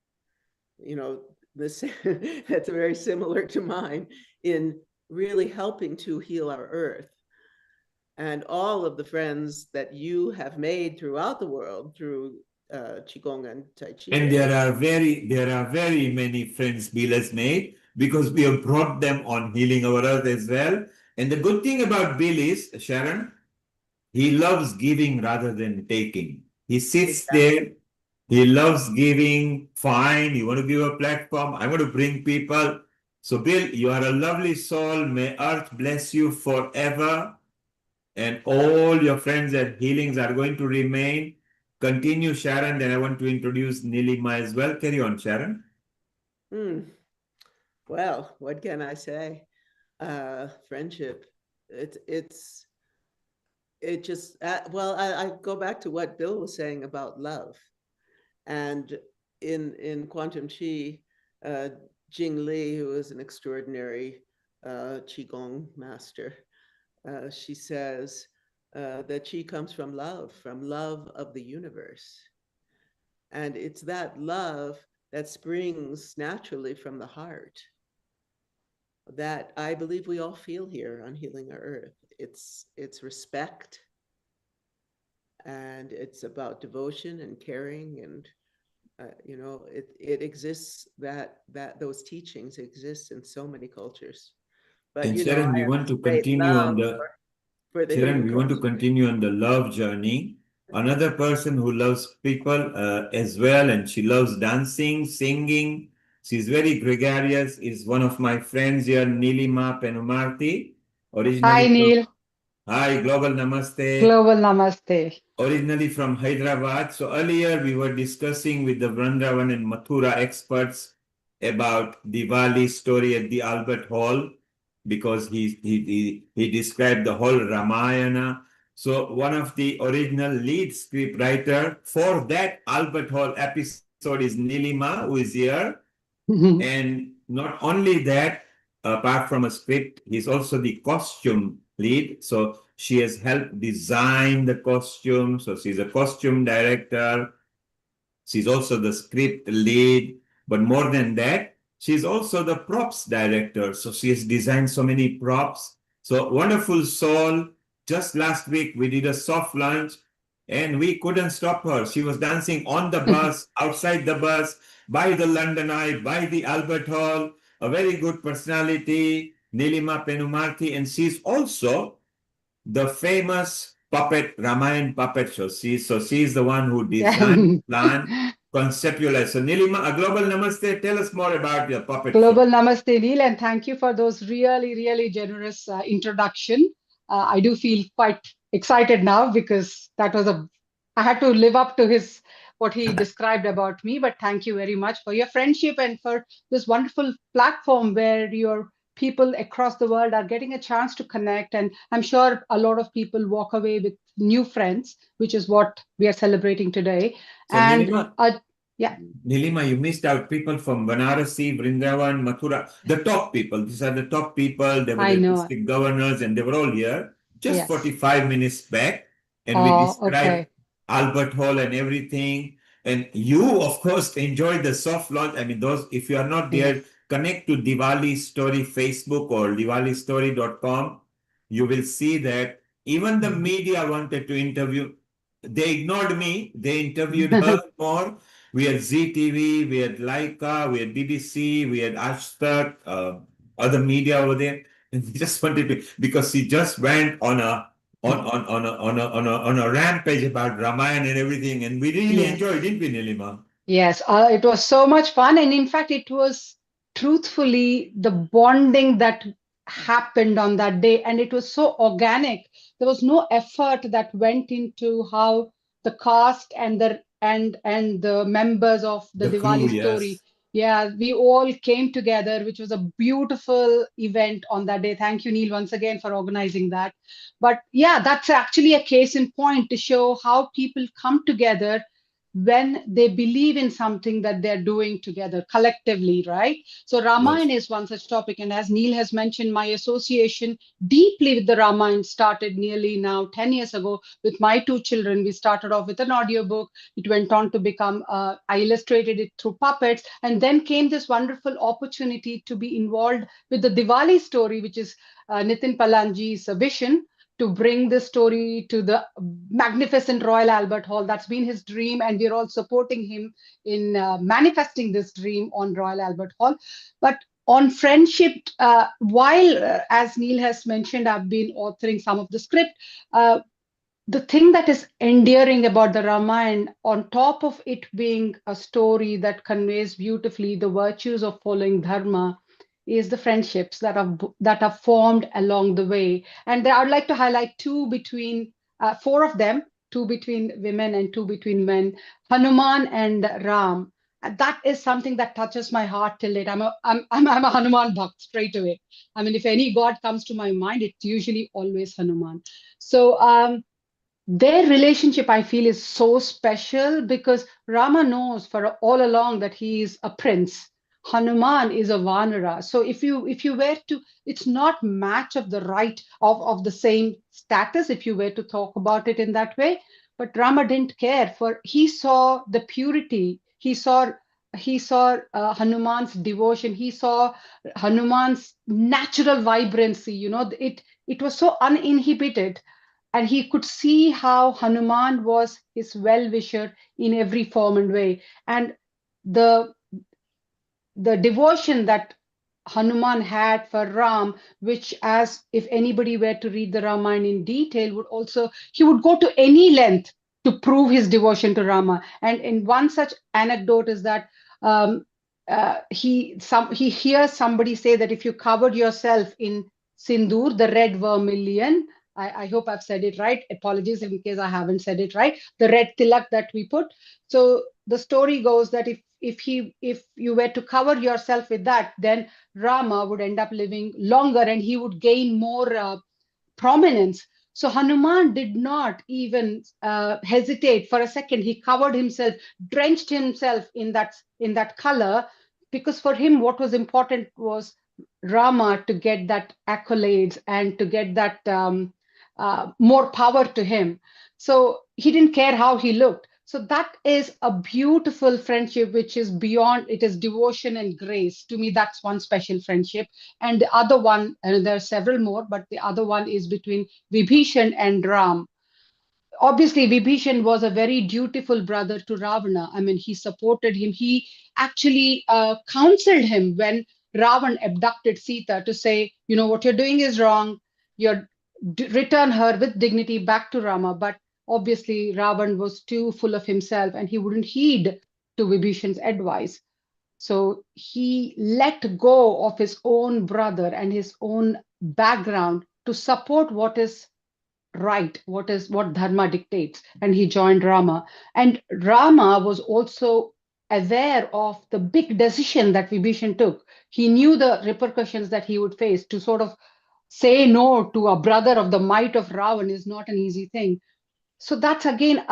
This that's very similar to mine in really helping to heal our earth, and all of the friends that you have made throughout the world through Qigong and Tai Chi. And there are very many friends Bill has made because we have brought them on healing our earth as well. And the good thing about Bill is, Sharon, he loves giving rather than taking. He sits there, he loves giving, fine, you want to give a platform, I want to bring people. So Bill, you are a lovely soul. May earth bless you forever. And all your friends at Healings are going to remain. Continue, Sharon. Then I want to introduce Nilima as well. Carry on, Sharon. Well, what can I say? Friendship. I go back to what Bill was saying about love. And in Quantum Chi, Jing Li, who is an extraordinary Qigong master, she says that Qi comes from love of the universe. And it's that love that springs naturally from the heart that I believe we all feel here on Healing Our Earth. It's respect, and it's about devotion and caring, and it exists, that those teachings exist in so many cultures. But And Sharon, we want to continue on the Sharon, we want to continue on the love journey. Another person who loves people as well, and she loves dancing, singing. She's very gregarious, is one of my friends here, Nilima Penumarti. Hi, Neil. Hi, Global Namaste. Global Namaste. Originally from Hyderabad. So earlier we were discussing with the Vrindavan and Mathura experts about Diwali story at the Albert Hall, because he described the whole Ramayana. So one of the original lead script writer for that Albert Hall episode is Nilima, who is here. And not only that, apart from a script, he's also the costume lead. So she has helped design the costume. So she's a costume director. She's also the script lead. But more than that, she's also the props director. So she has designed so many props. So wonderful soul. Just last week, we did a soft launch and we couldn't stop her. She was dancing on the bus, outside the bus, by the London Eye, by the Albert Hall. A very good personality, Nilima Penumarti. And she's also the famous puppet, Ramayan puppet show. She's the one who designed, planned, conceptualized. So Nilima, a global namaste. Tell us more about your puppet show. Global Namaste, Neil, and thank you for those really, really generous introduction. I do feel quite excited now because I had to live up to what he described about me, but thank you very much for your friendship and for this wonderful platform where your people across the world are getting a chance to connect. And I'm sure a lot of people walk away with new friends, which is what we are celebrating today. So Nilima, Yeah. Nilima, you missed out people from Varanasi, Vrindavan, Mathura, the top people. These are the top people. They were I the know. district governors and they were all here just Yes. 45 minutes back. And we Oh, described okay. Albert Hall and everything. And you, of course, enjoyed the soft launch. I mean, those, if you are not there, Yes. connect to Diwali Story Facebook or diwalistory.com. You will see that even the media wanted to interview. They ignored me. They interviewed her more. We had ZTV, we had Laika, we had BBC, we had Ashtak, other media over there. And we just wanted to, because she just went on a on a rampage about Ramayana and everything, and we really Yes. enjoyed, didn't we, Nilima? Yes, it was so much fun. And in fact, it was truthfully the bonding that happened on that day. And it was so organic. There was no effort that went into how the cast and the members of the The crew, Diwali story. yes. Yeah, we all came together, which was a beautiful event on that day. Thank you, Neil, once again for organizing that. But yeah, that's actually a case in point to show how people come together when they believe in something that they're doing together collectively, right? So Yes. Ramayana is one such topic. And as Neil has mentioned, my association deeply with the Ramayana started nearly now 10 years ago with my two children. We started off with an audiobook. It went on to become, I illustrated it through puppets. And then came this wonderful opportunity to be involved with the Diwali story, which is Nitin Palanji's vision to bring this story to the magnificent Royal Albert Hall. That's been his dream, and we're all supporting him in manifesting this dream on Royal Albert Hall. But on friendship, while, as Neil has mentioned, I've been authoring some of the script. The thing that is endearing about the Ramayana, on top of it being a story that conveys beautifully the virtues of following dharma, is the friendships that are formed along the way. And I would like to highlight two between four of them, two between women and two between men, Hanuman and Ram. And that is something that touches my heart till date. I'm a Hanuman bhakt straight away. I mean, if any god comes to my mind, it's usually always Hanuman. So their relationship, I feel, is so special because Rama knows for all along that he is a prince. Hanuman is a Vanara. So if you were to, it's not match of the right of the same status if you were to talk about it in that way. But Rama didn't care, for he saw the purity. He saw Hanuman's devotion. He saw Hanuman's natural vibrancy. It was so uninhibited, and he could see how Hanuman was his well-wisher in every form and way. And the the devotion that Hanuman had for Ram, which, as if anybody were to read the Ramayana in detail, he would go to any length to prove his devotion to Rama. And in one such anecdote is that um, he hears somebody say that if you covered yourself in sindoor, the red vermilion, I hope I've said it right. Apologies in case I haven't said it right. The red tilak that we put. So the story goes that if you were to cover yourself with that, then Rama would end up living longer and he would gain more prominence. So Hanuman did not even hesitate for a second. He covered himself, drenched himself in that color, because for him what was important was Rama to get that accolades and to get that more power to him. So he didn't care how he looked. So that is a beautiful friendship, which is beyond, it is devotion and grace. To me, that's one special friendship. And the other one, and there are several more, but the other one is between Vibhishan and Ram. Obviously, Vibhishan was a very dutiful brother to Ravana. I mean, he supported him. He actually counseled him when Ravan abducted Sita to say, what you're doing is wrong. You're return her with dignity back to Rama. But obviously, Ravan was too full of himself and he wouldn't heed to Vibhishan's advice. So he let go of his own brother and his own background to support what is right, what dharma dictates, and he joined Rama. And Rama was also aware of the big decision that Vibhishan took. He knew the repercussions that he would face. To sort of say no to a brother of the might of Ravan is not an easy thing. So that's again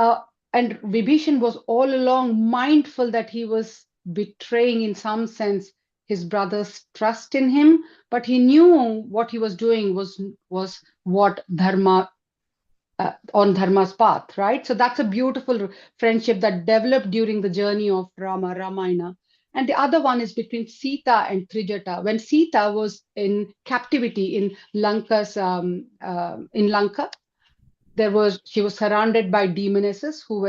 And Vibhishan was all along mindful that he was betraying, in some sense, his brother's trust in him, but he knew what he was doing was what Dharma, on Dharma's path, right? So that's a beautiful friendship that developed during the journey of Ramayana. And the other one is between Sita and Trijata. When Sita was in captivity in Lanka, she was surrounded by demonesses who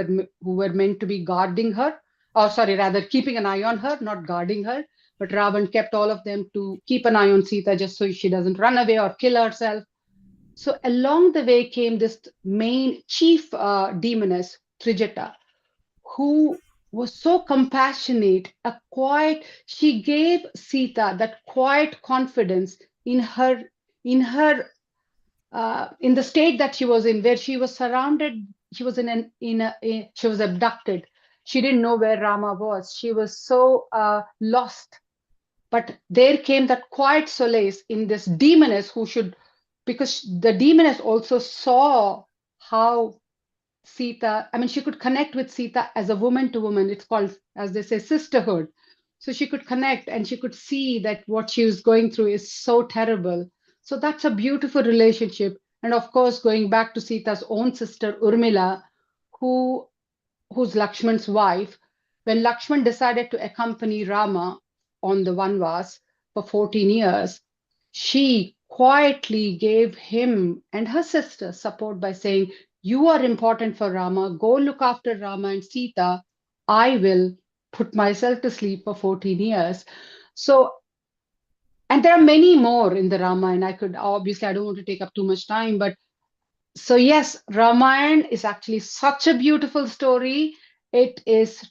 were meant to be guarding her, or sorry, rather keeping an eye on her, not guarding her. But Ravan kept all of them to keep an eye on Sita just so she doesn't run away or kill herself. So along the way came this main chief demoness, Trijata, who was so compassionate, she gave Sita that quiet confidence in her in the state that she was in, where she was surrounded, she was she was abducted. She didn't know where Rama was. She was so lost. But there came that quiet solace in this demoness because the demoness also saw how Sita, I mean, she could connect with Sita as a woman to woman. It's called, as they say, sisterhood. So she could connect and she could see that what she was going through is so terrible. So that's a beautiful relationship. And of course, going back to Sita's own sister, Urmila, who who's Lakshman's wife, when Lakshman decided to accompany Rama on the Vanvas for 14 years, she quietly gave him and her sister support by saying, "You are important for Rama. Go look after Rama and Sita. I will put myself to sleep for 14 years." So, and there are many more in the Ramayana. I don't want to take up too much time, but so yes, Ramayana is actually such a beautiful story. It is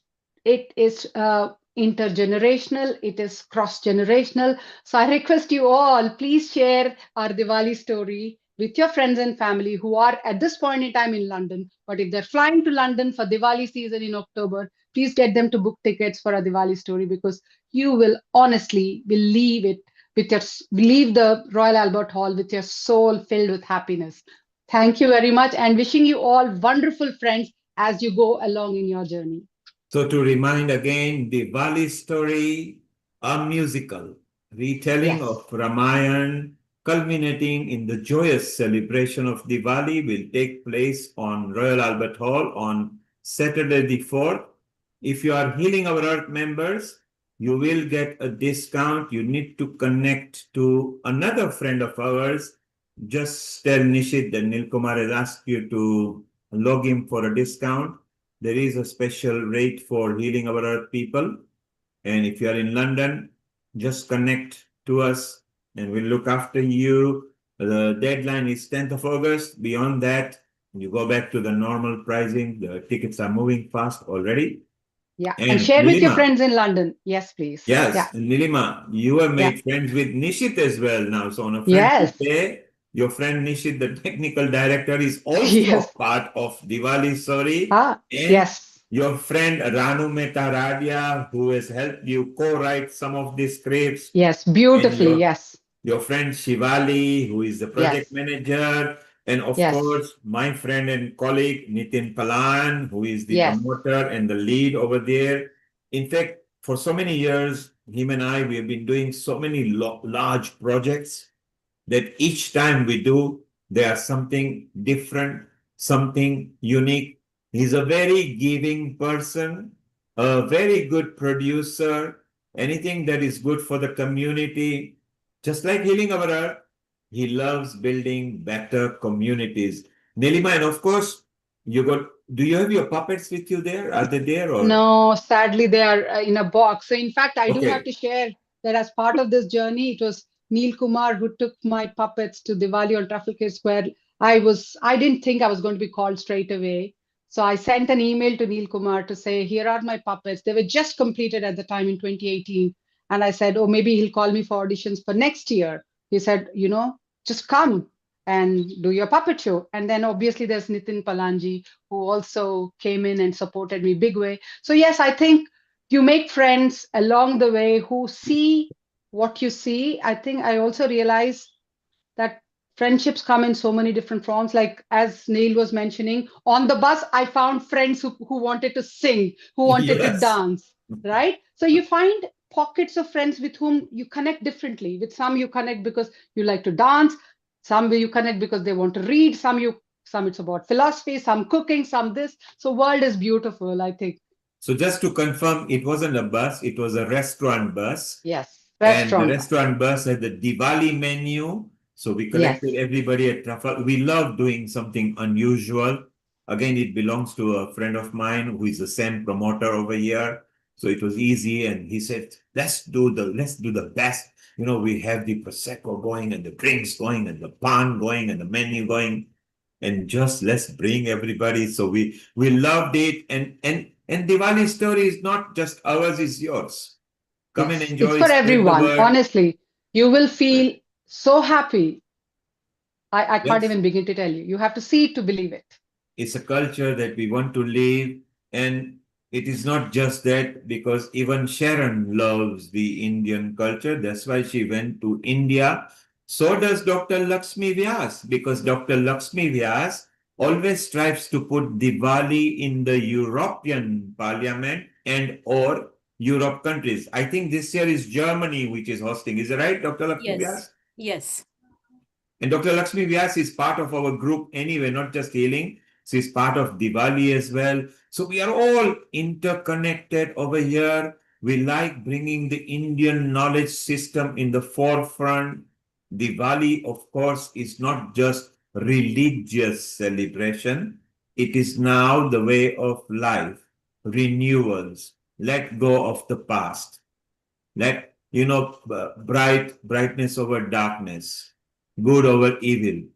intergenerational. It is cross generational. So I request you all, please share our Diwali story with your friends and family who are at this point in time in London. But if they're flying to London for Diwali season in October, please get them to book tickets for a Diwali story, because you will honestly believe it leave the Royal Albert Hall with your soul filled with happiness. Thank you very much, and wishing you all wonderful friends as you go along in your journey. So to remind again, the Diwali story, a musical retelling of Ramayana, culminating in the joyous celebration of Diwali, will take place on Royal Albert Hall on Saturday the 4th. If you are Healing Our Earth members, you will get a discount. You need to connect to another friend of ours. Just tell Nishit that Nilkumar has asked you to log in for a discount. There is a special rate for Healing Our Earth people. And if you are in London, just connect to us and we'll look after you. The deadline is 10th of August. Beyond that, you go back to the normal pricing. The tickets are moving fast already. Yeah, and share with your friends in London. Yes, please. Yes, yeah. Nilima, you have made friends with Nishit as well now. So on a friendship day, your friend Nishit, the technical director, is also a part of Diwali story. And your friend Ranu Metaradia, who has helped you co-write some of these scripts. Yes, beautifully, yes. Your friend Shivali, who is the project manager. And of course, my friend and colleague Nitin Palan, who is the promoter and the lead over there. In fact, for so many years, him and I, we have been doing so many large projects that each time we do, there's something different, something unique. He's a very giving person, a very good producer, anything that is good for the community. Just like Healing Our Earth, he loves building better communities. Nilima, and of course, do you have your puppets with you there? Are they there? Or? No, sadly, they are in a box. So, in fact, I do have to share that as part of this journey, it was Neil Kumar who took my puppets to Diwali on Trafalgar Square. I didn't think I was going to be called straight away. So I sent an email to Neil Kumar to say, here are my puppets. They were just completed at the time in 2018. And I said, oh, maybe he'll call me for auditions for next year. He said, just come and do your puppet show. And then obviously there's Nitin Palanji, who also came in and supported me big way. So yes, I think you make friends along the way who see what you see. I think I also realized that friendships come in so many different forms. Like as Neil was mentioning, on the bus, I found friends who wanted to sing, who wanted to Yes. dance, right? So you find pockets of friends with whom you connect differently. With some you connect because you like to dance, some you connect because they want to read, some it's about philosophy, some cooking, some this. So world is beautiful, I think. So just to confirm, it wasn't a bus, it was a restaurant bus. Yes, And the restaurant. restaurant bus had the Diwali menu. So we Yes. collected everybody at Trafalgar. We love doing something unusual. Again, it belongs to a friend of mine who is the same promoter over here. So it was easy. And he said, let's do the best. You know, we have the Prosecco going and the drinks going and the pan going and the menu going. And just let's bring everybody. So we loved it. And Diwali story is not just ours, it's yours. Come and Yes, it's enjoy, for spread the everyone. word. Honestly, you will feel so happy. I can't Yes, even begin to tell you. You have to see it to believe it. it's a culture that we want to live. And it is not just that, because even Sharon loves the Indian culture. That's why she went to India. So does Dr. Lakshmi Vyas, because Dr. Lakshmi Vyas always strives to put Diwali in the European Parliament and or Europe countries. I think this year is Germany which is hosting. Is it right, Dr. Lakshmi Vyas? Yes, yes. And Dr. Lakshmi Vyas is part of our group anyway, not just healing. She's part of Diwali as well. So we are all interconnected over here. We like bringing the Indian knowledge system in the forefront. Diwali, of course, is not just religious celebration. It is now the way of life, renewals, let go of the past. Let, brightness over darkness, good over evil.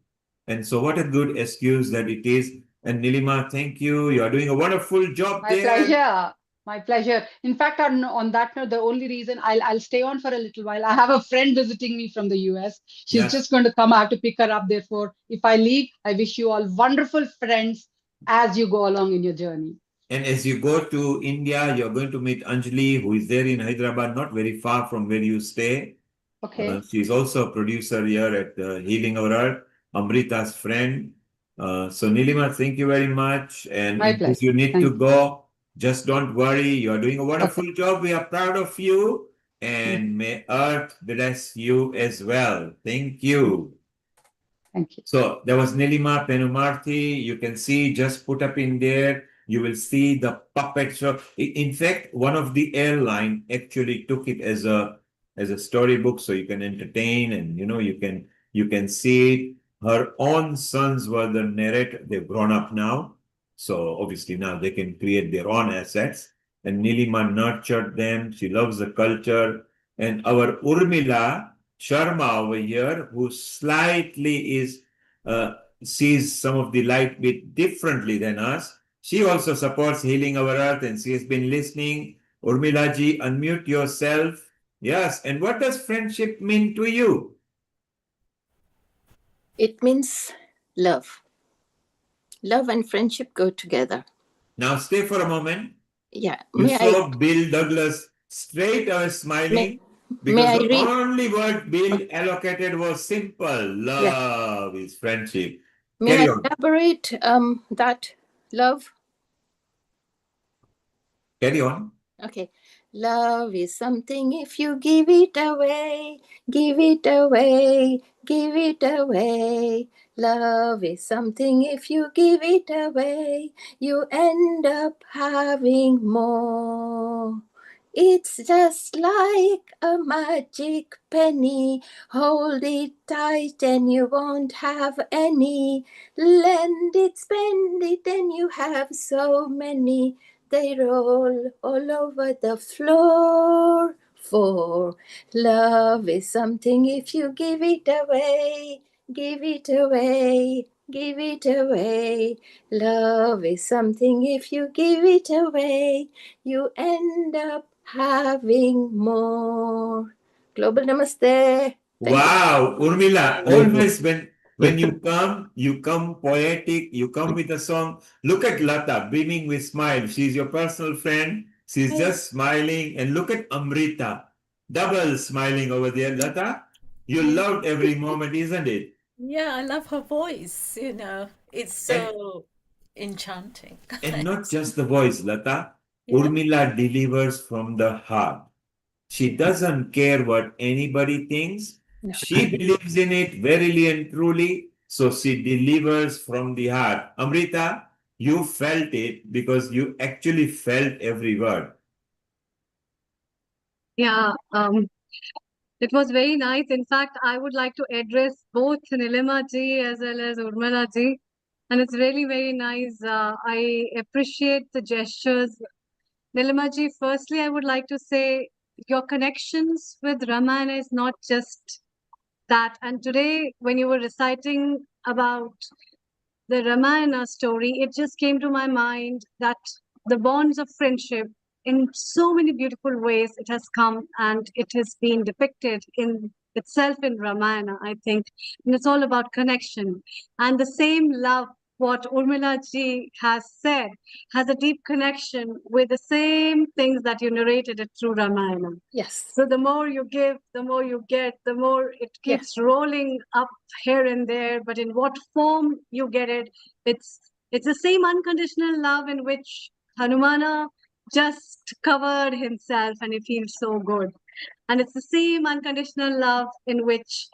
And so what a good excuse that it is. And Nilima, thank you. You are doing a wonderful job My there. pleasure. My pleasure. In fact, on that note, the only reason I'll stay on for a little while, I have a friend visiting me from the US. She's Yes. just going to come. I have to pick her up. Therefore, if I leave, I wish you all wonderful friends as you go along in your journey. And as you go to India, you're going to meet Anjali, who is there in Hyderabad, not very far from where you stay. Okay. She's also a producer here at Healing Our Earth, Amrita's friend. So Nilima, thank you very much. And My in case pleasure. you need Thank to you. go, just don't worry. You're doing a Okay. wonderful job. We are proud of you. And may Earth bless you as well. Thank you. Thank you. So there was Nilima Penumarthi. You can see, just put up in there. You will see the puppet show. In fact, one of the airline actually took it as a storybook, so you can entertain and you can see it. Her own sons were the narrator. They've grown up now, so obviously now they can create their own assets. And Nilima nurtured them. She loves the culture. And our Urmila Sharma over here, who slightly sees some of the light bit differently than us. She also supports Healing Our Earth and she has been listening. Urmila ji, unmute yourself. Yes, and what does friendship mean to you? It means love. Love and friendship go together. Now stay for a moment. Yeah. You May saw I Bill Douglas straight away smiling may because I the read? only word Bill allocated was simple. Yeah. Love is friendship. May Carry I on. elaborate that love? Carry on. Okay. Love is something if you give it away, give it away, give it away. Love is something if you give it away, you end up having more. It's just like a magic penny. Hold it tight and you won't have any. Lend it, spend it, and you have so many. They roll all over the floor. For love is something if you give it away, give it away, give it away. Love is something if you give it away, you end up having more. Global Namaste. Thank Wow, Urmila, Thank you. always when you come poetic, you come with a song. Look at Lata beaming with smile. She's your personal friend. She's you. just smiling. And look at Amrita, double smiling over there. Lata, you loved every moment, isn't it? Yeah, I love her voice, you know. It's so enchanting. And not just the voice, Lata. Yeah. Urmila delivers from the heart. She doesn't care what anybody thinks. No. She believes in it verily and truly. So she delivers from the heart. Amrita, you felt it because you actually felt every word. Yeah, it was very nice. In fact, I would like to address both Nilima ji as well as Urmila ji. And it's really very nice. I appreciate the gestures. Nilima ji, firstly, I would like to say your connections with Ramayana is not just that. And today, when you were reciting about the Ramayana story, it just came to my mind that the bonds of friendship, in so many beautiful ways, it has come and it has been depicted in itself in Ramayana, I think. And it's all about connection. And the same love, what Urmila ji has said, has a deep connection with the same things that you narrated it through Ramayana. Yes. So the more you give, the more you get, the more it keeps rolling up here and there. But in what form you get it, it's the same unconditional love in which Hanumana just covered himself and he feels so good. And it's the same unconditional love in which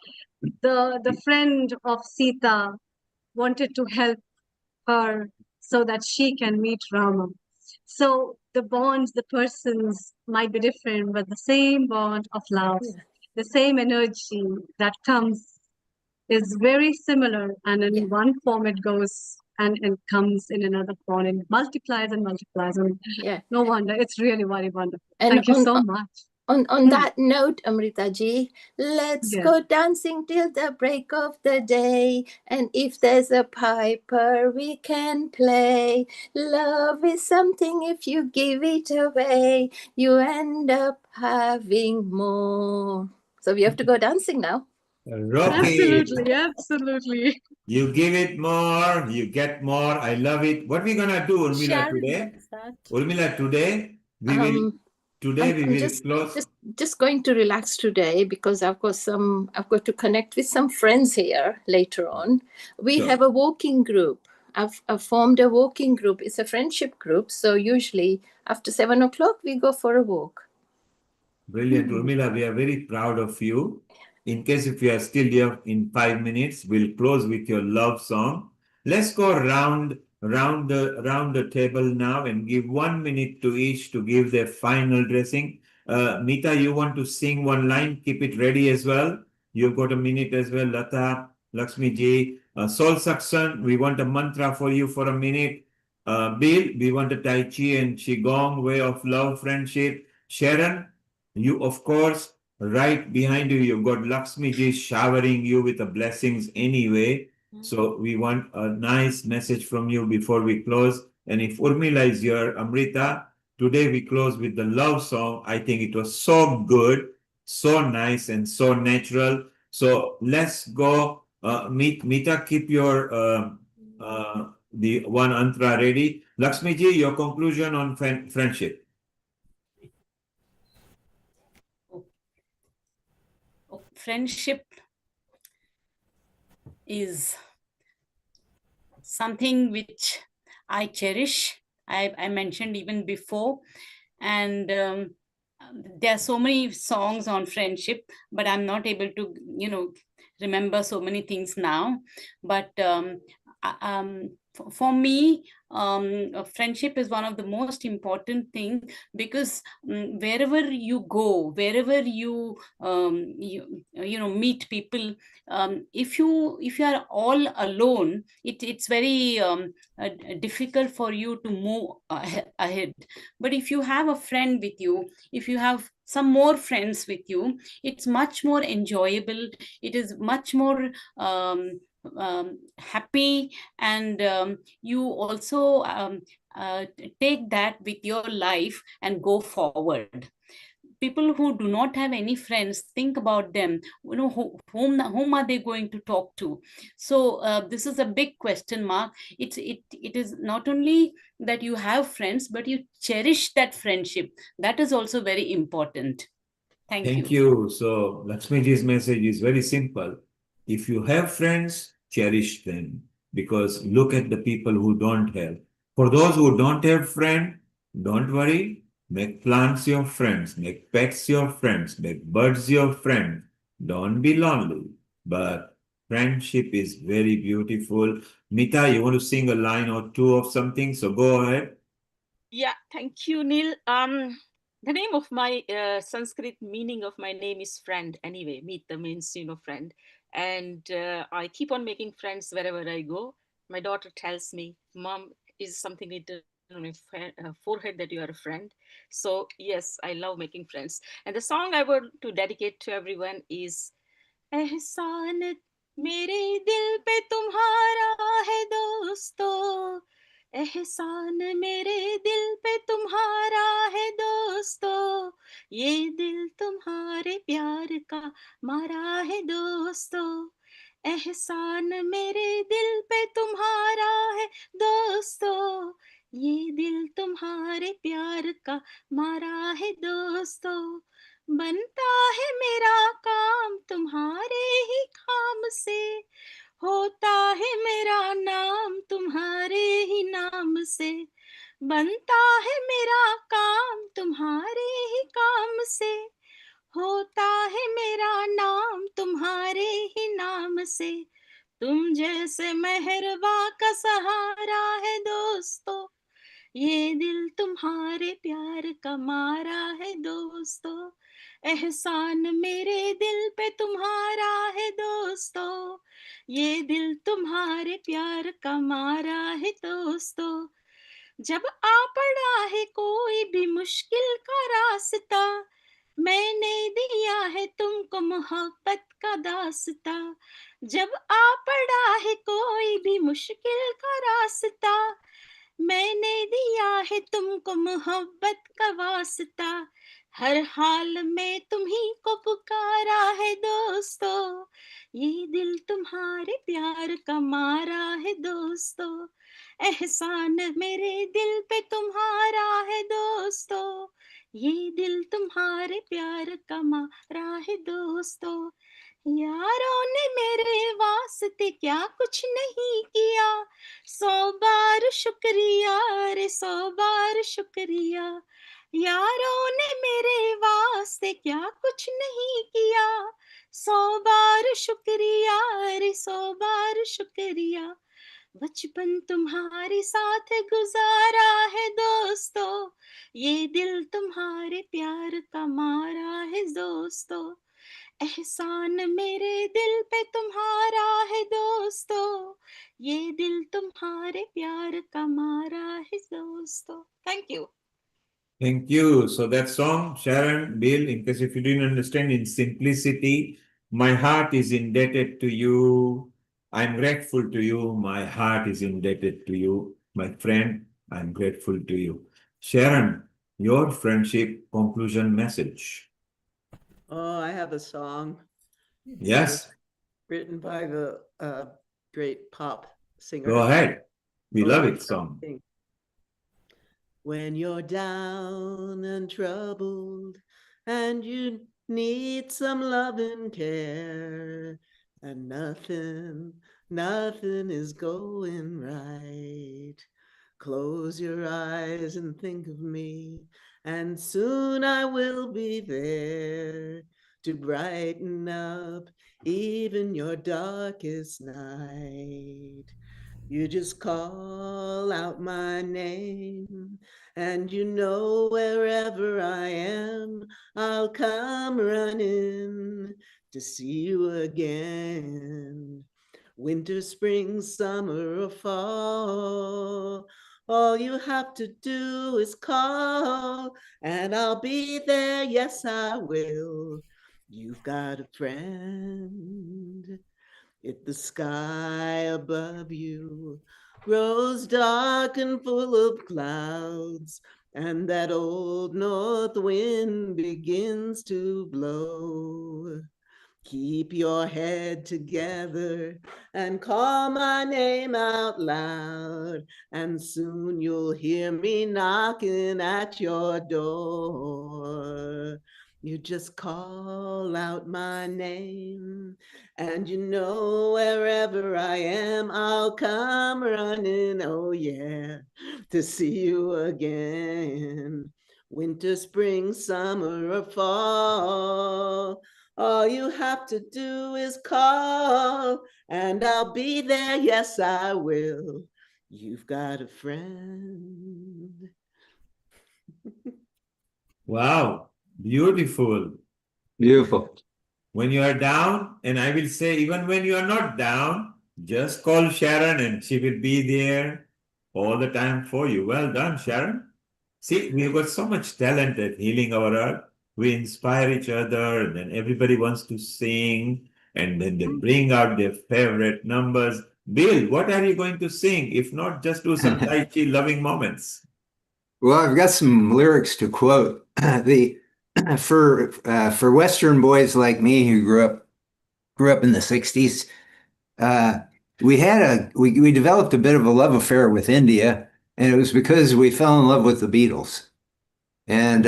the friend of Sita wanted to help her so that she can meet Rama. So the bonds, the persons might be different, but the same bond of love, the same energy that comes is very similar. And in one form it goes and comes in another form and multiplies and multiplies. And no wonder, it's really very wonderful. And Thank you so much. On that note, Amrita ji, let's Yes. go dancing till the break of the day. And if there's a piper, we can play. Love is something, if you give it away, you end up having more. So we have to go dancing now. Rocky, Absolutely. you give it more, you get more. I love it. What we gonna do, Urmila, Sharon today? loves that. Urmila, today we will I'm will close. just going to relax today because I've got to connect with some friends here later on. We Sure. have a walking group. I've formed a walking group. It's a friendship group. So usually after 7 o'clock we go for a walk. Brilliant. Urmila, we are very proud of you. In case if you are still here in 5 minutes, we'll close with your love song. Let's go round the table now and give 1 minute to each to give their final dressing. Mita, you want to sing one line? Keep it ready as well. You've got a minute as well. Lata, Lakshmi ji, Soul Saksan, we want a mantra for you for a minute. Bill, we want a Tai Chi and Qigong, way of love, friendship. Sharon, you, of course, right behind you, you've got Lakshmi ji showering you with the blessings anyway. So we want a nice message from you before we close. And if Urmila is here, Amrita, today we close with the love song. I think it was so good, so nice, and so natural. So let's go. Mita, keep your the one antra ready. Lakshmi ji, your conclusion on friendship. Friendship is something which I cherish. I mentioned even before. And there are so many songs on friendship, but I'm not able to, remember so many things now. But for me, friendship is one of the most important thing, because wherever you go, wherever you meet people, if you are all alone, it's very difficult for you to move ahead. But if you have a friend with you, if you have some more friends with you, it's much more enjoyable. It is much more happy, and you also take that with your life and go forward. People who do not have any friends, think about them, whom are they going to talk to? So this is a big question mark. It is not only that you have friends, but you cherish that friendship. That is also very important. Thank you. Thank you. So Lakshmi ji's message is very simple. If you have friends, cherish them, because look at the people who don't have. For those who don't have friends, don't worry. Make plants your friends, make pets your friends, make birds your friends. Don't be lonely. But friendship is very beautiful. Mita, you want to sing a line or two of something? So go ahead. Yeah, thank you, Neil. The name of my Sanskrit meaning of my name is friend. Anyway, Mita means friend, and I keep on making friends wherever I go. My daughter tells me, "Mom, is something written on your forehead that you are a friend." So yes, I love making friends. And the song I want to dedicate to everyone is एहसान मेरे दिल पे तुम्हारा है दोस्तों एहसान मेरे दिल पे तुम्हारा है दोस्तों ये दिल तुम्हारे प्यार का मारा है दोस्तों एहसान मेरे दिल पे तुम्हारा है दोस्तों ये दिल तुम्हारे प्यार का मारा है दोस्तों बनता है मेरा काम तुम्हारे ही काम से होता है मेरा नाम तुम्हारे ही नाम से बनता है मेरा काम तुम्हारे ही काम से होता है मेरा नाम तुम्हारे ही नाम से तुम जैसे मेहरबा का सहारा है दोस्तों ये दिल तुम्हारे प्यार का मारा है दोस्तों एहसान मेरे दिल पे तुम्हारा है दोस्तों ये दिल तुम्हारे प्यार का मारा है दोस्तों जब आ पड़ा है कोई भी मुश्किल का रास्ता मैंने दिया है तुमको मोहब्बत का दास्ता जब आ पड़ा है कोई भी मुश्किल का रास्ता मैंने दिया है तुमको मोहब्बत का वास्ता हर हाल में तुम्ही को पुकारा है दोस्तों ये दिल तुम्हारे प्यार का मारा है दोस्तों एहसान मेरे दिल पे तुम्हारा है दोस्तों ये दिल तुम्हारे प्यार का मारा है दोस्तों यारों ने मेरे वास्ते क्या कुछ नहीं किया 100 बार शुक्रिया रे 100 बार शुक्रिया यारों ने मेरे वास्ते क्या कुछ नहीं किया 100 बार शुक्रिया रे 100 बार शुक्रिया बचपन तुम्हारे साथ गुजारा है दोस्तों ये दिल तुम्हारे प्यार का मारा है दोस्तों एहसान मेरे दिल पे तुम्हारा है दोस्तों ये दिल तुम्हारे प्यार का मारा है दोस्तों thank you Thank you. So that song, Sharon, Bill, in case if you didn't understand, in simplicity, my heart is indebted to you. I'm grateful to you. My heart is indebted to you. My friend, I'm grateful to you. Sharon, your friendship conclusion message. Oh, I have a song. Yes. Written by the great pop singer. Go ahead. We love Oh, it, song. When you're down and troubled and you need some love and care and nothing is going right. Close your eyes and think of me, and soon I will be there to brighten up even your darkest night. You just call out my name, and you know wherever I am, I'll come running to see you again. Winter, spring, summer, or fall, all you have to do is call, and I'll be there, yes, I will. You've got a friend. If the sky above you grows dark and full of clouds, and that old north wind begins to blow, keep your head together and call my name out loud, and soon you'll hear me knocking at your door. You just call out my name, and you know wherever I am, I'll come running, oh yeah, to see you again. Winter, spring, summer, or fall, all you have to do is call, and I'll be there, yes, I will. You've got a friend. Wow, beautiful. Beautiful. When you are down, and I will say, even when you are not down, just call Sharon and she will be there all the time for you. Well done, Sharon. See, we've got so much talent at Healing Our Earth. We inspire each other, and then everybody wants to sing, and then they bring out their favorite numbers. Bill, what are you going to sing? If not, just do some Tai Chi loving moments. Well, I've got some lyrics to quote. The for Western boys like me who grew up in the '60s, uh, we developed a bit of a love affair with India, and it was because we fell in love with the Beatles. And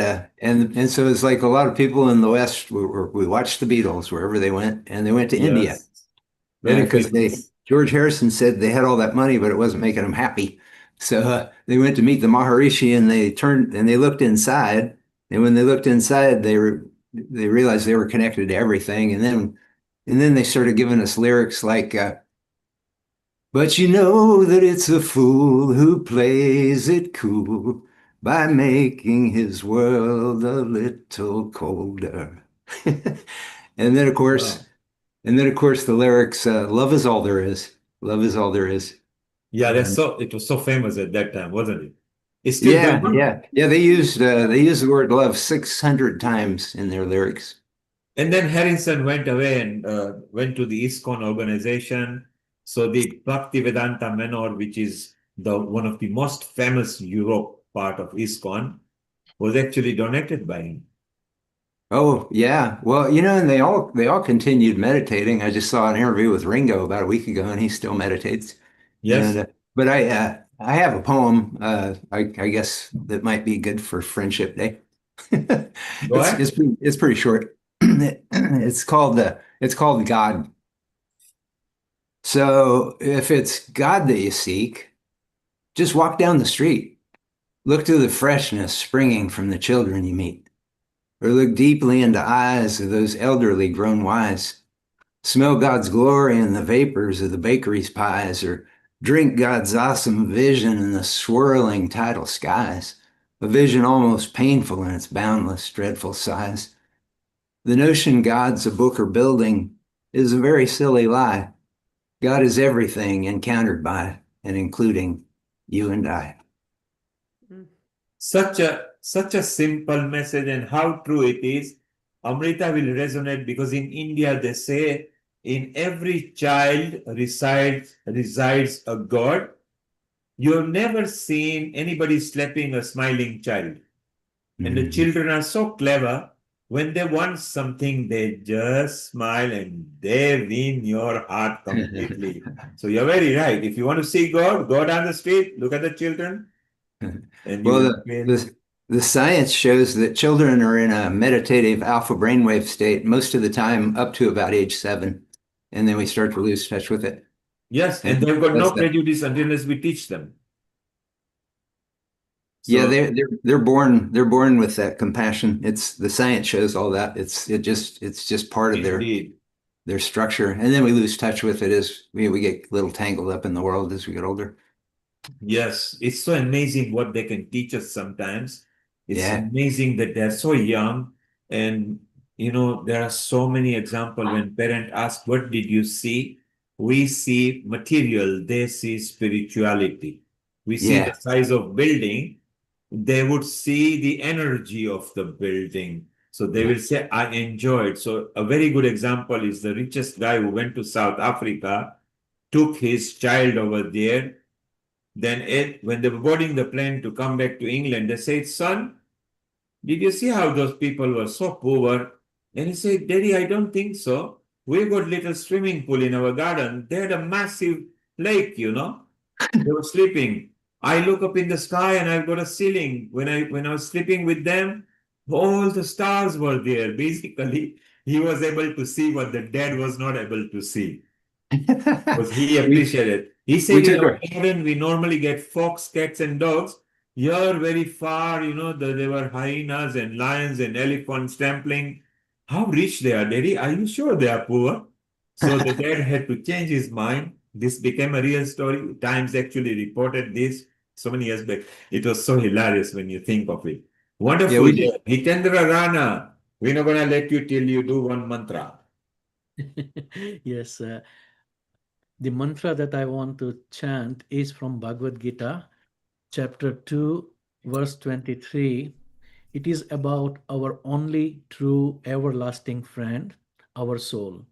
so it's like a lot of people in the West. We watched the Beatles wherever they went, and they went to India Yes, very because famous. George Harrison said they had all that money, but it wasn't making them happy. So they went to meet the Maharishi, and they looked inside, and when they looked inside, they realized they were connected to everything, and then they started giving us lyrics like. But you know that it's a fool who plays it cool by making his world a little colder. And then of course, Wow. the lyrics, love is all there is. Love is all there is. Yeah, And it was so famous at that time, wasn't it? It's still yeah, going on. yeah, yeah. They used the word love 600 times in their lyrics. And then Harrison went away and went to the ISKCON organization. So the Bhaktivedanta Manor, which is the one of the most famous Europe part of ISKCON, was actually donated by him. Oh, yeah. Well, and they all continued meditating. I just saw an interview with Ringo about a week ago, and he still meditates. And Yes. but I have a poem. I guess that might be good for Friendship Day. Go It's ahead. it's it's pretty short. It's called God. So if it's God that you seek, just walk down the street. Look to the freshness springing from the children you meet, or look deeply into eyes of those elderly grown wise. Smell God's glory in the vapors of the bakery's pies, or drink God's awesome vision in the swirling tidal skies, a vision almost painful in its boundless, dreadful size. The notion God's a book or building is a very silly lie. God is everything encountered by and including you and I. Such a simple message, and how true it is. Amrita will resonate because in India they say in every child resides a God. You've never seen anybody slapping a smiling child. And the children are so clever. When they want something, they just smile and they win your heart completely. So you're very right. If you want to see God, go down the street, look at the children, and you Well, will feel. the science shows that children are in a meditative alpha brainwave state most of the time up to about age 7, and then we start to lose touch with it. Yes, and And they've got that's no the prejudice unless we teach them. Yeah, So they're born with that compassion. It's the science shows all that. It's just part of indeed. their structure, and then we lose touch with it as we get a little tangled up in the world as we get older. Yes, it's so amazing what they can teach us sometimes. It's Yeah, amazing that they're so young. And, there are so many examples when parents ask, what did you see? We see material, they see spirituality. We see the yeah, size of building, they would see the energy of the building. So they will say, I enjoyed. So a very good example is the richest guy who went to South Africa, took his child over there. Then when they were boarding the plane to come back to England, they said, son, did you see how those people were so poor? And he said, Daddy, I don't think so. We've got little swimming pool in our garden. They had a massive lake, They were sleeping. I look up in the sky and I've got a ceiling. When I was sleeping with them, All the stars were there. Basically, he was able to see what the dead was not able to see. Because he appreciated. He said we in took our a heaven, we normally get fox, cats, and dogs. Here, very far, there were hyenas and lions and elephants trampling. How rich they are, Daddy. Are you sure they are poor? So the dad had to change his mind. This became a real story. Times actually reported this so many years back. It was so hilarious when you think of it. yeah, Wonderful. we did. Hitendra Rana, we're not going to let you till you do one mantra. Yes, the mantra that I want to chant is from Bhagavad Gita, chapter 2, verse 23. It is about our only true everlasting friend, our soul.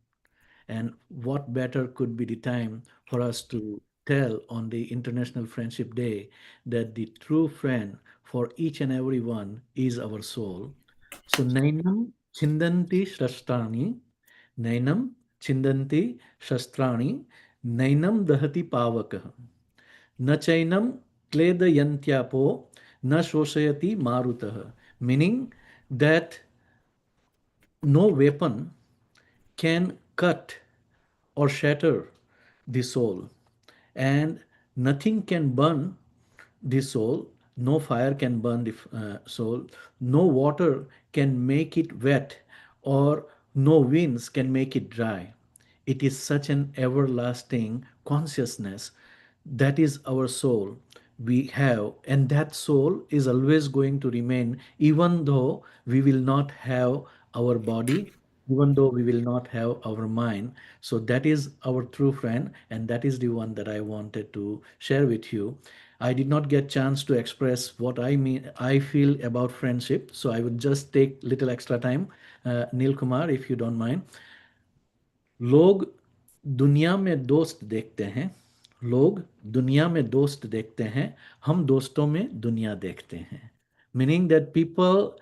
And what better could be the time for us to tell on the International Friendship Day that the true friend for each and every one is our soul. So, Nainam Chindanti Shastrani, Nainam Chindanti Shastrani, Nainam Dahati Pavakah, न चैनम क्लेदयन्त्यापो न शोषयति marutah, meaning that no weapon can cut or shatter the soul, and nothing can burn the soul. No fire can burn the soul. No water can make it wet, or no winds can make it dry. It is such an everlasting consciousness that is our soul we have, and that soul is always going to remain, even though we will not have our body, even though we will not have our mind. So that is our true friend, and that is the one that I wanted to share with you. I did not get chance to express what I feel about friendship, so I would just take little extra time. Neil Kumar, if you don't mind. लोग दुनिया में दोस्त देखते हैं, लोग दुनिया में दोस्त देखते हैं, हम दोस्तों में दुनिया देखते हैं. Meaning that people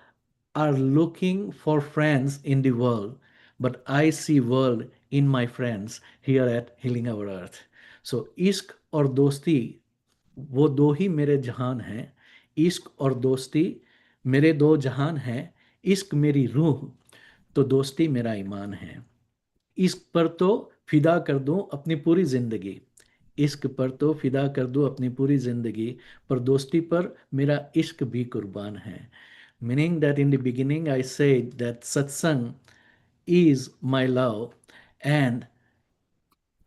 are looking for friends in the world, but I see world in my friends here at Healing Our Earth. So इश्क और दोस्ती वो दो ही मेरे जहान हैं, इश्क और दोस्ती मेरे दो जहान हैं, इश्क मेरी रूह तो दोस्ती मेरा ईमान है. इश्क पर तो फिदा कर दूं अपनी पूरी जिंदगी, इश्क पर तो फिदा कर दूं अपनी पूरी जिंदगी, पर दोस्ती पर मेरा इश्क भी कुर्बान है. Meaning that in the beginning I said that satsang is my love and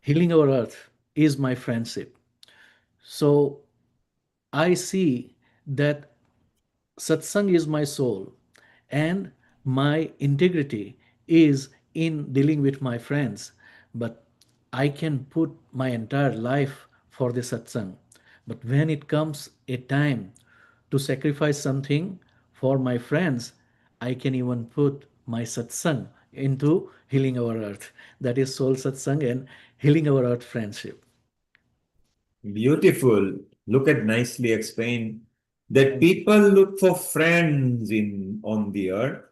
healing our earth is my friendship. So I see that satsang is my soul, and my integrity is in dealing with my friends. But I can put my entire life for the satsang. But when it comes a time to sacrifice something for my friends, I can even put my satsang into healing our earth. That is soul satsang and healing our earth friendship. Beautiful. Look at nicely explained that people look for friends in on the earth.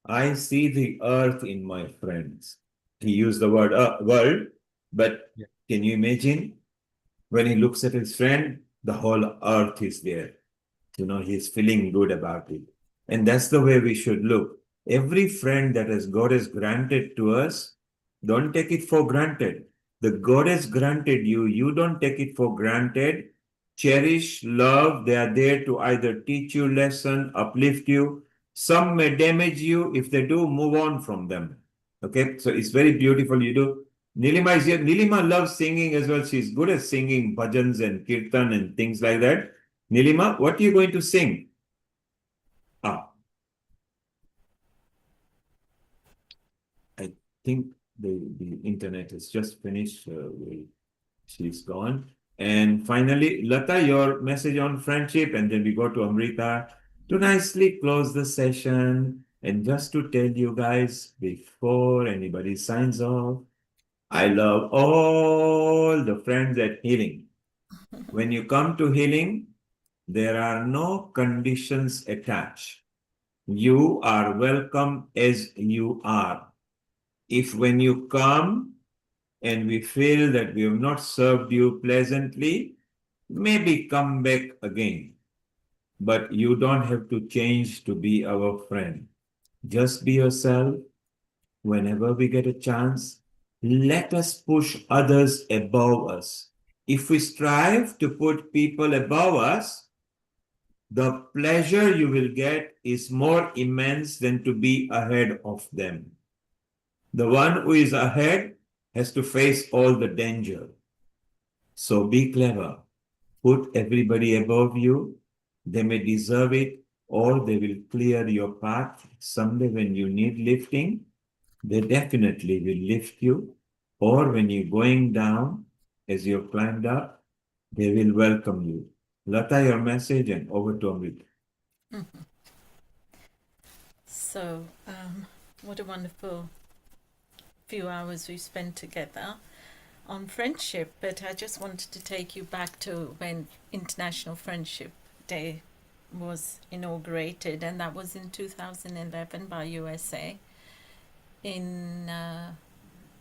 I see the earth in my friends. He used the word world, but can you imagine when he looks at his friend, the whole earth is there. He's feeling good about it. And that's the way we should look. Every friend that God has granted to us, don't take it for granted. The God has granted you, you don't take it for granted. Cherish, love. They are there to either teach you lesson, uplift you. Some may damage you. If they do, move on from them. Okay, so it's very beautiful. You do. Nilima is here. Nilima loves singing as well. She's good at singing bhajans and kirtan and things like that. Nilima, what are you going to sing? Ah, I think the internet is just finished. She's gone. And finally, Lata, your message on friendship, and then we go to Amrita to nicely close the session. And just to tell you guys before anybody signs off, I love all the friends at Healing. When you come to Healing, there are no conditions attached. You are welcome as you are. If when you come and we feel that we have not served you pleasantly, maybe come back again. but you don't have to change to be our friend. Just be yourself. Whenever we get a chance, let us push others above us. If we strive to put people above us, the pleasure you will get is more immense than to be ahead of them. The one who is ahead has to face all the danger. So be clever. Put everybody above you. They may deserve it, or they will clear your path. Someday, when you need lifting, they definitely will lift you. Or when you're going down, as you've climbed up, they will welcome you. Lata, your message, and over to Amrit. So, what a wonderful few hours we spent together on friendship. But I just wanted to take you back to when International Friendship Day was inaugurated, and that was in 2011 by USA, in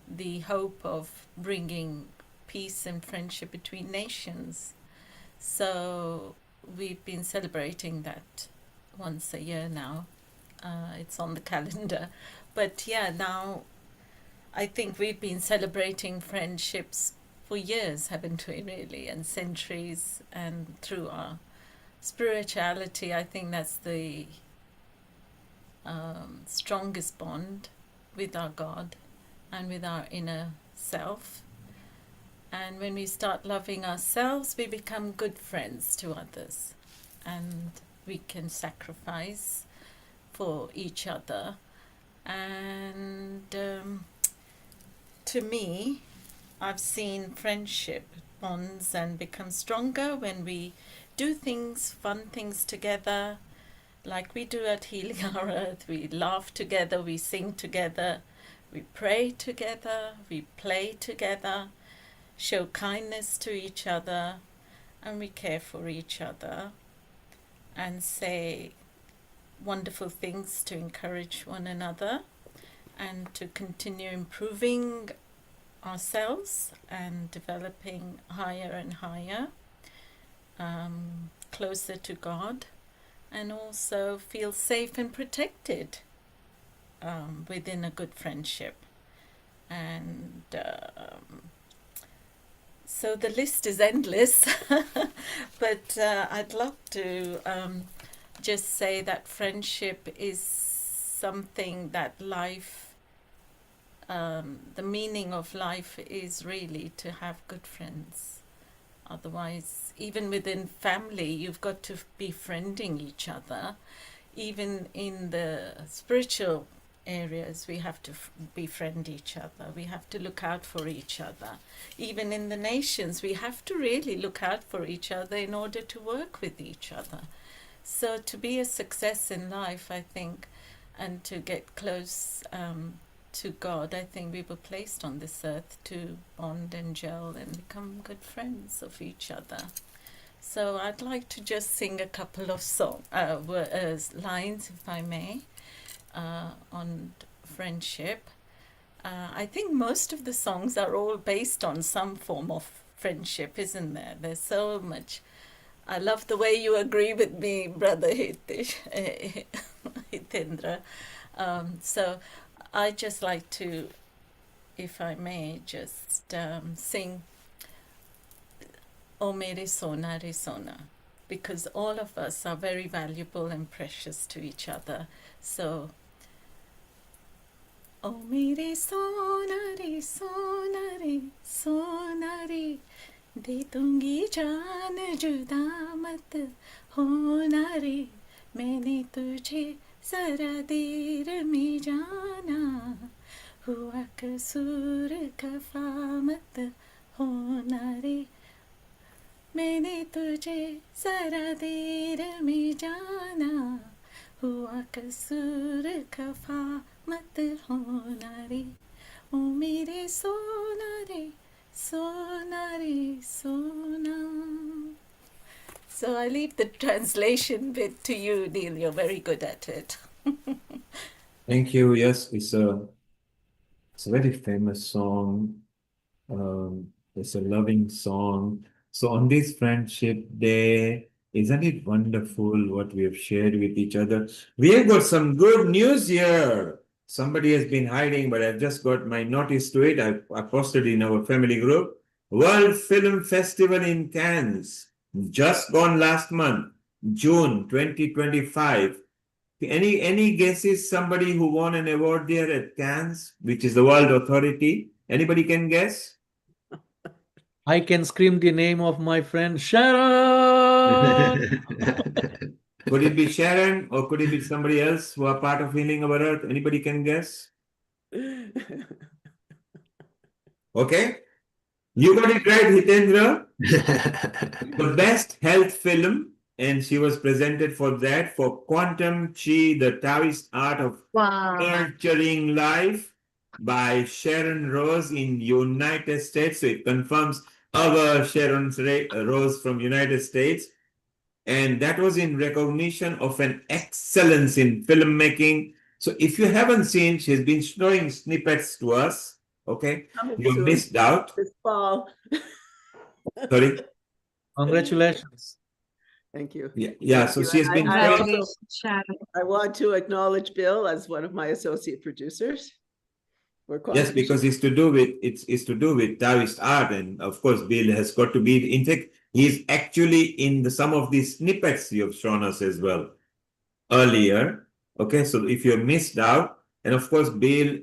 the hope of bringing peace and friendship between nations. So we've been celebrating that once a year now. It's on the calendar. But yeah, now I think we've been celebrating friendships for years, haven't we, really, and centuries, and through our spirituality. I think that's the strongest bond with our God and with our inner self. And when we start loving ourselves, we become good friends to others, and we can sacrifice for each other. And to me, I've seen friendship bonds and become stronger when we do things, fun things together, like we do at Healing Our Earth. We laugh together, we sing together, we pray together, we play together, show kindness to each other, and we care for each other and say wonderful things to encourage one another and to continue improving ourselves and developing higher and higher, closer to God, and also feel safe and protected within a good friendship. And so the list is endless, but I'd love to just say that friendship is something that life, the meaning of life is really to have good friends. Otherwise, even within family, you've got to be friending each other. Even in the spiritual areas, we have to befriend each other. We have to look out for each other. Even in the nations, we have to really look out for each other in order to work with each other. So to be a success in life, I think, and to get close to God, I think we were placed on this earth to bond and gel and become good friends of each other. So I'd like to just sing a couple of lines, if I may, on friendship. I think most of the songs are all based on some form of friendship, isn't there? There's so much. I love the way you agree with me, Brother Hitendra. So I just like to, if I may, just sing O Mere Sona Re Sona, because all of us are very valuable and precious to each other. So, O Mere Sona Re Sona Re Sona Re, दे दूंगी जान जुदा मत होना रे, मैंने तुझे जरा देर में जाना, हुआ कसूर खफा मत होना रे, मैंने तुझे जरा देर में जाना, हुआ कसूर खफा मत होना रे, ओ मेरे सोना रे, Sona re sona. So I leave the translation bit to you, Neil. You're very good at it. Thank you. Yes, it's a very famous song. It's a loving song. So on this Friendship Day, Isn't it wonderful what we have shared with each other? We have got some good news here. Somebody has been hiding, but I've just got my notice to it. I posted in our family group. World Film Festival in Cannes, just gone last month, June 2025. Any guesses? Somebody who won an award there at Cannes, which is the world authority? Anybody can guess? I can scream the name of my friend Sharon. Could it be Sharon or could it be somebody else who are part of Healing Our Earth? Anybody can guess? Okay. You got it right, Hitendra. The best health film, and she was presented for that for Quantum Chi, the Taoist art of nurturing life by Sharon Rose in United States. So it confirms our Sharon Rose from United States. And that was in recognition of an excellence in filmmaking. So if you haven't seen, she's been showing snippets to us. Okay, Coming you soon missed out. this fall. Sorry. Congratulations. Thank you. Yeah. Thank So you. she has And been I showing. also I want to acknowledge Bill as one of my associate producers. For Yes, because it's to do with Taoist art, and of course, Bill has got to be. In fact, he's actually in some of these snippets you have shown us as well earlier. Okay, so if you missed out, and of course, Bill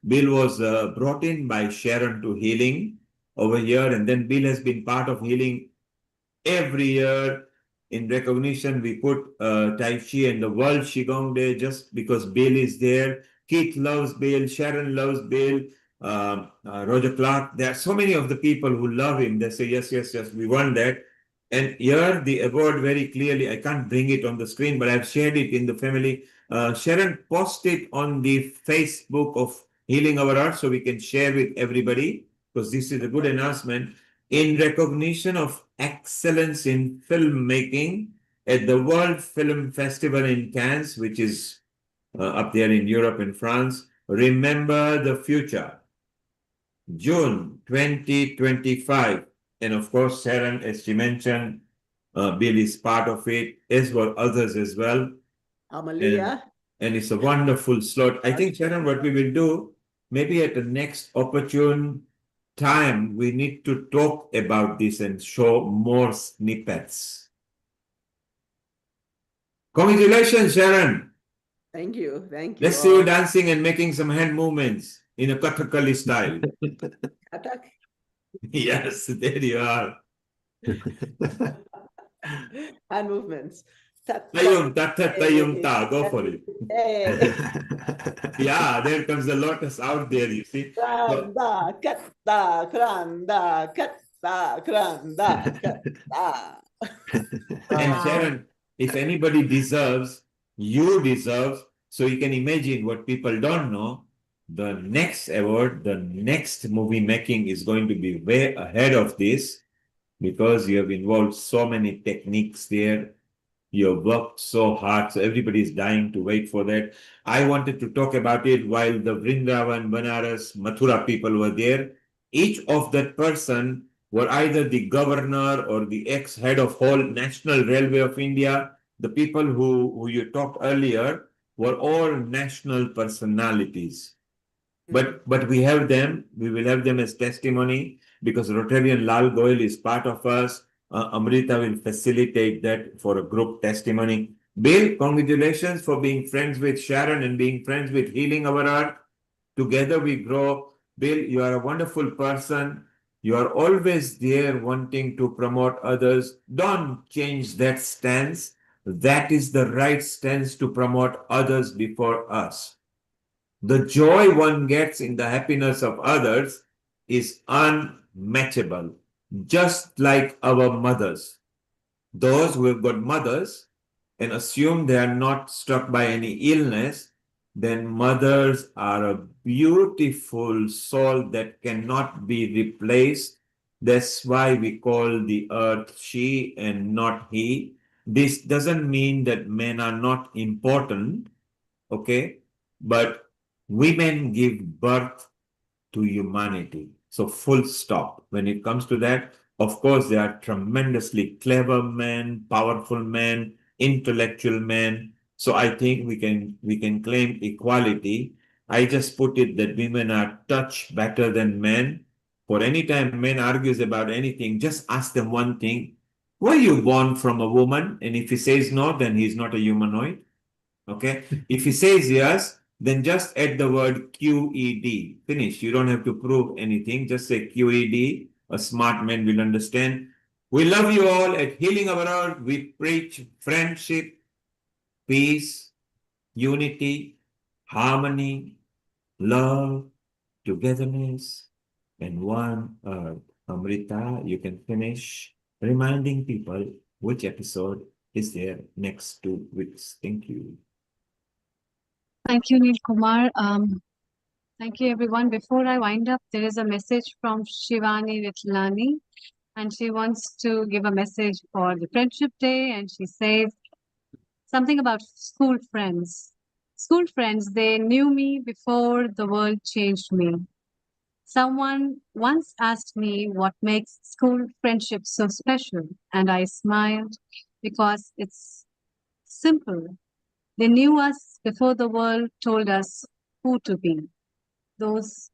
was brought in by Sharon to Healing over here, and then Bill has been part of Healing every year. In recognition, we put Tai Chi and the World Qigong Day just because Bill is there. Keith loves Bill, Sharon loves Bill, Roger Clark. There are so many of the people who love him. They say, yes, yes, yes, we want that. And here the award very clearly, I can't bring it on the screen, but I've shared it in the family. Sharon posted on the Facebook of Healing Our Heart so we can share with everybody because this is a good announcement. In recognition of excellence in filmmaking at the World Film Festival in Cannes, which is up there in Europe and France. Remember the Future, June 2025. And of course, Sharon, as she mentioned, Bill is part of it, as well others as well. Amalia. And it's a wonderful slot. I think, Sharon, what we will do, maybe at the next opportune time, we need to talk about this and show more snippets. Congratulations, Sharon. Thank you. Thank you. Let's see you dancing and making some hand movements in a Kathakali style. Kathak. Yes, there you are. Hand movements. Tayum, tayum ta. Go for it. Hey. Yeah, there comes the lotus out there, you see. Kranda, katta, kranda, katta, kranda, katta. And Sharon, if anybody deserves, you deserve. So you can imagine what people don't know. The next award, the next movie making is going to be way ahead of this because you have involved so many techniques there. You have worked so hard, so everybody is dying to wait for that. I wanted to talk about it while the Vrindavan, Banaras, Mathura people were there. Each of that person were either the governor or the ex-head of whole National Railway of India. The people who you talked earlier were all national personalities. But we have them, we will have them as testimony because Rotarian Lal Goyal is part of us. Amrita will facilitate that for a group testimony. Bill, congratulations for being friends with Sharon and being friends with Healing Our Heart. Together we grow. Bill, you are a wonderful person. You are always there wanting to promote others. Don't change that stance. That is the right stance to promote others before us. The joy one gets in the happiness of others is unmatchable, just like our mothers. Those who have got mothers and assume they are not struck by any illness, then mothers are a beautiful soul that cannot be replaced. That's why we call the earth she and not he. This doesn't mean that men are not important, okay? But women give birth to humanity. So full stop. When it comes to that, Of course, there are tremendously clever men, powerful men, intellectual men. So I think we can claim equality. I just put it that women are touch better than men. For any time men argues about anything, just ask them one thing. Were you born from a woman? And if he says no, then he's not a humanoid. Okay. If he says yes, then just add the word QED. Finish. You don't have to prove anything. Just say QED. A smart man will understand. We love you all at Healing Our Earth. We preach friendship, peace, unity, harmony, love, togetherness, and one earth. Amrita, you can finish reminding people which episode is there next 2 weeks. Thank you. Thank you, Neil Kumar. Thank you, everyone. Before I wind up, there is a message from Shivani Ritlani, and she wants to give a message for the Friendship Day, and she says something about school friends. School friends, they knew me before the world changed me. Someone once asked me what makes school friendship so special, and I smiled because it's simple. They knew us before the world told us who to be. Those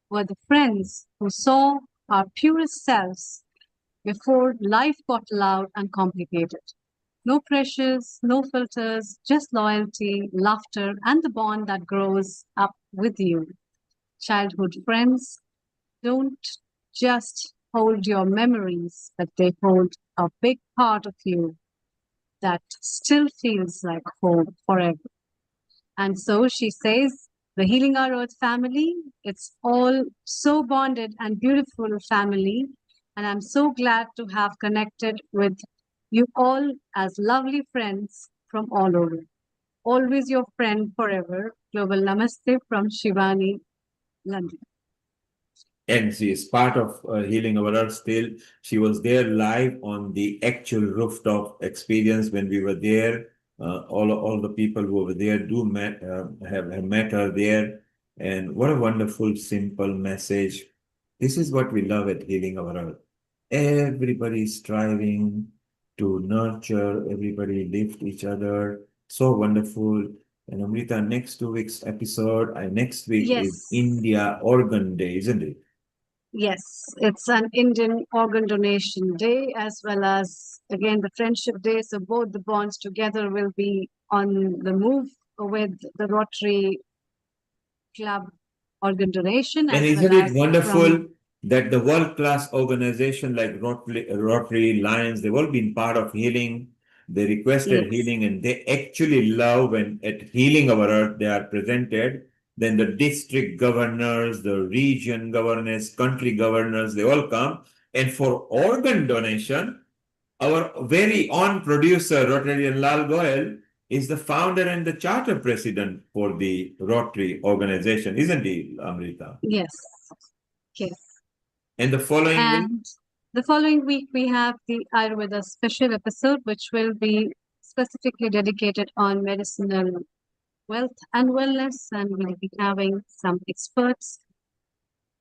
were the friends who saw our purest selves before life got loud and complicated. No pressures, no filters, just loyalty, laughter, and the bond that grows up with you. Childhood friends don't just hold your memories, but they hold a big part of you that still feels like home forever. And so she says, the Healing Our Earth family, it's all so bonded and beautiful family. And I'm so glad to have connected with you all as lovely friends from all over. Always your friend forever. Global Namaste from Shivani, London. And she is part of Healing Our Earth still. She was there live on the actual rooftop experience when we were there. All the people who were there have met her there. And what a wonderful, simple message. This is what we love at Healing Our Earth. Everybody is striving to nurture, everybody lift each other. So wonderful. And Amrita, next 2 weeks episode, next week is Yes. India Organ Day, isn't it? Yes, it's an Indian Organ Donation Day as well as, again, the Friendship Day. So both the bonds together will be on the move with the Rotary Club organ donation And as isn't well it as wonderful from, that the world-class organization like Rotary Lions, they've all been part of healing. They requested yes, healing and they actually love when at Healing Our Earth they are presented. Then the district governors, the region governors, country governors, they all come. And for organ donation, our very own producer, Rotarian Lal Goyal, is the founder and the charter president for the Rotary organization, isn't he, Amrita? yes, yes. And the following week, And the following week, we have the Ayurveda special episode, which will be specifically dedicated on medicinal wealth and wellness, and we'll be having some experts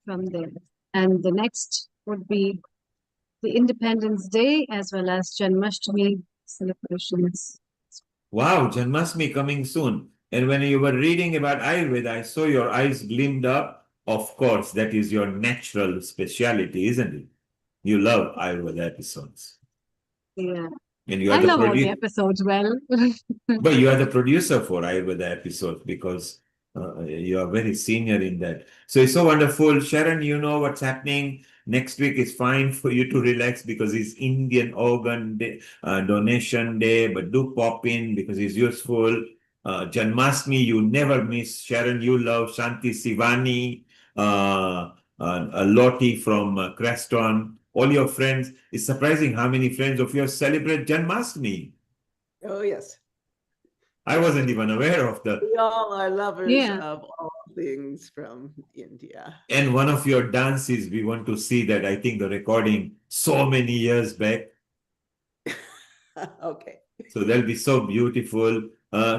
from there. And the next would be the Independence Day as well as Janmashtami celebrations. wow, Janmashtami coming soon. And when you were reading about Ayurveda, I saw your eyes gleamed up. Of course, that is your natural speciality, isn't it? You love Ayurveda episodes. Yeah. And you are I the love all the producer. episodes well. But you are the producer for Ayurveda episodes because you are very senior in that. So it's so wonderful. Sharon, you know what's happening. Next week is fine for you to relax because it's Indian Organ Day, Donation Day, but do pop in because it's useful. Janmashtami, you never miss. Sharon, you love Shanti Sivani, Lottie from Creston, all your friends. It's surprising how many friends of yours celebrate Janmashtami. Oh, yes. I wasn't even aware of the. We all are lovers Yeah. of all things from India. And one of your dances, we want to see that. I think the recording so many years back. Okay. So that'll be so beautiful.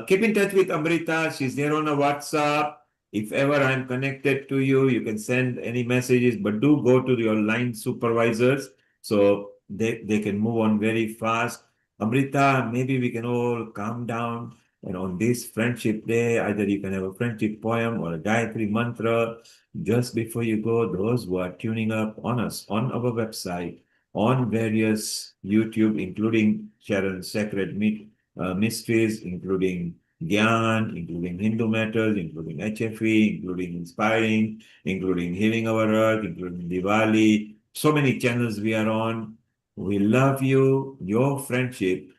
Keep in touch with Amrita. She's there on a WhatsApp. If ever I'm connected to you, you can send any messages, but do go to your line supervisors so they can move on very fast. Amrita, maybe we can all calm down. And on this friendship day, either you can have a friendship poem or a Gayatri mantra just before you go. Those who are tuning up on us on our website, on various YouTube, including Sharon's Sacred Mysteries, including Gyan, including Hindu Matters, including HFE, including Inspiring, including Healing Our Earth, including Diwali. So many channels we are on. We love you. Your friendship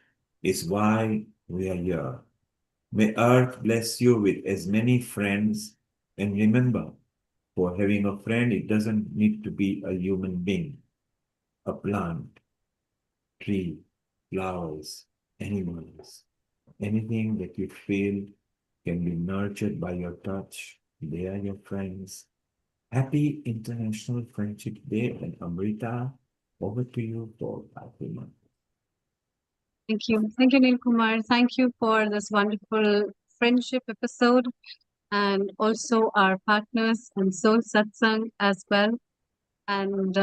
is why we are here. May Earth bless you with as many friends. And remember, for having a friend, it doesn't need to be a human being, a plant, tree, flowers, animals. Anything that you feel can be nurtured by your touch. They are your friends. Happy International Friendship Day. And Amrita, over to you for 5 months. Thank you. Thank you, Neil Kumar. Thank you for this wonderful friendship episode and also our partners and Soul Satsang as well. And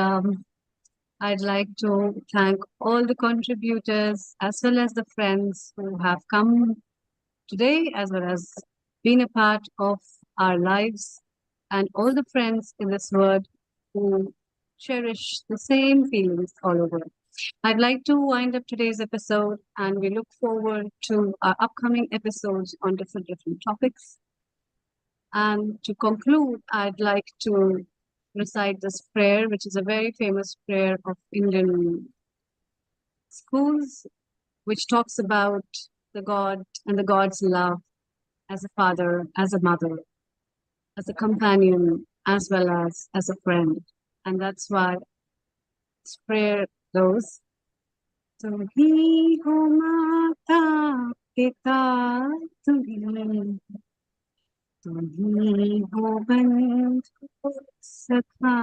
I'd like to thank all the contributors as well as the friends who have come today as well as been a part of our lives and all the friends in this world who cherish the same feelings all over. I'd like to wind up today's episode and we look forward to our upcoming episodes on different topics. And to conclude, I'd like to recite this prayer, which is a very famous prayer of Indian schools, which talks about the God and the God's love as a father, as a mother, as a companion, as well as a friend. And that's why this prayer goes. Tumhi ho mata pita tumhi ho bandhu sakha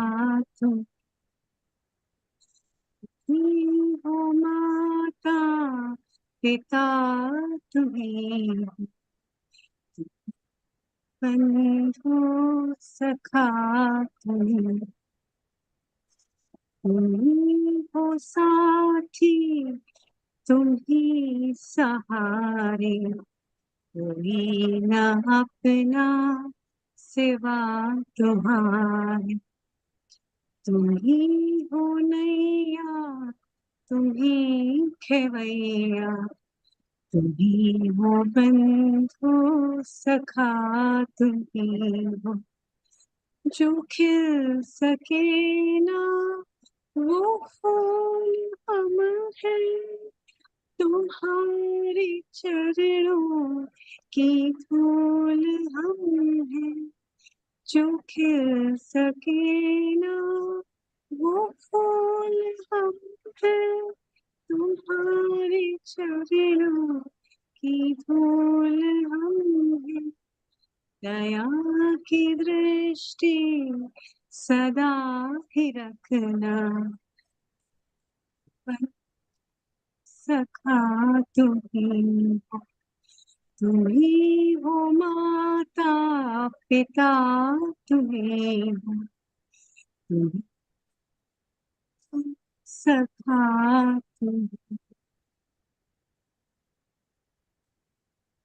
tumhi ho mata pita tumhi bandhu sakha tumhi ho साथी तुम ही सहारे कोई न अपना सिवा तुम्हारे तुम ही हो नैया तुम ही खेवैया तुम ही हो बंधु सखा तुम ही हो जो खिल सके ना वो फूल हम हैं तुम्हारे चरणों की धूल हम हैं जो खिल सके ना वो फूल हम हैं तुम्हारे चरणों की धूल हम हैं दया की दृष्टि सदा ही रखना सखा तुम्ही हो माता पिता तुम्ही हो तुम्ही सखा तुम्ही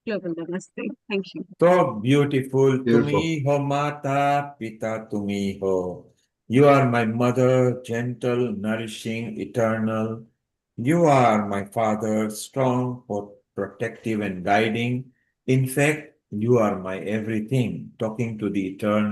Global Namaste. Thank you. So beautiful. Beautiful. Tumi ho mata, pita tumi ho. You are my mother, gentle, nourishing, eternal. You are my father, strong, protective, and guiding. In fact, you are my everything, talking to the eternal.